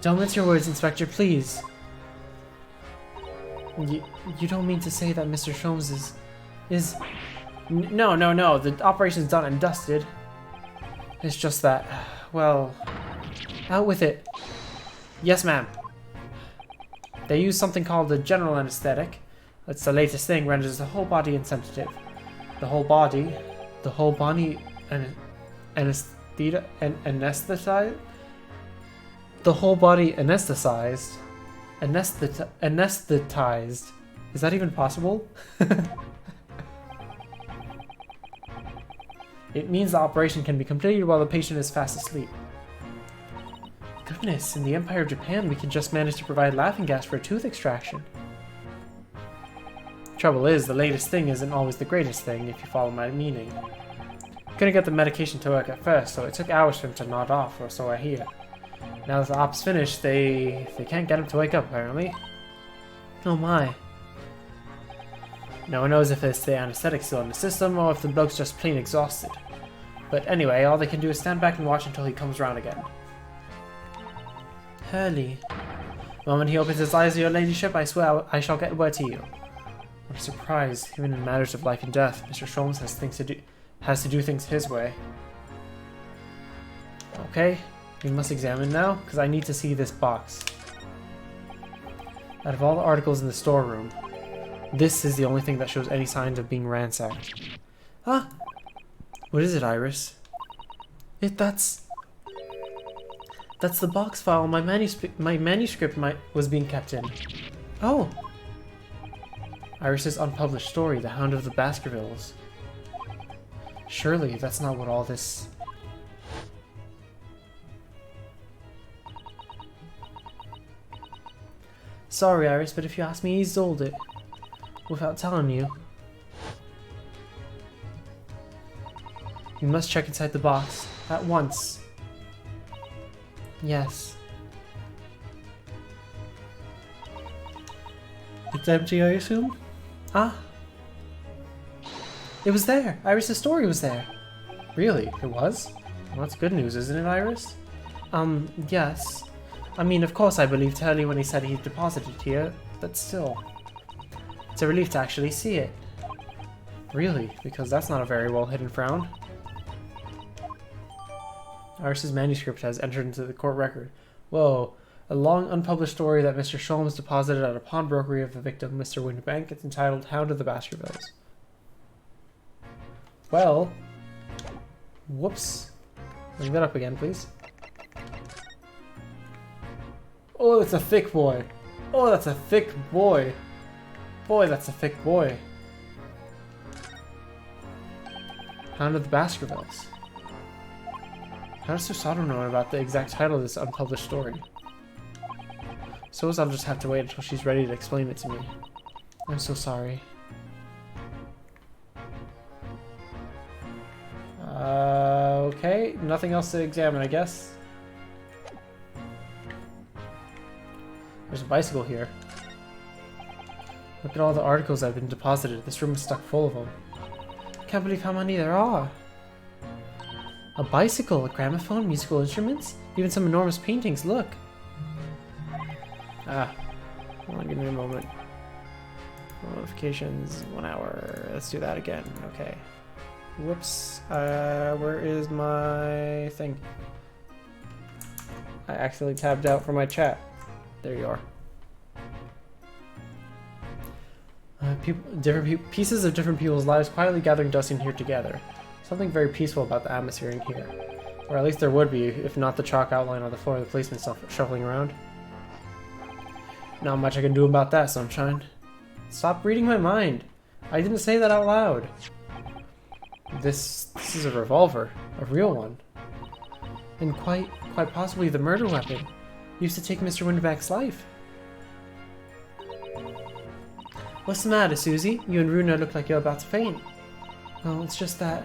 Speaker 1: mince your words, Inspector, please. You don't mean to say that Mr. Sholmes is... No, the operation's done and dusted. It's just that, well, out with it. Yes, ma'am. They use something called the general anesthetic. It's the latest thing, renders the whole body insensitive. The whole body anesthetized? The whole body anesthetized. Anesthetized. Is that even possible? It means the operation can be completed while the patient is fast asleep. Goodness, in the Empire of Japan, we can just manage to provide laughing gas for a tooth extraction. Trouble is, the latest thing isn't always the greatest thing, if you follow my meaning. Couldn't get the medication to work at first, so it took hours for him to nod off, or so I hear. Now that the op's finished, they can't get him to wake up, apparently. Oh my. No one knows if it's the anesthetic still in the system, or if the bloke's just plain exhausted. But anyway, all they can do is stand back and watch until he comes around again. Hurley. The moment he opens his eyes, your ladyship, I swear I shall get word to you. What a surprise. Even in matters of life and death, Mr. Sholmes has to do things his way. Okay, we must examine now, because I need to see this box. Out of all the articles in the storeroom, this is the only thing that shows any signs of being ransacked. Ah! What is it, Iris? That's the box file my manuscript was being kept in. Oh! Iris's unpublished story, The Hound of the Baskervilles. Surely that's not what all this...
Speaker 4: Sorry, Iris, but if you ask me, he sold it. Without telling you. You must check inside the box. At once. Yes.
Speaker 1: It's empty, I assume?
Speaker 4: Ah. It was there. Iris' story was there.
Speaker 1: Really? It was? Well, that's good news, isn't it, Iris?
Speaker 4: Yes. I mean, of course I believed Hurley when he said he deposited it here, but still. It's a relief to actually see it.
Speaker 1: Really? Because that's not a very well hidden frown. Iris' manuscript has entered into the court record. Whoa. A long unpublished story that Mr. Sholmes deposited at a pawnbrokery of the victim, Mr. Winterbank. It's entitled Hound of the Baskervilles. Well. Whoops. Bring that up again, please. Oh, that's a thick boy. Oh, that's a thick boy. Boy, that's a thick boy. Hound of the Baskervilles. How does Susato know about the exact title of this unpublished story? Suppose I'll just have to wait until she's ready to explain it to me. I'm so sorry. Okay, nothing else to examine, I guess. There's a bicycle here. Look at all the articles that have been deposited. This room is stuck full of them.
Speaker 4: Can't believe how many there are. A bicycle, a gramophone, musical instruments, even some enormous paintings, look.
Speaker 1: Hold on, give me a moment. Notifications, 1 hour. Let's do that again. Okay. Whoops. Where is my thing? I accidentally tabbed out from my chat. There you are. Pieces of different people's lives quietly gathering dust in here together. Something very peaceful about the atmosphere in here. Or at least there would be, if not the chalk outline on the floor of the policeman shuffling around. Not much I can do about that, sunshine. Stop reading my mind. I didn't say that out loud. This is a revolver. A real one. And quite possibly the murder weapon used to take Mr. Winterback's life.
Speaker 4: What's the matter, Susie? You and Runa look like you're about to faint. Oh, it's just that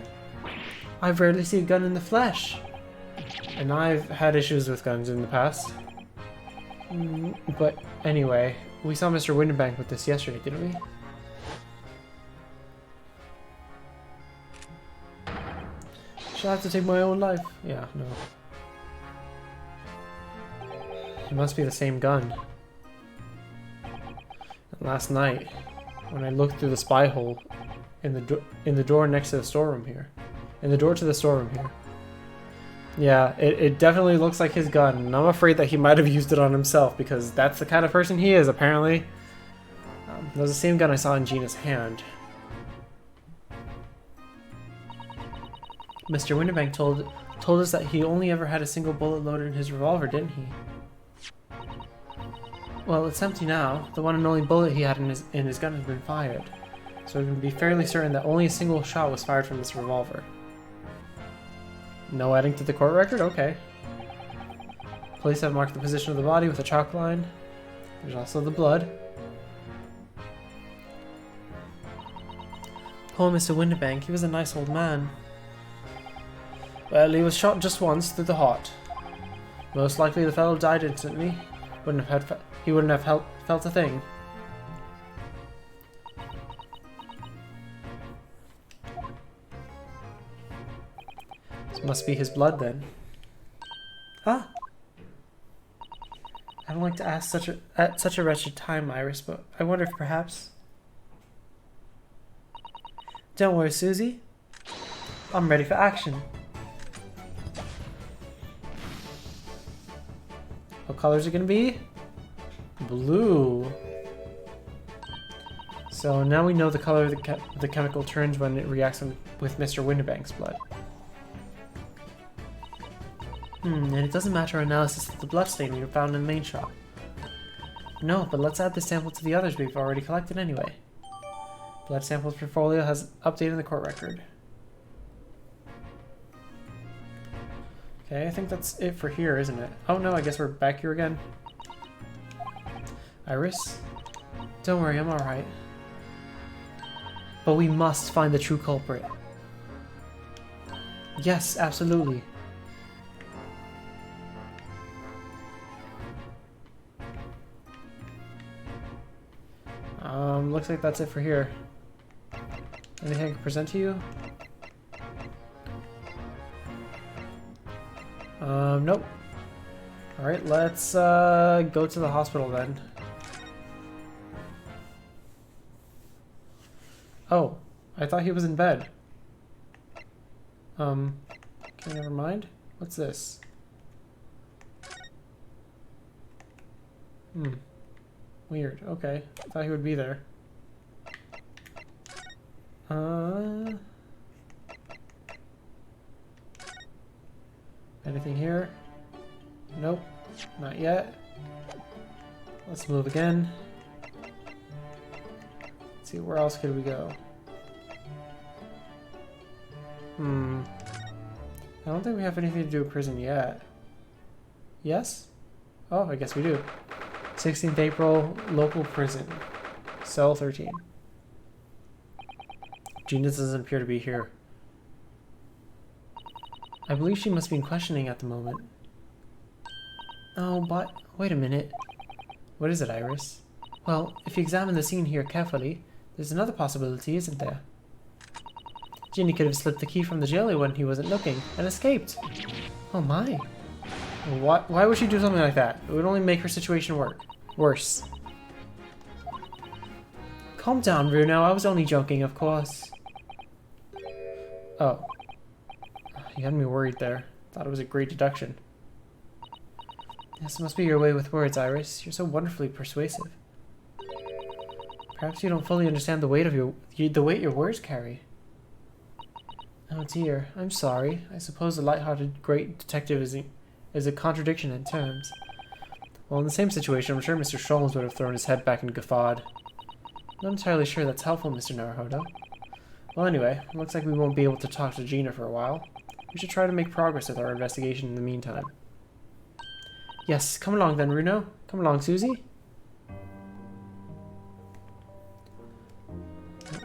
Speaker 4: I've rarely seen a gun in the flesh.
Speaker 1: And I've had issues with guns in the past. But anyway, we saw Mr. Winterbank with this yesterday, didn't we? Should I have to take my own life? Yeah, no. It must be the same gun. And last night, when I looked through the spy hole in the door next to the storeroom here. In the door to the storeroom here. Yeah, it definitely looks like his gun, and I'm afraid that he might have used it on himself, because that's the kind of person he is, apparently. That was the same gun I saw in Gina's hand.
Speaker 4: Mr. Winterbank told us that he only ever had a single bullet loaded in his revolver, didn't he? Well, it's empty now. The one and only bullet he had in his gun has been fired. So we can be fairly certain that only a single shot was fired from this revolver.
Speaker 1: No adding to the court record? Okay. Police have marked the position of the body with a chalk line. There's also the blood.
Speaker 4: Poor Mr. Winterbank, he was a nice old man.
Speaker 1: Well, he was shot just once through the heart. Most likely the fellow died instantly. He wouldn't have felt a thing. This must be his blood then.
Speaker 4: Huh? I don't like to ask at such a wretched time, Iris, but I wonder if perhaps... Don't worry, Susie. I'm ready for action.
Speaker 1: What colors are gonna be? Blue. So now we know the color the chemical turns when it reacts with Mr. Winterbank's blood.
Speaker 4: And it doesn't matter our analysis of the bloodstain we found in the main shop. No, but let's add this sample to the others we've already collected anyway. Blood samples portfolio has updated the court record.
Speaker 1: Okay, I think that's it for here, isn't it? Oh no, I guess we're back here again. Iris? Don't worry, I'm alright. But we must find the true culprit. Yes, absolutely. Looks like that's it for here. Anything I can present to you? Nope. Alright, let's go to the hospital then. Oh, I thought he was in bed. Okay, never mind. What's this? Weird. Okay, I thought he would be there. Anything here? Nope, not yet. Let's move again. Let's see, where else could we go? I don't think we have anything to do with prison yet. Yes? Oh, I guess we do. 16th April, local prison. Cell 13. Gina doesn't appear to be here. I believe she must be in questioning at the moment. Oh, but wait a minute. What is it, Iris? Well, if you examine the scene here carefully, there's another possibility, isn't there? Ginny could have slipped the key from the jailer when he wasn't looking and escaped. Oh my. Why would she do something like that? It would only make her situation worse. Calm down, Bruno. I was only joking, of course. Oh. You had me worried there. Thought it was a great deduction. This must be your way with words, Iris. You're so wonderfully persuasive. Perhaps you don't fully understand the weight of your words carry. Oh dear, I'm sorry. I suppose the light-hearted great detective is a contradiction in terms. Well, in the same situation, I'm sure Mr. Sholmes would have thrown his head back and guffawed. Not entirely sure that's helpful, Mr. Naruhodo. Well, anyway, looks like we won't be able to talk to Gina for a while. We should try to make progress with our investigation in the meantime. Yes, come along then, Runo. Come along, Susie.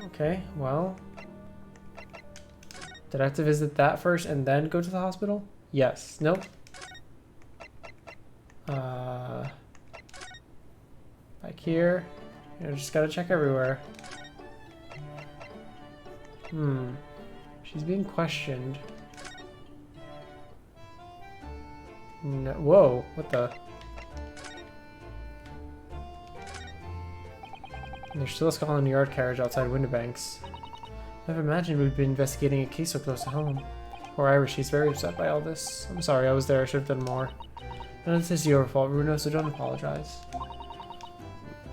Speaker 1: Okay, well... Did I have to visit that first and then go to the hospital? Yes. Nope. Back here. You know, just gotta check everywhere. She's being questioned. No, whoa, what the? There's still a Scotland Yard carriage outside Windibanks. Never imagined we'd be investigating a case so close to home. Poor Irish, she's very upset by all this. I'm sorry, I was there, I should have done more. None of this is your fault, Bruno, so don't apologize.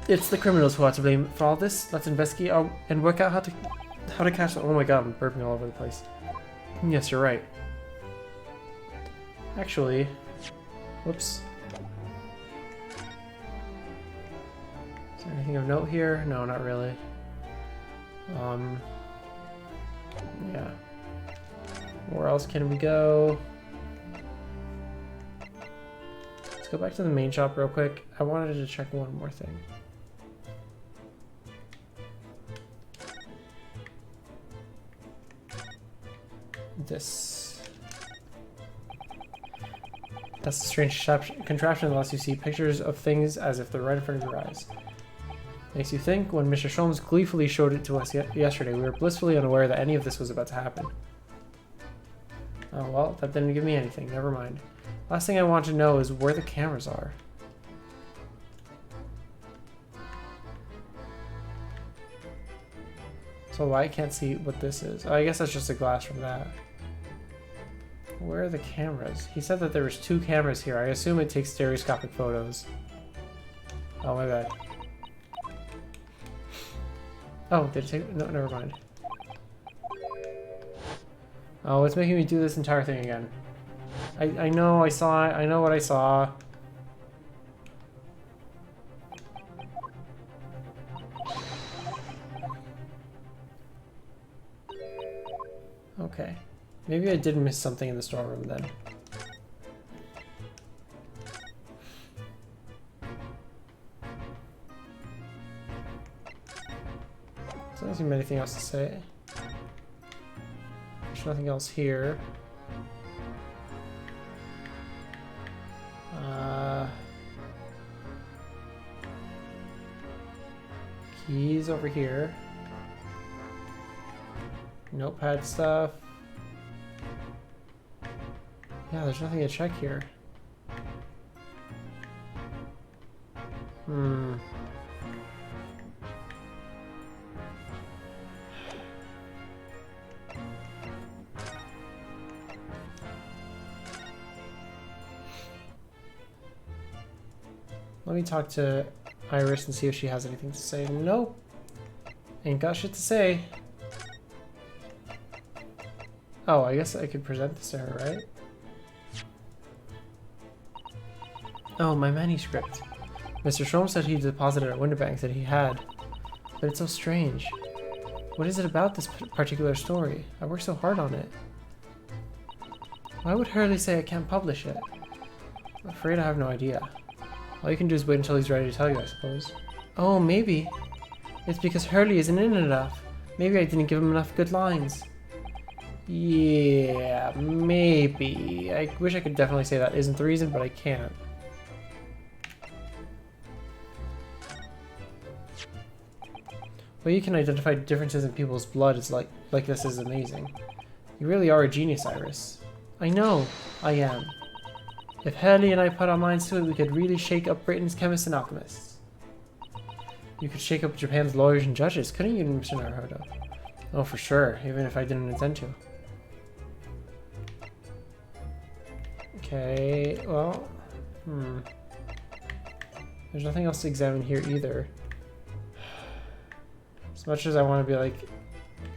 Speaker 1: It's the criminals who are to blame for all this. Let's investigate and work out how to catch them. Oh my god, I'm burping all over the place. Yes, you're right. Actually, whoops. Is there anything of note here? No, not really. Yeah. Where else can we go? Let's go back to the main shop real quick. I wanted to check one more thing. This. That's a strange contraption that lets you see pictures of things as if they're right in front of your eyes. Makes you think, when Mr. Sholmes gleefully showed it to us yesterday, we were blissfully unaware that any of this was about to happen. Oh well, that didn't give me anything, never mind. Last thing I want to know is where the cameras are. So I can't see what this is. Oh, I guess that's just a glass from that. Where are the cameras? He said that there was 2 cameras here. I assume it takes stereoscopic photos. Oh, my bad. Oh, did it take... No, never mind. Oh, it's making me do this entire thing again. I know I saw it. I know what I saw. Okay. Maybe I did miss something in the storeroom then. Doesn't seem anything else to say. There's nothing else here. Keys over here. Notepad stuff. Yeah, there's nothing to check here. Let me talk to Iris and see if she has anything to say. Nope. Ain't got shit to say. Oh, I guess I could present this to her, right? Oh, my manuscript. Mr. Strom said he deposited at Winterbank that he had. But it's so strange. What is it about this particular story? I worked so hard on it. Why would Hurley say I can't publish it? I'm afraid I have no idea. All you can do is wait until he's ready to tell you, I suppose. Oh, maybe. It's because Hurley isn't in enough. Maybe I didn't give him enough good lines. Yeah, maybe. I wish I could definitely say that isn't the reason, but I can't. Well, you can identify differences in people's blood. It's like this is amazing. You really are a genius, Iris. I know, I am. If Hurley and I put our minds to it, we could really shake up Britain's chemists and alchemists. You could shake up Japan's lawyers and judges, couldn't you, Mr. Naruhodo? Oh, for sure, even if I didn't intend to. Okay, well, There's nothing else to examine here either. As much as I want to be like,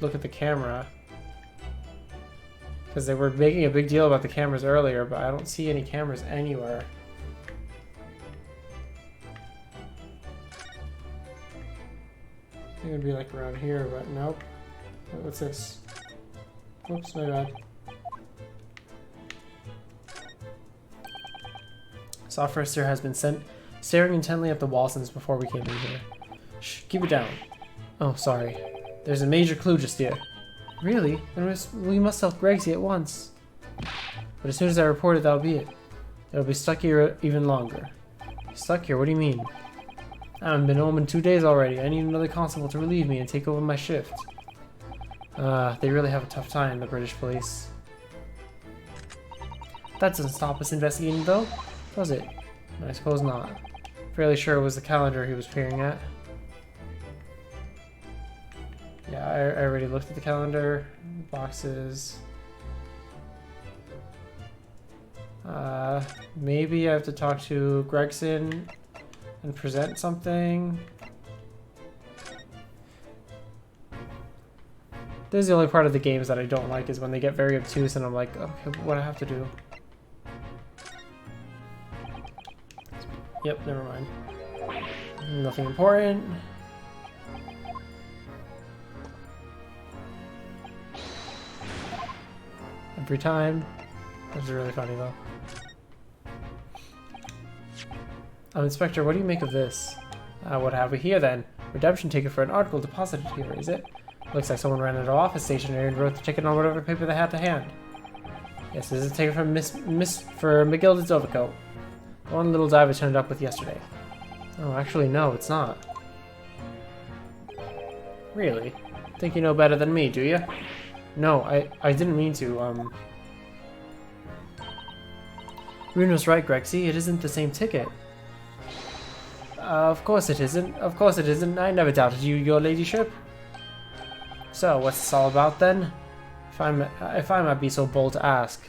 Speaker 1: look at the camera. Because they were making a big deal about the cameras earlier, but I don't see any cameras anywhere. I think it would be like around here, but nope. What's this? Oops, my bad. Software has been staring intently at the wall since before we came in here. Shh, keep it down. Oh, sorry. There's a major clue just here. Really? Then we must tell Gregsy at once. But as soon as I report it, that'll be it. It'll be stuck here even longer. Stuck here? What do you mean? I haven't been home in 2 days already. I need another constable to relieve me and take over my shift. They really have a tough time, the British police. That doesn't stop us investigating, though, does it? I suppose not. Fairly sure it was the calendar he was peering at. Yeah, I already looked at the calendar. Boxes. Maybe I have to talk to Gregson and present something. This is the only part of the games that I don't like, is when they get very obtuse and I'm like, okay, what do I have to do? Yep, never mind. Nothing important. Every time. That's really funny though. Inspector, what do you make of this? What have we here then? Redemption ticket for an article deposited here, is it? Looks like someone ran into our office stationery and wrote the ticket on whatever paper they had to hand. Yes, this is a ticket from for McGilda's overcoat. The one little dive I turned up with yesterday. Oh, actually no, it's not. Really? Think you know better than me, do you? No, I didn't mean to, Bruno's right, Gregsy. It isn't the same ticket. Of course it isn't. Of course it isn't. I never doubted you, your ladyship. So, what's this all about then? If I might be so bold to ask.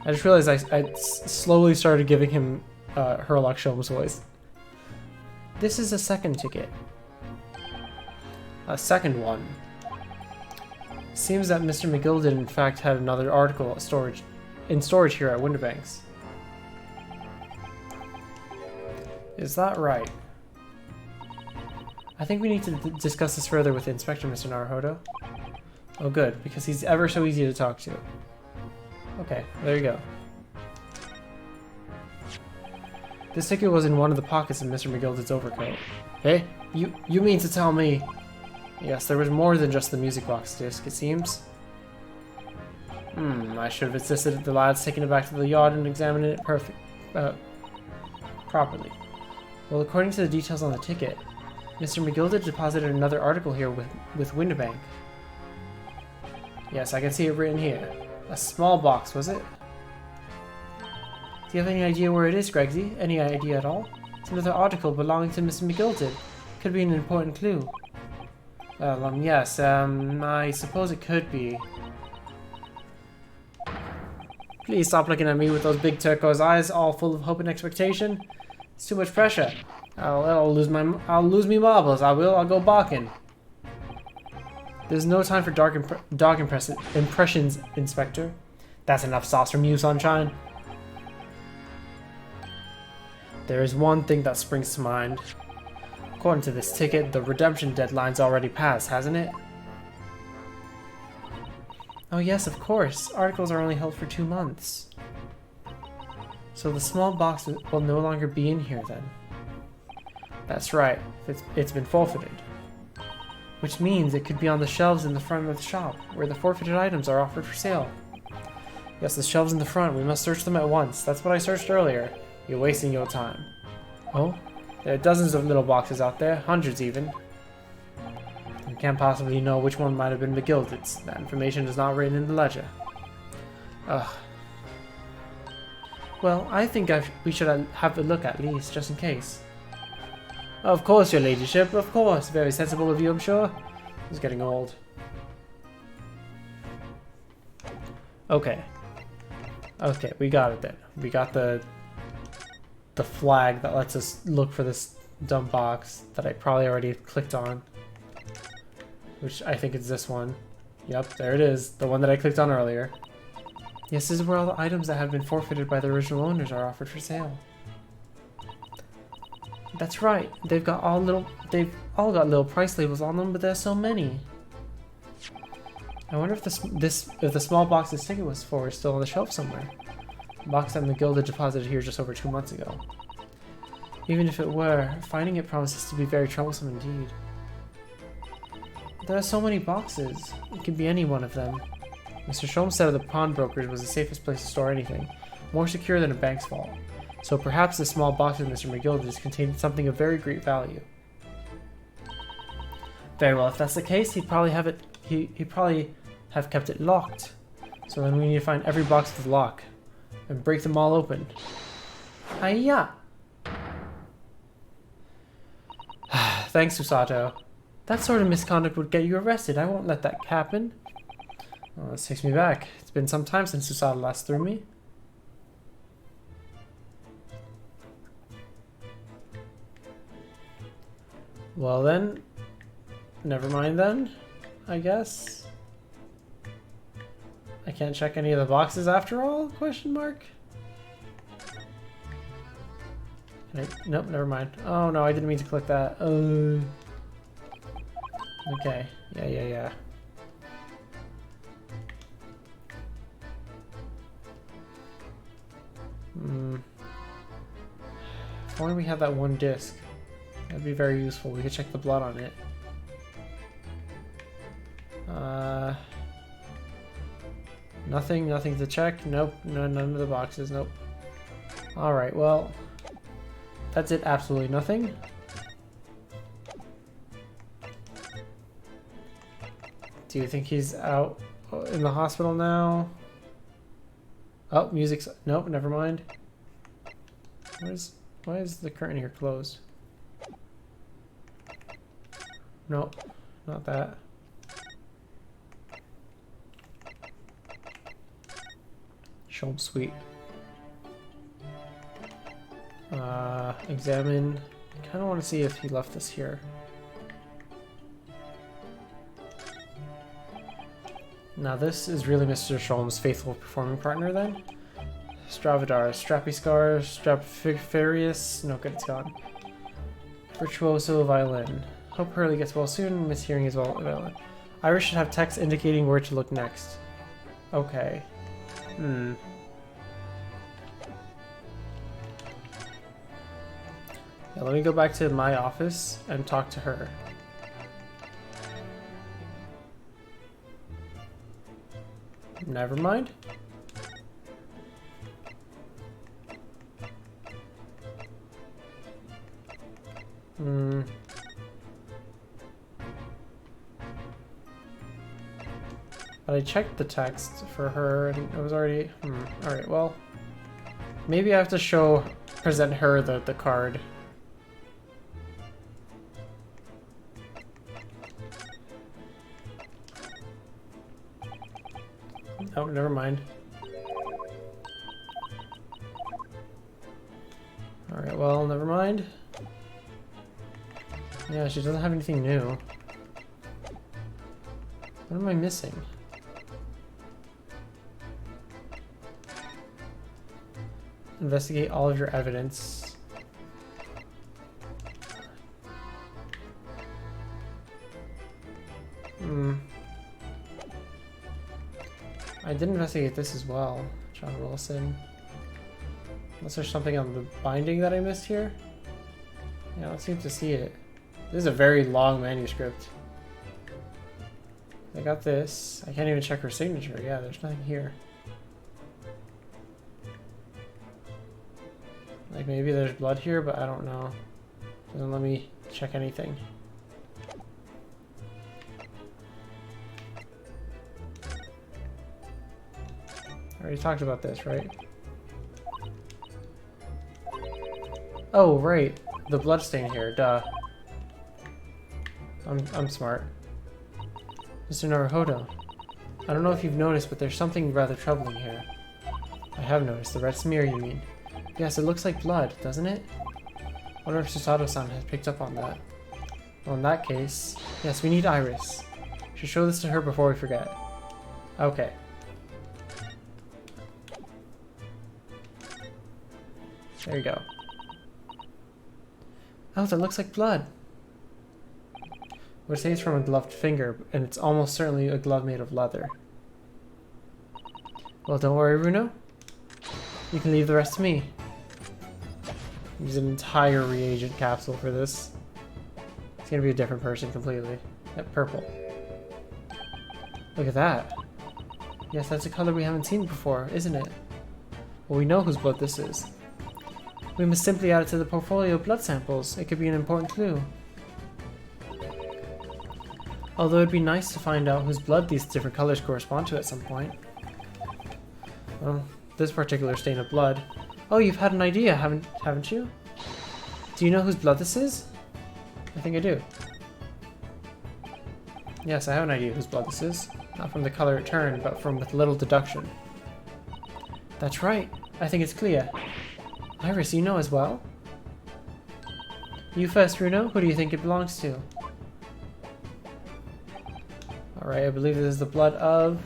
Speaker 1: I just realized I slowly started giving him Herlock Sholmes' voice. This is a second ticket. A second one. Seems that Mr. McGill did in fact had another article in storage here at Winterbanks. Is that right? I think we need to discuss this further with the Inspector, Mr. Naruhodo. Oh good, because he's ever so easy to talk to. Okay, there you go. This ticket was in one of the pockets of Mr. McGilda's overcoat. Hey, you mean to tell me? Yes, there was more than just the music box disc, it seems. I should have insisted that the lads taking it back to the yacht and examining it properly. Well, according to the details on the ticket, Mr. McGilda deposited another article here with Windibank. Yes, I can see it written here. A small box, was it? Do you have any idea where it is, Gregsy? Any idea at all? It's another article belonging to Mr. McGilda. Could be an important clue. Well, yes, I suppose it could be. Please stop looking at me with those big turquoise eyes, all full of hope and expectation. It's too much pressure. I'll lose me marbles. I'll go barking. There's no time for dog impressions, Inspector. That's enough sauce from you, Sunshine. There is one thing that springs to mind. According to this ticket, the redemption deadline's already passed, hasn't it? Oh yes, of course. Articles are only held for 2 months. So the small box will no longer be in here then. That's right. It's been forfeited. Which means it could be on the shelves in the front of the shop, where the forfeited items are offered for sale. Yes, the shelves in the front. We must search them at once. That's what I searched earlier. You're wasting your time. Oh? There are dozens of little boxes out there, hundreds even. You can't possibly know which one might have been McGilda's. That information is not written in the ledger. Ugh. Well, I think we should have a look at least, just in case. Of course, your ladyship, of course. Very sensible of you, I'm sure. It's getting old. Okay. Okay, we got it then. We got the flag that lets us look for this dumb box that I probably already clicked on. Which I think is this one. Yep, there it is. The one that I clicked on earlier. Yes, this is where all the items that have been forfeited by the original owners are offered for sale. That's right. They've all got little price labels on them, but there's so many. I wonder if the small box this ticket was for is still on the shelf somewhere. The box that McGilda deposited here just over 2 months ago. Even if it were, finding it promises to be very troublesome indeed. There are so many boxes. It could be any one of them. Mr. Sholmes said the pawnbrokery was the safest place to store anything, more secure than a bank's vault. So perhaps the small box of Mr. McGilda's contained something of very great value. Very well, if that's the case, he'd probably have it. He'd probably have kept it locked. So then we need to find every box with a lock and break them all open. Hiya! Thanks, Susato. That sort of misconduct would get you arrested. I won't let that happen. Well, this takes me back. It's been some time since Susato last threw me. Well then, never mind then, I guess. I can't check any of the boxes after all? Question mark? Nope, never mind. Oh no, I didn't mean to click that. Okay, yeah. If only we had that one disc. That'd be very useful. We could check the blood on it. Nothing to check. Nope, none of the boxes. Nope. Alright, well, that's it. Absolutely nothing. Do you think he's out in the hospital now? Oh, music's... Nope, never mind. Why is the curtain here closed? Nope, not that. Sholmes Suite. Examine. I kind of want to see if he left this here. Now this is really Mr. Sholmes' faithful performing partner then. Stravadar, Strappy Scar, Strapiferius, no good, it's gone. Virtuoso Violin. Hope Hurley gets well soon, Miss Hearing is well violin. Iris should have text indicating where to look next. Okay. Yeah, let me go back to my office and talk to her. Never mind. But I checked the text for her and it was already... Alright, well... Maybe I have to present her the card. Oh, never mind. Alright, well, never mind. Yeah, she doesn't have anything new. What am I missing? Investigate all of your evidence. I did investigate this as well, John Wilson. Unless there's something on the binding that I missed here? Yeah, I don't seem to see it. This is a very long manuscript. I got this. I can't even check her signature. Yeah, there's nothing here. Like maybe there's blood here, but I don't know. Doesn't let me check anything. I already talked about this, right? Oh, right. The blood stain here, duh. I'm smart. Mr. Naruhodo, I don't know if you've noticed, but there's something rather troubling here. I have noticed. The red smear, you mean? Yes, it looks like blood, doesn't it? I wonder if Susato-san has picked up on that. Well, in that case, yes, we need Iris. We should show this to her before we forget. Okay. There you go. Oh, that looks like blood. I would say it's from a gloved finger, and it's almost certainly a glove made of leather. Well, don't worry, Runo. You can leave the rest to me. Use an entire reagent capsule for this. It's gonna be a different person completely. That purple. Look at that. Yes, that's a color we haven't seen before, isn't it? Well, we know whose blood this is. We must simply add it to the portfolio of blood samples. It could be an important clue. Although it'd be nice to find out whose blood these different colors correspond to at some point. Well, this particular stain of blood. Oh, you've had an idea, haven't you? Do you know whose blood this is? I think I do. Yes, I have an idea whose blood this is. Not from the color it turned, but from with little deduction. That's right. I think it's clear. Iris, you know as well? You first, Runo. Who do you think it belongs to? Alright, I believe this is the blood of...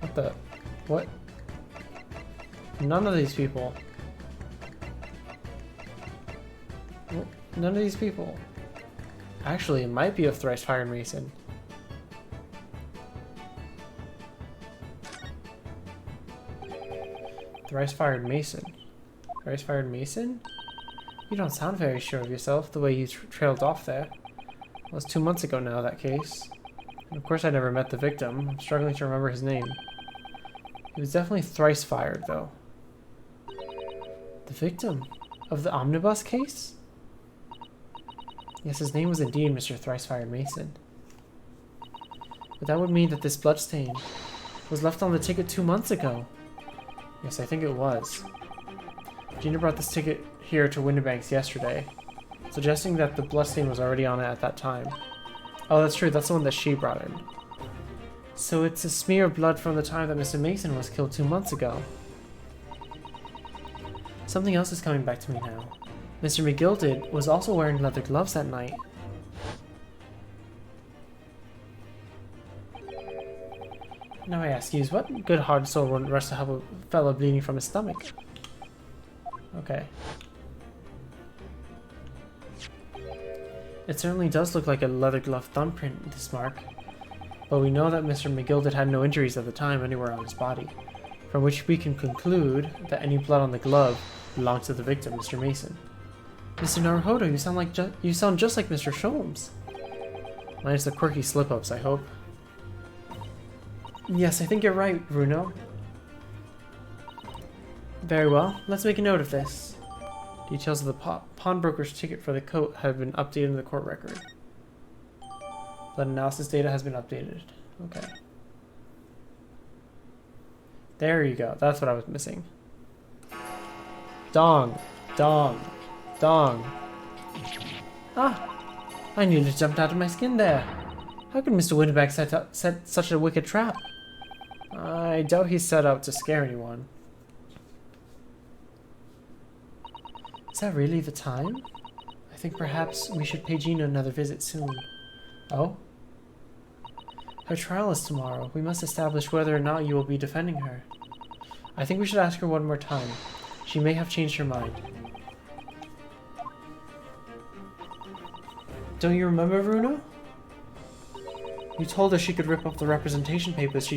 Speaker 1: What the... What? None of these people. None of these people. Actually, it might be of Thrice Fired Mason. Thrice Fired Mason. Thrice Fired Mason? You don't sound very sure of yourself, the way you trailed off there. Well, it was 2 months ago now, that case. And of course I never met the victim. I'm struggling to remember his name. He was definitely thrice fired, though. The victim? Of the omnibus case? Yes, his name was indeed Mr. Thrice Fired Mason. But that would mean that this bloodstain was left on the ticket 2 months ago. Yes, I think it was. Gina brought this ticket here to Windibank's yesterday, suggesting that the bloodstain was already on it at that time. Oh, that's true, that's the one that she brought in. So it's a smear of blood from the time that Mr. Mason was killed 2 months ago. Something else is coming back to me now. Mr. McGilded was also wearing leather gloves that night. Now I ask you, what good hard soul wouldn't rush to help a fellow bleeding from his stomach? Okay. It certainly does look like a leather glove thumbprint, this mark. But we know that Mr. McGilded had no injuries at the time anywhere on his body, from which we can conclude that any blood on the glove belonged to the victim, Mr. Mason. Mr. Naruhodo, you sound just like Mr. Sholmes. Minus the quirky slip-ups, I hope. Yes, I think you're right, Bruno. Very well, let's make a note of this. Details of the pawnbroker's ticket for the coat have been updated in the court record. Blood analysis data has been updated. Okay. There you go. That's what I was missing. Dong. Dong. Dong. Ah! I nearly jumped out of my skin there. How could Mr. Winterbank set such a wicked trap? I doubt he set out to scare anyone. Is that really the time? I think perhaps we should pay Gina another visit soon. Oh? Her trial is tomorrow. We must establish whether or not you will be defending her. I think we should ask her one more time. She may have changed her mind. Don't you remember, Bruno? You told her she could rip up the representation papers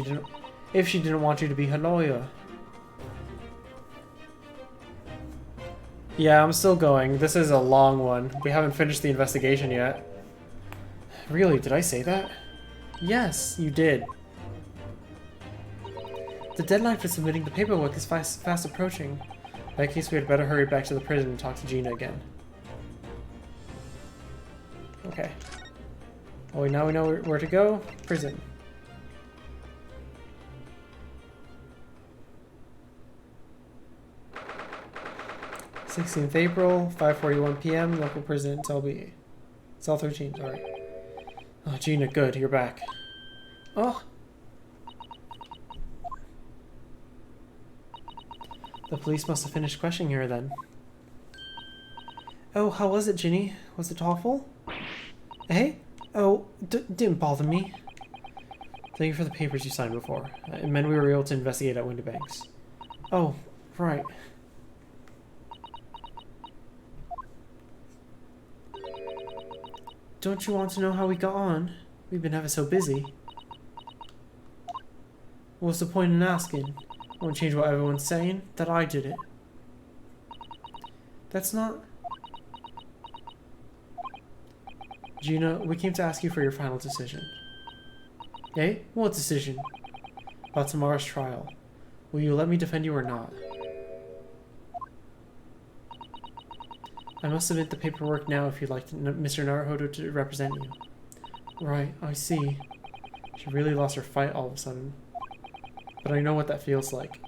Speaker 1: if she didn't want you to be her lawyer. Yeah, I'm still going. This is a long one. We haven't finished the investigation yet. Really, did I say that? Yes, you did. The deadline for submitting the paperwork is fast approaching. In that case, we had better hurry back to the prison and talk to Gina again. Okay. Oh, now we know where to go. Prison. (16th April, 5:41 p.m. Local prison. Cell B. Cell 13. Sorry. Oh, Gina, good. You're back. Oh. The police must have finished questioning her then. Oh, how was it, Ginny? Was it awful? Hey? Oh, didn't bother me. Thank you for the papers you signed before. It meant we were able to investigate at Winterbanks. Oh, right. Don't you want to know how we got on? We've been ever so busy. What's the point in asking? Won't change what everyone's saying, that I did it. That's not... Gina, we came to ask you for your final decision. Eh? What decision? About tomorrow's trial. Will you let me defend you or not? I must submit the paperwork now if you'd like Mr. Naruhodo to represent you. Right, I see. She really lost her fight all of a sudden. But I know what that feels like.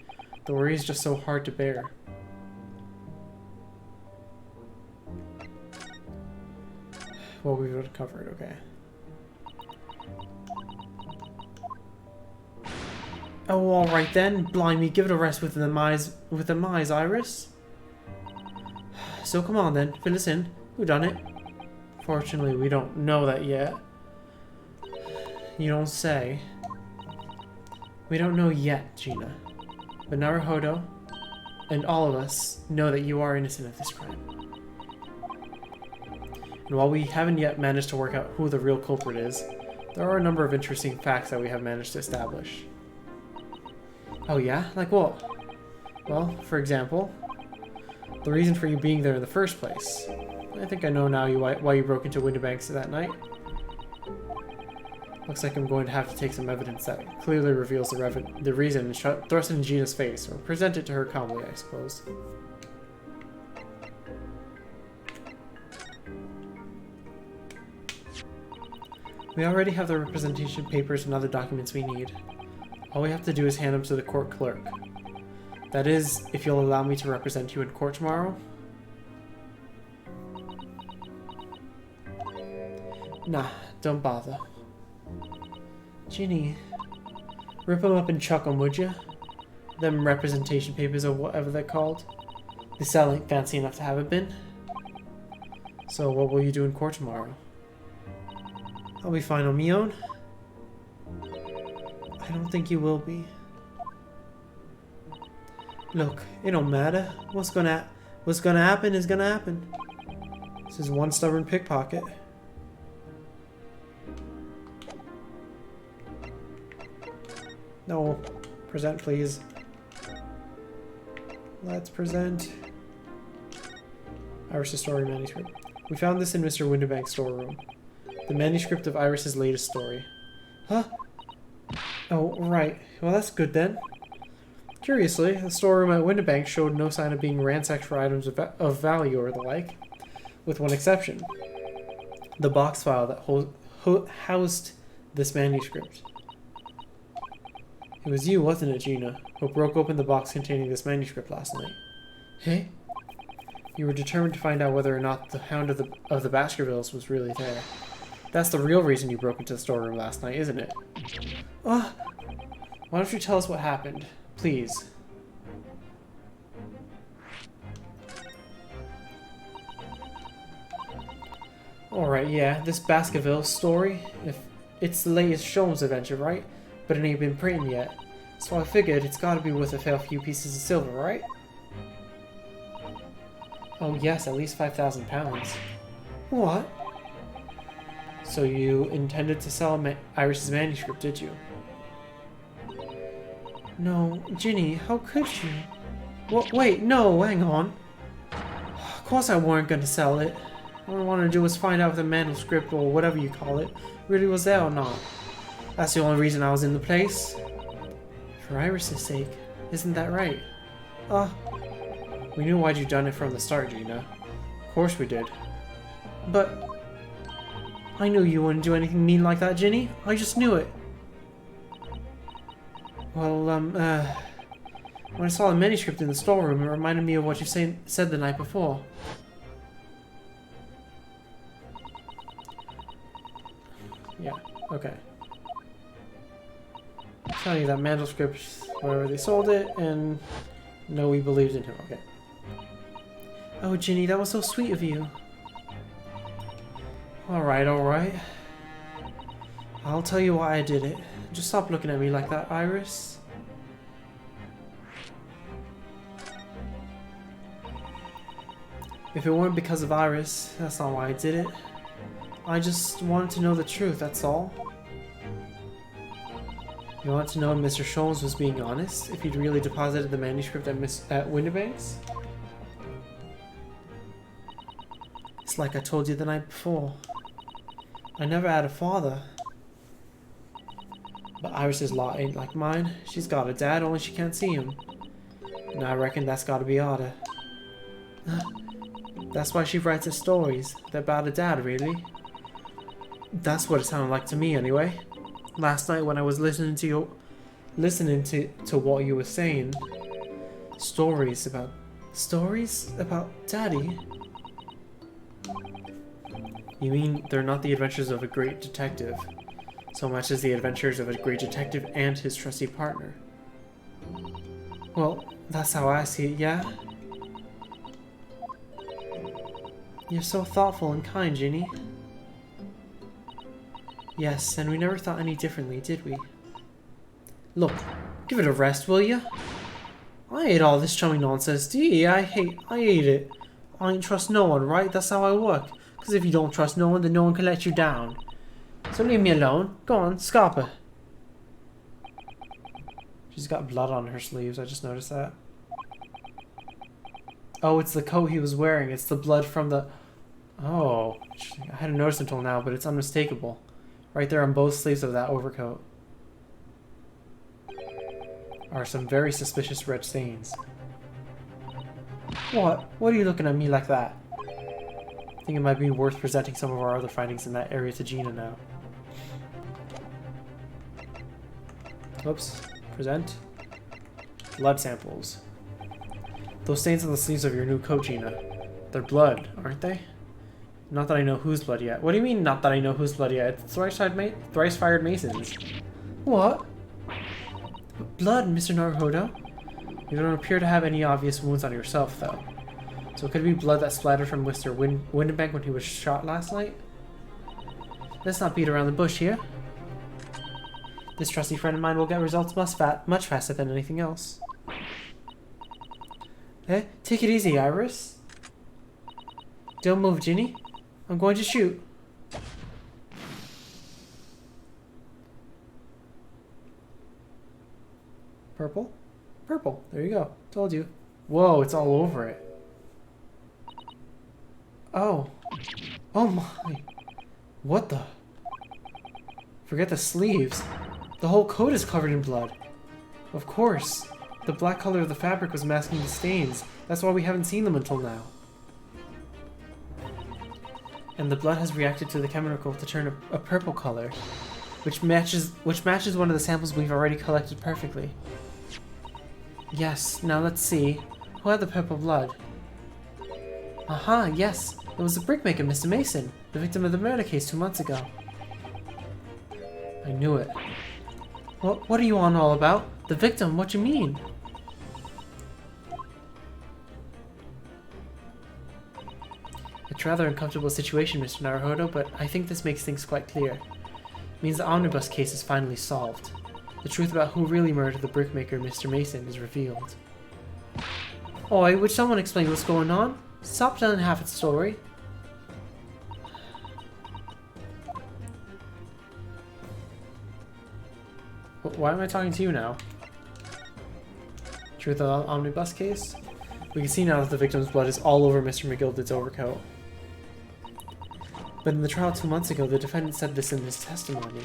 Speaker 1: The worry is just so hard to bear. Well, we've got it covered, okay. Oh, alright then. Blimey, give it a rest with the mice, Iris. So come on then, fill us in. Who done it? Fortunately, we don't know that yet. You don't say. We don't know yet, Gina. But Naruhodo and all of us know that you are innocent of this crime. And while we haven't yet managed to work out who the real culprit is, there are a number of interesting facts that we have managed to establish. Oh yeah? Like what? Well, for example, the reason for you being there in the first place. I think I know now why you broke into Winterbanks that night. Looks like I'm going to have to take some evidence that clearly reveals the reason and thrust it in Gina's face, or present it to her calmly, I suppose. We already have the representation papers and other documents we need. All we have to do is hand them to the court clerk. That is, if you'll allow me to represent you in court tomorrow. Nah, don't bother. Ginny, rip them up and chuck them, would you? Them representation papers or whatever they're called. They sound like fancy enough to have it been. So what will you do in court tomorrow? I'll be fine on me own. I don't think you will be. Look, it don't matter. What's gonna happen is gonna happen. This is one stubborn pickpocket. No. Present, please. Let's present. Iris' story manuscript. We found this in Mr. Winterbank's storeroom. The manuscript of Iris' latest story. Huh? Oh, right. Well, that's good then. Curiously, the storeroom at Windibank showed no sign of being ransacked for items of value or the like, with one exception. The box file that housed this manuscript. It was you, wasn't it, Gina, who broke open the box containing this manuscript last night? Hey? You were determined to find out whether or not the Hound of the Baskervilles was really there. That's the real reason you broke into the storeroom last night, isn't it? Why don't you tell us what happened, please? Alright, yeah, this Baskerville story, if it's the latest Sholmes adventure, right? But it ain't been printed yet. So I figured it's gotta be worth a fair few pieces of silver, right? Oh yes, at least 5,000 pounds. What? So you intended to sell Iris's manuscript, did you? No, Ginny, how could you? Wait, no, hang on. Of course I weren't gonna sell it. All I wanted to do was find out if the manuscript, or whatever you call it, really was there or not. That's the only reason I was in the place. For Iris's sake, isn't that right? We knew why'd you done it from the start, Gina. Of course we did. But I knew you wouldn't do anything mean like that, Ginny. I just knew it. Well, when I saw the manuscript in the storeroom, it reminded me of what you said the night before. Yeah, okay. Telling you that manuscript, wherever they sold it, and no, we believed in him, okay. Oh, Ginny, that was so sweet of you. Alright, alright. I'll tell you why I did it. Just stop looking at me like that, Iris. If it weren't because of Iris, that's not why I did it. I just wanted to know the truth, that's all. You want to know if Mr. Sholmes was being honest? If he'd really deposited the manuscript at Windibank's? It's like I told you the night before. I never had a father. But Iris's lot ain't like mine. She's got a dad, only she can't see him. And I reckon that's gotta be harder. That's why she writes her stories. They're about a dad, really. That's what it sounded like to me, anyway. Last night when I was listening to what you were saying. Stories about Daddy? You mean they're not the adventures of a great detective, so much as the adventures of a great detective and his trusty partner? Well, that's how I see it, yeah? You're so thoughtful and kind, Ginny. Yes, and we never thought any differently, did we? Look, give it a rest, will ya? I hate all this chummy nonsense, do you? I hate it. I ain't trust no one, right? That's how I work. Because if you don't trust no one, then no one can let you down. So leave me alone. Go on, Scarpa. She's got blood on her sleeves, I just noticed that. Oh, it's the coat he was wearing. It's the blood from the... Oh, I hadn't noticed until now, but it's unmistakable. Right there on both sleeves of that overcoat are some very suspicious red stains. What? What are you looking at me like that? I think it might be worth presenting some of our other findings in that area to Gina now. Oops. Present. Blood samples. Those stains on the sleeves of your new coat, Gina. They're blood, aren't they? Not that I know whose blood yet. What do you mean, not that I know whose blood yet? It's thrice-fired Masons. What? Blood, Mr. Naruhodo? You don't appear to have any obvious wounds on yourself, though. So it could be blood that splattered from Mr. Windibank when he was shot last night? Let's not beat around the bush here. This trusty friend of mine will get results much faster than anything else. Eh? Take it easy, Iris. Don't move, Ginny. I'm going to shoot. Purple? Purple. There you go. Told you. Whoa, it's all over it. Oh. Oh my. What the? Forget the sleeves. The whole coat is covered in blood. Of course. The black color of the fabric was masking the stains. That's why we haven't seen them until now. And the blood has reacted to the chemical to turn a purple color, which matches one of the samples we've already collected perfectly. Yes, now let's see. Who had the purple blood? Aha, yes. It was the brickmaker, Mr. Mason, the victim of the murder case 2 months ago. I knew it. What are you on all about? The victim, what you mean? It's a rather uncomfortable situation, Mr. Naruhodo, but I think this makes things quite clear. It means the omnibus case is finally solved. The truth about who really murdered the brickmaker, Mr. Mason, is revealed. Oi, would someone explain what's going on? Stop telling half its story. Why am I talking to you now? Truth of the omnibus case? We can see now that the victim's blood is all over Mr. McGilded's overcoat. But in the trial 2 months ago, the defendant said this in his testimony.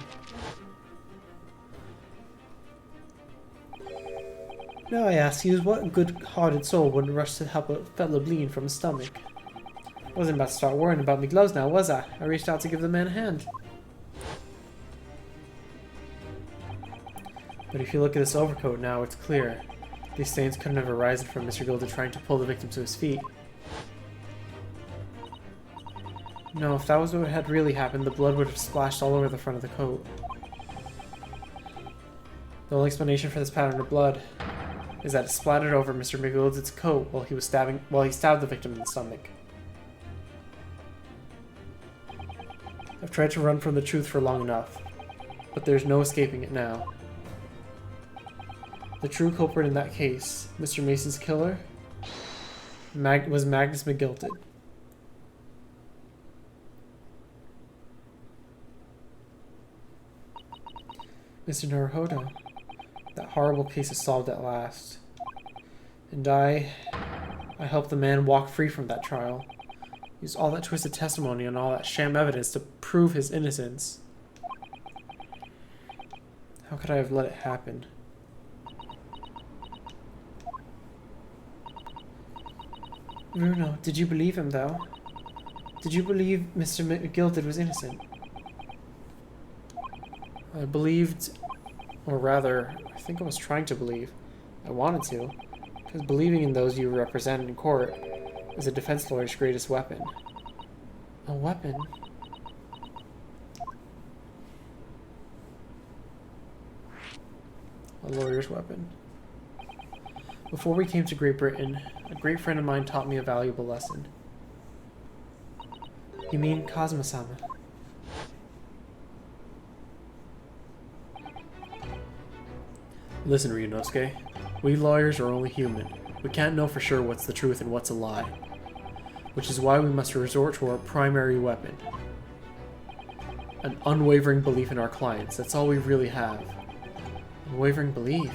Speaker 1: Now I ask you, what good-hearted soul wouldn't rush to help a fellow bleeding from his stomach? I wasn't about to start worrying about me gloves now, was I? I reached out to give the man a hand. But if you look at this overcoat now, it's clear. These stains couldn't have arisen from Mr. Gilder trying to pull the victim to his feet. No, if that was what had really happened, the blood would have splashed all over the front of the coat. The only explanation for this pattern of blood is that it splattered over Mr. McGilded's coat while he stabbed the victim in the stomach. I've tried to run from the truth for long enough, but there's no escaping it now. The true culprit in that case, Mr. Mason's killer, was Magnus McGilded. Mr. Naruhodo, that horrible case is solved at last. And I helped the man walk free from that trial. Used all that twisted testimony and all that sham evidence to prove his innocence. How could I have let it happen? Bruno, did you believe him, though? Did you believe Mr. McGilded was innocent? I believed, or rather, I think I was trying to believe. I wanted to, because believing in those you represent in court is a defense lawyer's greatest weapon. A weapon? A lawyer's weapon. Before we came to Great Britain, a great friend of mine taught me a valuable lesson. You mean Kazuma-sama? Listen, Ryunosuke. We lawyers are only human. We can't know for sure what's the truth and what's a lie. Which is why we must resort to our primary weapon. An unwavering belief in our clients. That's all we really have. Unwavering belief?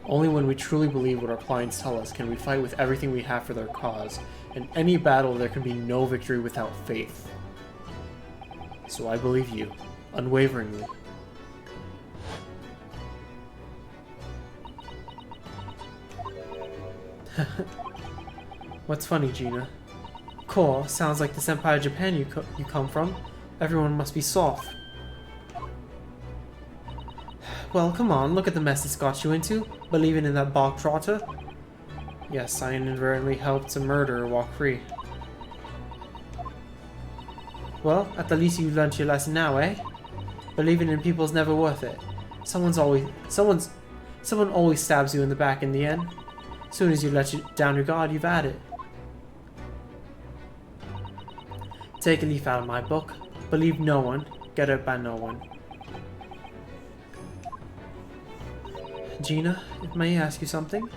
Speaker 1: Only when we truly believe what our clients tell us can we fight with everything we have for their cause. In any battle, there can be no victory without faith. So I believe you, unwaveringly. What's funny, Gina? Cool, sounds like the senpai of Japan you come from. Everyone must be soft. Well, come on, look at the mess this got you into, believing in that bog trotter. Yes, I inadvertently helped a murderer walk free. Well, at the least you learned your lesson now, eh? Believing in people's never worth it. Someone always stabs you in the back in the end. Soon as you let down your guard, you've had it. Take a leaf out of my book. Believe no one. Get hurt by no one. Gina, may I ask you something?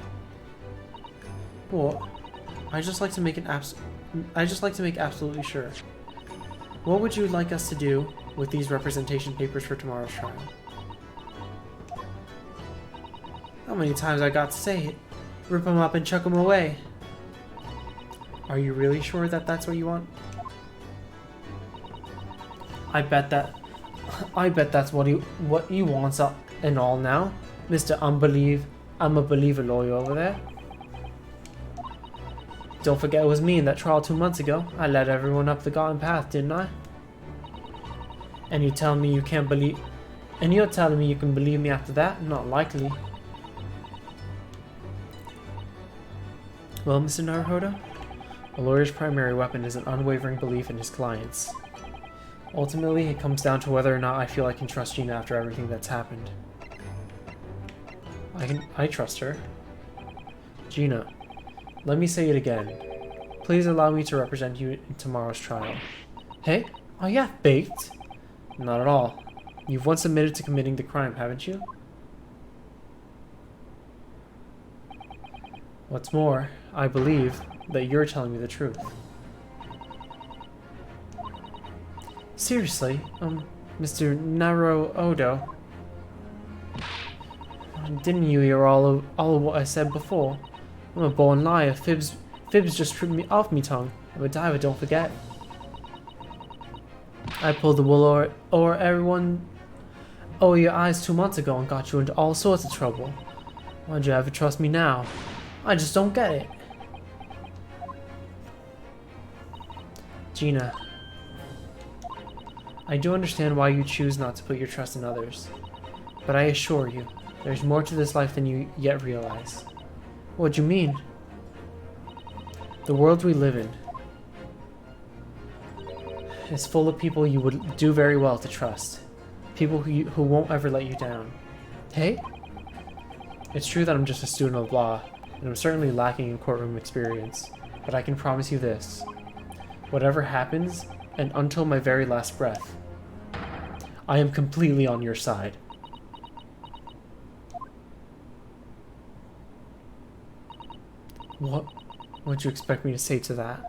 Speaker 1: What? I just like to make absolutely sure. What would you like us to do with these representation papers for tomorrow's trial? How many times I got to say it? Rip them up and chuck them away. Are you really sure that that's what you want? I bet
Speaker 4: I bet that's what he wants and all now, Mr. I'm a believer lawyer over there. Don't forget it was me in that trial 2 months ago. I led everyone up the garden path, didn't I? And you tell me you can't believe... And you're telling me you can believe me after that? Not likely. Well, Mr. Naruhodo, a lawyer's primary weapon is an unwavering belief in his clients. Ultimately, it comes down to whether or not I feel I can trust Gina after everything that's happened. I trust her. Gina, let me say it again. Please allow me to represent you in tomorrow's trial. Hey, are you half-baked? Not at all. You've once admitted to committing the crime, haven't you? What's more, I believe that you're telling me the truth. Seriously, Mr. Naruhodo, didn't you hear all of what I said before? I'm a born liar. Fibs just tripped me off me tongue. I'm a diver, don't forget. I pulled the wool over everyone over your eyes 2 months ago and got you into all sorts of trouble. Why'd you ever trust me now? I just don't get it. Gina, I do understand why you choose not to put your trust in others, but I assure you, there's more to this life than you yet realize. What do you mean? The world we live in is full of people you would do very well to trust. People who won't ever let you down. Hey? It's true that I'm just a student of law, and I'm certainly lacking in courtroom experience, but I can promise you this. Whatever happens, and until my very last breath, I am completely on your side. What would you expect me to say to that?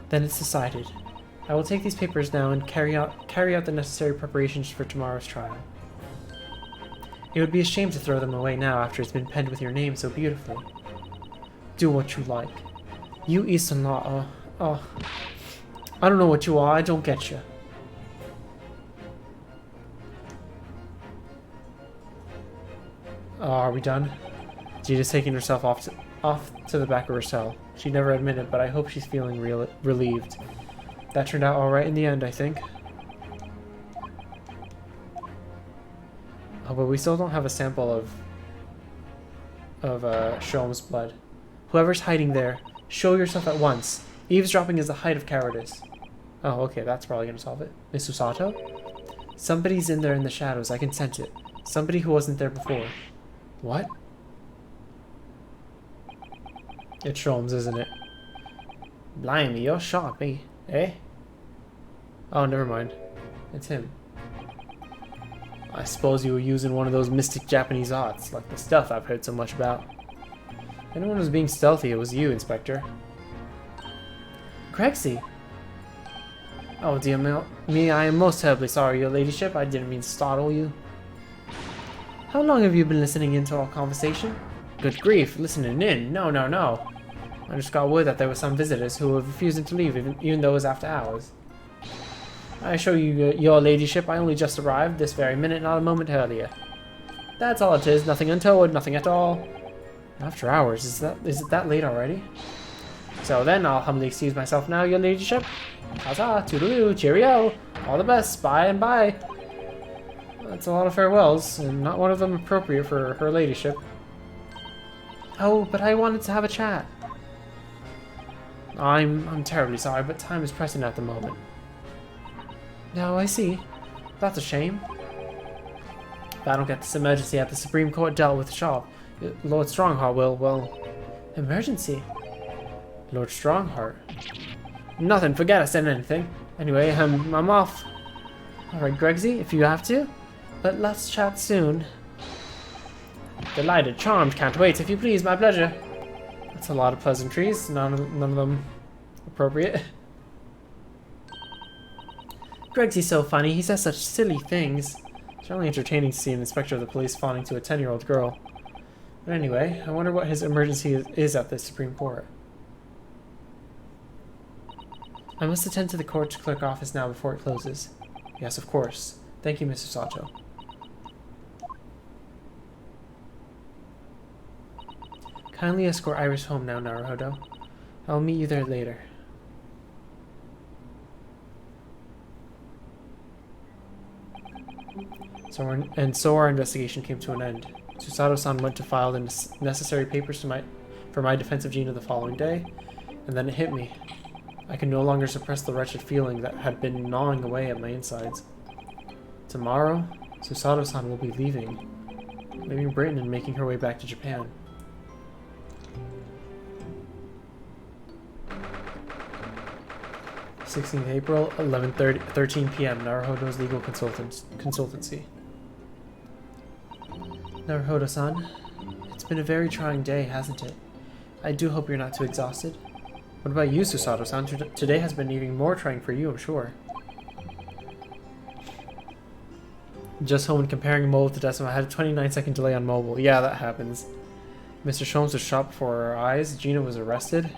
Speaker 4: Then it's decided. I will take these papers now and carry out the necessary preparations for tomorrow's trial. It would be a shame to throw them away now after it's been penned with your name so beautifully. Do what you like. You Eastern Law, I don't know what you are, I don't get you. Oh, are we done? Gina's taking herself off to the back of her cell. She'd never admit it, but I hope she's feeling relieved. That turned out alright in the end, I think. Oh, but we still don't have a sample of Sholm's blood. Whoever's hiding there, show yourself at once. Eavesdropping is the height of cowardice. Oh, okay, that's probably gonna solve it. Miss Usato? Somebody's in there in the shadows, I can sense it. Somebody who wasn't there before. What? It's Sholmes, isn't it? Blimey, you're sharp, eh? Eh? Oh, never mind. It's him. I suppose you were using one of those mystic Japanese arts, like the stuff I've heard so much about. If anyone was being stealthy, it was you, Inspector. Craigsy! Oh dear me, I am most terribly sorry, your ladyship. I didn't mean to startle you. How long have you been listening into our conversation? Good grief, listening in? No. I just got word that there were some visitors who were refusing to leave even though it was after hours. I assure you, your ladyship, I only just arrived this very minute, not a moment earlier. That's all it is, nothing untoward, nothing at all. After hours, is it that late already? So then, I'll humbly excuse myself now, your ladyship. Ta-ta, toodaloo, cheerio, all the best, bye and bye. That's a lot of farewells, and not one of them appropriate for her ladyship. Oh, but I wanted to have a chat. I'm terribly sorry, but time is pressing at the moment. No, I see. That's a shame. If I don't get this emergency at the Supreme Court dealt with sharp, Lord Strongheart will, well... Emergency? Lord Strongheart? Nothing, forget I said anything. Anyway, I'm off. Alright, Gregsy, if you have to. But let's chat soon. Delighted, charmed, can't wait. If you please, my pleasure. That's a lot of pleasantries, none of them appropriate. Gregsy's so funny, he says such silly things. It's really entertaining to see an inspector of the police fawning to a 10-year-old girl.
Speaker 1: But anyway, I wonder what his emergency is at the Supreme Court. I must attend to the court clerk office now before it closes. Yes, of course. Thank you, Mr. Sato. Kindly escort Iris home now, Naruhodo. I will meet you there later. So our investigation came to an end. Susato-san went to file the necessary papers for my defense of Gina the following day, and then it hit me. I could no longer suppress the wretched feeling that had been gnawing away at my insides. Tomorrow, Susato-san will be leaving Britain and making her way back to Japan. (16th April, 13 p.m. Naruhodo's legal consultancy. Naruhodo-san, it's been a very trying day, hasn't it? I do hope you're not too exhausted. What about you, Susato-san? Today has been even more trying for you, I'm sure. Just home and comparing mobile to desktop. I had a 29-second delay on mobile. Yeah, that happens. Mr. Sholmes was shot before our eyes. Gina was arrested.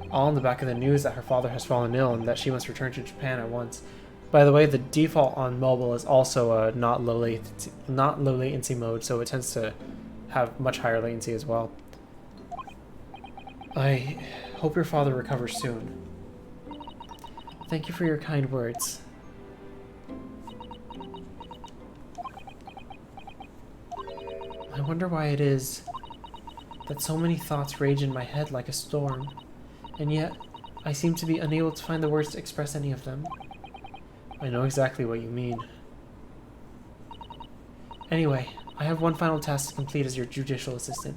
Speaker 1: All on the back of the news that her father has fallen ill and that she must return to Japan at once. By the way, the default on mobile is also not low latency mode, so it tends to have much higher latency as well. I hope your father recovers soon. Thank you for your kind words. I wonder why it is that so many thoughts rage in my head like a storm, and yet I seem to be unable to find the words to express any of them. I know exactly what you mean. Anyway, I have one final task to complete as your judicial assistant.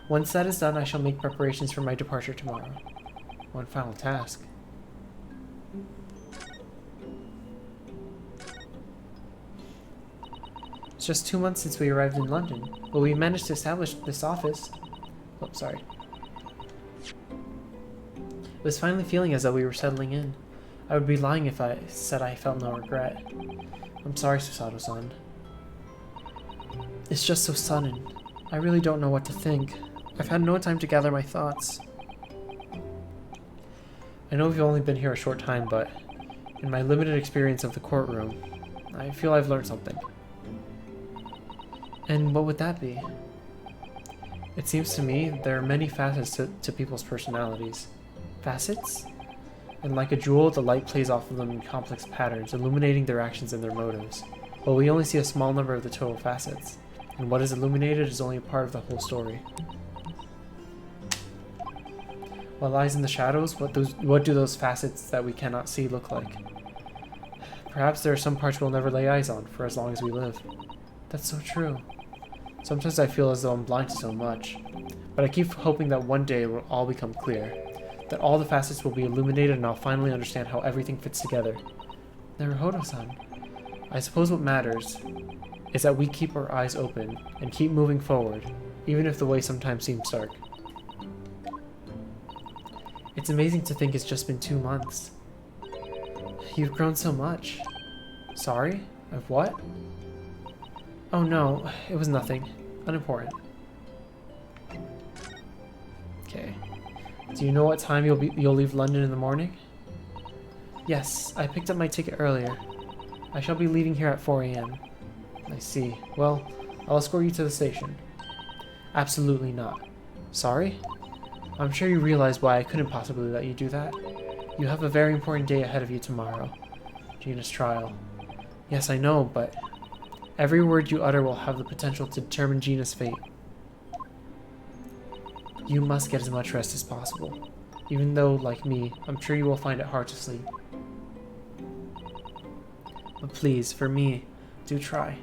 Speaker 1: Once that is done, I shall make preparations for my departure tomorrow. One final task. It's just 2 months since we arrived in London, but we managed to establish this office. Oh, sorry. It was finally feeling as though we were settling in. I would be lying if I said I felt no regret. I'm sorry, Susato-san. It's just so sudden. I really don't know what to think. I've had no time to gather my thoughts. I know we've only been here a short time, but in my limited experience of the courtroom, I feel I've learned something. And what would that be? It seems to me there are many facets to people's personalities. Facets? And like a jewel, the light plays off of them in complex patterns, illuminating their actions and their motives. But we only see a small number of the total facets, and what is illuminated is only a part of the whole story. What lies in the shadows? What do those facets that we cannot see look like? Perhaps there are some parts we'll never lay eyes on for as long as we live. That's so true. Sometimes I feel as though I'm blind to so much, but I keep hoping that one day it will all become clear, that all the facets will be illuminated and I'll finally understand how everything fits together. Naruhodo-san, I suppose what matters is that we keep our eyes open and keep moving forward, even if the way sometimes seems dark. It's amazing to think it's just been 2 months. You've grown so much. Sorry? Of what? Oh no, it was nothing. Unimportant. Okay. Do you know what time you'll leave London in the morning? Yes, I picked up my ticket earlier. I shall be leaving here at 4 a.m. I see. Well, I'll escort you to the station. Absolutely not. Sorry? I'm sure you realize why I couldn't possibly let you do that. You have a very important day ahead of you tomorrow. Gina's trial. Yes, I know, but every word you utter will have the potential to determine Gina's fate. You must get as much rest as possible. Even though, like me, I'm sure you will find it hard to sleep. But please, for me, do try.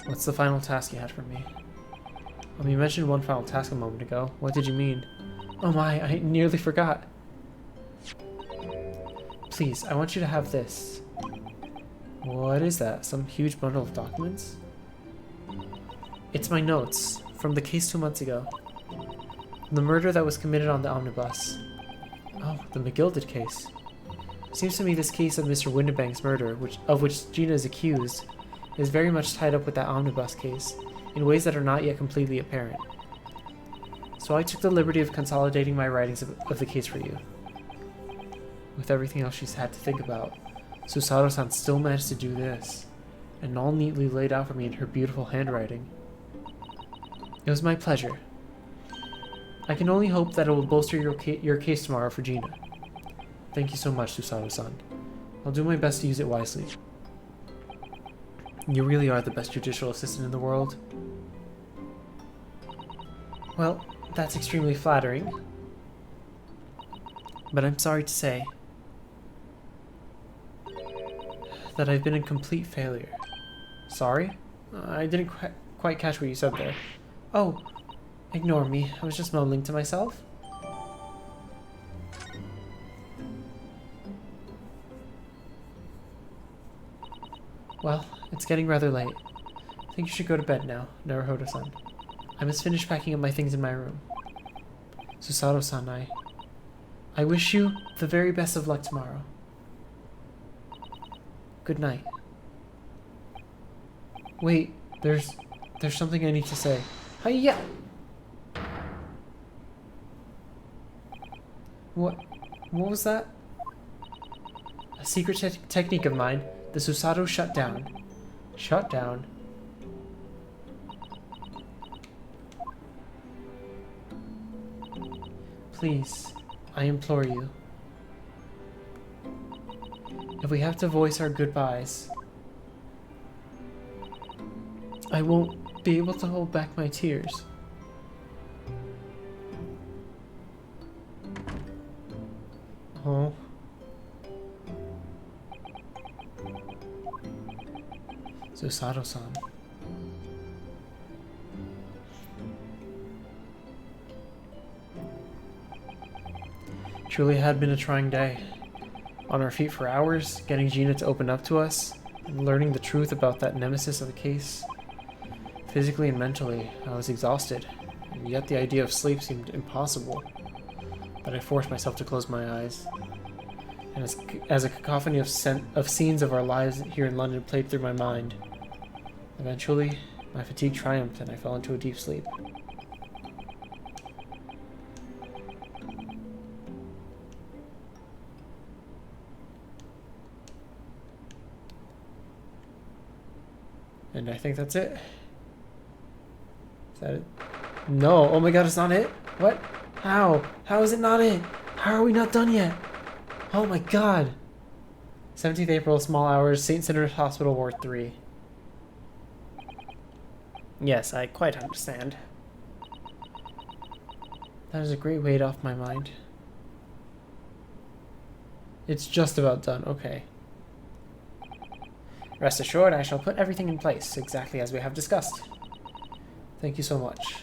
Speaker 1: What's the final task you had for me? You mentioned one final task a moment ago. What did you mean? Oh my, I nearly forgot. Please, I want you to have this. What is that? Some huge bundle of documents? It's my notes from the case 2 months ago. The murder that was committed on the omnibus. Oh, the McGilded case. Seems to me this case of Mr. Windibank's murder, of which Gina is accused, is very much tied up with that omnibus case, in ways that are not yet completely apparent. So I took the liberty of consolidating my writings of the case for you. With everything else she's had to think about, Susato-san still managed to do this, and all neatly laid out for me in her beautiful handwriting. It was my pleasure. I can only hope that it will bolster your case tomorrow for Gina. Thank you so much, Susato-san. I'll do my best to use it wisely. You really are the best judicial assistant in the world. Well, that's extremely flattering. But I'm sorry to say that I've been a complete failure. Sorry? I didn't quite catch what you said there. Oh, ignore me. I was just mumbling to myself. Well, it's getting rather late. I think you should go to bed now, Naruhodo-san. I must finish packing up my things in my room. Susato-san, I wish you the very best of luck tomorrow. Good night. Wait, there's something I need to say. Hiya! What was that? A secret technique of mine, the Susato shutdown. Shutdown? Please, I implore you. If we have to voice our goodbyes, I won't be able to hold back my tears. Oh. Susato-san. Truly had been a trying day. On our feet for hours, getting Gina to open up to us, and learning the truth about that nemesis of the case. Physically and mentally, I was exhausted, and yet the idea of sleep seemed impossible. But I forced myself to close my eyes. And as a cacophony of scenes of our lives here in London played through my mind, eventually, my fatigue triumphed and I fell into a deep sleep. And I think that's it. Is that it? No. Oh my god, it's not it? What? How? How is it not it? How are we not done yet? Oh my god. 17th April, small hours, St. Cineris Hospital, Ward 3. Yes, I quite understand. That is a great weight off my mind. It's just about done, okay. Rest assured, I shall put everything in place, exactly as we have discussed. Thank you so much.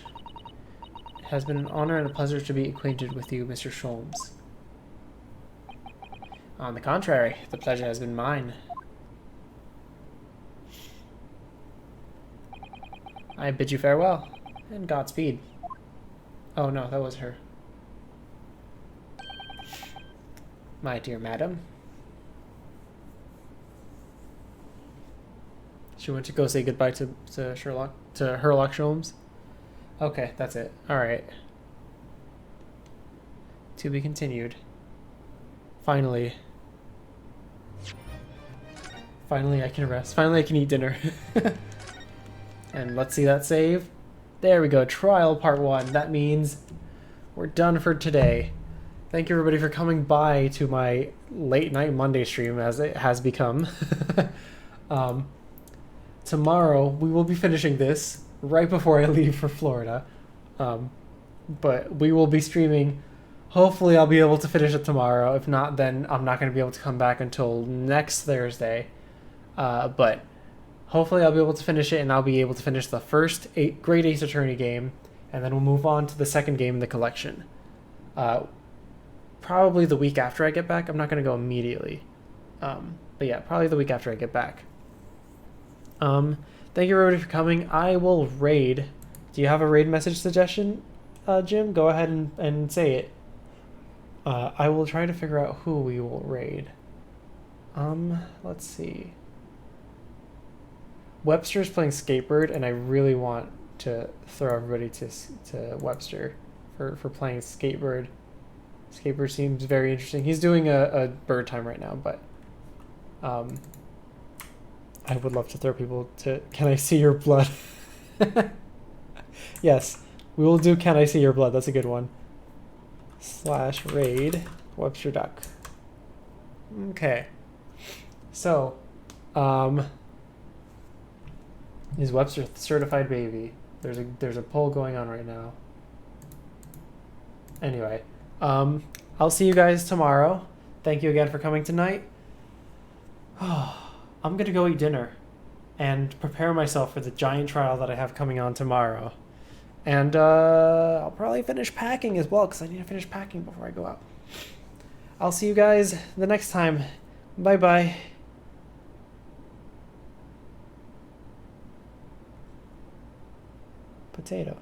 Speaker 1: It has been an honor and a pleasure to be acquainted with you, Mr. Sholmes. On the contrary, the pleasure has been mine. I bid you farewell, and Godspeed. Oh no, that was her. My dear madam. She went to go say goodbye to Herlock Sholmes. Okay, that's it. Alright. To be continued. Finally. Finally I can rest. Finally I can eat dinner. And let's see that save. There we go. Trial part 1. That means we're done for today. Thank you everybody for coming by to my late night Monday stream as it has become. Tomorrow we will be finishing this right before I leave for Florida. But we will be streaming. Hopefully I'll be able to finish it tomorrow. If not, then I'm not going to be able to come back until next Thursday. But hopefully I'll be able to finish it, and I'll be able to finish the first Great Ace Attorney game, and then we'll move on to the second game in the collection. Probably the week after I get back. I'm not going to go immediately. But yeah, probably the week after I get back. Thank you everybody for coming. I will raid. Do you have a raid message suggestion, Jim? Go ahead and say it. I will try to figure out who we will raid. Let's see. Webster's playing Skatebird, and I really want to throw everybody to Webster for playing Skatebird. Skatebird seems very interesting. He's doing a bird time right now, but I would love to throw people to Can I See Your Blood? Yes, we will do Can I See Your Blood. That's a good one. /raid Webster Duck. Okay. So, is Webster certified baby? There's a poll going on right now. Anyway, I'll see you guys tomorrow. Thank you again for coming tonight. I'm gonna go eat dinner and prepare myself for the giant trial that I have coming on tomorrow. And I'll probably finish packing as well, because I need to finish packing before I go out. I'll see you guys the next time. Bye-bye. Potato.